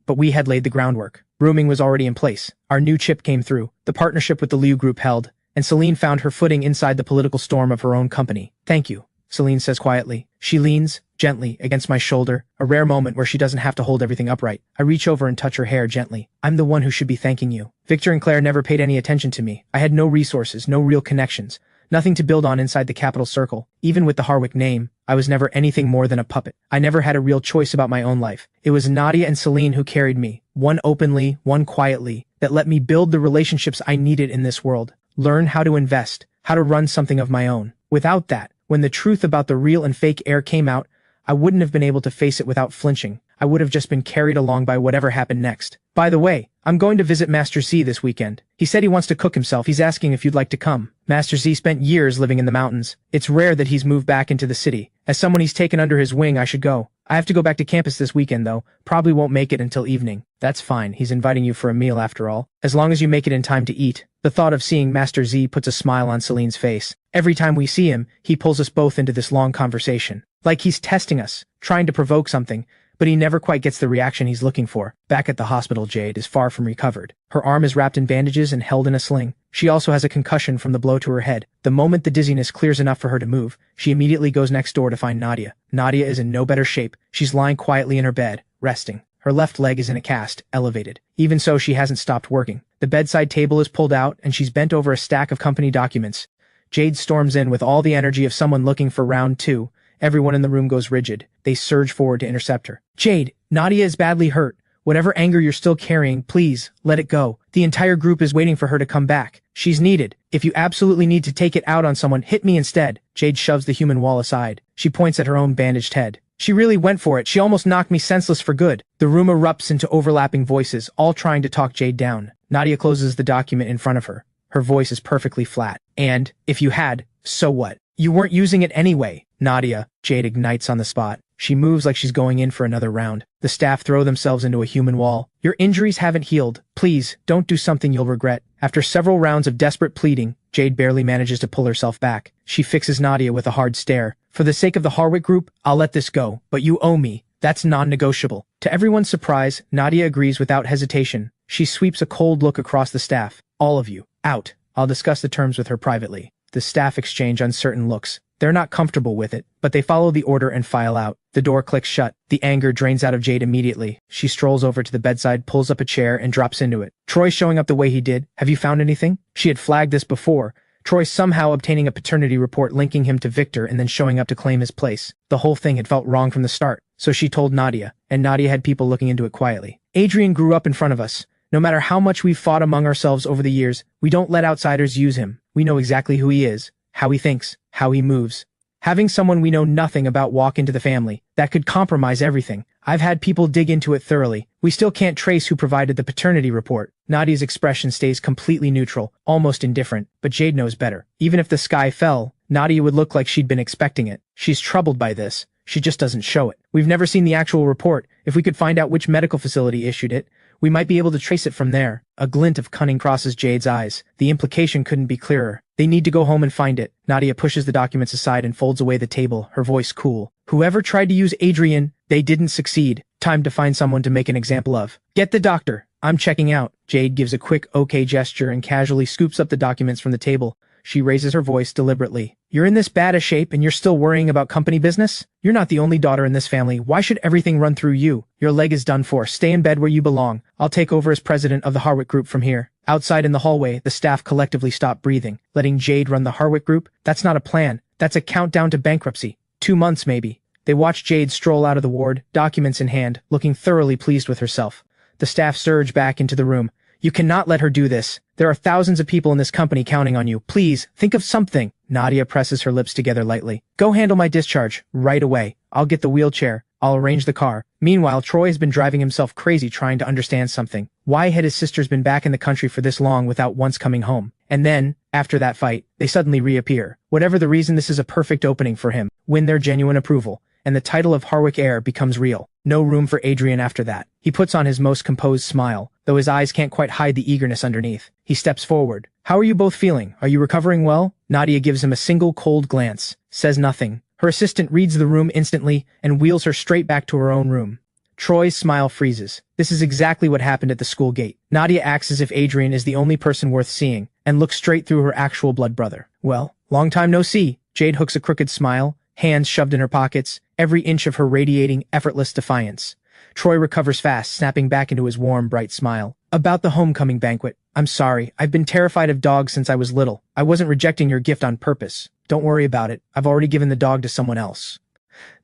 But we had laid the groundwork. Rooming was already in place. Our new chip came through. The partnership with the Liu group held, and Celine found her footing inside the political storm of her own company. Thank you, Celine says quietly. She leans, gently, against my shoulder, a rare moment where she doesn't have to hold everything upright. I reach over and touch her hair gently. I'm the one who should be thanking you. Victor and Claire never paid any attention to me. I had no resources, no real connections. Nothing to build on inside the capital circle. Even with the Harwick name, I was never anything more than a puppet. I never had a real choice about my own life. It was Nadia and Celine who carried me, one openly, one quietly, that let me build the relationships I needed in this world. Learn how to invest, how to run something of my own. Without that, when the truth about the real and fake Heir came out, I wouldn't have been able to face it without flinching. I would have just been carried along by whatever happened next. By the way, I'm going to visit Master Z this weekend. He said he wants to cook himself. He's asking if you'd like to come. Master Z spent years living in the mountains. It's rare that he's moved back into the city. As someone he's taken under his wing, I should go. I have to go back to campus this weekend, though. Probably won't make it until evening. That's fine. He's inviting you for a meal after all. As long as you make it in time to eat. The thought of seeing Master Z puts a smile on Celine's face. Every time we see him, he pulls us both into this long conversation. Like he's testing us, trying to provoke something, but he never quite gets the reaction he's looking for. Back at the hospital, Jade is far from recovered. Her arm is wrapped in bandages and held in a sling. She also has a concussion from the blow to her head. The moment the dizziness clears enough for her to move, she immediately goes next door to find Nadia. Nadia is in no better shape. She's lying quietly in her bed, resting. Her left leg is in a cast, elevated. Even so, she hasn't stopped working. The bedside table is pulled out, and she's bent over a stack of company documents. Jade storms in with all the energy of someone looking for round two. Everyone in the room goes rigid. They surge forward to intercept her. Jade, Nadia is badly hurt. Whatever anger you're still carrying, please, let it go. The entire group is waiting for her to come back. She's needed. If you absolutely need to take it out on someone, hit me instead. Jade shoves the human wall aside. She points at her own bandaged head. She really went for it. She almost knocked me senseless for good. The room erupts into overlapping voices, all trying to talk Jade down. Nadia closes the document in front of her. Her voice is perfectly flat. And, if you had, so what? You weren't using it anyway. Nadia, Jade ignites on the spot. She moves like she's going in for another round. The staff throw themselves into a human wall. Your injuries haven't healed. Please, don't do something you'll regret. After several rounds of desperate pleading, Jade barely manages to pull herself back. She fixes Nadia with a hard stare. For the sake of the Harwick group, I'll let this go, but you owe me. That's non-negotiable. To everyone's surprise, Nadia agrees without hesitation. She sweeps a cold look across the staff. All of you, out. I'll discuss the terms with her privately. The staff exchange uncertain looks. They're not comfortable with it, but they follow the order and file out. The door clicks shut. The anger drains out of Jade immediately. She strolls over to the bedside, pulls up a chair, and drops into it. Troy showing up the way he did. Have you found anything? She had flagged this before. Troy somehow obtaining a paternity report linking him to Victor and then showing up to claim his place. The whole thing had felt wrong from the start. So she told Nadia, and Nadia had people looking into it quietly. Adrian grew up in front of us. No matter how much we've fought among ourselves over the years, we don't let outsiders use him. We know exactly who he is, how he thinks, how he moves. Having someone we know nothing about walk into the family, that could compromise everything. I've had people dig into it thoroughly. We still can't trace who provided the paternity report. Nadia's expression stays completely neutral, almost indifferent, but Jade knows better. Even if the sky fell, Nadia would look like she'd been expecting it. She's troubled by this. She just doesn't show it. We've never seen the actual report. If we could find out which medical facility issued it, we might be able to trace it from there. A glint of cunning crosses Jade's eyes. The implication couldn't be clearer. They need to go home and find it. Nadia pushes the documents aside and folds away the table, her voice cool. Whoever tried to use Adrian, they didn't succeed. Time to find someone to make an example of. Get the doctor. I'm checking out. Jade gives a quick okay gesture and casually scoops up the documents from the table. She raises her voice deliberately. You're in this bad a shape and you're still worrying about company business? You're not the only daughter in this family. Why should everything run through you? Your leg is done for. Stay in bed where you belong. I'll take over as president of the Harwick group from here. Outside in the hallway, the staff collectively stop breathing. Letting Jade run the Harwick group? That's not a plan. That's a countdown to bankruptcy. 2 months maybe. They watch Jade stroll out of the ward, documents in hand, looking thoroughly pleased with herself. The staff surge back into the room. You cannot let her do this. There are thousands of people in this company counting on you. Please, think of something. Nadia presses her lips together lightly. Go handle my discharge, right away. I'll get the wheelchair. I'll arrange the car. Meanwhile, Troy has been driving himself crazy trying to understand something. Why had his sisters been back in the country for this long without once coming home? And then, after that fight, they suddenly reappear. Whatever the reason, this is a perfect opening for him. Win their genuine approval. And the title of Harwick Heir becomes real. No room for Adrian after that. He puts on his most composed smile, though his eyes can't quite hide the eagerness underneath. He steps forward. How are you both feeling? Are you recovering well? Nadia gives him a single cold glance, says nothing. Her assistant reads the room instantly and wheels her straight back to her own room. Troy's smile freezes. This is exactly what happened at the school gate. Nadia acts as if Adrian is the only person worth seeing, and looks straight through her actual blood brother. Well, long time no see. Jade hooks a crooked smile, hands shoved in her pockets, every inch of her radiating effortless defiance. Troy recovers fast, snapping back into his warm, bright smile. About the homecoming banquet. I'm sorry. I've been terrified of dogs since I was little. I wasn't rejecting your gift on purpose. Don't worry about it. I've already given the dog to someone else.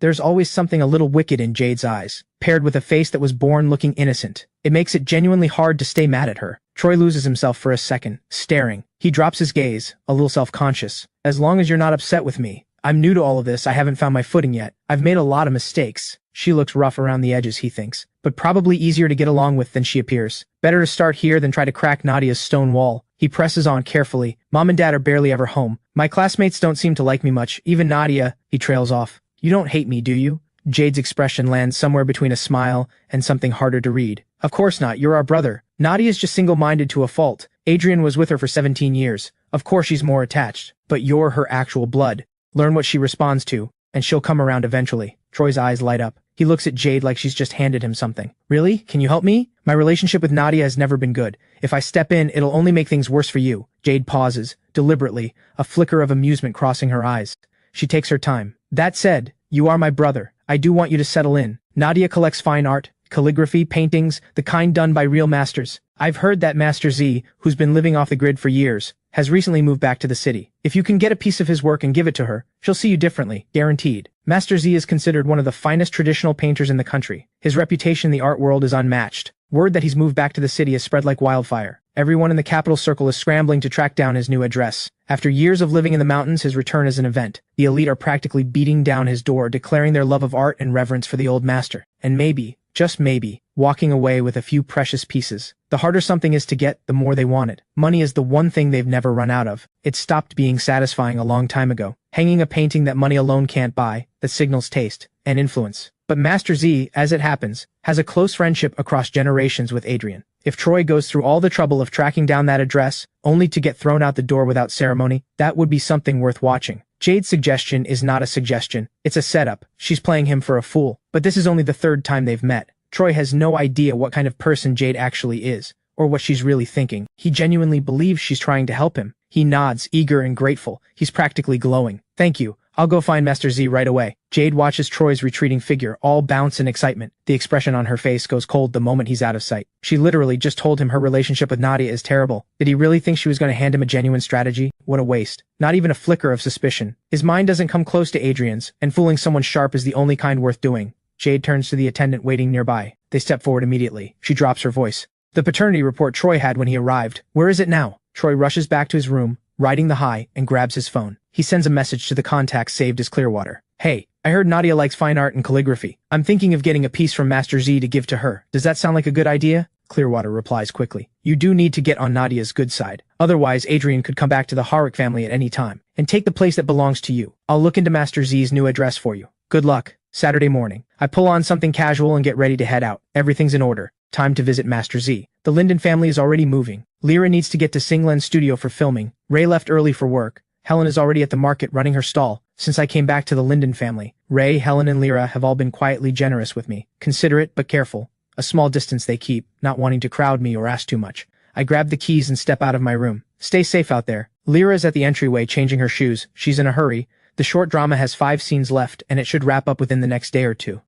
There's always something a little wicked in Jade's eyes, paired with a face that was born looking innocent. It makes it genuinely hard to stay mad at her. Troy loses himself for a second, staring. He drops his gaze, a little self-conscious. As long as you're not upset with me. I'm new to all of this. I haven't found my footing yet. I've made a lot of mistakes. She looks rough around the edges, he thinks, but probably easier to get along with than she appears. Better to start here than try to crack Nadia's stone wall. He presses on carefully. Mom and Dad are barely ever home. My classmates don't seem to like me much, even Nadia. He trails off. You don't hate me, do you? Jade's expression lands somewhere between a smile and something harder to read. Of course not, you're our brother. Nadia's just single-minded to a fault. Adrian was with her for 17 years. Of course she's more attached, but you're her actual blood. Learn what she responds to, and she'll come around eventually. Troy's eyes light up. He looks at Jade like she's just handed him something. Really? Can you help me? My relationship with Nadia has never been good. If I step in, it'll only make things worse for you. Jade pauses, deliberately, a flicker of amusement crossing her eyes. She takes her time. That said, you are my brother. I do want you to settle in. Nadia collects fine art, calligraphy, paintings, the kind done by real masters. I've heard that Master Z, who's been living off the grid for years, has recently moved back to the city. If you can get a piece of his work and give it to her, she'll see you differently, guaranteed. Master Z is considered one of the finest traditional painters in the country. His reputation in the art world is unmatched. Word that he's moved back to the city has spread like wildfire. Everyone in the capital circle is scrambling to track down his new address. After years of living in the mountains, his return is an event. The elite are practically beating down his door, declaring their love of art and reverence for the old master. And maybe, just maybe, walking away with a few precious pieces. The harder something is to get, the more they want it. Money is the one thing they've never run out of. It stopped being satisfying a long time ago. Hanging a painting that money alone can't buy, that signals taste and influence. But Master Z, as it happens, has a close friendship across generations with Adrian. If Troy goes through all the trouble of tracking down that address, only to get thrown out the door without ceremony, that would be something worth watching. Jade's suggestion is not a suggestion, it's a setup. She's playing him for a fool. But this is only the third time they've met. Troy has no idea what kind of person Jade actually is, or what she's really thinking. He genuinely believes she's trying to help him. He nods, eager and grateful. He's practically glowing. Thank you. I'll go find Master Z right away. Jade watches Troy's retreating figure, all bounce and excitement. The expression on her face goes cold the moment he's out of sight. She literally just told him her relationship with Nadia is terrible. Did he really think she was going to hand him a genuine strategy? What a waste. Not even a flicker of suspicion. His mind doesn't come close to Adrian's, and fooling someone sharp is the only kind worth doing. Jade turns to the attendant waiting nearby. They step forward immediately. She drops her voice. The paternity report Troy had when he arrived. Where is it now? Troy rushes back to his room, riding the high, and grabs his phone. He sends a message to the contact saved as Clearwater. Hey, I heard Nadia likes fine art and calligraphy. I'm thinking of getting a piece from Master Z to give to her. Does that sound like a good idea? Clearwater replies quickly. You do need to get on Nadia's good side. Otherwise, Adrian could come back to the Harwick family at any time and take the place that belongs to you. I'll look into Master Z's new address for you. Good luck. Saturday morning. I pull on something casual and get ready to head out. Everything's in order. Time to visit Master Z. The Linden family is already moving. Lyra needs to get to Singlen's studio for filming. Ray left early for work. Helen is already at the market running her stall. Since I came back to the Linden family, Ray, Helen, and Lyra have all been quietly generous with me. Considerate but careful. A small distance they keep, not wanting to crowd me or ask too much. I grab the keys and step out of my room. Stay safe out there. Lyra is at the entryway changing her shoes. She's in a hurry. The short drama has 5 scenes left, and it should wrap up within the next day or two.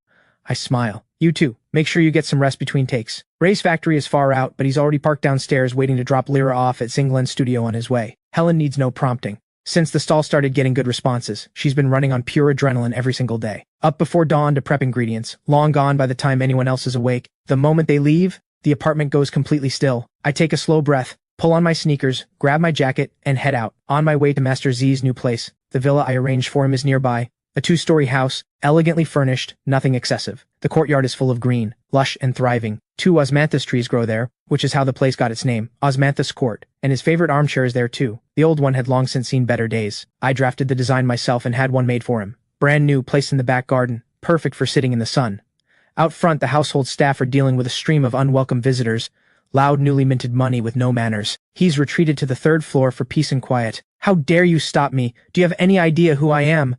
I smile. You too. Make sure you get some rest between takes. Ray's factory is far out, but he's already parked downstairs waiting to drop Lyra off at Singlen's studio on his way. Helen needs no prompting. Since the stall started getting good responses, she's been running on pure adrenaline every single day. Up before dawn to prep ingredients, long gone by the time anyone else is awake. The moment they leave, the apartment goes completely still. I take a slow breath, pull on my sneakers, grab my jacket, and head out. On my way to Master Z's new place. The villa I arranged for him is nearby. A 2-story house, elegantly furnished, nothing excessive. The courtyard is full of green, lush and thriving. 2 osmanthus trees grow there, which is how the place got its name, Osmanthus Court, and his favorite armchair is there too. The old one had long since seen better days. I drafted the design myself and had one made for him. Brand new, placed in the back garden, perfect for sitting in the sun. Out front, the household staff are dealing with a stream of unwelcome visitors, loud newly minted money with no manners. He's retreated to the 3rd floor for peace and quiet. How dare you stop me? Do you have any idea who I am?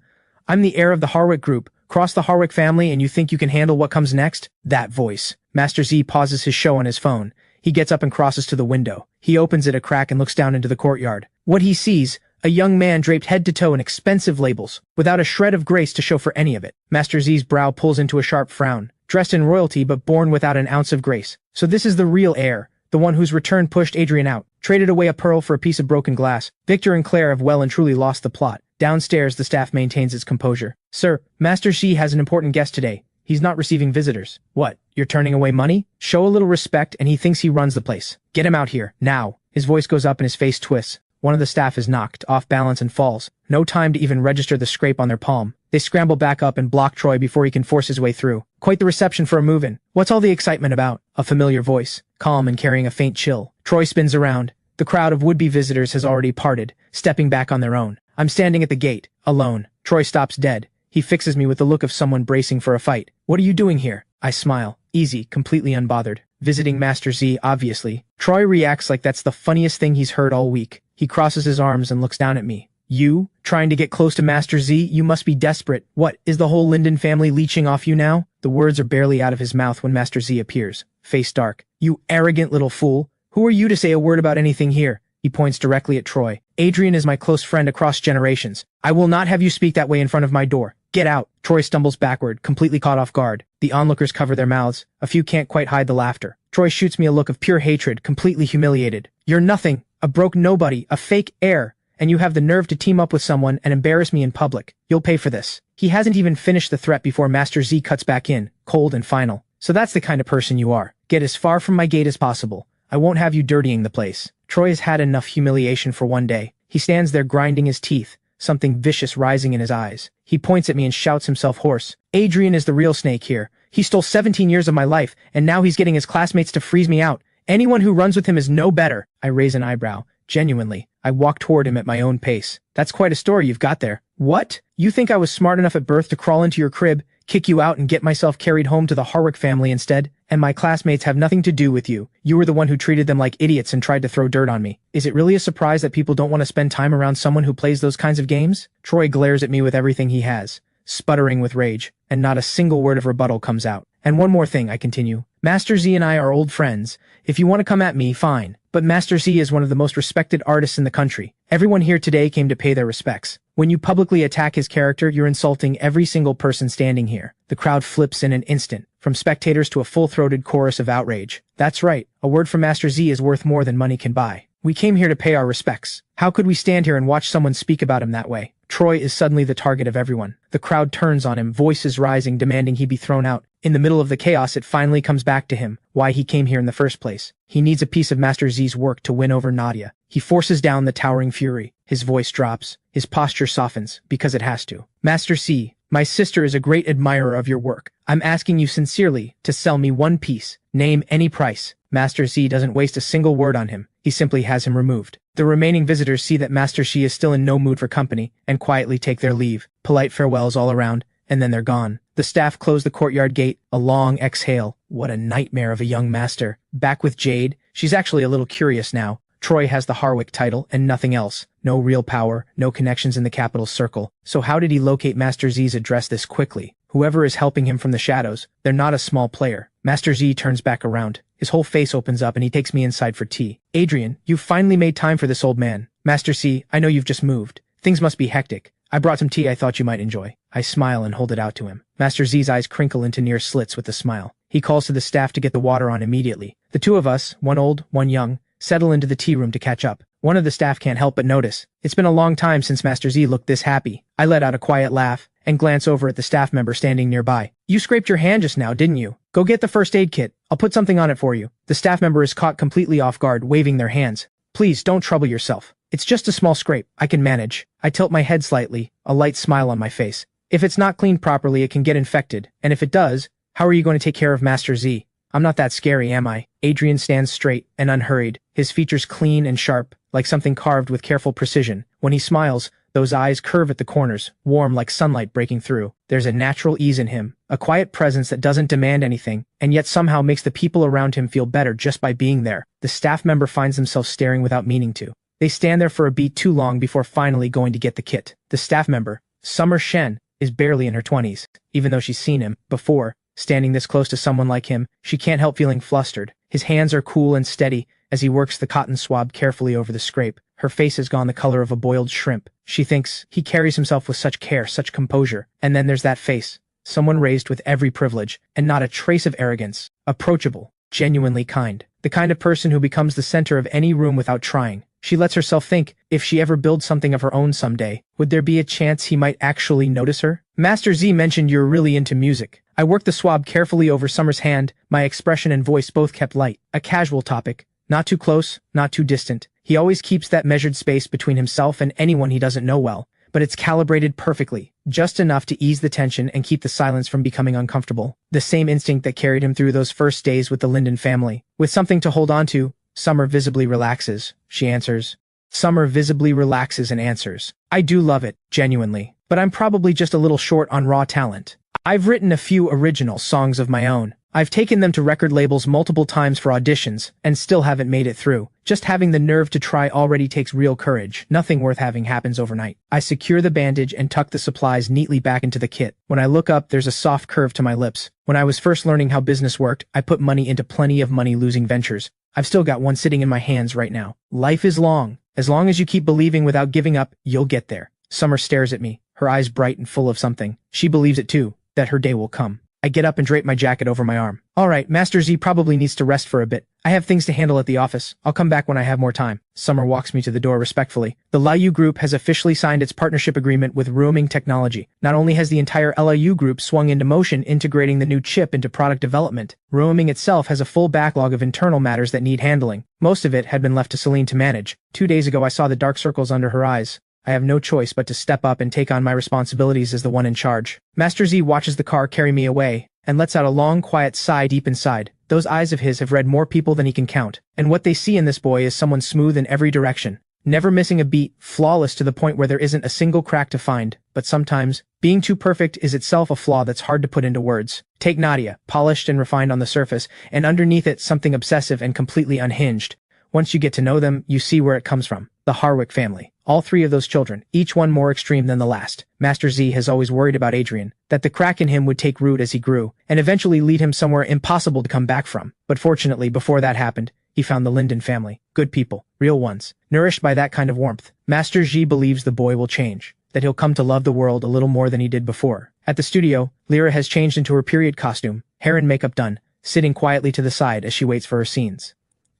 I'm the heir of the Harwick group. Cross the Harwick family and you think you can handle what comes next? That voice. Master Z pauses his show on his phone. He gets up and crosses to the window. He opens it a crack and looks down into the courtyard. What he sees, a young man draped head to toe in expensive labels, without a shred of grace to show for any of it. Master Z's brow pulls into a sharp frown. dressed in royalty but born without an ounce of grace. So this is the real heir, the one whose return pushed Adrian out, traded away a pearl for a piece of broken glass. Victor and Claire have well and truly lost the plot. Downstairs, the staff maintains its composure. Sir, Master Xi has an important guest today. He's not receiving visitors. What, you're turning away money? Show a little respect and he thinks he runs the place. Get him out here, now. His voice goes up and his face twists. One of the staff is knocked off balance and falls. No time to even register the scrape on their palm. They scramble back up and block Troy before he can force his way through. Quite the reception for a move-in. What's all the excitement about? A familiar voice, calm and carrying a faint chill. Troy spins around. The crowd of would-be visitors has already parted, stepping back on their own. I'm standing at the gate, alone. Troy stops dead. He fixes me with the look of someone bracing for a fight. What are you doing here? I smile. Easy, completely unbothered. Visiting Master Z, obviously. Troy reacts like that's the funniest thing he's heard all week. He crosses his arms and looks down at me. You? Trying to get close to Master Z? You must be desperate. What, is the whole Linden family leeching off you now? The words are barely out of his mouth when Master Z appears, face dark. You arrogant little fool. Who are you to say a word about anything here? He points directly at Troy. Adrian is my close friend across generations. I will not have you speak that way in front of my door. Get out. Troy stumbles backward, completely caught off guard. The onlookers cover their mouths. A few can't quite hide the laughter. Troy shoots me a look of pure hatred, completely humiliated. You're nothing. A broke nobody, a fake heir, and you have the nerve to team up with someone and embarrass me in public. You'll pay for this. He hasn't even finished the threat before Master Z cuts back in, cold and final. So that's the kind of person you are. Get as far from my gate as possible. I won't have you dirtying the place. Troy has had enough humiliation for one day. He stands there grinding his teeth, something vicious rising in his eyes. He points at me and shouts himself hoarse. Adrian is the real snake here. He stole 17 years of my life, and now he's getting his classmates to freeze me out. Anyone who runs with him is no better. I raise an eyebrow. Genuinely, I walk toward him at my own pace. That's quite a story you've got there. What? You think I was smart enough at birth to crawl into your crib, kick you out and get myself carried home to the Harwick family instead? And my classmates have nothing to do with you. You were the one who treated them like idiots and tried to throw dirt on me. Is it really a surprise that people don't want to spend time around someone who plays those kinds of games? Troy glares at me with everything he has, sputtering with rage, and not a single word of rebuttal comes out. And one more thing, I continue. Master Z and I are old friends. If you want to come at me, fine. But Master Z is one of the most respected artists in the country. Everyone here today came to pay their respects. When you publicly attack his character, you're insulting every single person standing here. The crowd flips in an instant, from spectators to a full-throated chorus of outrage. That's right, a word from Master Z is worth more than money can buy. We came here to pay our respects. How could we stand here and watch someone speak about him that way? Troy is suddenly the target of everyone. The crowd turns on him, voices rising, demanding he be thrown out. In the middle of the chaos, it finally comes back to him, why he came here in the first place. He needs a piece of Master Z's work to win over Nadia. He forces down the towering fury. His voice drops. His posture softens, because it has to. Master Z, my sister is a great admirer of your work. I'm asking you sincerely to sell me one piece. Name any price. Master Z doesn't waste a single word on him. He simply has him removed. The remaining visitors see that Master Xi is still in no mood for company, and quietly take their leave. Polite farewells all around, and then they're gone. The staff close the courtyard gate, a long exhale. What a nightmare of a young master. Back with Jade, she's actually a little curious now. Troy has the Harwick title, and nothing else. No real power, no connections in the capital circle. So how did he locate Master Z's address this quickly? Whoever is helping him from the shadows, they're not a small player. Master Z turns back around. His whole face opens up and he takes me inside for tea. Adrian, you've finally made time for this old man. Master C, I know you've just moved. Things must be hectic. I brought some tea I thought you might enjoy. I smile and hold it out to him. Master Z's eyes crinkle into near slits with a smile. He calls to the staff to get the water on immediately. The two of us, one old, one young, settle into the tea room to catch up. One of the staff can't help but notice. It's been a long time since Master Z looked this happy. I let out a quiet laugh and glance over at the staff member standing nearby. You scraped your hand just now, didn't you? Go get the first aid kit. I'll put something on it for you. The staff member is caught completely off guard, waving their hands. Please don't trouble yourself. It's just a small scrape. I can manage. I tilt my head slightly, a light smile on my face. If it's not cleaned properly, it can get infected. And if it does, how are you going to take care of Master Z? I'm not that scary, am I? Adrian stands straight and unhurried, his features clean and sharp, like something carved with careful precision. When he smiles, those eyes curve at the corners, warm like sunlight breaking through. There's a natural ease in him, a quiet presence that doesn't demand anything, and yet somehow makes the people around him feel better just by being there. The staff member finds themselves staring without meaning to. They stand there for a beat too long before finally going to get the kit. The staff member, Summer Shen, is barely in her 20s. Even though she's seen him before, standing this close to someone like him, she can't help feeling flustered. His hands are cool and steady as he works the cotton swab carefully over the scrape. Her face has gone the color of a boiled shrimp. She thinks he carries himself with such care, such composure. And then there's that face. someone raised with every privilege, and not a trace of arrogance. Approachable, genuinely kind. The kind of person who becomes the center of any room without trying. She lets herself think, if she ever builds something of her own someday, would there be a chance he might actually notice her? Master Z mentioned you're really into music. I worked the swab carefully over Summer's hand, my expression and voice both kept light. A casual topic. Not too close, not too distant. He always keeps that measured space between himself and anyone he doesn't know well, but it's calibrated perfectly, just enough to ease the tension and keep the silence from becoming uncomfortable. The same instinct that carried him through those first days with the Linden family. With something to hold on to, Summer visibly relaxes, she answers. Summer visibly relaxes and answers. I do love it, genuinely, but I'm probably just a little short on raw talent. I've written a few original songs of my own. I've taken them to record labels multiple times for auditions, and still haven't made it through. Just having the nerve to try already takes real courage. Nothing worth having happens overnight. I secure the bandage and tuck the supplies neatly back into the kit. When I look up, there's a soft curve to my lips. When I was first learning how business worked, I put money into plenty of money-losing ventures. I've still got one sitting in my hands right now. Life is long. As long as you keep believing without giving up, you'll get there. Summer stares at me, her eyes bright and full of something. She believes it too, that her day will come. I get up and drape my jacket over my arm. All right, Master Z probably needs to rest for a bit. I have things to handle at the office. I'll come back when I have more time. Summer walks me to the door respectfully. The LIU Group has officially signed its partnership agreement with Roaming Technology. Not only has the entire LIU Group swung into motion integrating the new chip into product development, Roaming itself has a full backlog of internal matters that need handling. Most of it had been left to Celine to manage. 2 days ago I saw the dark circles under her eyes. I have no choice but to step up and take on my responsibilities as the one in charge. Master Z watches the car carry me away, and lets out a long, quiet sigh deep inside. Those eyes of his have read more people than he can count, and what they see in this boy is someone smooth in every direction, never missing a beat, flawless to the point where there isn't a single crack to find. But sometimes, being too perfect is itself a flaw that's hard to put into words. Take Nadia, polished and refined on the surface, and underneath it something obsessive and completely unhinged. Once you get to know them, you see where it comes from. The Harwick family. All 3 of those children, each one more extreme than the last. Master Z has always worried about Adrian, that the crack in him would take root as he grew, and eventually lead him somewhere impossible to come back from. But fortunately, before that happened, he found the Linden family. Good people, real ones, nourished by that kind of warmth. Master Z believes the boy will change, that he'll come to love the world a little more than he did before. At the studio, Lyra has changed into her period costume, hair and makeup done, sitting quietly to the side as she waits for her scenes.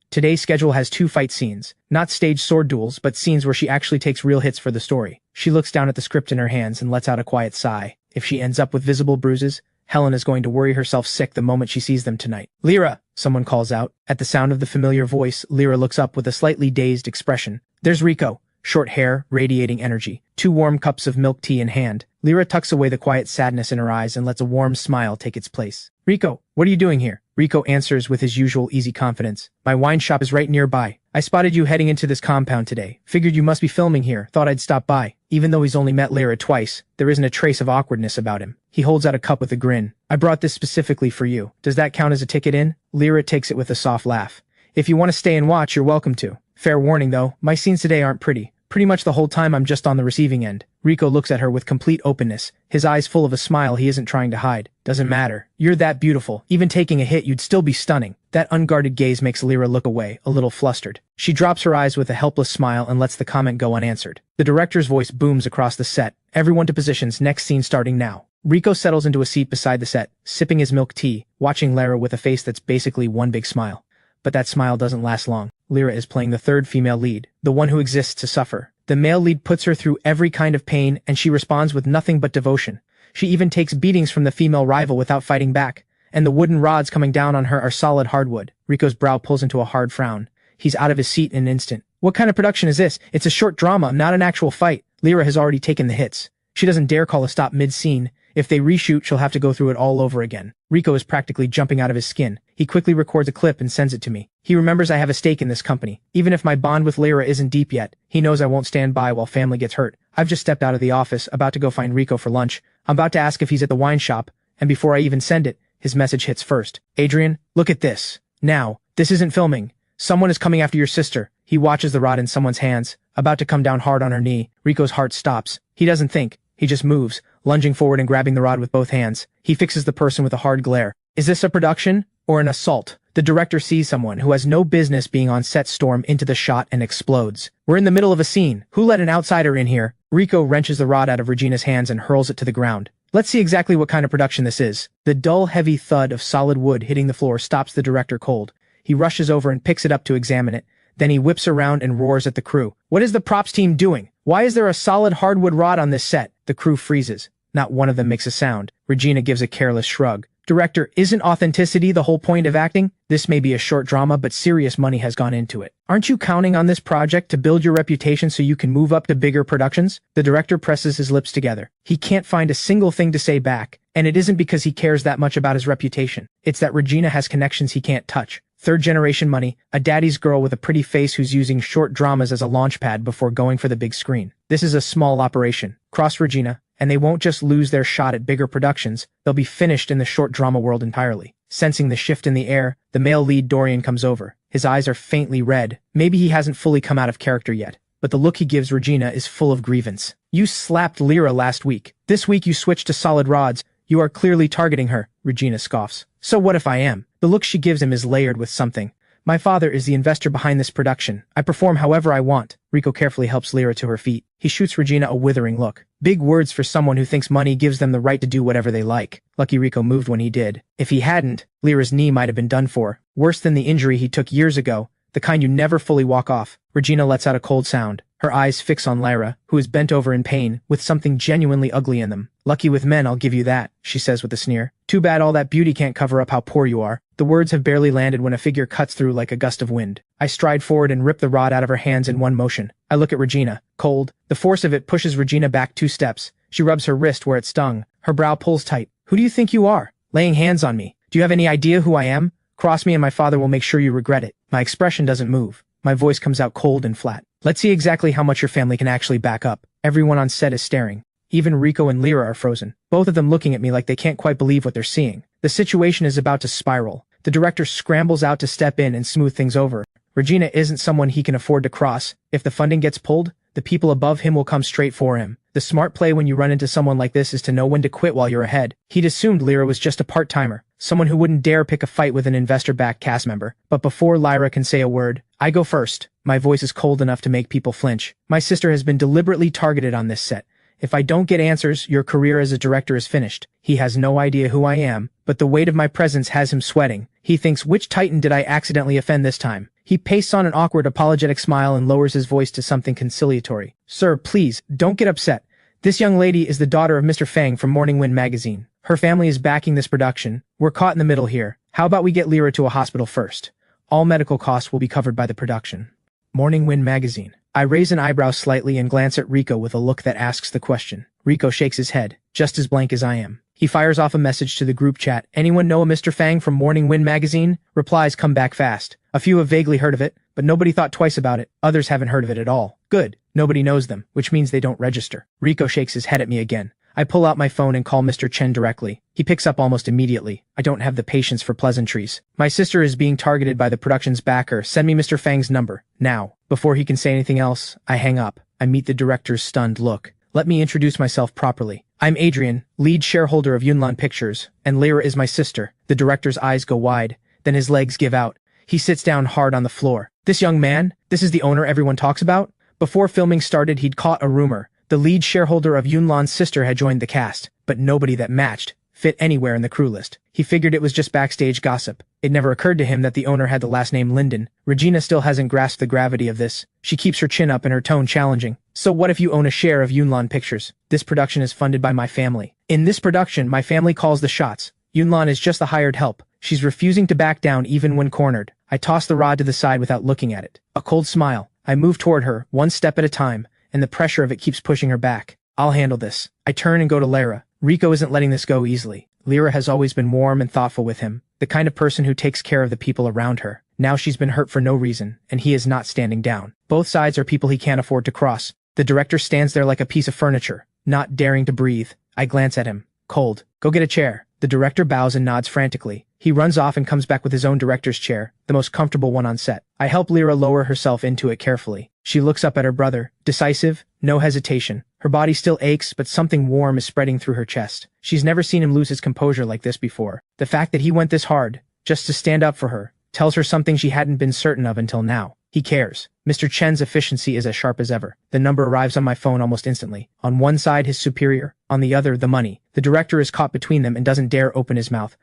Today's schedule has 2 fight scenes, not staged sword duels, but scenes where she actually takes real hits for the story. She looks down at the script in her hands and lets out a quiet sigh. If she ends up with visible bruises, Helen is going to worry herself sick the moment she sees them tonight. Lyra, someone calls out. At the sound of the familiar voice, Lyra looks up with a slightly dazed expression. There's Rico. Short hair, radiating energy. 2 warm cups of milk tea in hand. Lyra tucks away the quiet sadness in her eyes and lets a warm smile take its place. Rico, what are you doing here? Rico answers with his usual easy confidence. My wine shop is right nearby. I spotted you heading into this compound today. Figured you must be filming here. Thought I'd stop by. Even though he's only met Lyra twice, there isn't a trace of awkwardness about him. He holds out a cup with a grin. I brought this specifically for you. Does that count as a ticket in? Lyra takes it with a soft laugh. If you want to stay and watch, you're welcome to. Fair warning though, my scenes today aren't pretty. Pretty much the whole time I'm just on the receiving end. Rico looks at her with complete openness, his eyes full of a smile he isn't trying to hide. Doesn't matter. You're that beautiful. Even taking a hit, you'd still be stunning. That unguarded gaze makes Lyra look away, a little flustered. She drops her eyes with a helpless smile and lets the comment go unanswered. The director's voice booms across the set. Everyone to positions, next scene starting now. Rico settles into a seat beside the set, sipping his milk tea, watching Lyra with a face that's basically one big smile. But that smile doesn't last long. Lyra is playing the 3rd female lead, the one who exists to suffer. The male lead puts her through every kind of pain, and she responds with nothing but devotion. She even takes beatings from the female rival without fighting back, and the wooden rods coming down on her are solid hardwood. Rico's brow pulls into a hard frown. He's out of his seat in an instant. What kind of production is this? It's a short drama, not an actual fight. Lyra has already taken the hits. She doesn't dare call a stop mid-scene. If they reshoot, she'll have to go through it all over again. Rico is practically jumping out of his skin. He quickly records a clip and sends it to me. He remembers I have a stake in this company. Even if my bond with Lyra isn't deep yet, he knows I won't stand by while family gets hurt. I've just stepped out of the office, about to go find Rico for lunch. I'm about to ask if he's at the wine shop, and before I even send it, his message hits first. Adrian, look at this. Now, this isn't filming. Someone is coming after your sister. He watches the rod in someone's hands, about to come down hard on her knee. Rico's heart stops. He doesn't think. He just moves, lunging forward and grabbing the rod with both hands. He fixes the person with a hard glare. Is this a production or an assault? The director sees someone who has no business being on set storm into the shot and explodes. We're in the middle of a scene. Who let an outsider in here? Rico wrenches the rod out of Regina's hands and hurls it to the ground. Let's see exactly what kind of production this is. The dull, heavy thud of solid wood hitting the floor stops the director cold. He rushes over and picks it up to examine it. Then he whips around and roars at the crew. What is the props team doing? Why is there a solid hardwood rod on this set? The crew freezes. Not one of them makes a sound. Regina gives a careless shrug. Director, isn't authenticity the whole point of acting? This may be a short drama, but serious money has gone into it. Aren't you counting on this project to build your reputation so you can move up to bigger productions? The director presses his lips together. He can't find a single thing to say back, and it isn't because he cares that much about his reputation. It's that Regina has connections he can't touch. Third-generation money, a daddy's girl with a pretty face who's using short dramas as a launchpad before going for the big screen. This is a small operation. Cross Regina, and they won't just lose their shot at bigger productions, they'll be finished in the short drama world entirely. Sensing the shift in the air, the male lead Dorian comes over. His eyes are faintly red. Maybe he hasn't fully come out of character yet, but the look he gives Regina is full of grievance. You slapped Lyra last week. This week you switched to solid rods. You are clearly targeting her, Regina scoffs. So what if I am? The look she gives him is layered with something. My father is the investor behind this production. I perform however I want. Rico carefully helps Lyra to her feet. He shoots Regina a withering look. Big words for someone who thinks money gives them the right to do whatever they like. Lucky Rico moved when he did. If he hadn't, Lyra's knee might have been done for. Worse than the injury he took years ago, the kind you never fully walk off. Regina lets out a cold sound. Her eyes fix on Lyra, who is bent over in pain, with something genuinely ugly in them. Lucky with men, I'll give you that, she says with a sneer. Too bad all that beauty can't cover up how poor you are. The words have barely landed when a figure cuts through like a gust of wind. I stride forward and rip the rod out of her hands in one motion. I look at Regina, cold. The force of it pushes Regina back 2 steps. She rubs her wrist where it stung. Her brow pulls tight. Who do you think you are? Laying hands on me. Do you have any idea who I am? Cross me and my father will make sure you regret it. My expression doesn't move. My voice comes out cold and flat. Let's see exactly how much your family can actually back up. Everyone on set is staring. Even Rico and Lyra are frozen, both of them looking at me like they can't quite believe what they're seeing. The situation is about to spiral. The director scrambles out to step in and smooth things over. Regina isn't someone he can afford to cross. If the funding gets pulled, the people above him will come straight for him. The smart play when you run into someone like this is to know when to quit while you're ahead. He'd assumed Lyra was just a part-timer, someone who wouldn't dare pick a fight with an investor-backed cast member. But before Lyra can say a word, I go first. My voice is cold enough to make people flinch. My sister has been deliberately targeted on this set. If I don't get answers, your career as a director is finished. He has no idea who I am, but the weight of my presence has him sweating. He thinks, which Titan did I accidentally offend this time? He pastes on an awkward apologetic smile and lowers his voice to something conciliatory. Sir, please, don't get upset. This young lady is the daughter of Mr. Fang from Morning Wind magazine. Her family is backing this production. We're caught in the middle here. How about we get Lyra to a hospital first? All medical costs will be covered by the production. Morning Wind magazine. I raise an eyebrow slightly and glance at Rico with a look that asks the question. Rico shakes his head, just as blank as I am. He fires off a message to the group chat. Anyone know a Mr. Fang from Morning Wind magazine? Replies come back fast. A few have vaguely heard of it, but nobody thought twice about it. Others haven't heard of it at all. Good. Nobody knows them, which means they don't register. Rico shakes his head at me again. I pull out my phone and call Mr. Chen directly. He picks up almost immediately. I don't have the patience for pleasantries. My sister is being targeted by the production's backer. Send me Mr. Fang's number. Now. Before he can say anything else, I hang up. I meet the director's stunned look. Let me introduce myself properly. I'm Adrian, lead shareholder of Yunlan Pictures, and Lyra is my sister. The director's eyes go wide, then his legs give out. He sits down hard on the floor. This young man? This is the owner everyone talks about? Before filming started, he'd caught a rumor. The lead shareholder of Yunlan's sister had joined the cast, but nobody that matched fit anywhere in the crew list. He figured it was just backstage gossip. It never occurred to him that the owner had the last name Linden. Regina still hasn't grasped the gravity of this. She keeps her chin up and her tone challenging. So what if you own a share of Yunlan Pictures? This production is funded by my family. In this production, my family calls the shots. Yunlan is just the hired help. She's refusing to back down even when cornered. I toss the rod to the side without looking at it. A cold smile. I move toward her, one step at a time, and the pressure of it keeps pushing her back. I'll handle this. I turn and go to Lyra. Rico isn't letting this go easily. Lyra has always been warm and thoughtful with him, the kind of person who takes care of the people around her. Now she's been hurt for no reason, and he is not standing down. Both sides are people he can't afford to cross. The director stands there like a piece of furniture, not daring to breathe. I glance at him. Cold. Go get a chair. The director bows and nods frantically. He runs off and comes back with his own director's chair, the most comfortable one on set. I help Lyra lower herself into it carefully. She looks up at her brother, decisive, no hesitation. Her body still aches, but something warm is spreading through her chest. She's never seen him lose his composure like this before. The fact that he went this hard, just to stand up for her, tells her something she hadn't been certain of until now. He cares. Mr. Chen's efficiency is as sharp as ever. The number arrives on my phone almost instantly. On one side, his superior. On the other, the money. The director is caught between them and doesn't dare open his mouth,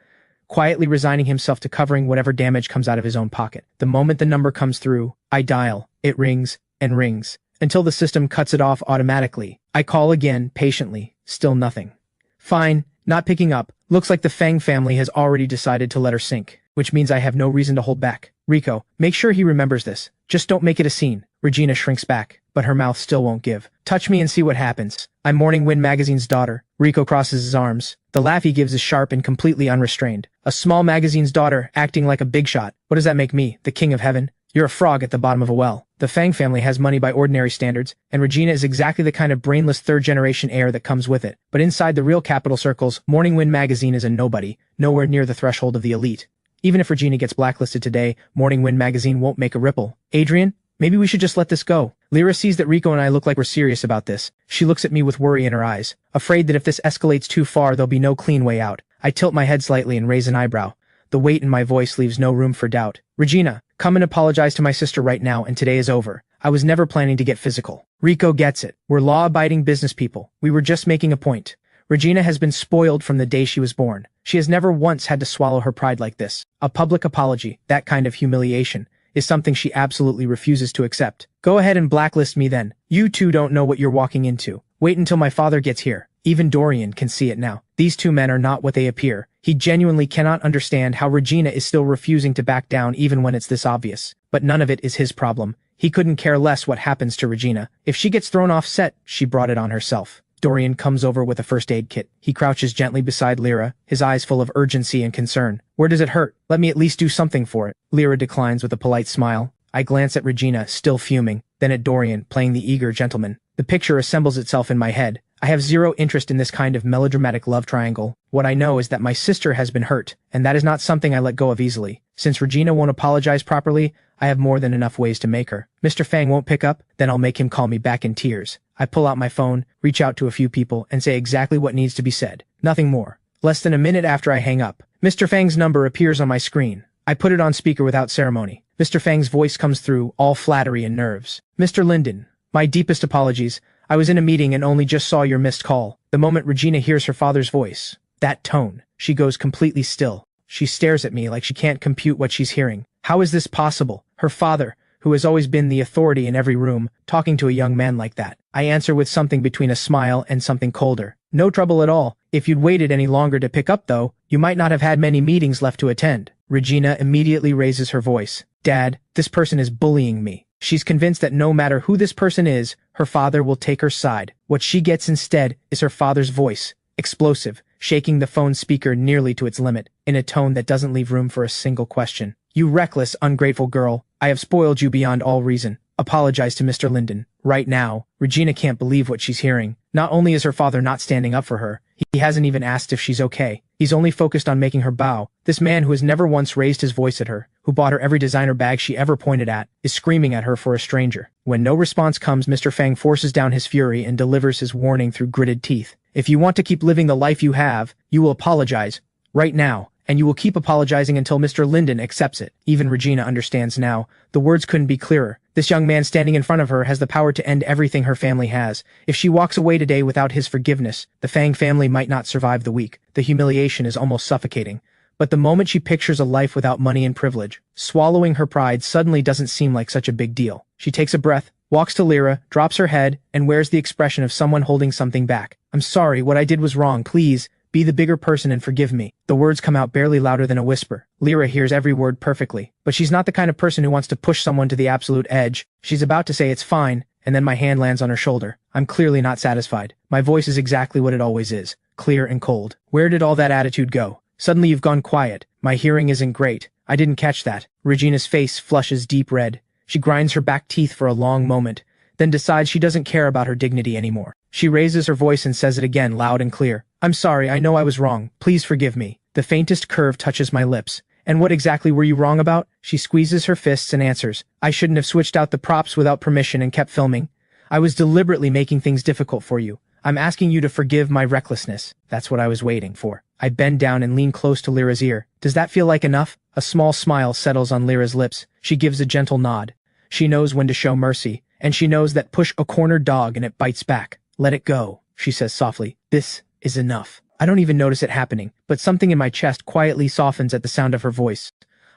quietly resigning himself to covering whatever damage comes out of his own pocket. The moment the number comes through, I dial. It rings and rings until the system cuts it off automatically. I call again, patiently. Still nothing. Fine. Not picking up. Looks like the Fang family has already decided to let her sink, which means I have no reason to hold back. Rico, make sure he remembers this. Just don't make it a scene. Regina shrinks back, but her mouth still won't give. Touch me and see what happens. I'm Morning Wind Magazine's daughter. Rico crosses his arms. The laugh he gives is sharp and completely unrestrained. A small magazine's daughter, acting like a big shot. What does that make me, the king of heaven? You're a frog at the bottom of a well. The Fang family has money by ordinary standards, and Regina is exactly the kind of brainless third-generation heir that comes with it. But inside the real capital circles, Morning Wind Magazine is a nobody, nowhere near the threshold of the elite. Even if Regina gets blacklisted today, Morning Wind Magazine won't make a ripple. Adrian, maybe we should just let this go. Lyra sees that Rico and I look like we're serious about this. She looks at me with worry in her eyes, afraid that if this escalates too far, there'll be no clean way out. I tilt my head slightly and raise an eyebrow. The weight in my voice leaves no room for doubt. Regina, come and apologize to my sister right now, and today is over. I was never planning to get physical. Rico gets it. We're law-abiding business people. We were just making a point. Regina has been spoiled from the day she was born. She has never once had to swallow her pride like this. A public apology, that kind of humiliation, is something she absolutely refuses to accept. Go ahead and blacklist me then. You two don't know what you're walking into. Wait until my father gets here. Even Dorian can see it now. These two men are not what they appear. He genuinely cannot understand how Regina is still refusing to back down even when it's this obvious. But none of it is his problem. He couldn't care less what happens to Regina. If she gets thrown off set, she brought it on herself. Dorian comes over with a first aid kit. He crouches gently beside Lyra, his eyes full of urgency and concern. Where does it hurt? Let me at least do something for it. Lyra declines with a polite smile. I glance at Regina, still fuming, then at Dorian, playing the eager gentleman. The picture assembles itself in my head. I have zero interest in this kind of melodramatic love triangle. What I know is that my sister has been hurt, and that is not something I let go of easily. Since Regina won't apologize properly, I have more than enough ways to make her. Mr. Fang won't pick up, then I'll make him call me back in tears. I pull out my phone, reach out to a few people, and say exactly what needs to be said. Nothing more. Less than a minute after I hang up, Mr. Fang's number appears on my screen. I put it on speaker without ceremony. Mr. Fang's voice comes through, all flattery and nerves. Mr. Linden, my deepest apologies. I was in a meeting and only just saw your missed call. The moment Regina hears her father's voice, that tone, she goes completely still. She stares at me like she can't compute what she's hearing. How is this possible? Her father, who has always been the authority in every room, talking to a young man like that. I answer with something between a smile and something colder. No trouble at all. If you'd waited any longer to pick up though, you might not have had many meetings left to attend. Regina immediately raises her voice. Dad, this person is bullying me. She's convinced that no matter who this person is, her father will take her side. What she gets instead is her father's voice, explosive, shaking the phone speaker nearly to its limit, in a tone that doesn't leave room for a single question. You reckless, ungrateful girl, I have spoiled you beyond all reason. Apologize to Mr. Linden. Right now, Regina can't believe what she's hearing. Not only is her father not standing up for her, he hasn't even asked if she's okay. He's only focused on making her bow. This man who has never once raised his voice at her, who bought her every designer bag she ever pointed at, is screaming at her for a stranger. When no response comes, Mr. Fang forces down his fury and delivers his warning through gritted teeth. If you want to keep living the life you have, you will apologize. Right now. And you will keep apologizing until Mr. Linden accepts it. Even Regina understands now. The words couldn't be clearer. This young man standing in front of her has the power to end everything her family has. If she walks away today without his forgiveness, the Fang family might not survive the week. The humiliation is almost suffocating. But the moment she pictures a life without money and privilege, swallowing her pride suddenly doesn't seem like such a big deal. She takes a breath, walks to Lyra, drops her head, and wears the expression of someone holding something back. I'm sorry, what I did was wrong, please. Be the bigger person and forgive me. The words come out barely louder than a whisper. Lyra hears every word perfectly, but she's not the kind of person who wants to push someone to the absolute edge. She's about to say it's fine, and then my hand lands on her shoulder. I'm clearly not satisfied. My voice is exactly what it always is, clear and cold. Where did all that attitude go? Suddenly you've gone quiet. My hearing isn't great. I didn't catch that. Regina's face flushes deep red. She grinds her back teeth for a long moment, then decides she doesn't care about her dignity anymore. She raises her voice and says it again, loud and clear. I'm sorry, I know I was wrong. Please forgive me. The faintest curve touches my lips. And what exactly were you wrong about? She squeezes her fists and answers. I shouldn't have switched out the props without permission and kept filming. I was deliberately making things difficult for you. I'm asking you to forgive my recklessness. That's what I was waiting for. I bend down and lean close to Lyra's ear. Does that feel like enough? A small smile settles on Lyra's lips. She gives a gentle nod. She knows when to show mercy, and she knows that push a cornered dog and it bites back. Let it go, she says softly. This is enough. I don't even notice it happening, but something in my chest quietly softens at the sound of her voice.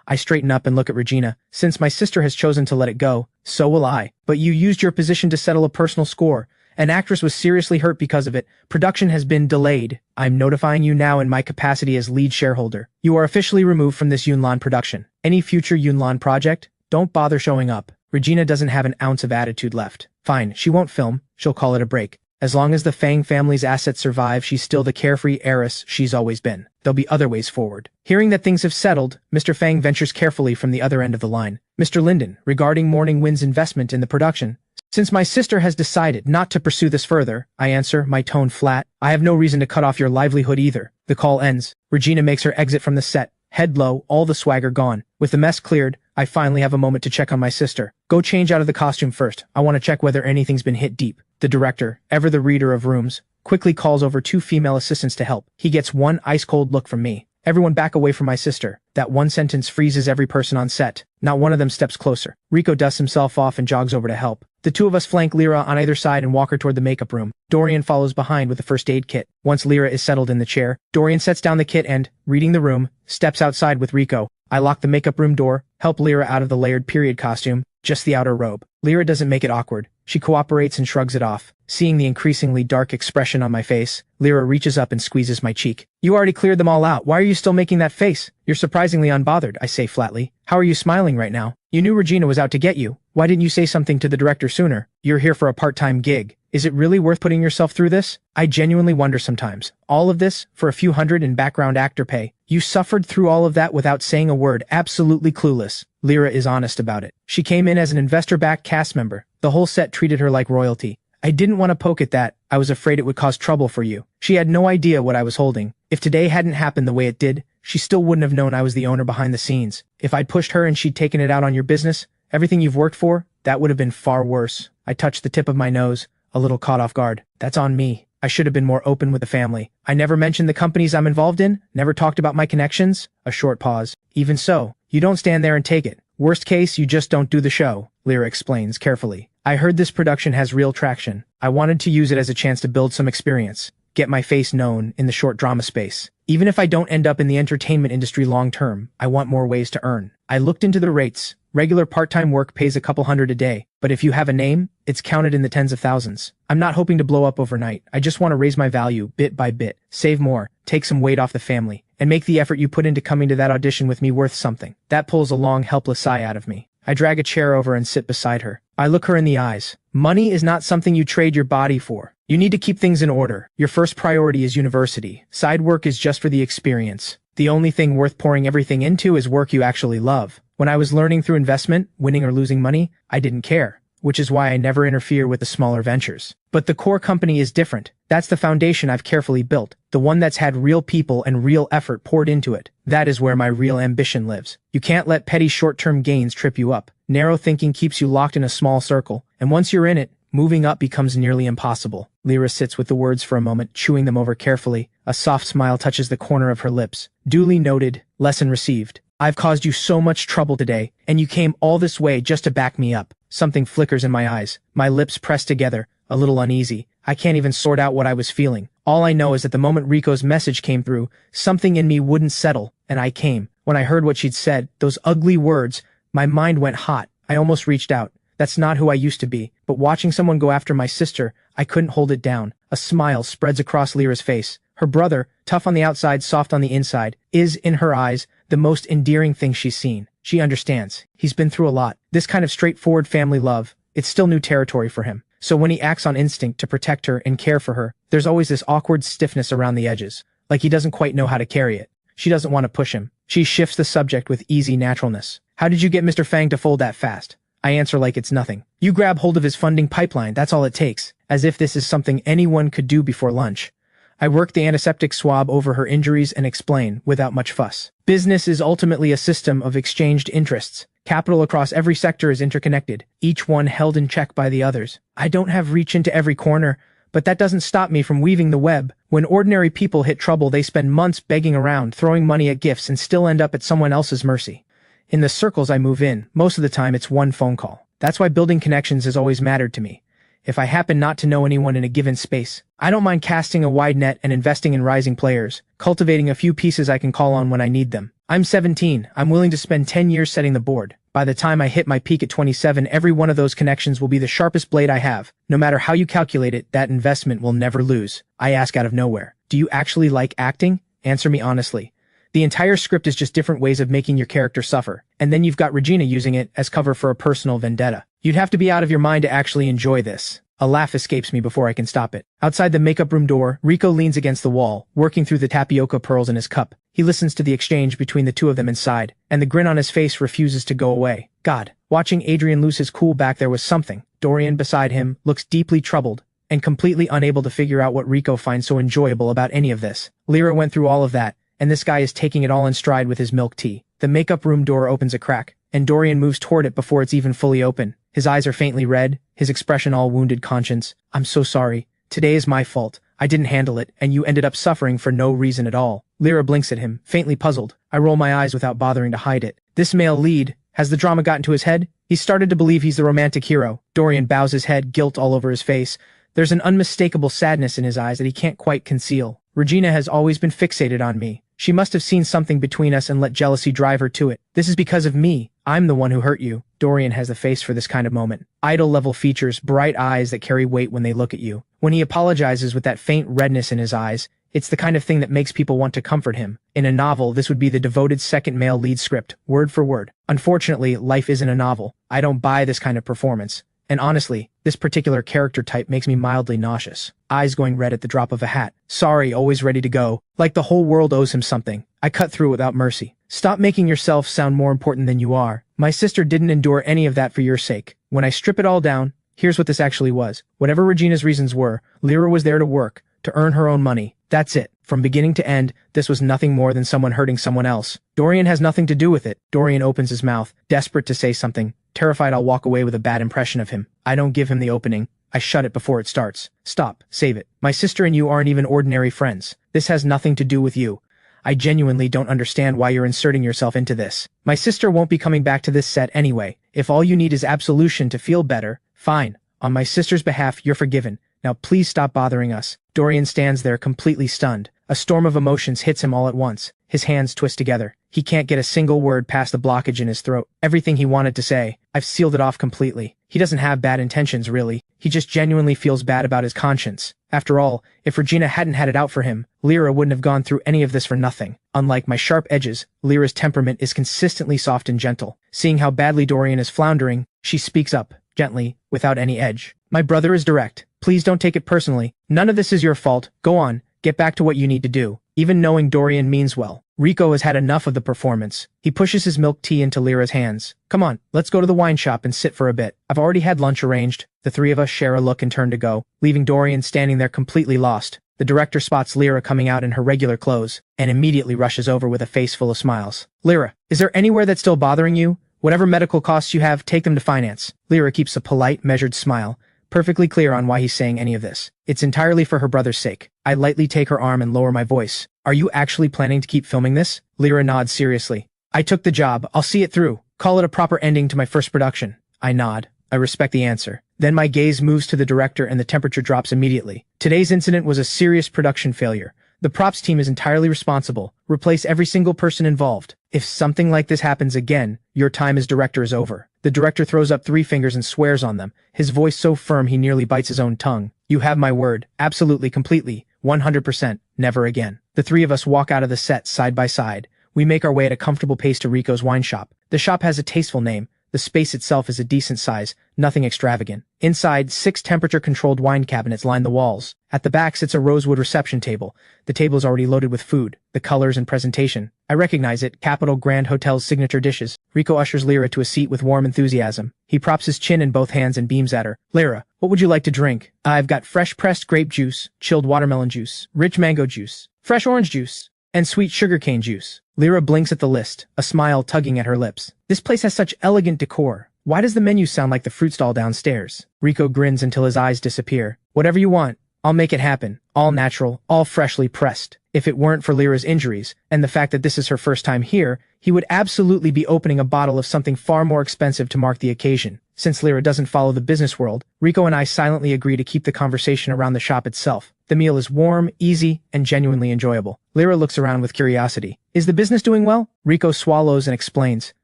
I straighten up and look at Regina. Since my sister has chosen to let it go, so will I. But you used your position to settle a personal score. An actress was seriously hurt because of it. Production has been delayed. I'm notifying you now in my capacity as lead shareholder. You are officially removed from this Yunlan production. Any future Yunlan project? Don't bother showing up. Regina doesn't have an ounce of attitude left. Fine, she won't film. She'll call it a break. As long as the Fang family's assets survive, she's still the carefree heiress she's always been. There'll be other ways forward. Hearing that things have settled, Mr. Fang ventures carefully from the other end of the line. Mr. Linden, regarding Morning Wind's investment in the production. Since my sister has decided not to pursue this further, I answer, my tone flat. I have no reason to cut off your livelihood either. The call ends. Regina makes her exit from the set. Head low, all the swagger gone. With the mess cleared, I finally have a moment to check on my sister. Go change out of the costume first. I want to check whether anything's been hit deep. The director, ever the reader of rooms, quickly calls over 2 female assistants to help. He gets one ice-cold look from me. Everyone back away from my sister. That one sentence freezes every person on set. Not one of them steps closer. Rico dusts himself off and jogs over to help. The 2 of us flank Lyra on either side and walk her toward the makeup room. Dorian follows behind with the first aid kit. Once Lyra is settled in the chair, Dorian sets down the kit and, reading the room, steps outside with Rico. I lock the makeup room door, help Lyra out of the layered period costume, just the outer robe. Lyra doesn't make it awkward. She cooperates and shrugs it off. Seeing the increasingly dark expression on my face, Lyra reaches up and squeezes my cheek. You already cleared them all out. Why are you still making that face? You're surprisingly unbothered, I say flatly. How are you smiling right now? You knew Regina was out to get you. Why didn't you say something to the director sooner? You're here for a part-time gig. Is it really worth putting yourself through this? I genuinely wonder sometimes. All of this, for a few hundred in background actor pay. You suffered through all of that without saying a word, absolutely clueless. Lyra is honest about it. She came in as an investor-backed cast member. The whole set treated her like royalty. I didn't want to poke at that. I was afraid it would cause trouble for you. She had no idea what I was holding. If today hadn't happened the way it did, she still wouldn't have known I was the owner behind the scenes. If I'd pushed her and she'd taken it out on your business, everything you've worked for, that would have been far worse. I touched the tip of my nose, a little caught off guard. That's on me. I should have been more open with the family. I never mentioned the companies I'm involved in, never talked about my connections. A short pause. Even so, you don't stand there and take it. Worst case, you just don't do the show, Lyra explains carefully. I heard this production has real traction. I wanted to use it as a chance to build some experience, get my face known in the short drama space. Even if I don't end up in the entertainment industry long term, I want more ways to earn. I looked into the rates. Regular part-time work pays a couple hundred a day, but if you have a name, it's counted in the tens of thousands. I'm not hoping to blow up overnight. I just want to raise my value bit by bit, save more, take some weight off the family, and make the effort you put into coming to that audition with me worth something. That pulls a long, helpless sigh out of me. I drag a chair over and sit beside her. I look her in the eyes. Money is not something you trade your body for. You need to keep things in order. Your first priority is university. Side work is just for the experience. The only thing worth pouring everything into is work you actually love. When I was learning through investment, winning or losing money, I didn't care, which is why I never interfere with the smaller ventures. But the core company is different. That's the foundation I've carefully built, the one that's had real people and real effort poured into it. That is where my real ambition lives. You can't let petty short-term gains trip you up. Narrow thinking keeps you locked in a small circle, and once you're in it, moving up becomes nearly impossible. Lyra sits with the words for a moment, chewing them over carefully. A soft smile touches the corner of her lips. Duly noted, lesson received. I've caused you so much trouble today, and you came all this way just to back me up. Something flickers in my eyes. My lips press together, a little uneasy. I can't even sort out what I was feeling. All I know is that the moment Rico's message came through, something in me wouldn't settle, and I came. When I heard what she'd said, those ugly words, my mind went hot. I almost reached out. That's not who I used to be, but watching someone go after my sister, I couldn't hold it down. A smile spreads across Lyra's face. Her brother, tough on the outside, soft on the inside, is, in her eyes, the most endearing thing she's seen. She understands. He's been through a lot. This kind of straightforward family love, it's still new territory for him. So when he acts on instinct to protect her and care for her, there's always this awkward stiffness around the edges, like he doesn't quite know how to carry it. She doesn't want to push him. She shifts the subject with easy naturalness. How did you get Mr. Fang to fold that fast? I answer like it's nothing. You grab hold of his funding pipeline, that's all it takes. As if this is something anyone could do before lunch. I work the antiseptic swab over her injuries and explain, without much fuss. Business is ultimately a system of exchanged interests. Capital across every sector is interconnected, each one held in check by the others. I don't have reach into every corner, but that doesn't stop me from weaving the web. When ordinary people hit trouble, they spend months begging around, throwing money at gifts, and still end up at someone else's mercy. In the circles I move in, most of the time it's one phone call. That's why building connections has always mattered to me. If I happen not to know anyone in a given space, I don't mind casting a wide net and investing in rising players, cultivating a few pieces I can call on when I need them. I'm 17, I'm willing to spend 10 years setting the board. By the time I hit my peak at 27, every one of those connections will be the sharpest blade I have. No matter how you calculate it, that investment will never lose. I ask out of nowhere. Do you actually like acting? Answer me honestly. The entire script is just different ways of making your character suffer, and then you've got Regina using it as cover for a personal vendetta. You'd have to be out of your mind to actually enjoy this. A laugh escapes me before I can stop it. Outside the makeup room door, Rico leans against the wall, working through the tapioca pearls in his cup. He listens to the exchange between the two of them inside, and the grin on his face refuses to go away. God, watching Adrian lose his cool back there was something. Dorian beside him looks deeply troubled, and completely unable to figure out what Rico finds so enjoyable about any of this. Lyra went through all of that, and this guy is taking it all in stride with his milk tea. The makeup room door opens a crack, and Dorian moves toward it before it's even fully open. His eyes are faintly red, his expression all wounded conscience. I'm so sorry. Today is my fault. I didn't handle it, and you ended up suffering for no reason at all. Lyra blinks at him, faintly puzzled. I roll my eyes without bothering to hide it. This male lead, has the drama gotten to his head? He's started to believe he's the romantic hero. Dorian bows his head, guilt all over his face. There's an unmistakable sadness in his eyes that he can't quite conceal. Regina has always been fixated on me. She must have seen something between us and let jealousy drive her to it. This is because of me. I'm the one who hurt you. Dorian has the face for this kind of moment. Idol-level features, bright eyes that carry weight when they look at you. When he apologizes with that faint redness in his eyes, it's the kind of thing that makes people want to comfort him. In a novel, this would be the devoted second male lead script, word for word. Unfortunately, life isn't a novel. I don't buy this kind of performance. And honestly, this particular character type makes me mildly nauseous. Eyes going red at the drop of a hat. Sorry, always ready to go. Like the whole world owes him something. I cut through without mercy. Stop making yourself sound more important than you are. My sister didn't endure any of that for your sake. When I strip it all down, here's what this actually was. Whatever Regina's reasons were, Lyra was there to work, to earn her own money. That's it. From beginning to end, this was nothing more than someone hurting someone else. Dorian has nothing to do with it. Dorian opens his mouth, desperate to say something, terrified I'll walk away with a bad impression of him. I don't give him the opening. I shut it before it starts. Stop. Save it. My sister and you aren't even ordinary friends. This has nothing to do with you. I genuinely don't understand why you're inserting yourself into this. My sister won't be coming back to this set anyway. If all you need is absolution to feel better, fine. On my sister's behalf, you're forgiven. Now please stop bothering us. Dorian stands there completely stunned. A storm of emotions hits him all at once. His hands twist together. He can't get a single word past the blockage in his throat. Everything he wanted to say, I've sealed it off completely. He doesn't have bad intentions, really. He just genuinely feels bad about his conscience. After all, if Regina hadn't had it out for him, Lyra wouldn't have gone through any of this for nothing. Unlike my sharp edges, Lyra's temperament is consistently soft and gentle. Seeing how badly Dorian is floundering, she speaks up, gently, without any edge. My brother is direct. Please don't take it personally. None of this is your fault. Go on. Get back to what you need to do. Even knowing Dorian means well. Rico has had enough of the performance. He pushes his milk tea into Lyra's hands. Come on, let's go to the wine shop and sit for a bit. I've already had lunch arranged. The three of us share a look and turn to go, leaving Dorian standing there completely lost. The director spots Lyra coming out in her regular clothes, and immediately rushes over with a face full of smiles. Lyra, is there anywhere that's still bothering you? Whatever medical costs you have, take them to finance. Lyra keeps a polite, measured smile, perfectly clear on why he's saying any of this. It's entirely for her brother's sake. I lightly take her arm and lower my voice. Are you actually planning to keep filming this? Lyra nods seriously. I took the job. I'll see it through. Call it a proper ending to my first production. I nod. I respect the answer. Then my gaze moves to the director and the temperature drops immediately. Today's incident was a serious production failure. The props team is entirely responsible. Replace every single person involved. If something like this happens again, your time as director is over. The director throws up 3 fingers and swears on them, his voice so firm he nearly bites his own tongue. You have my word. Absolutely, completely. 100%. Never again. The 3 of us walk out of the set side by side. We make our way at a comfortable pace to Rico's wine shop. The shop has a tasteful name. The space itself is a decent size, nothing extravagant. Inside, 6 temperature-controlled wine cabinets line the walls. At the back sits a rosewood reception table. The table is already loaded with food, the colors and presentation. I recognize it, Capital Grand Hotel's signature dishes. Rico ushers Lyra to a seat with warm enthusiasm. He props his chin in both hands and beams at her. Lyra, what would you like to drink? I've got fresh-pressed grape juice, chilled watermelon juice, rich mango juice, fresh orange juice, and sweet sugarcane juice. Lyra blinks at the list, a smile tugging at her lips. This place has such elegant decor. Why does the menu sound like the fruit stall downstairs? Rico grins until his eyes disappear. Whatever you want, I'll make it happen. All natural, all freshly pressed. If it weren't for Lyra's injuries, and the fact that this is her first time here, he would absolutely be opening a bottle of something far more expensive to mark the occasion. Since Lyra doesn't follow the business world, Rico and I silently agree to keep the conversation around the shop itself. The meal is warm, easy, and genuinely enjoyable. Lyra looks around with curiosity. Is the business doing well? Rico swallows and explains.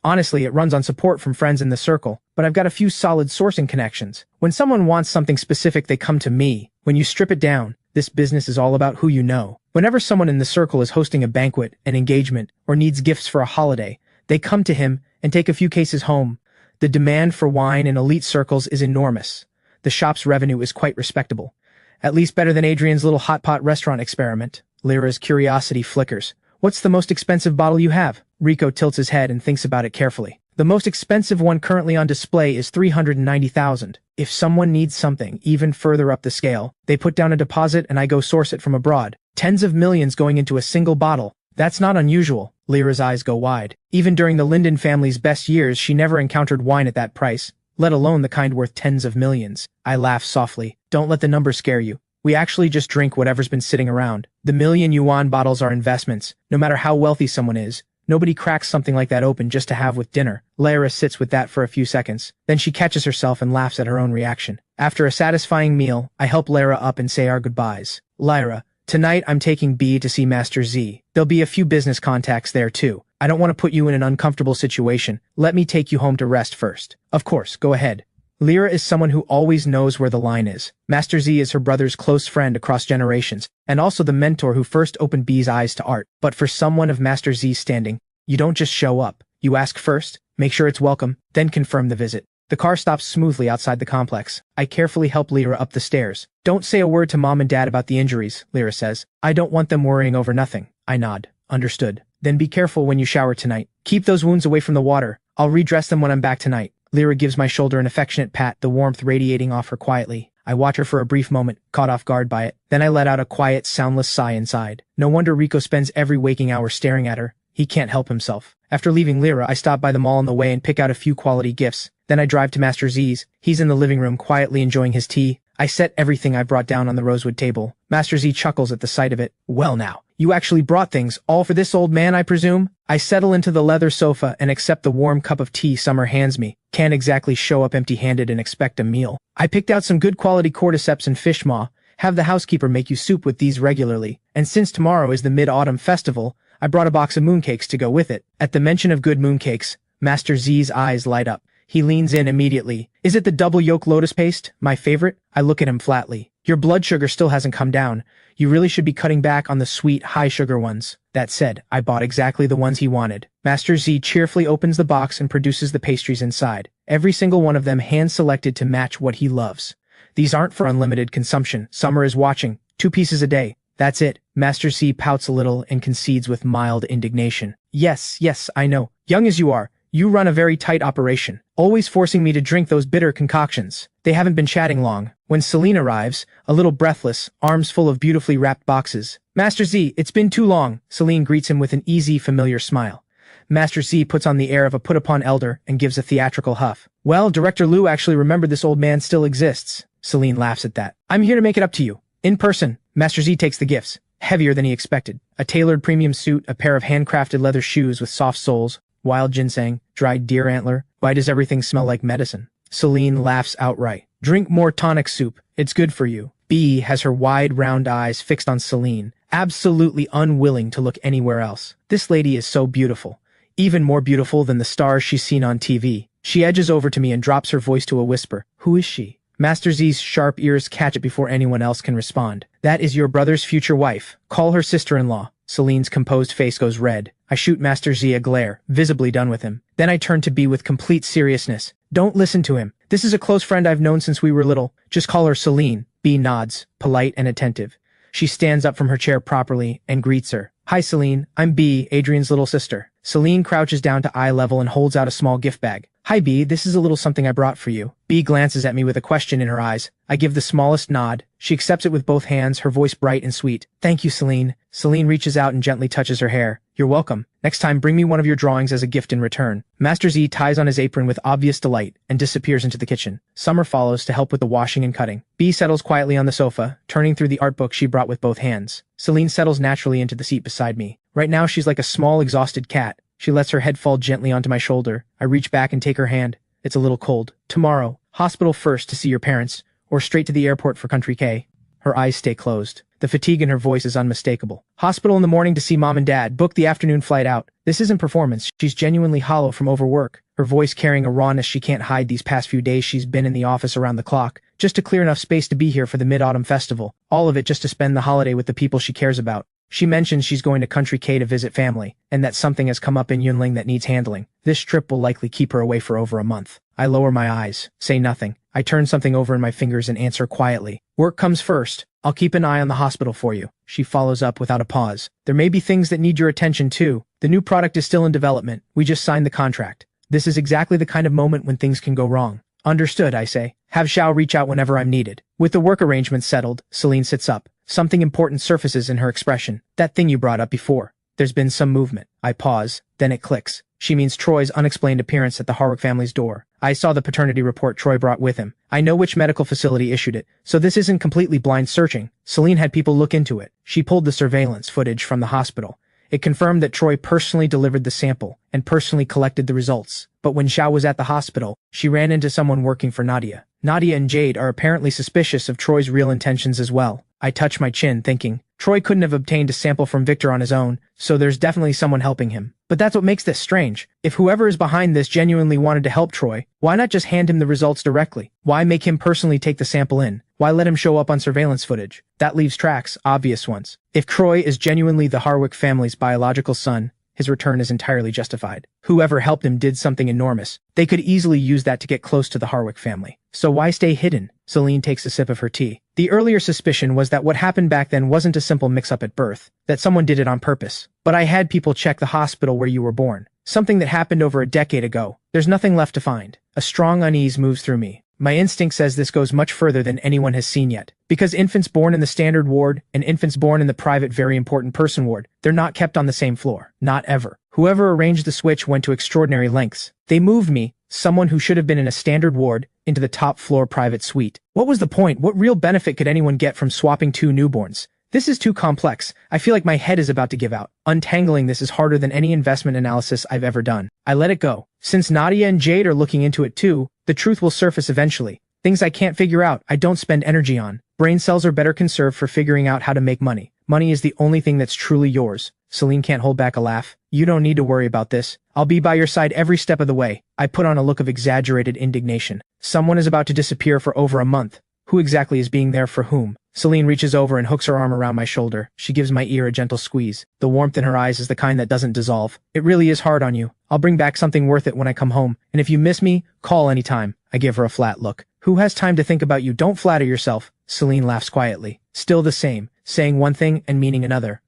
Honestly, it runs on support from friends in the circle, but I've got a few solid sourcing connections. When someone wants something specific, they come to me. When you strip it down, this business is all about who you know. Whenever someone in the circle is hosting a banquet, an engagement, or needs gifts for a holiday, they come to him and take a few cases home. The demand for wine in elite circles is enormous. The shop's revenue is quite respectable. At least better than Adrian's little hot pot restaurant experiment. Lyra's curiosity flickers. What's the most expensive bottle you have? Rico tilts his head and thinks about it carefully. The most expensive one currently on display is $390,000. If someone needs something even further up the scale, they put down a deposit and I go source it from abroad. Tens of millions going into a single bottle. That's not unusual. Lyra's eyes go wide. Even during the Linden family's best years, she never encountered wine at that price, let alone the kind worth tens of millions. I laugh softly. Don't let the numbers scare you. We actually just drink whatever's been sitting around. The million-yuan bottles are investments. No matter how wealthy someone is, nobody cracks something like that open just to have with dinner. Lyra sits with that for a few seconds. Then she catches herself and laughs at her own reaction. After a satisfying meal, I help Lyra up and say our goodbyes. Lyra, tonight I'm taking B to see Master Z. There'll be a few business contacts there too. I don't want to put you in an uncomfortable situation. Let me take you home to rest first. Of course, go ahead. Lyra is someone who always knows where the line is. Master Z is her brother's close friend across generations, and also the mentor who first opened B's eyes to art. But for someone of Master Z's standing, you don't just show up. You ask first, make sure it's welcome, then confirm the visit. The car stops smoothly outside the complex. I carefully help Lyra up the stairs. Don't say a word to Mom and Dad about the injuries, Lyra says. I don't want them worrying over nothing. I nod. Understood. Then be careful when you shower tonight. Keep those wounds away from the water. I'll redress them when I'm back tonight. Lyra gives my shoulder an affectionate pat, the warmth radiating off her quietly. I watch her for a brief moment, caught off guard by it. Then I let out a quiet, soundless sigh inside. No wonder Rico spends every waking hour staring at her. He can't help himself. After leaving Lyra, I stop by the mall on the way and pick out a few quality gifts. Then I drive to Master Z's. He's in the living room quietly enjoying his tea. I set everything I brought down on the rosewood table. Master Z chuckles at the sight of it. Well now, you actually brought things, all for this old man, I presume? I settle into the leather sofa and accept the warm cup of tea Summer hands me. Can't exactly show up empty-handed and expect a meal. I picked out some good quality cordyceps and fish maw. Have the housekeeper make you soup with these regularly. And since tomorrow is the Mid-Autumn Festival, I brought a box of mooncakes to go with it. At the mention of good mooncakes, Master Z's eyes light up. He leans in immediately. Is it the double yolk lotus paste? My favorite? I look at him flatly. Your blood sugar still hasn't come down. You really should be cutting back on the sweet, high-sugar ones. That said, I bought exactly the ones he wanted. Master Z cheerfully opens the box and produces the pastries inside. Every single one of them hand-selected to match what he loves. These aren't for unlimited consumption. Summer is watching. 2 pieces a day. That's it. Master Z pouts a little and concedes with mild indignation. Yes, I know. Young as you are, you run a very tight operation, always forcing me to drink those bitter concoctions. They haven't been chatting long. When Celine arrives, a little breathless, arms full of beautifully wrapped boxes. Master Z, it's been too long. Celine greets him with an easy, familiar smile. Master Z puts on the air of a put-upon elder and gives a theatrical huff. Well, Director Liu actually remembered this old man still exists. Celine laughs at that. I'm here to make it up to you. In person. Master Z takes the gifts. Heavier than he expected. A tailored premium suit, a pair of handcrafted leather shoes with soft soles, wild ginseng, dried deer antler. Why does everything smell like medicine? Celine laughs outright. Drink more tonic soup. It's good for you. B has her wide, round eyes fixed on Celine, absolutely unwilling to look anywhere else. This lady is so beautiful. Even more beautiful than the stars she's seen on TV. She edges over to me and drops her voice to a whisper. Who is she? Master Z's sharp ears catch it before anyone else can respond. That is your brother's future wife. Call her sister-in-law. Celine's composed face goes red. I shoot Master Z a glare, visibly done with him. Then I turn to B with complete seriousness. Don't listen to him. This is a close friend I've known since we were little. Just call her Celine. B nods, polite and attentive. She stands up from her chair properly and greets her. Hi Celine, I'm B, Adrian's little sister. Celine crouches down to eye level and holds out a small gift bag. Hi B, this is a little something I brought for you. B glances at me with a question in her eyes. I give the smallest nod. She accepts it with both hands, her voice bright and sweet. Thank you, Celine. Celine reaches out and gently touches her hair. You're welcome. Next time bring me one of your drawings as a gift in return. Master Z ties on his apron with obvious delight and disappears into the kitchen. Summer follows to help with the washing and cutting. B settles quietly on the sofa, turning through the art book she brought with both hands. Celine settles naturally into the seat beside me. Right now she's like a small, exhausted cat. She lets her head fall gently onto my shoulder. I reach back and take her hand. It's a little cold. Tomorrow, hospital first to see your parents, or straight to the airport for Country K. Her eyes stay closed. The fatigue in her voice is unmistakable. Hospital in the morning to see mom and dad. Book the afternoon flight out. This isn't performance. She's genuinely hollow from overwork. Her voice carrying a rawness she can't hide. These past few days she's been in the office around the clock, just to clear enough space to be here for the Mid-Autumn Festival. All of it just to spend the holiday with the people she cares about. She mentions she's going to Country K to visit family, and that something has come up in Yunling that needs handling. This trip will likely keep her away for over a month. I lower my eyes, say nothing. I turn something over in my fingers and answer quietly. Work comes first. I'll keep an eye on the hospital for you. She follows up without a pause. There may be things that need your attention too. The new product is still in development. We just signed the contract. This is exactly the kind of moment when things can go wrong. Understood, I say. Have Xiao reach out whenever I'm needed. With the work arrangements settled, Celine sits up. Something important surfaces in her expression. That thing you brought up before. There's been some movement. I pause, then it clicks. She means Troy's unexplained appearance at the Harwick family's door. I saw the paternity report Troy brought with him. I know which medical facility issued it, so this isn't completely blind searching. Celine had people look into it. She pulled the surveillance footage from the hospital. It confirmed that Troy personally delivered the sample and personally collected the results. But when Xiao was at the hospital, she ran into someone working for Nadia. Nadia and Jade are apparently suspicious of Troy's real intentions as well. I touch my chin, thinking, Troy couldn't have obtained a sample from Victor on his own, so there's definitely someone helping him. But that's what makes this strange. If whoever is behind this genuinely wanted to help Troy, why not just hand him the results directly? Why make him personally take the sample in? Why let him show up on surveillance footage? That leaves tracks, obvious ones. If Troy is genuinely the Harwick family's biological son, his return is entirely justified. Whoever helped him did something enormous. They could easily use that to get close to the Harwick family. So why stay hidden? Celine takes a sip of her tea. The earlier suspicion was that what happened back then wasn't a simple mix-up at birth, that someone did it on purpose. But I had people check the hospital where you were born. Something that happened over a decade ago. There's nothing left to find. A strong unease moves through me. My instinct says this goes much further than anyone has seen yet. Because infants born in the standard ward and infants born in the private very important person ward, they're not kept on the same floor. Not ever. Whoever arranged the switch went to extraordinary lengths. They moved me, someone who should have been in a standard ward, into the top floor private suite. What was the point? What real benefit could anyone get from swapping two newborns? This is too complex. I feel like my head is about to give out. Untangling this is harder than any investment analysis I've ever done. I let it go. Since Nadia and Jade are looking into it too, the truth will surface eventually. Things I can't figure out, I don't spend energy on. Brain cells are better conserved for figuring out how to make money. Money is the only thing that's truly yours. Celine can't hold back a laugh. You don't need to worry about this. I'll be by your side every step of the way. I put on a look of exaggerated indignation. Someone is about to disappear for over a month. Who exactly is being there for whom? Celine reaches over and hooks her arm around my shoulder. She gives my ear a gentle squeeze. The warmth in her eyes is the kind that doesn't dissolve. It really is hard on you. I'll bring back something worth it when I come home. And if you miss me, call anytime. I give her a flat look. Who has time to think about you? Don't flatter yourself. Celine laughs quietly. Still the same, saying one thing and meaning another.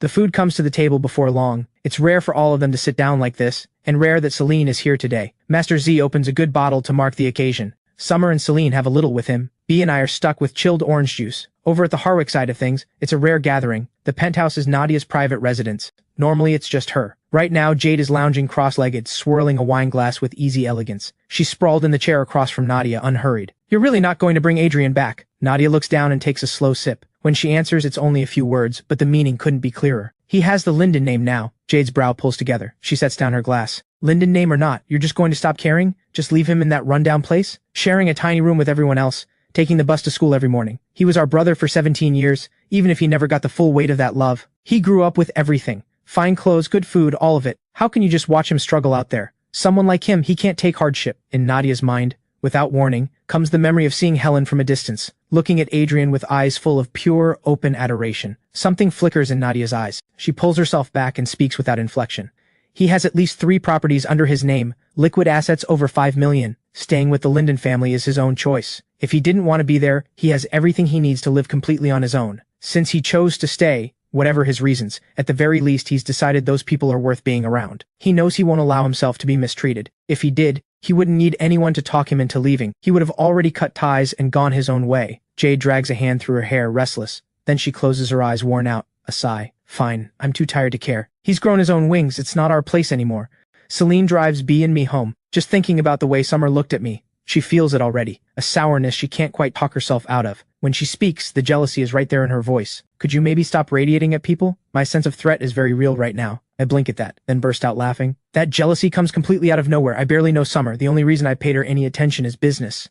The food comes to the table before long. It's rare for all of them to sit down like this, and rare that Celine is here today. Master Z opens a good bottle to mark the occasion. Summer and Celine have a little with him. B and I are stuck with chilled orange juice. Over at the Harwick side of things, it's a rare gathering. The penthouse is Nadia's private residence. Normally it's just her. Right now, Jade is lounging cross-legged, swirling a wine glass with easy elegance. She's sprawled in the chair across from Nadia, unhurried. You're really not going to bring Adrian back? Nadia looks down and takes a slow sip. When she answers, it's only a few words, but the meaning couldn't be clearer. He has the Linden name now. Jade's brow pulls together. She sets down her glass. Linden name or not, you're just going to stop caring? Just leave him in that rundown place? Sharing a tiny room with everyone else? Taking the bus to school every morning. He was our brother for 17 years, even if he never got the full weight of that love. He grew up with everything. Fine clothes, good food, all of it. How can you just watch him struggle out there? Someone like him, he can't take hardship. In Nadia's mind, without warning, comes the memory of seeing Helen from a distance, looking at Adrian with eyes full of pure, open adoration. Something flickers in Nadia's eyes. She pulls herself back and speaks without inflection. He has at least 3 properties under his name, liquid assets over 5 million. Staying with the Linden family is his own choice. If he didn't want to be there, he has everything he needs to live completely on his own. Since he chose to stay, whatever his reasons, at the very least he's decided those people are worth being around. He knows he won't allow himself to be mistreated. If he did, he wouldn't need anyone to talk him into leaving. He would have already cut ties and gone his own way. Jade drags a hand through her hair, restless. Then she closes her eyes, worn out. A sigh. Fine, I'm too tired to care. He's grown his own wings, it's not our place anymore. Celine drives B and me home. Just thinking about the way Summer looked at me. She feels it already. A sourness she can't quite talk herself out of. When she speaks, the jealousy is right there in her voice. Could you maybe stop radiating at people? My sense of threat is very real right now. I blink at that, then burst out laughing. That jealousy comes completely out of nowhere. I barely know Summer. The only reason I paid her any attention is business.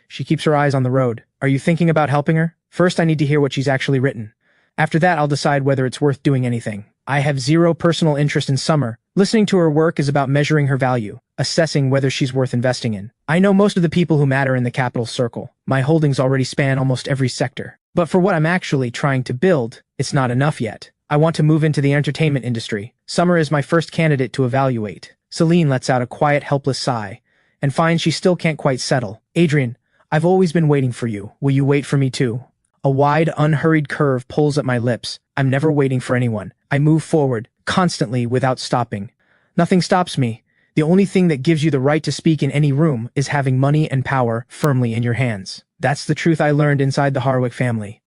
She keeps her eyes on the road. Are you thinking about helping her? First, I need to hear what she's actually written. After that, I'll decide whether it's worth doing anything. I have zero personal interest in Summer. Listening to her work is about measuring her value, assessing whether she's worth investing in. I know most of the people who matter in the capital circle. My holdings already span almost every sector. But for what I'm actually trying to build, it's not enough yet. I want to move into the entertainment industry. Summer is my first candidate to evaluate. Celine lets out a quiet, helpless sigh, and finds she still can't quite settle. Adrian, I've always been waiting for you. Will you wait for me too? A wide, unhurried curve pulls at my lips. I'm never waiting for anyone. I move forward, constantly, without stopping. Nothing stops me. The only thing that gives you the right to speak in any room is having money and power firmly in your hands. That's the truth I learned inside the Harwick family.